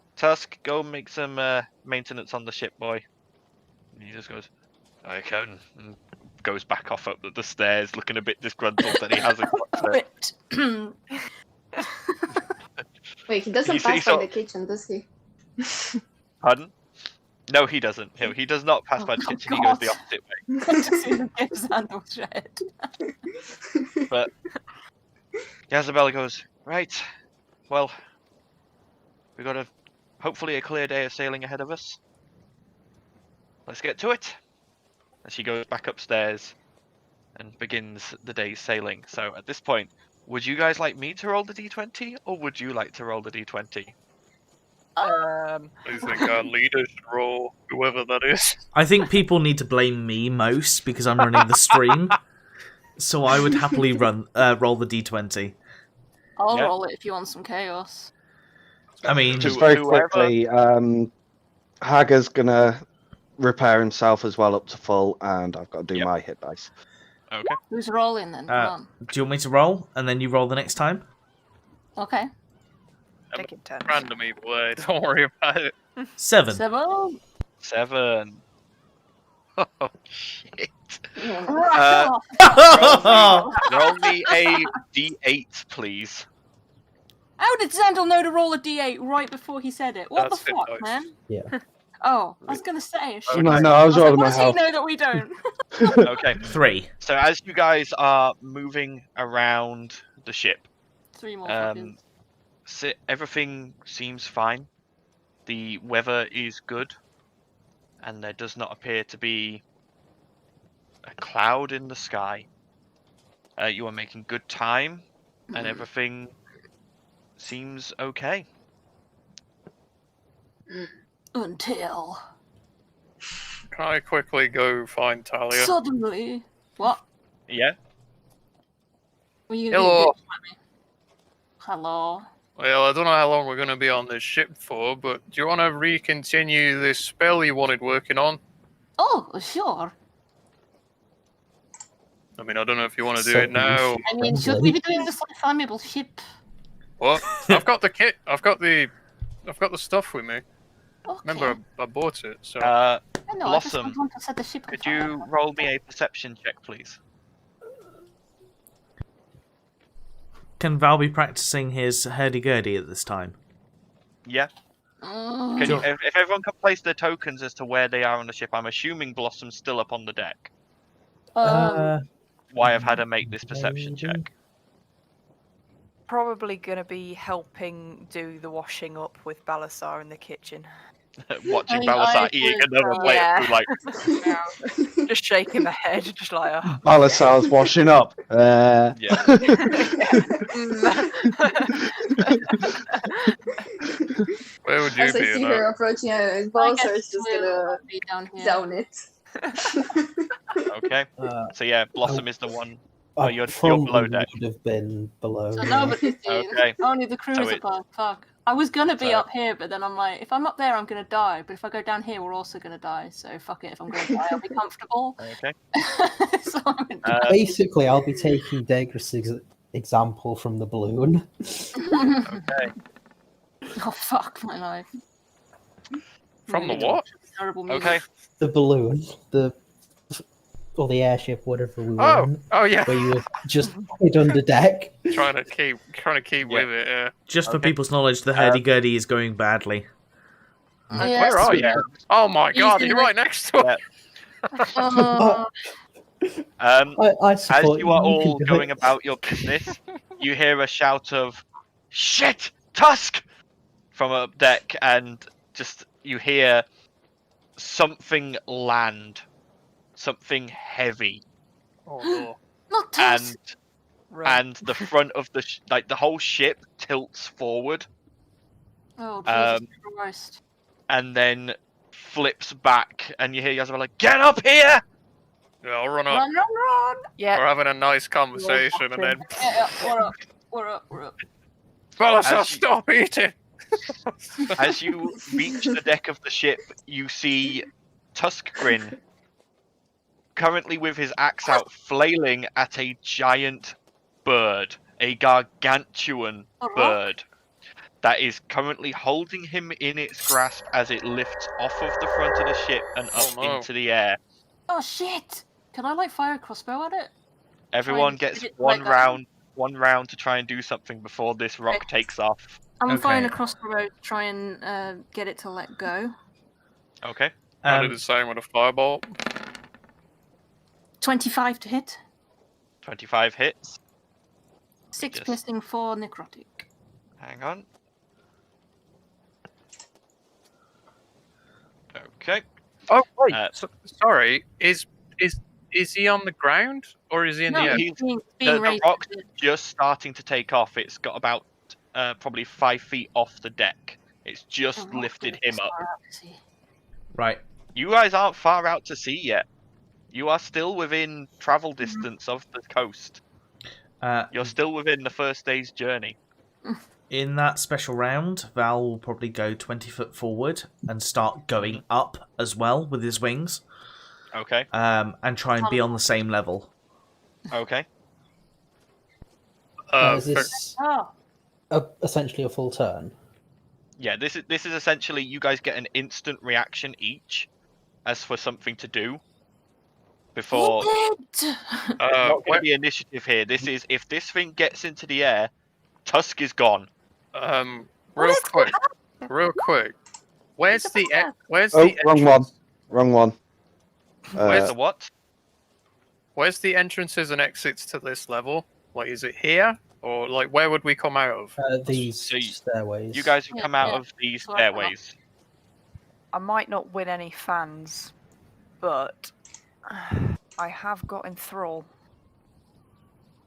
Tusk, go make some maintenance on the ship, boy. And he just goes, I can, and goes back off up the stairs, looking a bit disgruntled that he hasn't got it. Wait, he doesn't You see pass by sort the of- kitchen, does he? Pardon? No, he doesn't. He does not pass by the Oh, kitchen, he goes the God. opposite way. Good to see the gift sandal shed. But Yazabella goes, right, well, we got hopefully a clear day of sailing ahead of us. Let's get to it. And she goes back upstairs and begins the day's sailing. So at this point, would you guys like me to roll the d20, or would you like to roll the d20? I think our leader should roll, whoever that is. I think people need to blame me most because I'm running the stream. So I would happily roll the d20. I'll Yeah. roll it if you want some chaos. I mean, Just Who- very whoever- quickly, Hager's gonna repair himself as well up to full, and I've got to do Yep. my hit dice. Okay. Who's rolling then? Come do you want me to roll and then you roll the next time? on. Okay. Take it 10. Random either way, don't worry about it. 7. 7. 7. Oh, shit. Uh, Roll me a d8, please. How did Xandal know to roll a d8 right before he said it? What That's the fuck, good, man? Yeah. Oh, I was gonna say. shit. No, I was I rolling what my does he health. know that we don't? Okay. 3. So as you guys are moving around the ship, 3 more. um, everything seems fine. The weather is good, and there does not appear to be a cloud in the sky. You are making good time, and everything seems okay. Until Can I quickly go find Talia? suddenly, what? Yeah. Were you gonna Hello. do a bitch at me? Hello. Well, I don't know how long we're going to be on this ship for, but do you want to re-continue this spell you wanted working on? Oh, sure. I mean, I don't know if you want to do it Certainly. now. I mean, should we be doing this on a flammable ship? What? I've got the kit. I've got the stuff with me. Okay. Remember, I bought it. So I know, I just Blossom, want to set the ship on could fire. you roll me a perception check, please? Can Val be practicing his hurdy-gurdy at this time? Yeah. Mm. Can you, if everyone can place their tokens as to where they are on the ship, I'm assuming Blossom's still up on the deck. Why I've had to make this perception check. Probably gonna be helping do the washing up with Balasar in the kitchen. Watching I Balasar would, eating another plate yeah. of food, like, Just shaking my head, just like, oh. Balasar's washing up. yeah. where would you As I be? see in her that? approaching, I Balsar guess is just we'll gonna be down here. down it. Okay. So yeah, Blossom is the one. Oh, I you're probably below deck. would have been below. So yeah. nobody's seen. Okay. Only the crews So it- above. Fuck. I was gonna be So- up here, but then I'm like, if I'm up there, I'm gonna die. But if I go down here, we're also gonna die. So fuck it. If I'm gonna die, I'll be comfortable. Okay. So I'm gonna Uh, Basically, I'll be taking Degris' example from the balloon. okay. Oh fuck my life. From the Really what? Terrible music. Okay. The balloon, or the airship, whatever we were Oh, in, oh yeah. where you were just hid under deck. trying to keep Yeah. with it. Yeah. Just for Okay. people's knowledge, the hurdy-gurdy is going badly. Yes, Where are we you? know. Oh my He's god, in you're the- right next to it. Yeah. Oh, I As support you are can all do going it. about your business, you hear a shout of "Shit, Tusk!" from up deck, and just you hear something land, something heavy, Oh no. not Tusk. and Run. and the front of the like the whole ship tilts forward, Oh Jesus um, Christ! and then flips back, and you hear Yazabella, "Get up here!" Yeah, I'll run up. Run, run, run! Yeah, We're having a nice conversation, and then Yeah, we're up. We're up. We're up. Balasar, As you- stop eating. As you reach the deck of the ship, you see Tuskgrin currently with his axe out, flailing at a giant bird, a gargantuan A rock? bird. that is currently holding him in its grasp as it lifts off of the front of the ship and up no. into the air. Oh shit! Can I fire a crossbow at it? Everyone and gets get it to one let go? round to try and do something before this rock Okay. takes off. I'm firing a Okay. crossbow to try and get it to let go. Okay. I did the same with a firebolt. 25 to hit. 25 hits. 6 Just- piercing, 4 necrotic. Hang on. Okay. Oh wait, sorry. Is he on the ground or is he in No, the air? it's being The raised. rock's just starting to take off. It's got about probably 5 feet off the deck. It's just Oh, lifted it's him up. far out to sea. Right. You guys aren't far out to sea yet. You are still within travel distance of the coast. You're still within the first day's journey. In that special round, Val will probably go 20 foot forward and start going up as well with his wings. Okay. And try and be on the same level. Okay. Is this Oh, essentially a full turn? Yeah, this is essentially you guys get an instant reaction each as for something to do before. it! It's not going to be initiative here. This is if this thing gets into the air, Tusk is gone. Real quick. Where's the Wrong one. Wrong one. Where's the what? Where's the entrances and exits to this level? Like, is it here or like where would we come out of? These So stairways. You guys have come out Yeah. of these So I come up. stairways. I might not win any fans, but I have got enthrall.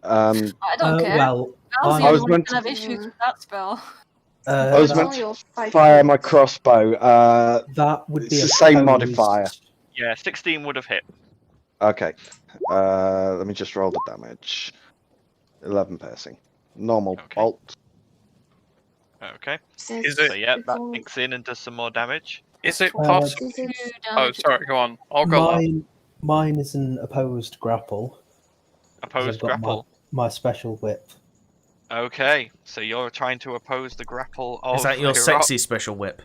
I don't care. Well, Val's the I only was one meant who can to- have issues with that spell. I was It's meant only to your 5 fire feet. my crossbow. that would be It's a the same opposed- modifier. Yeah, 16 would have hit. Okay. Let me just roll the damage. 11 piercing. Normal Okay. bolt. Okay. Is it- So yeah, that It's sinks in and does some more damage. Is it Uh, possible? Is it- 2 Oh, damage. sorry. Go on. I'll go up. Mine is an opposed grapple. 'cause Opposed I've got grapple. My special whip. Okay, so you're trying to oppose the grapple of Is that your the sexy rock. special whip?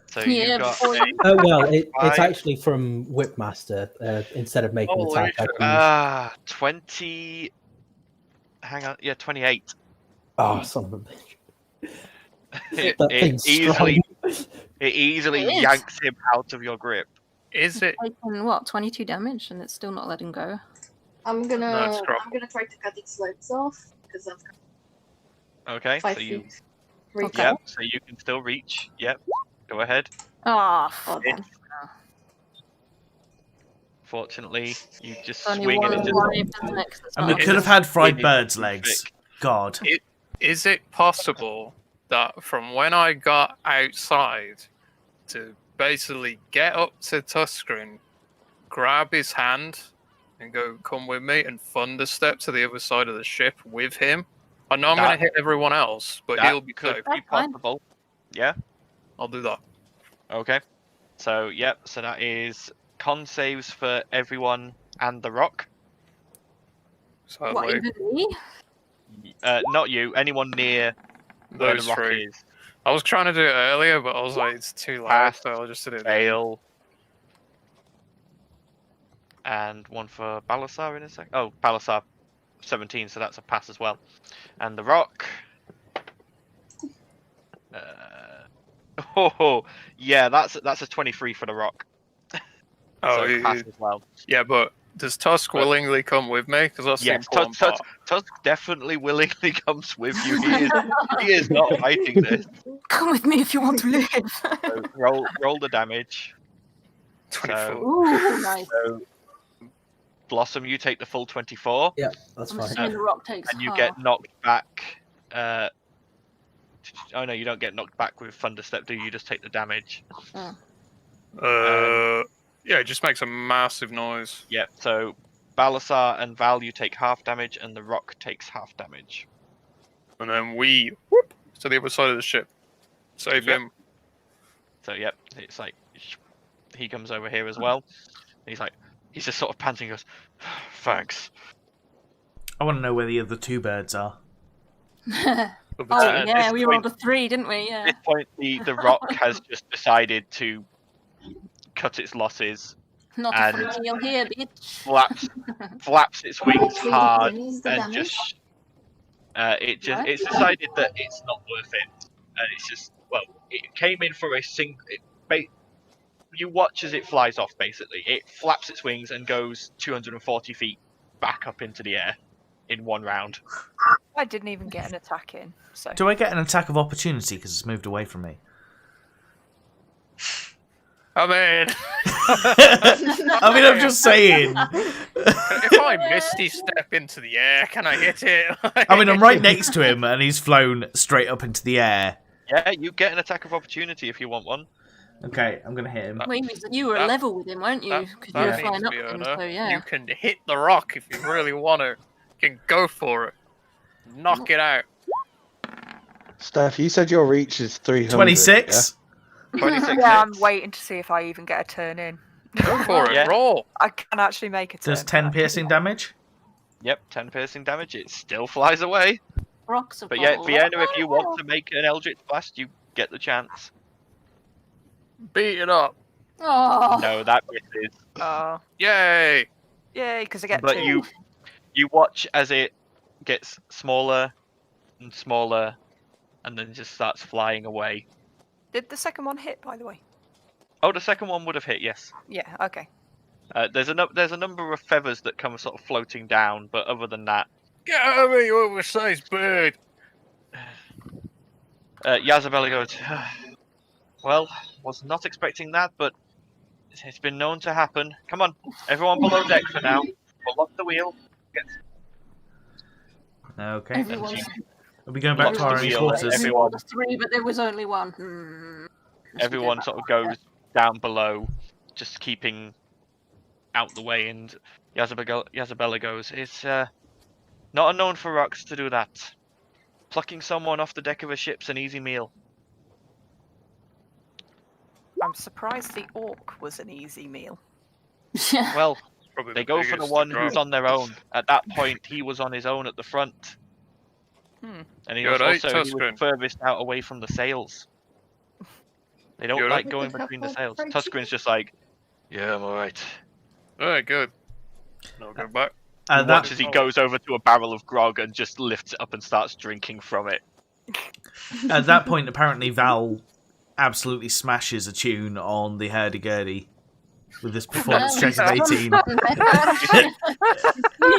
So Yeah, you've got before you- Well, it's Five. actually from Whipmaster. Instead of making Holy attack, I can 20. Hang on, yeah, 28. Oh, son of a bitch. It, That it thing's easily, strong. it easily It is. yanks him out of your grip. Is it? Taking what, 22 damage, and it's still not letting go. I'm No, it's gonna crap. try to cut its legs off because I've got Okay, 5 so you, feet. Reach. yep, so you can still reach. Yep, go ahead. Ah, Oh, fuck. damn. Fortunately, you just Only swing and one it just. wave to the next. That's And not we a- could have had fried It is bird's too legs. thick. God. Is it possible that from when I got outside to basically get up to Tuscran, grab his hand, and go, come with me, and thunder step to the other side of the ship with him? I know I'm going to That- hit everyone else, but That he'll be could safe. be That's fine. possible. Yeah. I'll do that. Okay. So yep. So that is con saves for everyone and the rock. So What, like, even me? Not you. Anyone near where those the rock three. is. I was trying to do it earlier, but I was like, it's too late, Pass, so I'll just do it. Fail. And one for Balasar in a sec. Oh, Balasar, 17, so that's a pass as well. And the rock. Oh, yeah, that's a 23 for the rock. Oh, So pass as well. yeah, but does Tusk But- willingly come with me? Because that's the Yes, important part. Tusk definitely willingly comes with you. He is not fighting this. Come with me if you want to live. So roll the damage. 24. Ooh, nice. So Blossom, you take the full 24, That's I'm fine. assuming the rock takes and you half. get knocked back. Oh no, you don't get knocked back with Thunderstep, do you? You just take the damage. Yeah, it just makes a massive noise. Yep. So Balasar and Val, you take half damage, and the rock takes half damage. And then we whoop to the other side of the ship. Save Yep. him. So yep, it's like he comes over here as well. He's just sort of panting. Goes, thanks. I want to know where the other two birds are. of the Oh, two. yeah, this we point- rolled a 3, didn't we? At Yeah. this point, the rock has just decided to cut its losses, Not and- a free meal here, bitch. flaps its wings Three hard, pennies the and damage? just What? it's decided that it's not worth it, and it's just it came in for a single. You watch as it flies off. Basically, it flaps its wings and goes 240 feet back up into the air in one round. I didn't even get an attack in. So Do I get an attack of opportunity because it's moved away from me? I mean, I'm just saying. if I misty step into the air, can I hit it? I mean, I'm right next to him, and he's flown straight up into the air. Yeah, you get an attack of opportunity if you want one. Okay, I'm gonna hit him. Wait, you were that- level with him, weren't you? Because you were That flying means, up with him, Fiona, so yeah. you can hit the rock if you really want to. You can go for it. Knock it out. Steph, you said your reach is 300. 26. 26 yeah, I'm hits. waiting to see if I even get a turn in. Go for it. Yeah. Roll. I can actually make a turn. Does 10 back. piercing damage? Yep, 10 piercing damage. It still flies away. Rocks have But got yeah, a Vienna, lot if you want to make an Eldritch Blast, you get the chance. Beat it up. Oh, No, that misses. Yay. Yay, because I get But 2. you watch as it gets smaller and smaller, and then just starts flying away. Did the second one hit, by the way? Oh, the second one would have hit, yes. Yeah, okay. There's a number of feathers that come sort of floating down, but other than that, Get out of me, you oversized bird. Yazabella goes, well, was not expecting that, but it's been known to happen. Come on, everyone below deck for now. We'll lock the wheel. Okay. everyone's Are we going back to our own Everyone- quarters? everyone- rolled a 3, but there was only one. Let's go Everyone back. sort of goes down below, just keeping out the way, and Yazabella goes, it's not unknown for rocks to do that. Plucking someone off the deck of a ship's an easy meal. I'm surprised the orc was an easy meal. Yeah. Well, Probably they go for the biggest one to who's drop. on their own. At that point, he was on his own at the front. And he You're was right, also he Tuscan. was furthest out away from the sails. They don't You're like right. going With a between the couple sails. of Tuscan's just like, yeah, I'm alright. Alright, good. I'll go back. At Watch that, as he goes over to a barrel of grog and just lifts it up and starts drinking from it. at that point, apparently Val absolutely smashes a tune on the hurdy-gurdy with this performance check of 18. You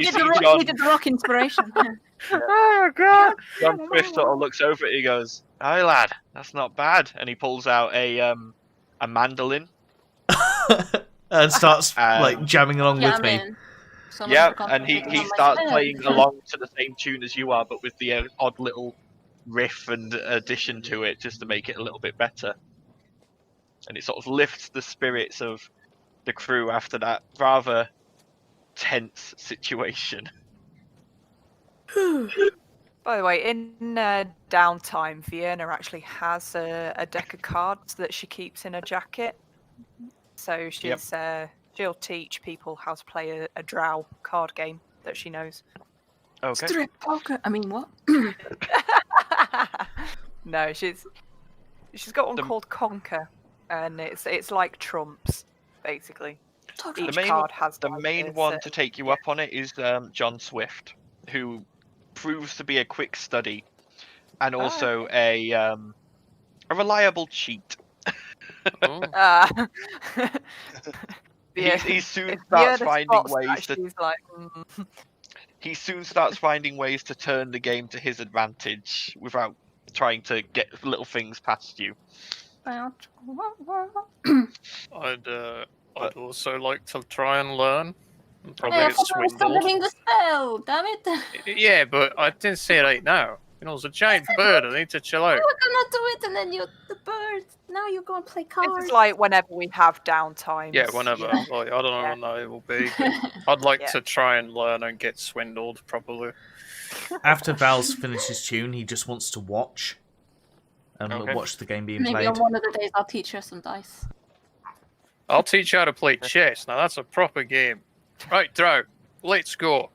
did the rock inspiration. Oh, God! John Swift sort of looks over it. He goes, "Hi, lad. That's not bad." And he pulls out a mandolin. And starts Um, like jamming along with me. Jamming. Someone Yeah, forgot and to he put it on my starts spell. playing along to the same tune as you are, but with the odd little riff and addition to it, just to make it a little bit better. And it sort of lifts the spirits of the crew after that rather tense situation. By the way, in downtime, Vienna actually has a deck of cards that she keeps in her jacket. So she's she'll teach people how to play a drow card game that she knows. Okay. Strip poker. I mean, what? No, she's got one The- called Conquer, and it's like trumps, basically. Totally. Each main- card has The like main a one to certain- take you up on it is John Swift, who proves to be a quick study and also a reliable cheat. Oh. Yeah. He soon If starts Vienna finding spots ways that, to she's like, he soon starts finding ways to turn the game to his advantage without trying to get little things past you. I'd also like to try and learn. And probably Hey, I get thought I was swindled. summoning the spell. Damn it! Yeah, but I didn't say it right now. You know, it's a giant bird. I need to chill out. You were gonna do it, and then you the bird. Now you're gonna play cards. this is like whenever we have downtime. Yeah, whenever. Like, I don't know when that will be. But I'd like Yeah. to try and learn and get swindled properly. After Val's finishes tune, he just wants to watch and Okay. watch the game being Maybe played. on one of the days I'll teach her some dice. I'll teach you how to play chess. Now that's a proper game. Right, Drow, let's go.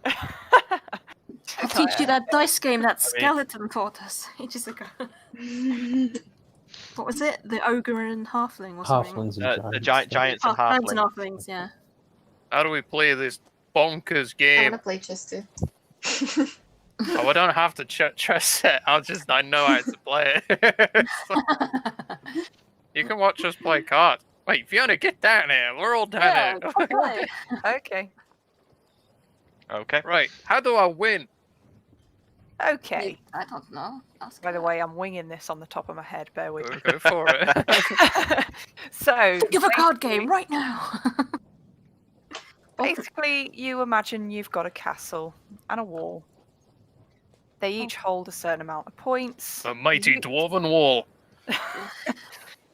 I'll teach teach you that dice game that I mean- Skeleton taught us ages ago. What was it? The ogre and halfling or something? Halflings and The giants. giants and Giants and halflings. halflings, yeah. How do we play this bonkers I game? wanna play chess too. Oh, I don't have to chess it. I know how to play it. You can watch us play cards. Wait, Fiona, get down here. We're all down Yeah, here. okay. Okay. Okay. Right, how do I win? Okay. I don't know. Ask By the her. way, I'm winging this on the top of my head. Bear with me. Go for it. So, Think of a card game right now. basically, you imagine you've got a castle and a wall. They each hold a certain amount of points. The mighty dwarven wall.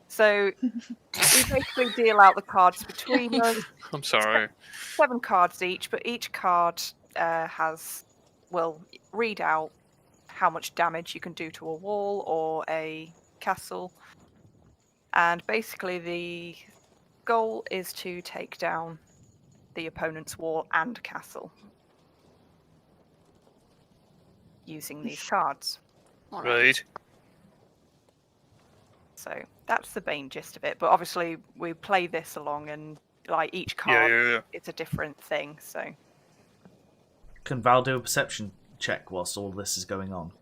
So, we basically deal out the cards between us. I'm sorry. 7 cards each, but each card will read out how much damage you can do to a wall or a castle. And basically the goal is to take down the opponent's wall and castle using these cards. All Right. So that's the main gist of it. But obviously we play this along and like each Yeah, card yeah. it's a different thing. So Can Val do a perception check whilst all this is going on?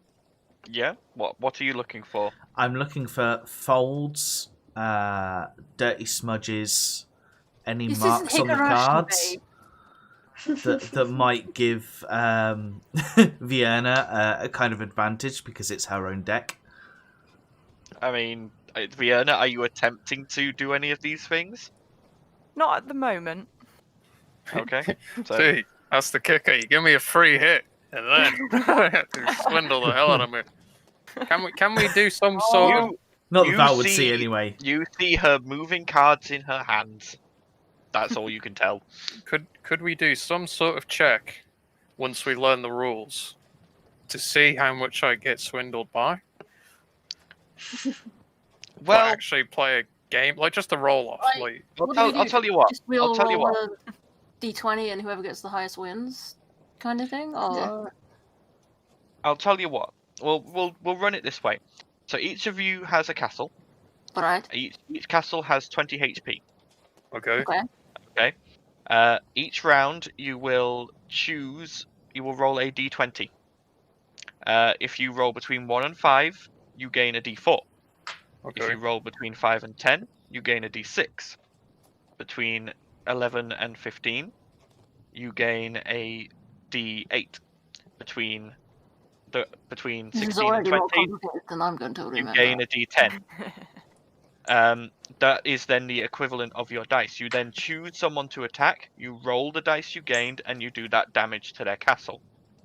Yeah. What are you looking for? I'm looking for folds, dirty smudges, any This marks isn't on the Higurashi, cards that might give Vienna a kind of advantage because it's her own deck. I mean, Vienna, are you attempting to do any of these things? not at the moment. Okay. So, See, that's the kicker. You give me a free hit, and then you swindle the hell out of me. Can we do some sort of... Not that You Val would see see- anyway. you see her moving cards in her hands. That's all you can tell. Could we do some sort of check once we learn the rules to see how much I get swindled by? Like Well, actually play a game, like just a roll off. Like- Like, What do we I'll do? tell you what. Just we all I'll tell you roll what. a d20 and whoever gets the highest wins, kind of thing. Or I'll tell you what. We'll run it this way. So each of you has a castle. all right. Each castle has 20 HP. okay, Okay. Each round you will roll a d20. If you roll between 1 and 5, you gain a d4. If okay. you roll between 5 and 10, you gain a d6. Between 11 and 15, you gain a d8. Between This is 16 and already more 20, complicated than I'm going to you remember. gain a d10. That is then the equivalent of your dice. You then choose someone to attack, you roll the dice you gained, and you do that damage to their castle.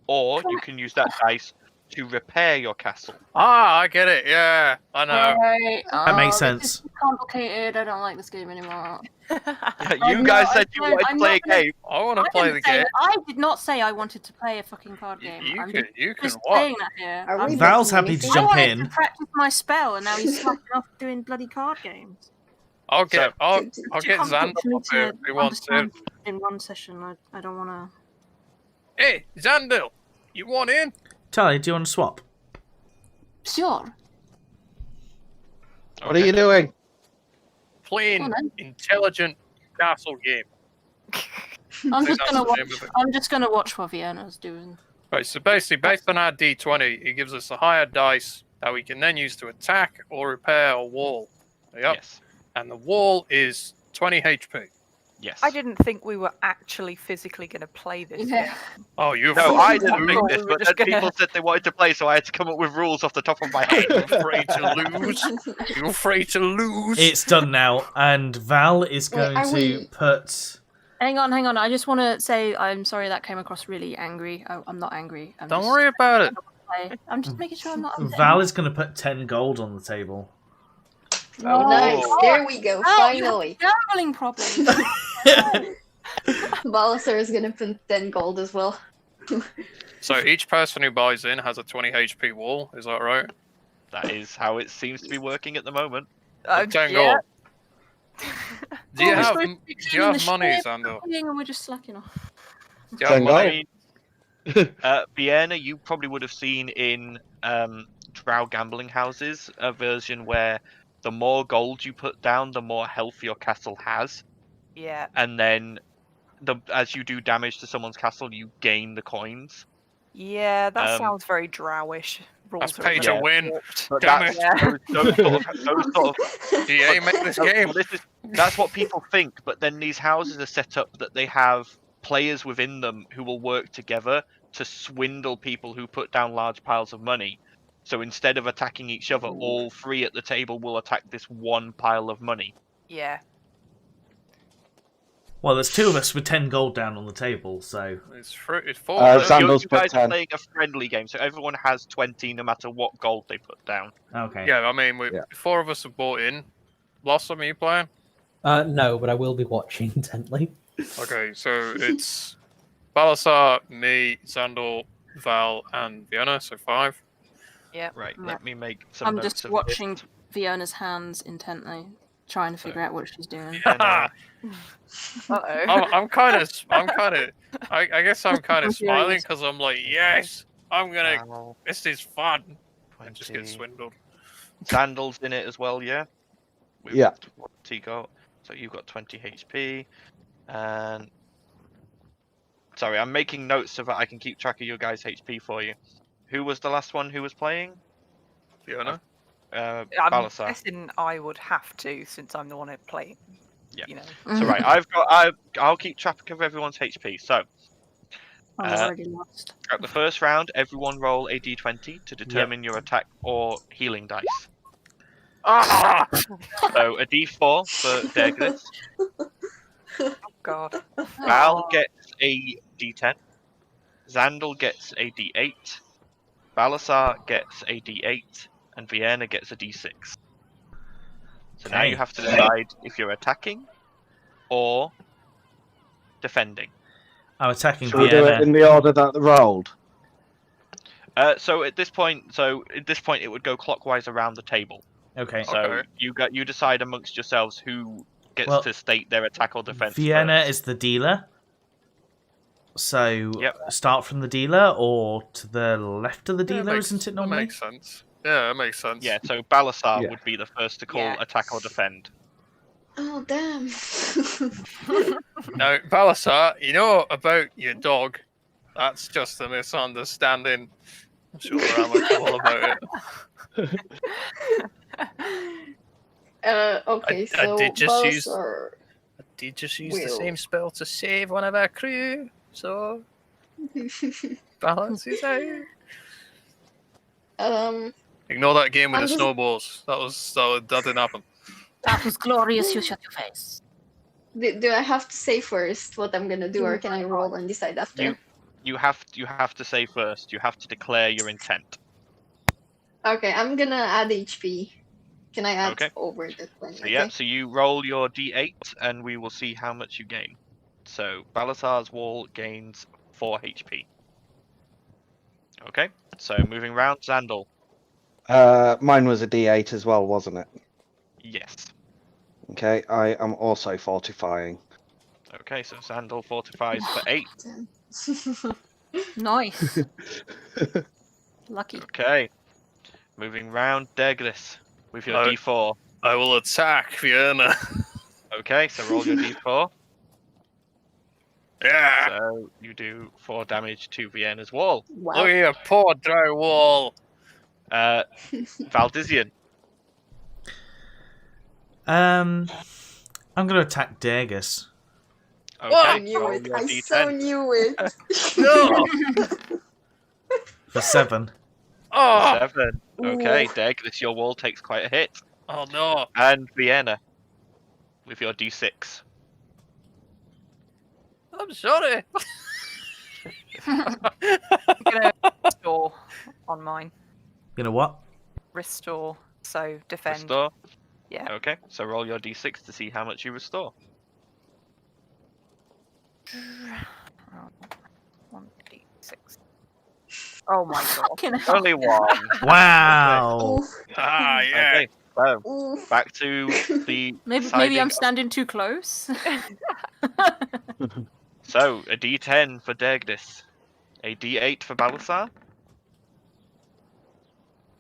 Or you can use that dice to repair your castle. Ah, I get it. Yeah, I know. Right. That makes This sense. is complicated. I don't like this game anymore. You guys said you wanted to I'm play a not gonna- game. I want to I play didn't the say game. that- I did not say I wanted to play a fucking card game. I'm You can just watch. saying that here. Are we Val's betting happy to anything? I jump wanted in. to practice my spell, and now he's slacking off doing bloody card games. I'll get I'll to- I'll Too get complicated Xander for me up here if he wants to. understand in one session. I don't want to. Hey, Xandil, you want in? Tally, do you want to swap? Sure. What are you doing? Playing Come on, intelligent castle game. I'm think just gonna that's the name watch. of it. I'm just gonna watch what Vienna's doing. Right, so basically, based on our D20, it gives us a higher dice that we can then use to attack or repair a wall. Yep. Yes. And the wall is 20 HP. Yes. I didn't think we were actually physically going to play this. Yeah. Oh, you No, I didn't you think this, we were but just then gonna- people said they wanted to play, so I had to come up with rules off the top of my head. afraid to lose. You're afraid to lose. It's done now, and Val is Wait, going are to we- put. Hang on. I just want to say I'm sorry that came across really angry. I'm not angry. Don't worry about it. I'm just making sure I'm not. Val is going to put 10 gold on the table. Oh, nice. Oh. There we go. Oh, you have Finally. gambling problems. Balasar is gonna put 10 gold as well. So each person who buys in has a 20 HP wall. Is that right? That is how it seems to be working at the moment. 10 yeah. gold. Do you Oh, we're have supposed to be do you have clearing the money, ship, Xandil? and we're just slacking off. Do you have 10 money? I mean, Vienna, you probably would have seen in drow gambling houses a version where the more gold you put down, the more health your castle has, Yeah. and then as you do damage to someone's castle, you gain the coins. Yeah, that sounds very drowish. That's Rules are a pay little to win. warped. But Damn that's it. those sort of EA make this game. that's what people think, but then these houses are set up that they have players within them who will work together to swindle people who put down large piles of money. So instead of attacking each other, all three at the table will attack this one pile of money. Yeah. Well, there's 2 of us with 10 gold down on the table, so... It's 4. Sandals You put guys are 10. playing a friendly game, so everyone has 20 no matter what gold they put down. Okay. Yeah, I mean, 4 of us have bought in. Blossom, are you playing? No, but I will be watching intently. Okay, so it's Balasar, me, Sandal, Val, and Vienna, so 5. Yeah. Right, Right. let me make some I'm notes just of watching this. Fiona's hands intently, trying to figure out what she's doing. I guess I'm kind I'm of smiling curious. because I'm like, yes, I'm gonna. Wow, This is fun. I just get 20. swindled. Sandals in it as well, yeah? With Yeah. 20 gold. So you've got 20 HP. And... Sorry, I'm making notes so that I can keep track of your guys' HP for you. Who was the last one who was playing? Fiona. I'm Balasar. guessing I would have to, since I'm the one who played. Yeah. You know. So right, I'll keep track of everyone's HP. So I'm already lost. at the first round, everyone roll a d20 to determine your attack or healing dice. Ah! So a d4 for Degris. God. Val gets a d10. Xandal gets a d8. Balasar gets a d8. And Vienna gets a d6. So now Okay. you have to decide if you're attacking or defending. I'm attacking Shall we do it Vienna. in the order that they rolled? So at this point, it would go clockwise around the table. Okay. So Okay. you decide amongst yourselves who gets Well, to state their attack or defense. Vienna first. is the dealer. So Yep. start from the dealer or to the left of the dealer, isn't it That normally? makes sense. Yeah, that makes sense. Yeah. So Balasar Yeah. would be the first to call Yeah. attack or defend. Oh damn. Now, Balasar, you know about your dog. That's just a misunderstanding. I'm sure I'm all about it. Okay, so I did just use Balasar the will- same spell to save one of our crew, so balance is out. Ignore that game with I'm the just- snowballs. That didn't happen. That was glorious, you shut your face. Do I have to say first what I'm gonna do, or can I roll and decide after? You have to say first. You have to declare your intent. Okay, I'm gonna add HP. Can I add Okay. over the 20? So yeah. So you roll your d8, and we will see how much you gain. So Balasar's wall gains 4 HP. Okay. So moving round, Xandal. Mine was a D8 as well, wasn't it? Yes. Okay, I am also fortifying. Okay, so Xandal fortifies for 8. Nice. Lucky. Okay. Moving round, Degris with your Oh. d4. I will attack Vienna. Okay, so roll your d4. Yeah. So you do 4 damage to Vienna's wall. Look Wow. at your poor dry wall. Valdizian. I'm gonna attack Dagus. Okay, I knew roll it. your I d10. so knew it. No. For 7. Oh. 7. Okay, Ooh. Degris, your wall takes quite a hit. Oh no. And Vienna with your d6. I'm sorry. I'm gonna restore on mine. You know what? Restore. So defend. Restore. Yeah. Okay, so roll your d6 to see how much you restore. 1d6. Oh my god. Fucking hell. Only 1. Wow. Oof, Ah, yeah. Okay, so oof. back to the Maybe deciding I'm standing too close. So, a d10 for Degris. A D8 for Balasar.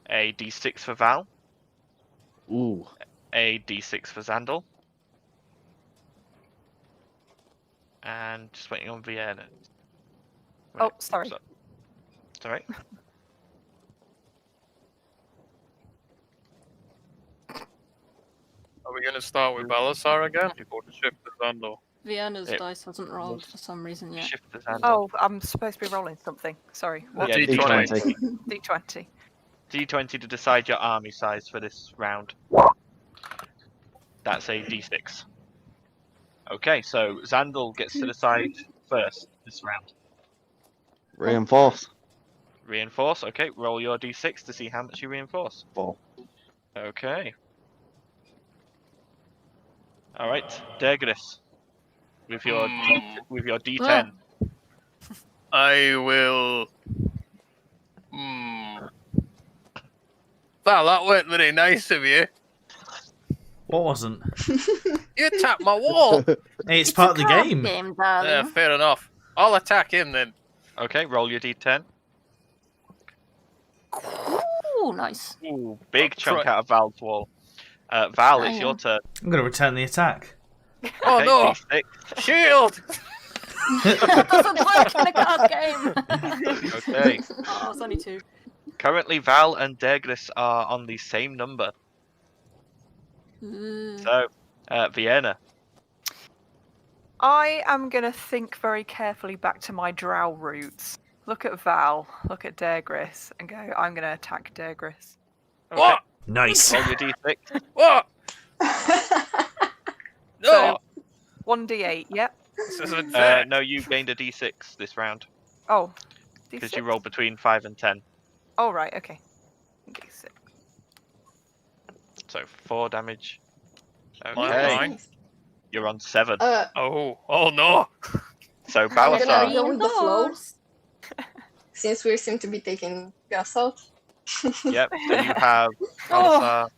A D6 for Val. Ooh. A D6 for Xandal. And just waiting on Vienna. Oh, sorry. It's alright. Are we going to start with Balasar again before the shift to Xandal? Vienna's It dice hasn't rolled for some reason yet. Shift to Xandal. Oh, I'm supposed to be rolling something. Sorry. What? Yeah, D20. D20. D20 to decide your army size for this round. That's a D6. Okay, so Xandal gets to decide first this round. Reinforce. Reinforce, okay, roll your D6 to see how much you reinforce. 4. Okay. Alright, Dergris. With your D10. I will. Well, that weren't very nice of you. What wasn't? You tapped my wall. It's part of the game. Game, Yeah, darling. fair enough. I'll attack him then. Okay, roll your D10. Ooh, nice. Ooh, big chunk Right. out of Val's wall. Val, it's your turn. I'm going to return the attack. Oh Okay, no! D6. Shield! That doesn't work in a card game. Okay. Oh, it's only 2. Currently, Val and Dergris are on the same number. So, Vienna. I am going to think very carefully back to my drow roots. Look at Val, look at Dergris, and go, I'm going to attack Dergris. Okay. What? Nice. Roll your D6. What? No! So, 1d8, yep. This isn't fair. No, you gained a D6 this round Oh, because D6. you rolled between 5 and 10. Oh, right, okay. D6. So 4 damage. Mine, Okay, mine. you're on 7. Oh no! So I'm gonna Balasar. go with the flow, Reinforce. since we seem to be taking gas out. Yep. So you have Balasar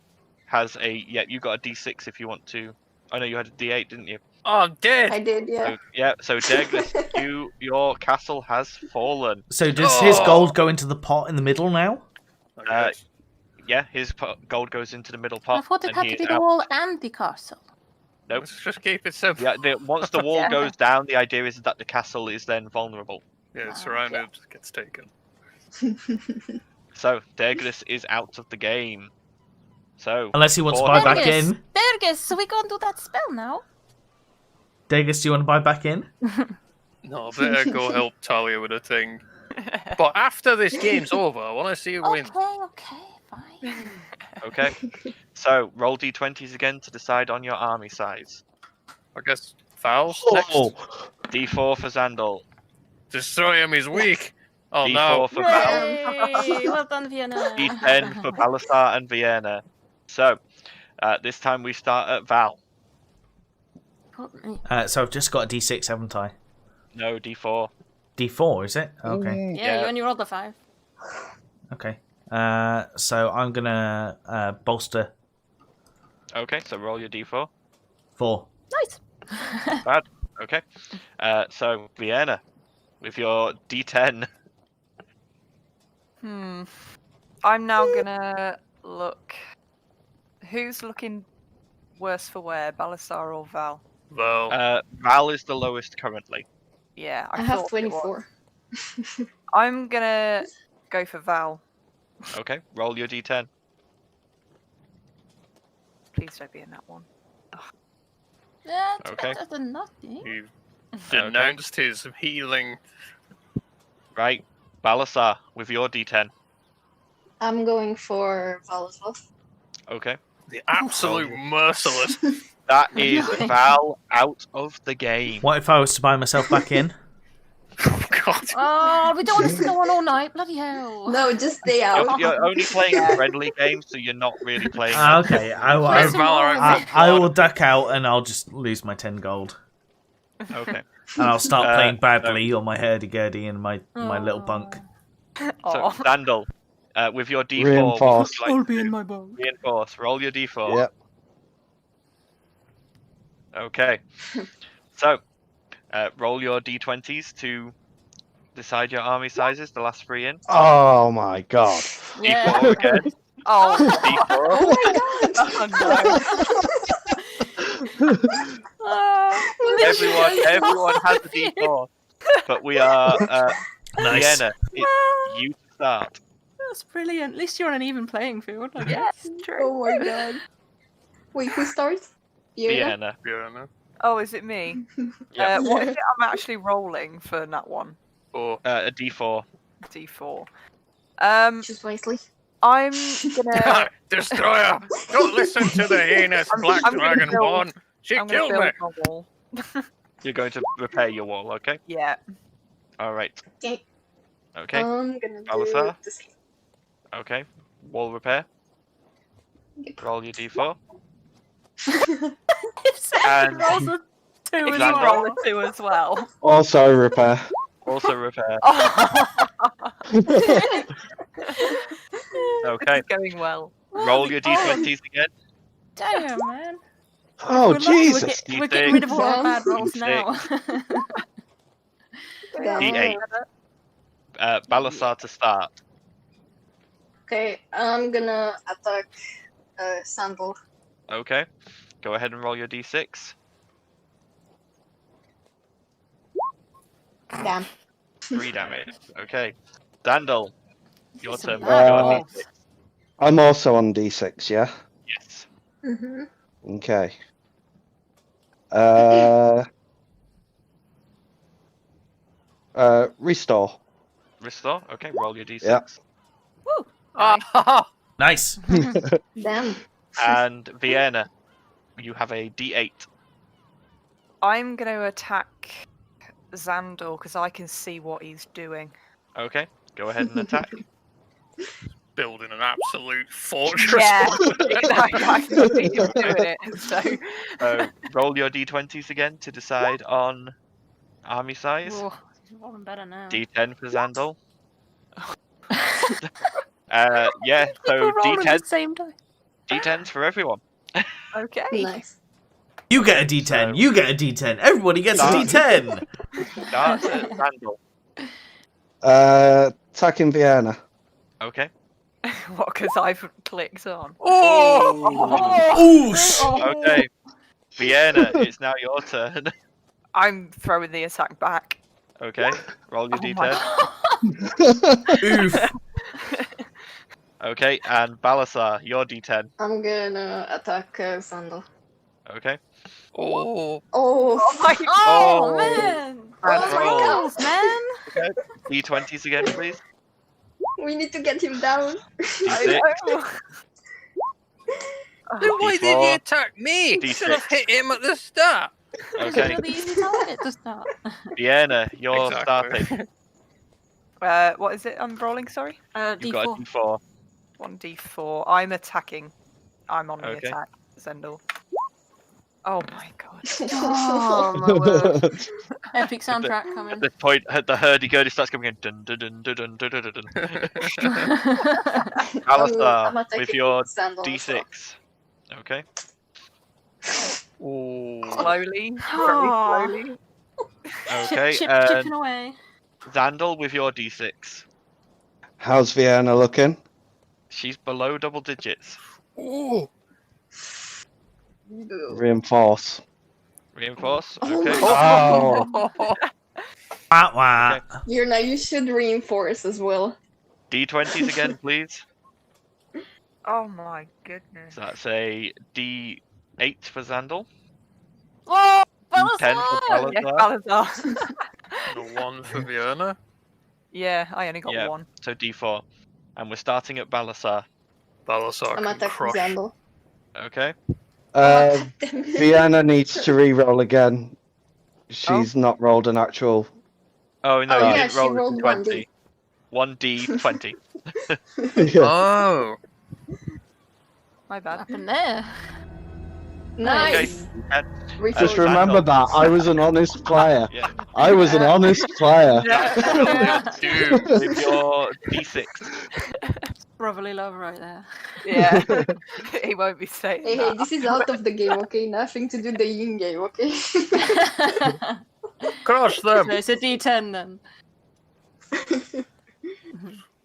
has a you got a D6 if you want to. Oh no, you had a D8, didn't you? Oh, I'm dead! I did, yeah. So Derglis, your castle has fallen. So does his gold go into the pot in the middle now? Okay. Yeah, his gold goes into the middle I pot. thought it and had he to be is the out. wall and the castle. Nope. Let's just keep it simple. Yeah, once the wall Yeah. goes down, the idea is that the castle is then vulnerable. Yeah, it's surrounded, gets taken. So Derglis is out of the game. So Unless he wants to Four buy back Dergis, in. Dergis, so we can't do that spell now. Dagus, do you want to buy back in? No, I better go help Talia with a thing. But after this game's over, I want to see you win. Okay, fine. okay. So roll d20s again to decide on your army size. I guess Val's next. D4 for Xandal. Destroy him, he's weak. Oh D4 no. for Val. Yay! Well done, Vienna. D10 for Balasar and Vienna. So this time we start at Val. So I've just got a D6, haven't I? No, D4. D4, is it? Okay. Yeah, you only rolled a 5. Okay. So I'm gonna bolster Okay, so roll your D4. 4. Nice. Bad. Okay. So Vienna, with your D10. I'm now gonna look. Who's looking worse for wear, Balasar or Val? Val. Val is the lowest currently. Yeah, I have thought it was. 24. I'm gonna go for Val. Okay, roll your D10. Please don't be in that one. That's Okay. better than nothing. He denounced his healing. Right, Balasar, with your D10. I'm going for Val as well. Okay. The absolute merciless. That is Val out of the game. What if I was to buy myself back in? Oh god. Oh, we don't want this to go on all night. Bloody hell. No, just stay out. You're only playing friendly games, so you're not really playing. Okay, Play some more of it. I will duck out and I'll just lose my 10 gold. Okay. And I'll start playing no. badly on my hurdy-gurdy and my little bunk. So, Oh. Xandal, with your D4, Reinforce. what would you like be to in do? my boat. Reinforce. Roll your D4. Yep. Okay. So, roll your D20s to Decide your army sizes, the last 3 in. Oh my god. Yeah. D4 again. Oh, D4. Everyone has a D4. But we are Nice. Vienna. It's you to start. That's brilliant. At least you're on an even playing field. I guess. true. Oh my god. Wait, who starts? Vienna. Yeah, Oh, is it me? Yeah. What is it I'm actually rolling for that one? or A D4. D4. Choose wisely. I'm gonna. Destroyer! Don't listen to the heinous black I'm gonna dragonborn. She I'm gonna killed me. build my wall. You're going to repair your wall, okay? Yeah. Alright. Okay. Okay. I'm gonna do Balasar? the same. Okay. Wall repair. Roll your D4. If Sam And- rolls a 2 as Exactly. well. Roll a 2 as well. Also repair. Also repair. Oh, Okay. it's going well. Roll your D20s again. Damn, man. Oh We're lucky Jesus. We're getting rid of all our bad D6. rolls now. D8. Balasar to start. Okay, I'm gonna attack Sandal. Okay. Go ahead and roll your D6. Damn. 3 damage. Okay. Dandel. Your turn. Some Roll your bad D6. I'm also on D6, yeah? Yes. Mm-hmm. Okay. Restore. Restore. Okay. Roll your D6. Yeah. Ah, Nice. Damn. And Vienna. You have a D8. I'm gonna attack Xandor because I can see what he's doing. Okay. Go ahead and attack. building an absolute fortress. Yeah, exactly. I can see him doing it. So Roll your D20s again to decide on army size. Oh, even better now. D10 for Xandol. Yeah, so People roll at D10, the same time. D10s for everyone. okay. Nice. You get a D10. So- You get a D10. Everybody gets a Start. D10. Start at Xandol. Attacking Vienna. Okay. What? Because I've clicked on. Oosh. Okay. Vienna, it's now your turn. I'm throwing the attack back. Okay. Roll your Oh my D10. Oof. Okay, and Balasar, your D10. I'm gonna attack Sandal. Okay. Oh, Oh, my Oh, Oh. man! Bad Oh, my roll. goals, man! D20s again, please. we need to get him down. D6. then why did he D4. attack me? D6. Should have hit him at the start. It's Okay. a really easy target to start. Vienna, you're Exactly. starting. What is it I'm rolling, sorry? You've got a D4. D4. 1d4. I'm attacking. I'm on the Okay. attack, Zendel. Oh my god. Oh, my word. Epic soundtrack At coming. this point, the hurdy-gurdy starts coming in. Dun, dun, dun, dun, dun, dun, dun, dun, dun. Balasar, I'm attacking with your Sandal as well. D6. Okay. Ooh. Slowly. Very Oh. slowly. Okay, Chipping away. Xandal with your D6. How's Vienna looking? She's below double digits. Ooh. Reinforce. Reinforce. Oh Okay. my Oh. Wah, wah. Yurna, you should reinforce as well. D20s again, please. Oh my goodness. So that's a D8 for Xandal. Oh, 10 for Balasar! Yeah, Balasar. Balazar. And a 1 for Vienna. Yeah, I only got Yeah. one. So D4. And we're starting at Balasar. Balasar I'm can attacking crush. Sandal. Okay. Vienna needs to re-roll again. She's not rolled an actual. Oh, no, Oh, you yeah, didn't she roll a rolled D20. 1D20. Yeah. Oh. My What bad. happened there? Nice. Okay. Just Xandal. remember that I was an honest player. Yeah. I was an honest player. Dude. With your D6. Brotherly love right there. Yeah. He won't be saying Hey, that. this is out of the game, okay? Nothing to do the in game, okay? Crush So them. it's a D10 then.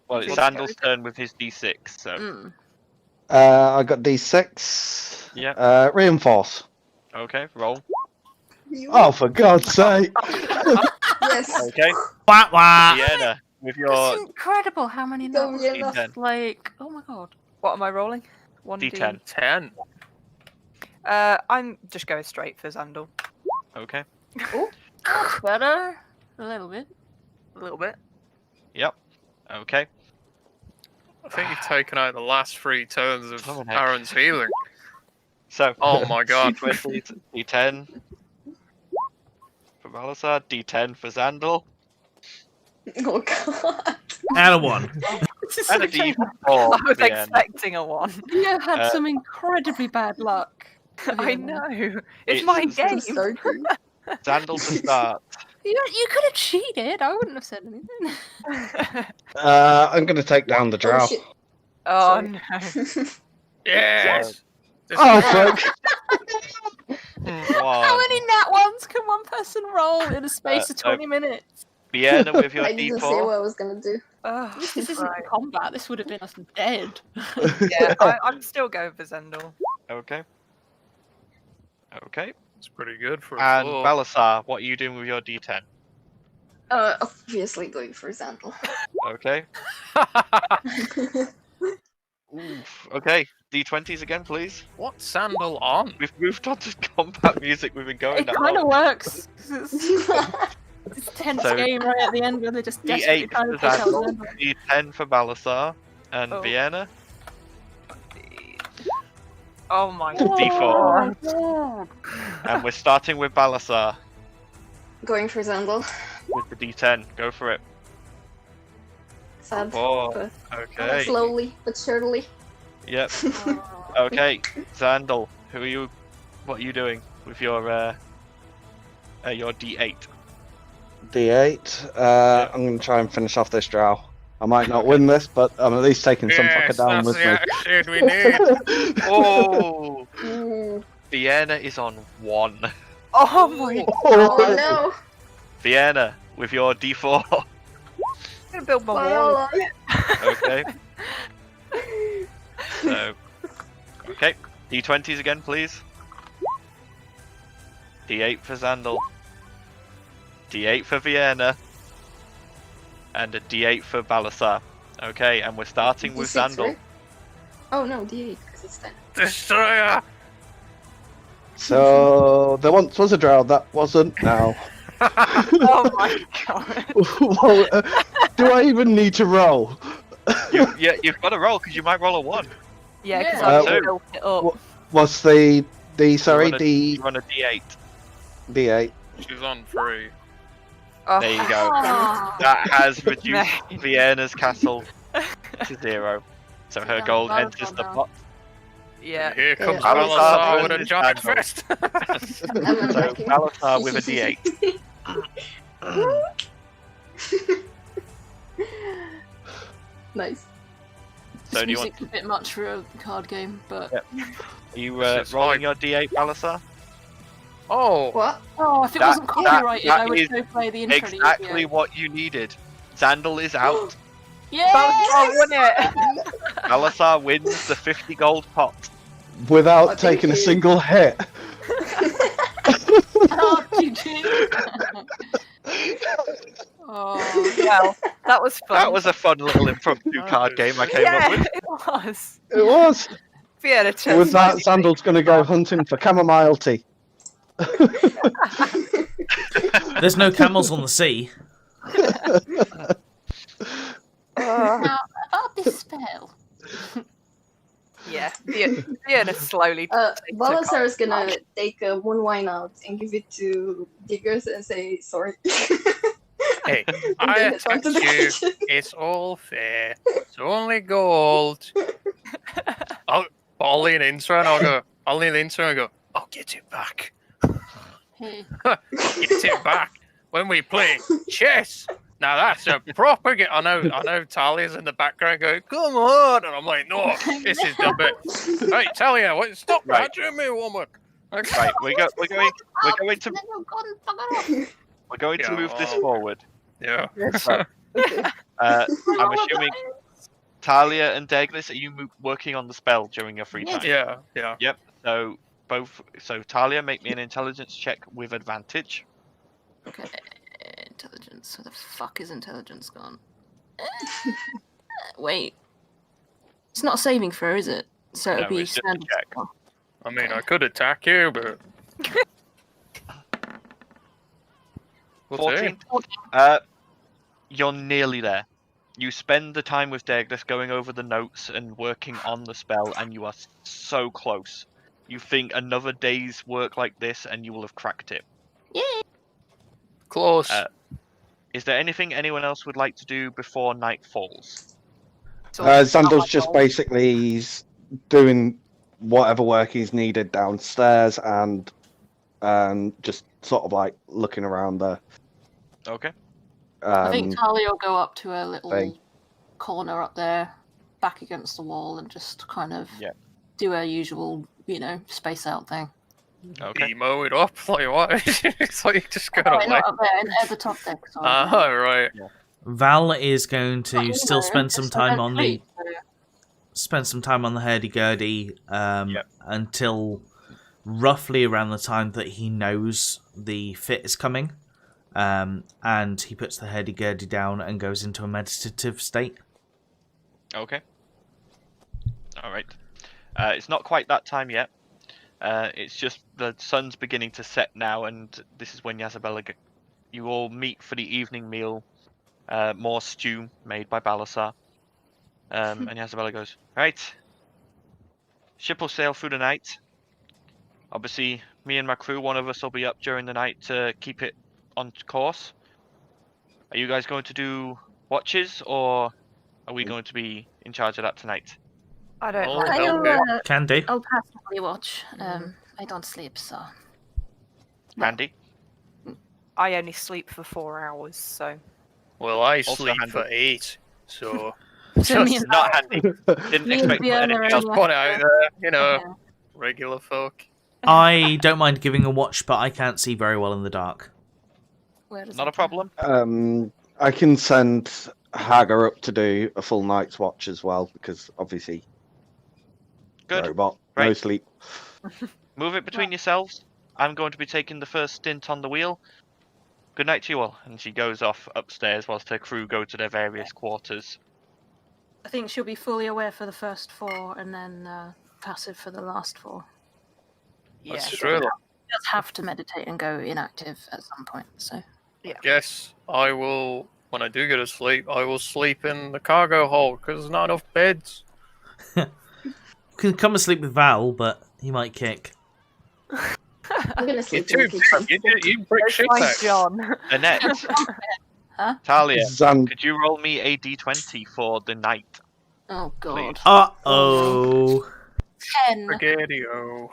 Well, it's Sandal's turn with his D6, so. I got D6. Yeah. Reinforce. Okay, roll. Oh, for God's sake! Yes. Okay. Wah wah. Vienna, with That's your incredible how many Go, numbers. Vienna. D10. Like, oh my god. What am I rolling? D10. 10. I'm just going straight for Zandal. Okay. That's better. A little bit. A little bit. Yep. Okay. I think you've taken out the last 3 turns of Oh, heck. Aaron's healing. So. Oh my god. D20, D10 for Balasar, D10 for Zandal, Oh god. And a 1. This is and a such a- D4 I was for the end. expecting a 1. You had Uh, some incredibly bad luck. I Vienna. know. It's It's my just game. So true. Zandal to start. You could have cheated. I wouldn't have said anything. I'm going to take down the Oh drow. shit. Oh Sorry. no. Yes! This Oh, is- fuck! How One. many nat ones can one person roll in a space of so- 20 minutes? Vienna with your I didn't say D4. what I was gonna do. This isn't Right. combat. This would have been us dead. Yeah, I'm still going for Zendal. Okay. Okay. It's pretty good for a And four. Balasar, what are you doing with your D10? Obviously going for Xandal. Okay. Oof. Okay. D20s again, please. What's Sandal on? We've moved on to combat music. We've been going It that kind of long. works. It's a tense So- game right at the end where they're just desperately D8 trying to for push out Xandal, the D10 for Balasar, and Oh. Vienna. Oh my D4. God. And we're starting with Balasar Going for Xandal. with the D10. Go for it. Sad. Four. But Okay. slowly but surely. Yep. Okay. Xandal, who are you? What are you doing with your D8? D8. I'm going to try and finish off this drow. I might not win this, but I'm at least taking some fucker Yes, down that's with the me. action we need. Oh, Mm. Vienna is on 1. Oh my Oh no! Vienna with your D4. I'm gonna build my wall. Viola. Okay. So, okay. D20s again, please. D8 for Xandal. D8 for Vienna. And a D8 for Balasar. Okay, and we're starting with D6, Xandal. right? Oh no, D8 because it's 10. Destroyer! So, there once was a drow that wasn't now. Oh my god. Well, do I even need to roll? You've got to roll because you might roll a 1. Yeah, because Yeah. I built it up. What's the sorry, You run a D8. D8. She's on 3. Oh. There you go. Oh. That has reduced No. Vienna's castle to 0. So her Down, gold down, enters down, the down. pot. Yeah. Here comes Yeah. Balasar with a Balasar giant versus fist. I'm So attacking. Balasar with a D8. Nice. So This do you want? music's a bit much for a card game, but Yep. Are you This is rolling fine. your D8, Balasar? Oh, What? oh, if it That- wasn't copyrighted, that I would is go play the intro. Exactly what you needed. Xandal is out. Yeah. Balasar won it. Balasar wins the 50 gold pot. Without Oh, thank taking a you. single hit. Oh, GG. Oh, Well, that was fun. That was a fun little impromptu card game I came up yeah, with. it was. It was. Vienna With that, Sandal's going to go hunting for chamomile tea. There's no camels on the sea. now about this spell. Yeah, Vienna slowly. takes a Balasar is card. gonna take one wine out and give it to Diggers and say sorry. hey, And I then it's on attacked to the you. kitchen. It's all fair. It's only gold. I'll lean into her and I'll get it back. Hey. Get it back when we play chess. Now that's a proper game. I know Talia's in the background going, come on. And I'm like, no, this is the bit. Hey, Talia, stop Right. badgering me, woman. Okay. Right, we're going to Never gone bugger off. we're going to Yeah, move this well. forward. Yeah. So, I'm assuming Talia and Daglis, are you working on the spell during your free time? Yeah. Yep. So Talia, make me an intelligence check with advantage. Okay, intelligence. Where the fuck is intelligence gone? Wait. It's not a saving throw, is it? So it'll No, be it's just a standard. check. Spell. I mean, I could attack you, but 14. You're nearly there. You spend the time with Daglis going over the notes and working on the spell, and you are so close. You think another day's work like this, and you will have cracked it. Yay! Close. Is there anything anyone else would like to do before night falls? Xander's just basically doing whatever work he's needed downstairs and just sort of like looking around there. Okay. I think Talia will go up to a little thing. corner up there, back against the wall, and just kind of do her usual, space out thing. Okay. Emo it up, like what? It's like you just got Not away. up there, at the top deck. Sorry. Ah, right. Yeah. Val is going to still spend some Just time don't on the sleep, hurdy-gurdy until roughly around the time that he knows the fit is coming, and he puts the hurdy-gurdy down and goes into a meditative state. Okay. All right. It's not quite that time yet. It's just the sun's beginning to set now, and this is when you all meet for the evening meal. More stew made by Balasar. And Yazabella goes, right, ship will sail through the night. Obviously, me and my crew, one of us will be up during the night to keep it on course. Are you guys going to do watches, or are we going to be in charge of that tonight? I don't Oh, like Can do. I'll passively watch. I don't sleep, so. Handy? I only sleep for 4 hours, so. Well, I Also sleep handy. for 8, so So me Just and not handy. Didn't me and expect Bjorn are anything just else. in put it out there, Yeah. regular folk. I don't mind giving a watch, but I can't see very well in the dark. Where does Not it a problem. I can send Hagar up to do a full night's watch as well, because obviously Good. robot, no Right. sleep. Move it between yourselves. I'm going to be taking the first stint on the wheel. Good night to you all. And she goes off upstairs whilst her crew go to their various quarters. I think she'll be fully aware for the first 4, and then passive for the last 4. That's Yeah. true. Just have to meditate and go inactive at some point. So Yes, I will. When I do go to sleep, I will sleep in the cargo hold because there's not enough beds. Can come and sleep with Val, but he might kick. I'm gonna You sleep do. in the kitchen. You break It's shit like out. John. Annette, Huh? Talia, Xan- could you roll me a d20 for the night? oh god, Please. Uh-oh. 10. Spaghetti-o.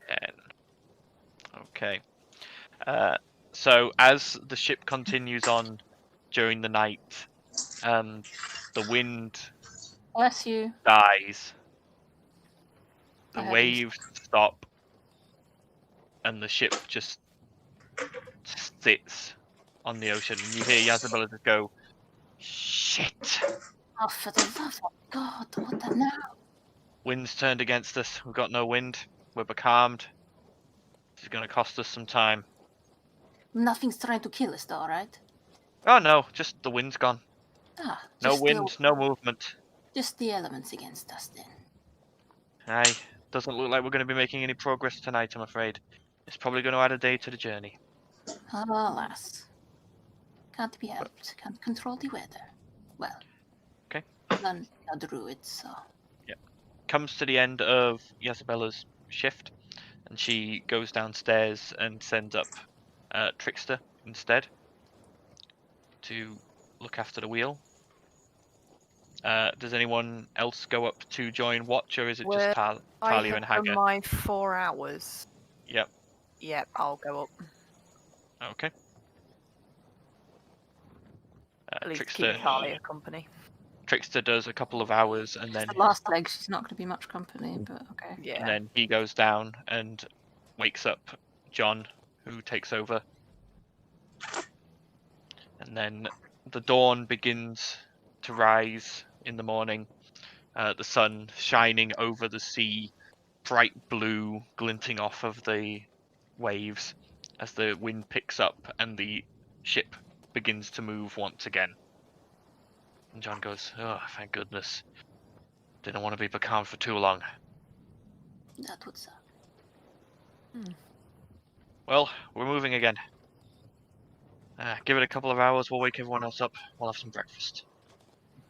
10. Okay. So as the ship continues on during the night, the wind Bless you. dies, the I heard waves stop, and the ship just sits on the ocean. And you hear Yazabella just go, "Shit! Oh, for the love of God, what the now? Wind's turned against us. We've got no wind. We're becalmed. This is going to cost us some time." Nothing's trying to kill us, though, right? Oh no, just the wind's gone. Ah, No just wind, no movement. Just the elements against us, then. Aye, doesn't look like we're going to be making any progress tonight, I'm afraid. It's probably going to add a day to the journey. Alas. Can't be helped. Can't control the weather. Well. Okay. None are druids, so. Comes to the end of Yasabella's shift, and she goes downstairs and sends up Trickster instead to look after the wheel. Does anyone else go up to join watch, or is it just Talia and I have Hagar? my 4 hours. Yep. Yep, I'll go up. Okay. At least Trickster, keep Talia company. Trickster does a couple of hours, and then The last leg, she's not going to be much company, but okay. Yeah. and then he goes down and wakes up John, who takes over. And then the dawn begins to rise in the morning. The sun shining over the sea, bright blue, glinting off of the waves as the wind picks up and the ship begins to move once again. And John goes, "Oh, thank goodness. Didn't want to be becalmed for too long." That would suck. Well, we're moving again. Give it a couple of hours, we'll wake everyone else up. We'll have some breakfast.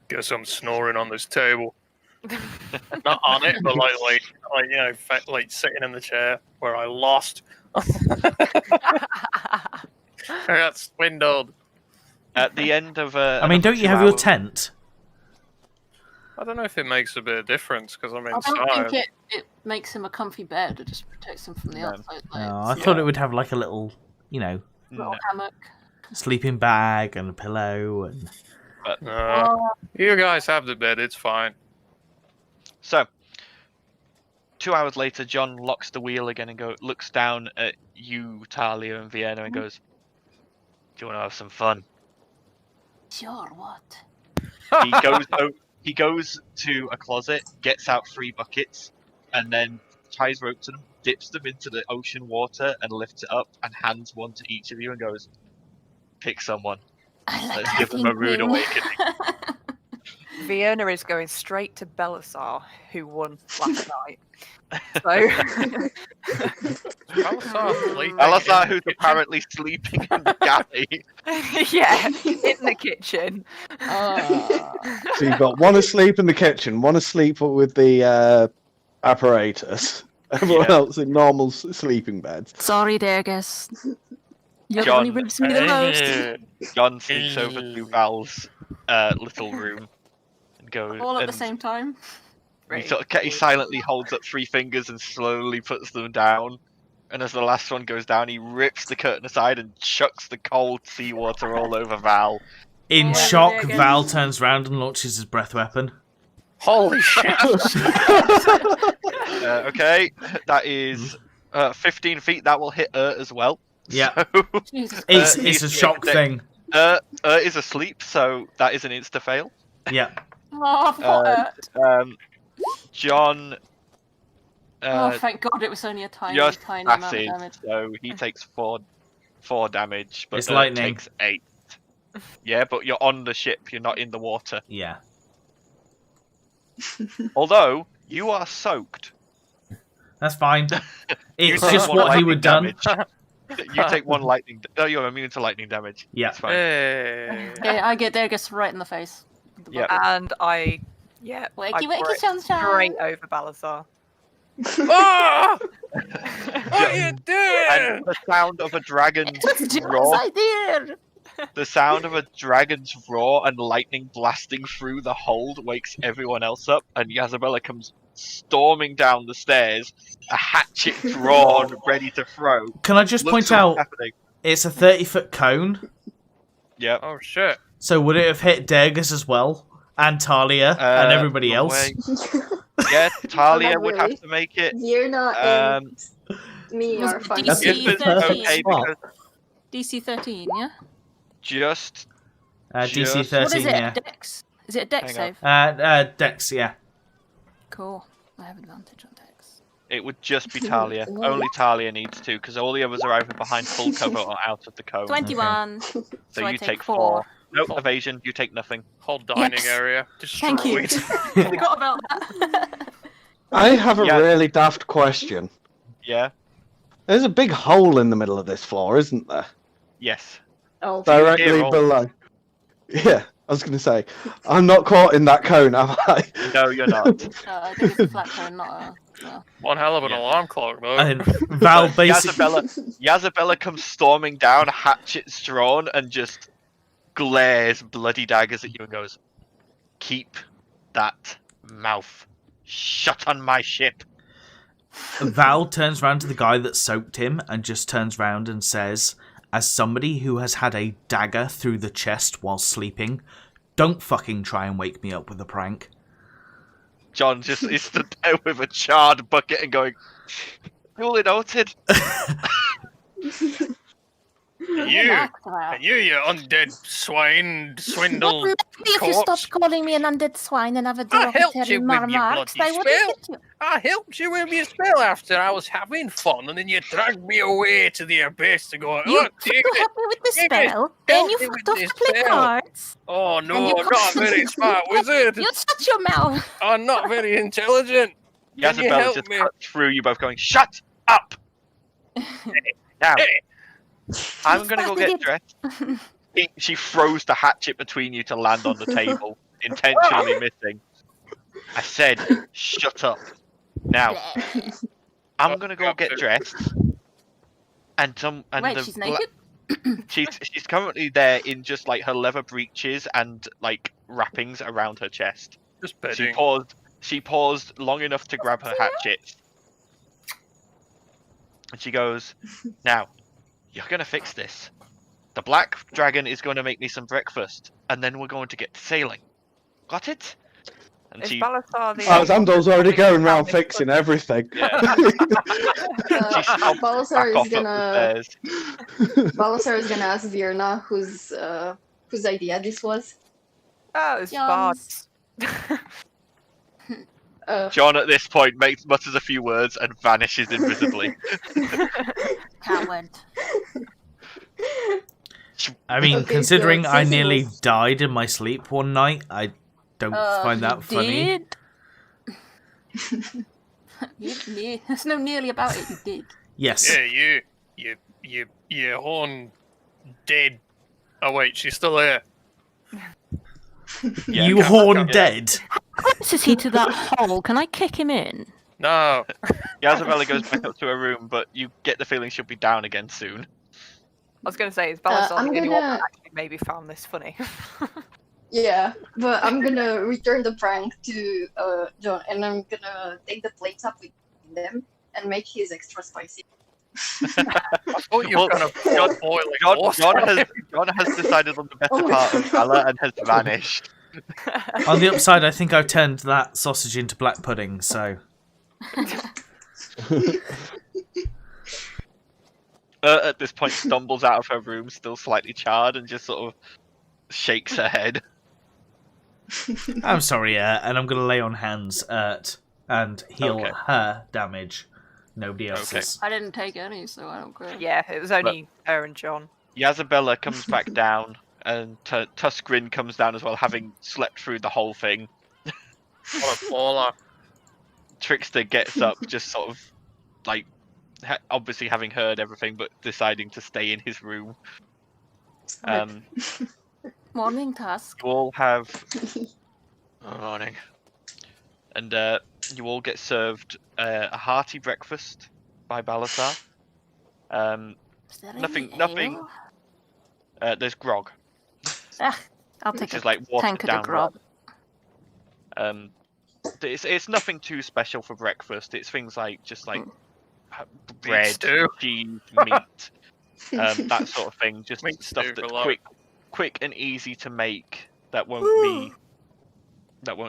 Guess I'm snoring on this table. Not on it, but like you know, like sitting in the chair where I lost. I got swindled. At the end of I mean, don't you have your tent? I don't know if it makes a bit of difference because I'm I inside. don't think it makes him a comfy bed. It just protects him from the outside. No, I thought it would have like a little, little hammock. sleeping bag and a pillow and. But, you guys have the bed. It's fine. So, 2 hours later, John locks the wheel again and looks down at you, Talia, and Vienna, and goes, "Do you want to have some fun?" Sure, what? He goes to a closet, gets out 3 buckets, and then ties rope to them, dips them into the ocean water, and lifts it up, and hands one to each of you, and goes, "Pick someone. Let's give them a rude awakening." Vienna is going straight to Belisar, who won last night. So Belisar, who's apparently sleeping in the galley. Yeah, in the kitchen. So you've got one asleep in the kitchen, one asleep with the apparatus, everyone else in normal sleeping beds. Sorry, Dergus. Your John- only ribs me the most. John sneaks over to Val's little room and goes. All at the and same time. he silently holds up 3 fingers and slowly puts them down. And as the last one goes down, he rips the curtain aside and chucks the cold seawater all over Val. In shock, Val turns round and launches his breath weapon. Holy shit! Okay, that is 15 feet. That will hit as well. Yeah. So, It's a shock thing. is asleep, so that is an insta fail. Yeah. Oh, what? John. Thank God it was only a tiny Just amount of acid, damage. so he takes 4 damage, but It's lightning. takes 8. Yeah, but you're on the ship. You're not in the water. Yeah. Although you are soaked. That's fine. You It's take just 1 what he lightning would done. damage. You take 1 lightning. Oh, you're immune to lightning damage. Yeah. It's fine. Hey. Okay, I get Dergus right in the face. with the Yep. bucket. And I Wakey, brought wakey, it sunshine. straight over Belisar. Ah! What you doing? And the sound of a dragon's It's John's roar. idea. The sound of a dragon's roar and lightning blasting through the hold wakes everyone else up, and Yazabella comes storming down the stairs, a hatchet drawn, ready to throw. Can I just Looks point at out, what's happening. it's a 30-foot cone, Yep. Oh shit! so would it have hit Dergus as well? And Talia and everybody else? Wait. Yeah, Talia Not would really. have to make it. You're not me Was are it fine. DC? If it's 13. okay, because DC 13, yeah? just DC Just- 13, What is it? yeah. Dex? Is it a Dex Hang save? Dex, yeah. Cool. I have advantage on Dex. it would just be Talia. Only Talia needs to, because all the others are either behind full cover or out of the cone. 21. So So I you take 4. Nope, evasion. You take nothing. Whole dining Yes. area Thank you. destroyed. Forgot about that. I have a Yeah. really daft question. Yeah. There's a big hole in the middle of this floor, isn't there? Yes. Oh, Directly Here, roll. below. Yeah, I was going to say, I'm not caught in that cone, am I? No, you're not. I think it's a flat cone, not a... No. One hell of an Yeah. alarm clock, though. And Val basically... Yazabella comes storming down, hatchets drawn, and just glares bloody daggers at you and goes, "Keep that mouth shut on my ship." Val turns round to the guy that soaked him and just turns round and says, as somebody who has had a dagger through the chest while sleeping, don't fucking try and wake me up with a prank. John just is stood there with a charred bucket and going, "Duly noted." You undead swine, swindle Maybe if you corpse. stop calling me an undead swine and have a I helped derogatory you with your remarks, bloody I wouldn't spell. hit you. I helped you with your spell after I was having fun, and then you dragged me away to the abyss to go, You look, take fucked it. up me with the take it, spell, then help you me fucked with off this to play spell. cards. Oh And no, you I'm not very smart wizard. You shut your mouth. I'm not very intelligent. Can you Yazabella help just me? cuts through you both going, shut up! Now, I'm going to go get dressed. She throws the hatchet between you to land on the table, intentionally missing. I said, shut up. Now, I'm going to go get dressed. And Wait, the she's naked? she's currently there in just like her leather breeches and like wrappings around her chest. Just She paused long enough to grab her hatchet. And she goes, now, you're going to fix this. The black dragon is going to make me some breakfast, and then we're going to get sailing. Got it? And Is she, Balasar the Alexander's already going around Family fixing everything. she stopped Balasar back is off up gonna the stairs. Balasar is gonna ask Virna whose idea this was. Oh, it's John's. Bart. John at this point mutters a few words and vanishes invisibly. Coward. I mean, Okay, considering so I since it nearly was- died in my sleep one night, I don't find You that funny. Did? There's no nearly about it. You did. Yes. Yeah, you horn dead. Oh wait, she's still there. Yeah, you can't- horn can't- dead. Close is he to that hole? Can I kick him in? No. Yazabella goes back up to her room, but you get the feeling she'll be down again soon. I was going to say, is Balasar I'm the only one gonna- that actually maybe found this funny? Yeah, but I'm gonna return the prank to John, and I'm gonna take the plates up with them and make his extra spicy. I thought you Well, were gonna gut boiling water. John has decided on the better Oh my part of God. Bella and has vanished. On the upside, I think I've turned that sausage into black pudding, so... At this point, stumbles out of her room, still slightly charred, and just sort of shakes her head. I'm sorry, and I'm going to lay on hands and heal Okay. her damage. Nobody else's. I didn't take any, so I don't care. Yeah, it was only her and John. Yazabella comes back down, and Tuskgrin comes down as well, having slept through the whole thing. What a baller. Trickster gets up, just sort of, like, obviously having heard everything, but deciding to stay in his room. Morning task. You all have... Oh, morning. And you all get served a hearty breakfast by Balasar. Is there Nothing- any nothing- ale? There's grog, I'll which take is a like watered tank of the down grog. grog. It's nothing too special for breakfast. It's things like just like bread, stew. cheese, meat, that sort of thing. Just Meat stuff stew for that's life. quick and easy to make. That won't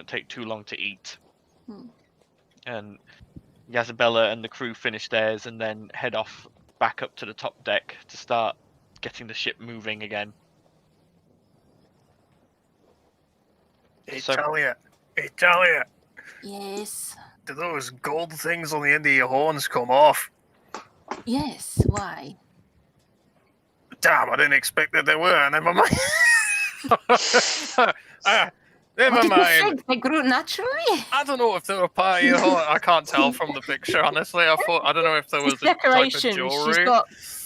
take too long to eat. Hmm. And Yazabella and the crew finish theirs and then head off back up to the top deck to start getting the ship moving again. So- Italia, Yes. do those gold things on the end of your horns come off? Yes. Why? Damn, I didn't expect that they were. Never mind. Never What did you mind. think? They grew naturally? I don't know if they were part of your horn. I can't tell from the picture, honestly. I don't know if there was It's a type of decoration. jewelry.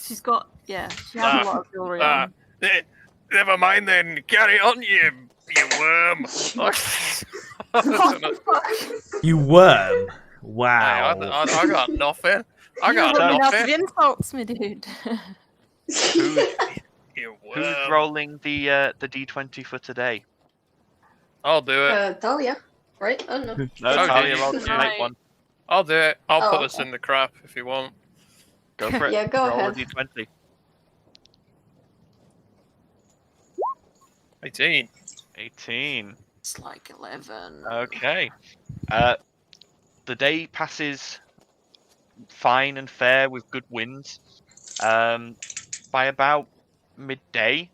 She's got. Yeah. She has a lot of jewelry on. Never mind then. Carry on, you worm. I don't know. You worm. Hey, Wow. I got nothing. I You got running out of nothing. insults, me dude. You Who's worm. rolling the D20 for today? I'll do it. Talia, right? Oh no. No, Okay. Talia rolled the Right. night one. I'll do it. I'll Oh, put us okay. in the crap if you want. Go for it. Yeah, go Roll ahead. a D20. 18. 18. It's like 11. Okay. The day passes fine and fair with good winds. By about midday,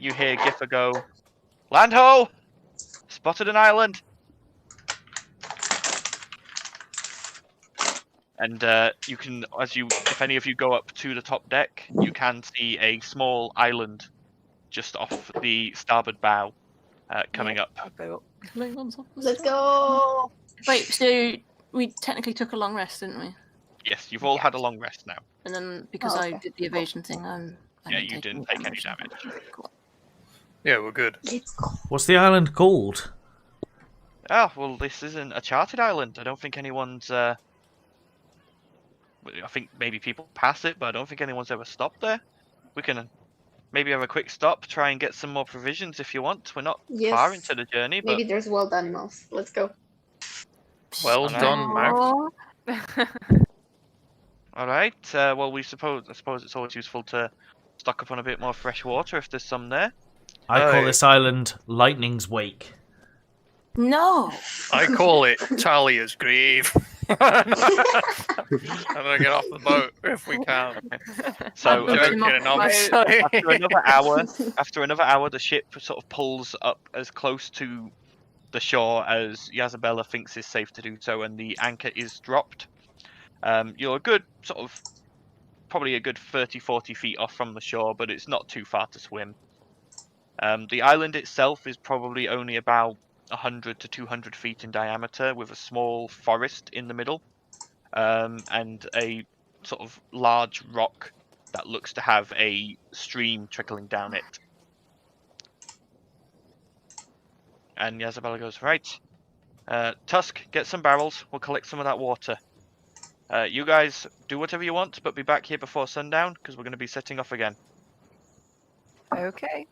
you hear Giffer go, "Land ho! Spotted an island!" And you can, if any of you go up to the top deck, you can see a small island just off the starboard bow coming up. I'll go up. Let's go. Wait, so we technically took a long rest, didn't we? Yes, you've all had a long rest now. And then because Oh, I okay. did the evasion thing, Yeah, you didn't take any damage. Cool. Yeah, we're good. Let's go. What's the island called? Oh, well, this isn't a charted island. I don't think anyone's... I think maybe people pass it, but I don't think anyone's ever stopped there. We can maybe have a quick stop, try and get some more provisions if you want. We're not far into the journey, but... Maybe there's wild animals. Let's go. Well done, Max. Alright, well, I suppose it's always useful to stock up on a bit more fresh water if there's some there. I call Hey. this island Lightning's Wake. No! I call it Talia's grave. I'm gonna get off the boat if we can. So I'm Joking, joking. obviously. after another hour, the ship sort of pulls up as close to the shore as Yazabella thinks is safe to do so, and the anchor is dropped. You're a good probably a good 30-40 feet off from the shore, but it's not too far to swim. The island itself is probably only about 100 to 200 feet in diameter, with a small forest in the middle, and a sort of large rock that looks to have a stream trickling down it. And Yazabella goes, "Right, Tusk, get some barrels. We'll collect some of that water. You guys do whatever you want, but be back here before sundown, because we're going to be setting off again." Okay.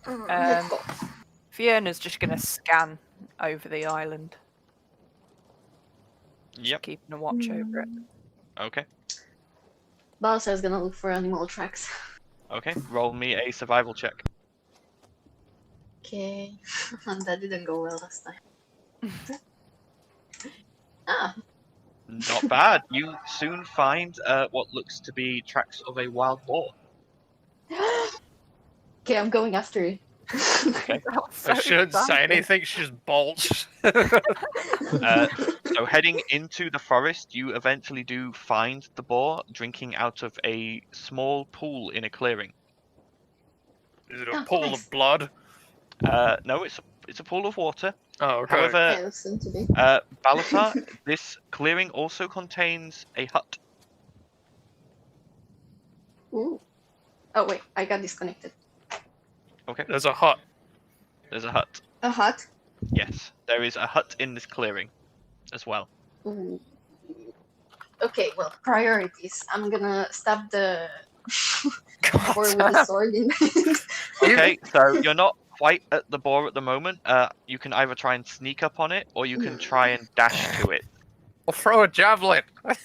Let's go. Fiona's just going to scan over the island. Yep. Keeping a watch over it. Okay. Balsa's gonna look for animal tracks. Okay. Roll me a survival check. Okay. That didn't go well last time. Ah. Not bad. You soon find what looks to be tracks of a wild boar. Okay, I'm going after it. Okay. I shouldn't say anything, she just bolts. So heading into the forest, you eventually do find the boar drinking out of a small pool in a clearing. Is it a Oh, pool nice. of blood? No, it's a pool of water. Oh, okay. Yeah, However, it seemed to be. Balasar, this clearing also contains a hut. Ooh. Oh wait, I got disconnected. Okay. There's a hut. There's a hut. A hut? Yes, there is a hut in this clearing as well. Ooh. Okay, well, priorities. I'm gonna stab the boar with the sword in Okay, so you're not quite at the boar at the moment. You can either try and sneak up on it, or you can try and dash to it. Or throw a javelin. I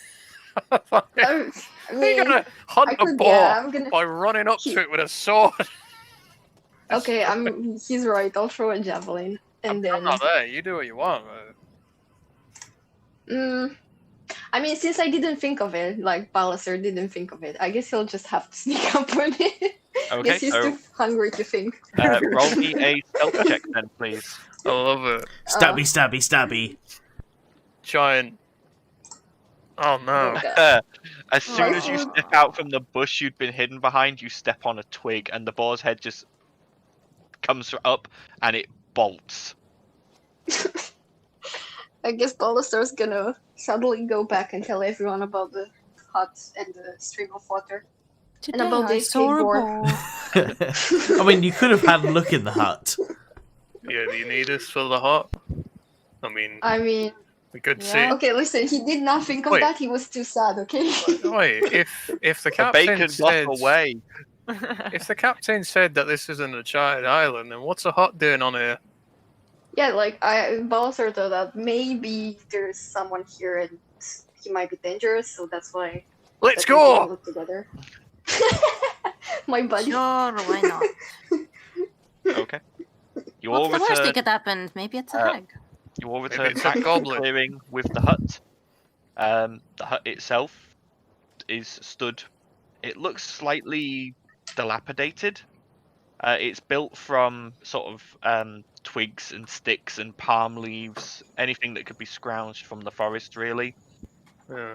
You're mean, gonna hunt I a could, boar yeah, I'm gonna... by running up to it with a sword. Okay, he's right, I'll throw a javelin. And I'm then... not there. You do what you want. I mean, since I didn't think of it, like Balasar didn't think of it, I guess he'll just have to sneak up on it. Okay, Guess he's so too hungry to think. roll me a stealth check then, please. I love it. Stabby, stabby, stabby. Giant. Oh no. As soon as you step out from the bush you'd been hidden behind, you step on a twig, and the boar's head just comes up, and it bolts. I guess Balasar's gonna suddenly go back and tell everyone about the hut and the stream of water. Today And about I this saw a skateboard. boar. I mean, you could have had a look in the hut. Yeah, do you need us for the hut? I mean, we could Yeah. see. Okay, listen, he did not think of Wait. that, he was too sad, okay? Wait, if the The captain bacon's said, off away. if the captain said that this isn't a charted island, then what's a hut doing on here? Yeah, like, Balasar thought that maybe there's someone here and he might be dangerous, so that's why... Let's that we all go. look together. My buddy. Sure, why not? Okay. You all What's the worst that return. could happen? Maybe it's a hag. You all Maybe return it's a back to the goblin. clearing with the hut. The hut itself is stood. It looks slightly dilapidated. It's built from sort of twigs and sticks and palm leaves, anything that could be scrounged from the forest, really. Yeah.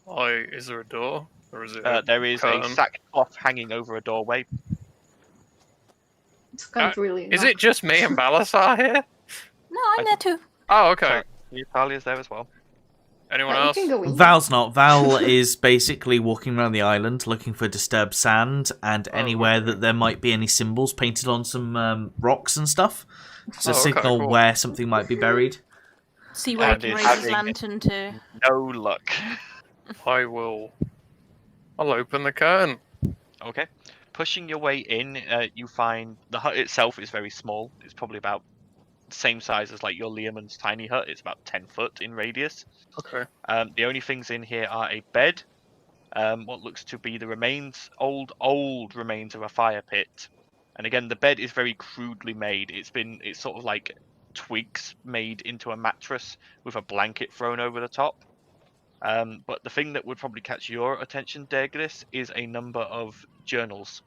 Is there a door? Or is it There is a curtain? sackcloth hanging over a doorway. It's kind of really. Is it just me and Balasar here? No, I'm there too. Oh, okay. Talia's there as well. Anyone You else? can go in. Val's not. Val is basically walking around the island looking for disturbed sand and anywhere that there might be any symbols painted on some rocks and stuff to signal cool. where something might be buried. See where I And can it's raise his having- lantern to. No luck. I'll open the curtain. Okay. Pushing your way in, you find the hut itself is very small. It's probably about the same size as like your Learman's tiny hut. It's about 10 foot in radius. Okay. The only things in here are a bed, what looks to be the remains, old remains of a fire pit. And again, the bed is very crudely made. It's sort of like twigs made into a mattress with a blanket thrown over the top. But the thing that would probably catch your attention, Degris, is a number of journals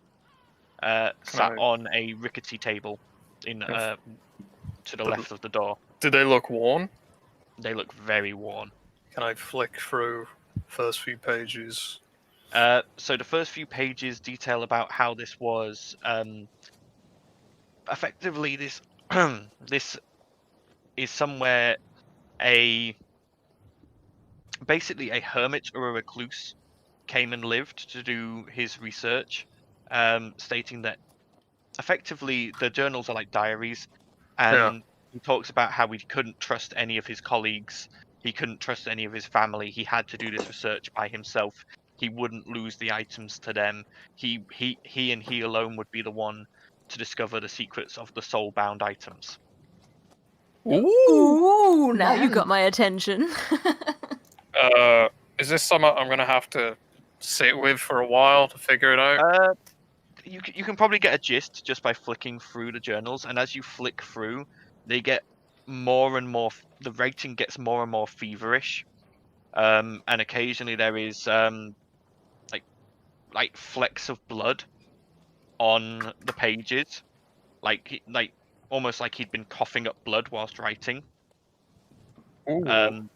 sat on a rickety table in to the left of the door. Do they look worn? They look very worn. Can I flick through first few pages? So the first few pages detail about how this was effectively this this is somewhere basically a hermit or a recluse came and lived to do his research, stating that effectively the journals are like diaries, and he talks about how he couldn't trust any of his colleagues, he couldn't trust any of his family, he had to do this research by himself, he wouldn't lose the items to them, he and he alone would be the one to discover the secrets of the soul-bound items. Ooh, now you Man. got my attention. Is this something I'm gonna have to sit with for a while to figure it out? You can probably get a gist just by flicking through the journals, and as you flick through, they get more and more. The rating gets more and more feverish, and occasionally there is like flecks of blood on the pages, like almost like he'd been coughing up blood whilst writing. Damn.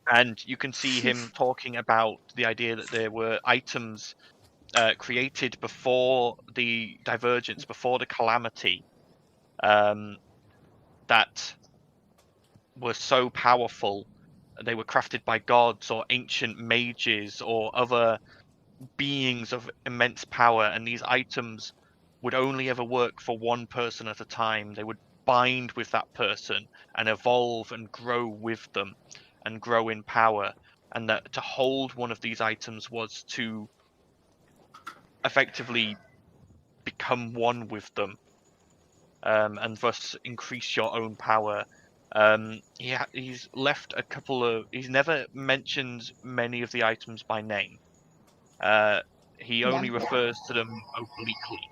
And you can see him talking about the idea that there were items created before the divergence, before the calamity, that were so powerful. They were crafted by gods or ancient mages or other beings of immense power, and these items would only ever work for one person at a time. They would bind with that person and evolve and grow with them and grow in power, and that to hold one of these items was to effectively become one with them, and thus increase your own power. He's left a couple of. He's never mentioned many of the items by name. He only refers to them obliquely,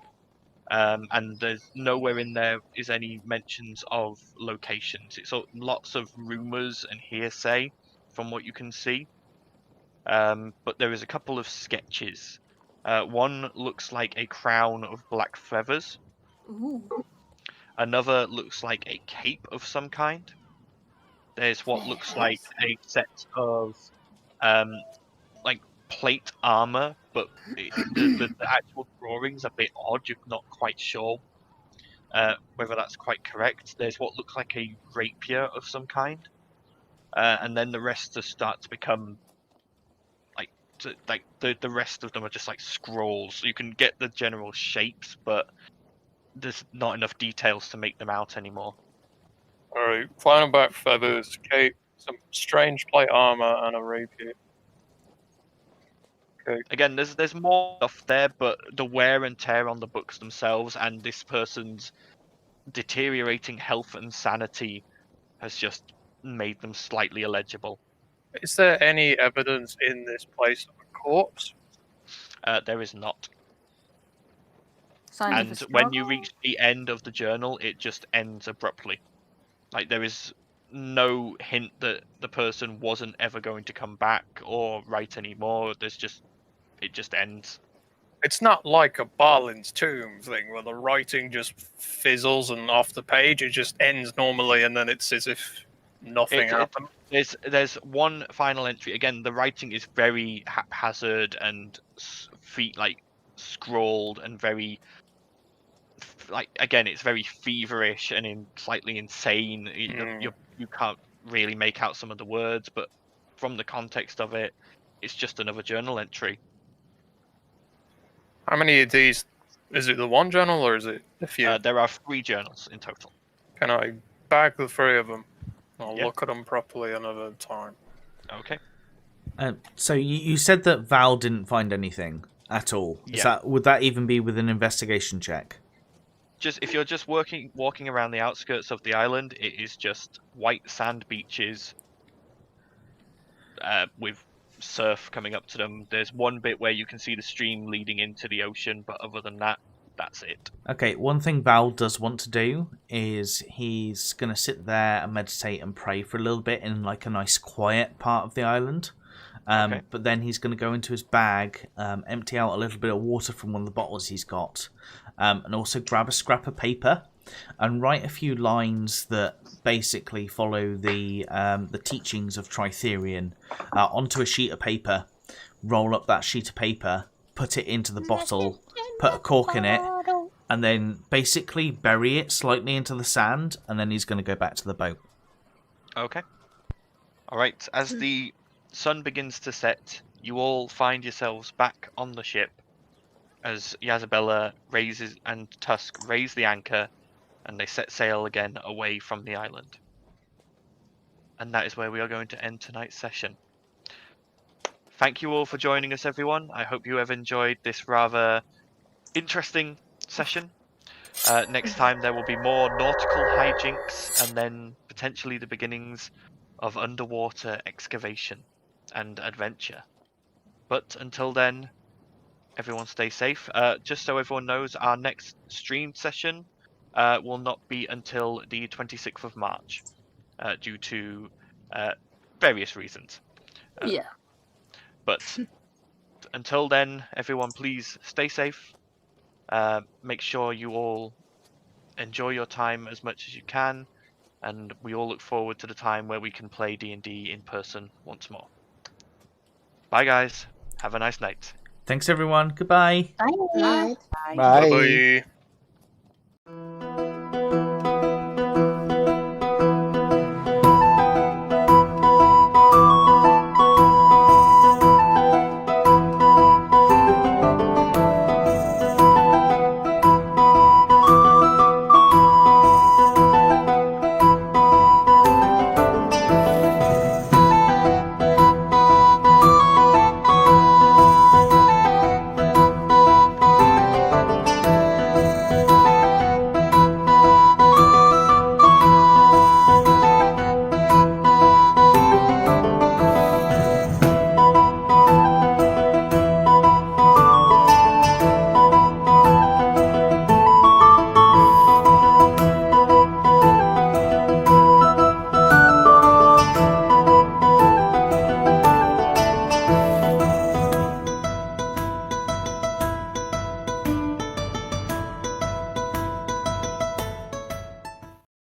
and there's nowhere in there is any mentions of locations. It's lots of rumors and hearsay from what you can see. But there is a couple of sketches. One looks like a crown of black feathers. Ooh. Another looks like a cape of some kind. There's what looks like a set of like plate armor, but the actual drawing's a bit odd. You're not quite sure whether that's quite correct. There's what looks like a rapier of some kind, and then the rest just start to become like the rest of them are just like scrolls. So you can get the general shapes, but there's not enough details to make them out anymore. Alright, flannel back feathers, cape, some strange plate armor, and a rapier. Okay. Again, there's more stuff there, but the wear and tear on the books themselves and this person's deteriorating health and sanity has just made them slightly illegible. Is there any evidence in this place of a corpse? There is not. Signs of a And when you struggle? reach the end of the journal, it just ends abruptly. Like, there is no hint that the person wasn't ever going to come back or write anymore. There's just, it just ends. It's not like a Balin's Tomb thing where the writing just fizzles and off the page. It just ends normally, and then it's as if nothing happened. There's one final entry. Again, the writing is very haphazard and scrawled and very again, it's very feverish and slightly insane. You can't really make out some of the words, but from the context of it, it's just another journal entry. How many of these? Is it the one journal or is it a few? There are 3 journals in total. Can I bag the 3 of them? I'll Yeah. look at them properly another time. Okay. So you said that Val didn't find anything at all. Would that even be with an investigation check? Just if you're just walking around the outskirts of the island, it is just white sand beaches with surf coming up to them. There's one bit where you can see the stream leading into the ocean, but other than that, that's it. Okay, one thing Val does want to do is he's going to sit there and meditate and pray for a little bit in like a nice quiet part of the island. But then he's going to go into his bag, empty out a little bit of water from one of the bottles he's got, and also grab a scrap of paper and write a few lines that basically follow the teachings of Tritherian onto a sheet of paper, roll up that sheet of paper, put it into the bottle, put a cork in it, and then basically bury it slightly into the sand, and then he's going to go back to the boat. Okay. Alright, as the sun begins to set, you all find yourselves back on the ship as Yazabella and Tusk raise the anchor, and they set sail again away from the island. And that is where we are going to end tonight's session. Thank you all for joining us, everyone. I hope you have enjoyed this rather interesting session. Next time there will be more nautical hijinks and then potentially the beginnings of underwater excavation and adventure. But until then, everyone stay safe. Just so everyone knows, our next streamed session will not be until the 26th of March due to various reasons. Yeah. But until then, everyone, please stay safe. Make sure you all enjoy your time as much as you can, and we all look forward to the time where we can play D&D in person once more. Bye, guys. Have a nice night. Thanks, everyone. Goodbye. Bye. Bye.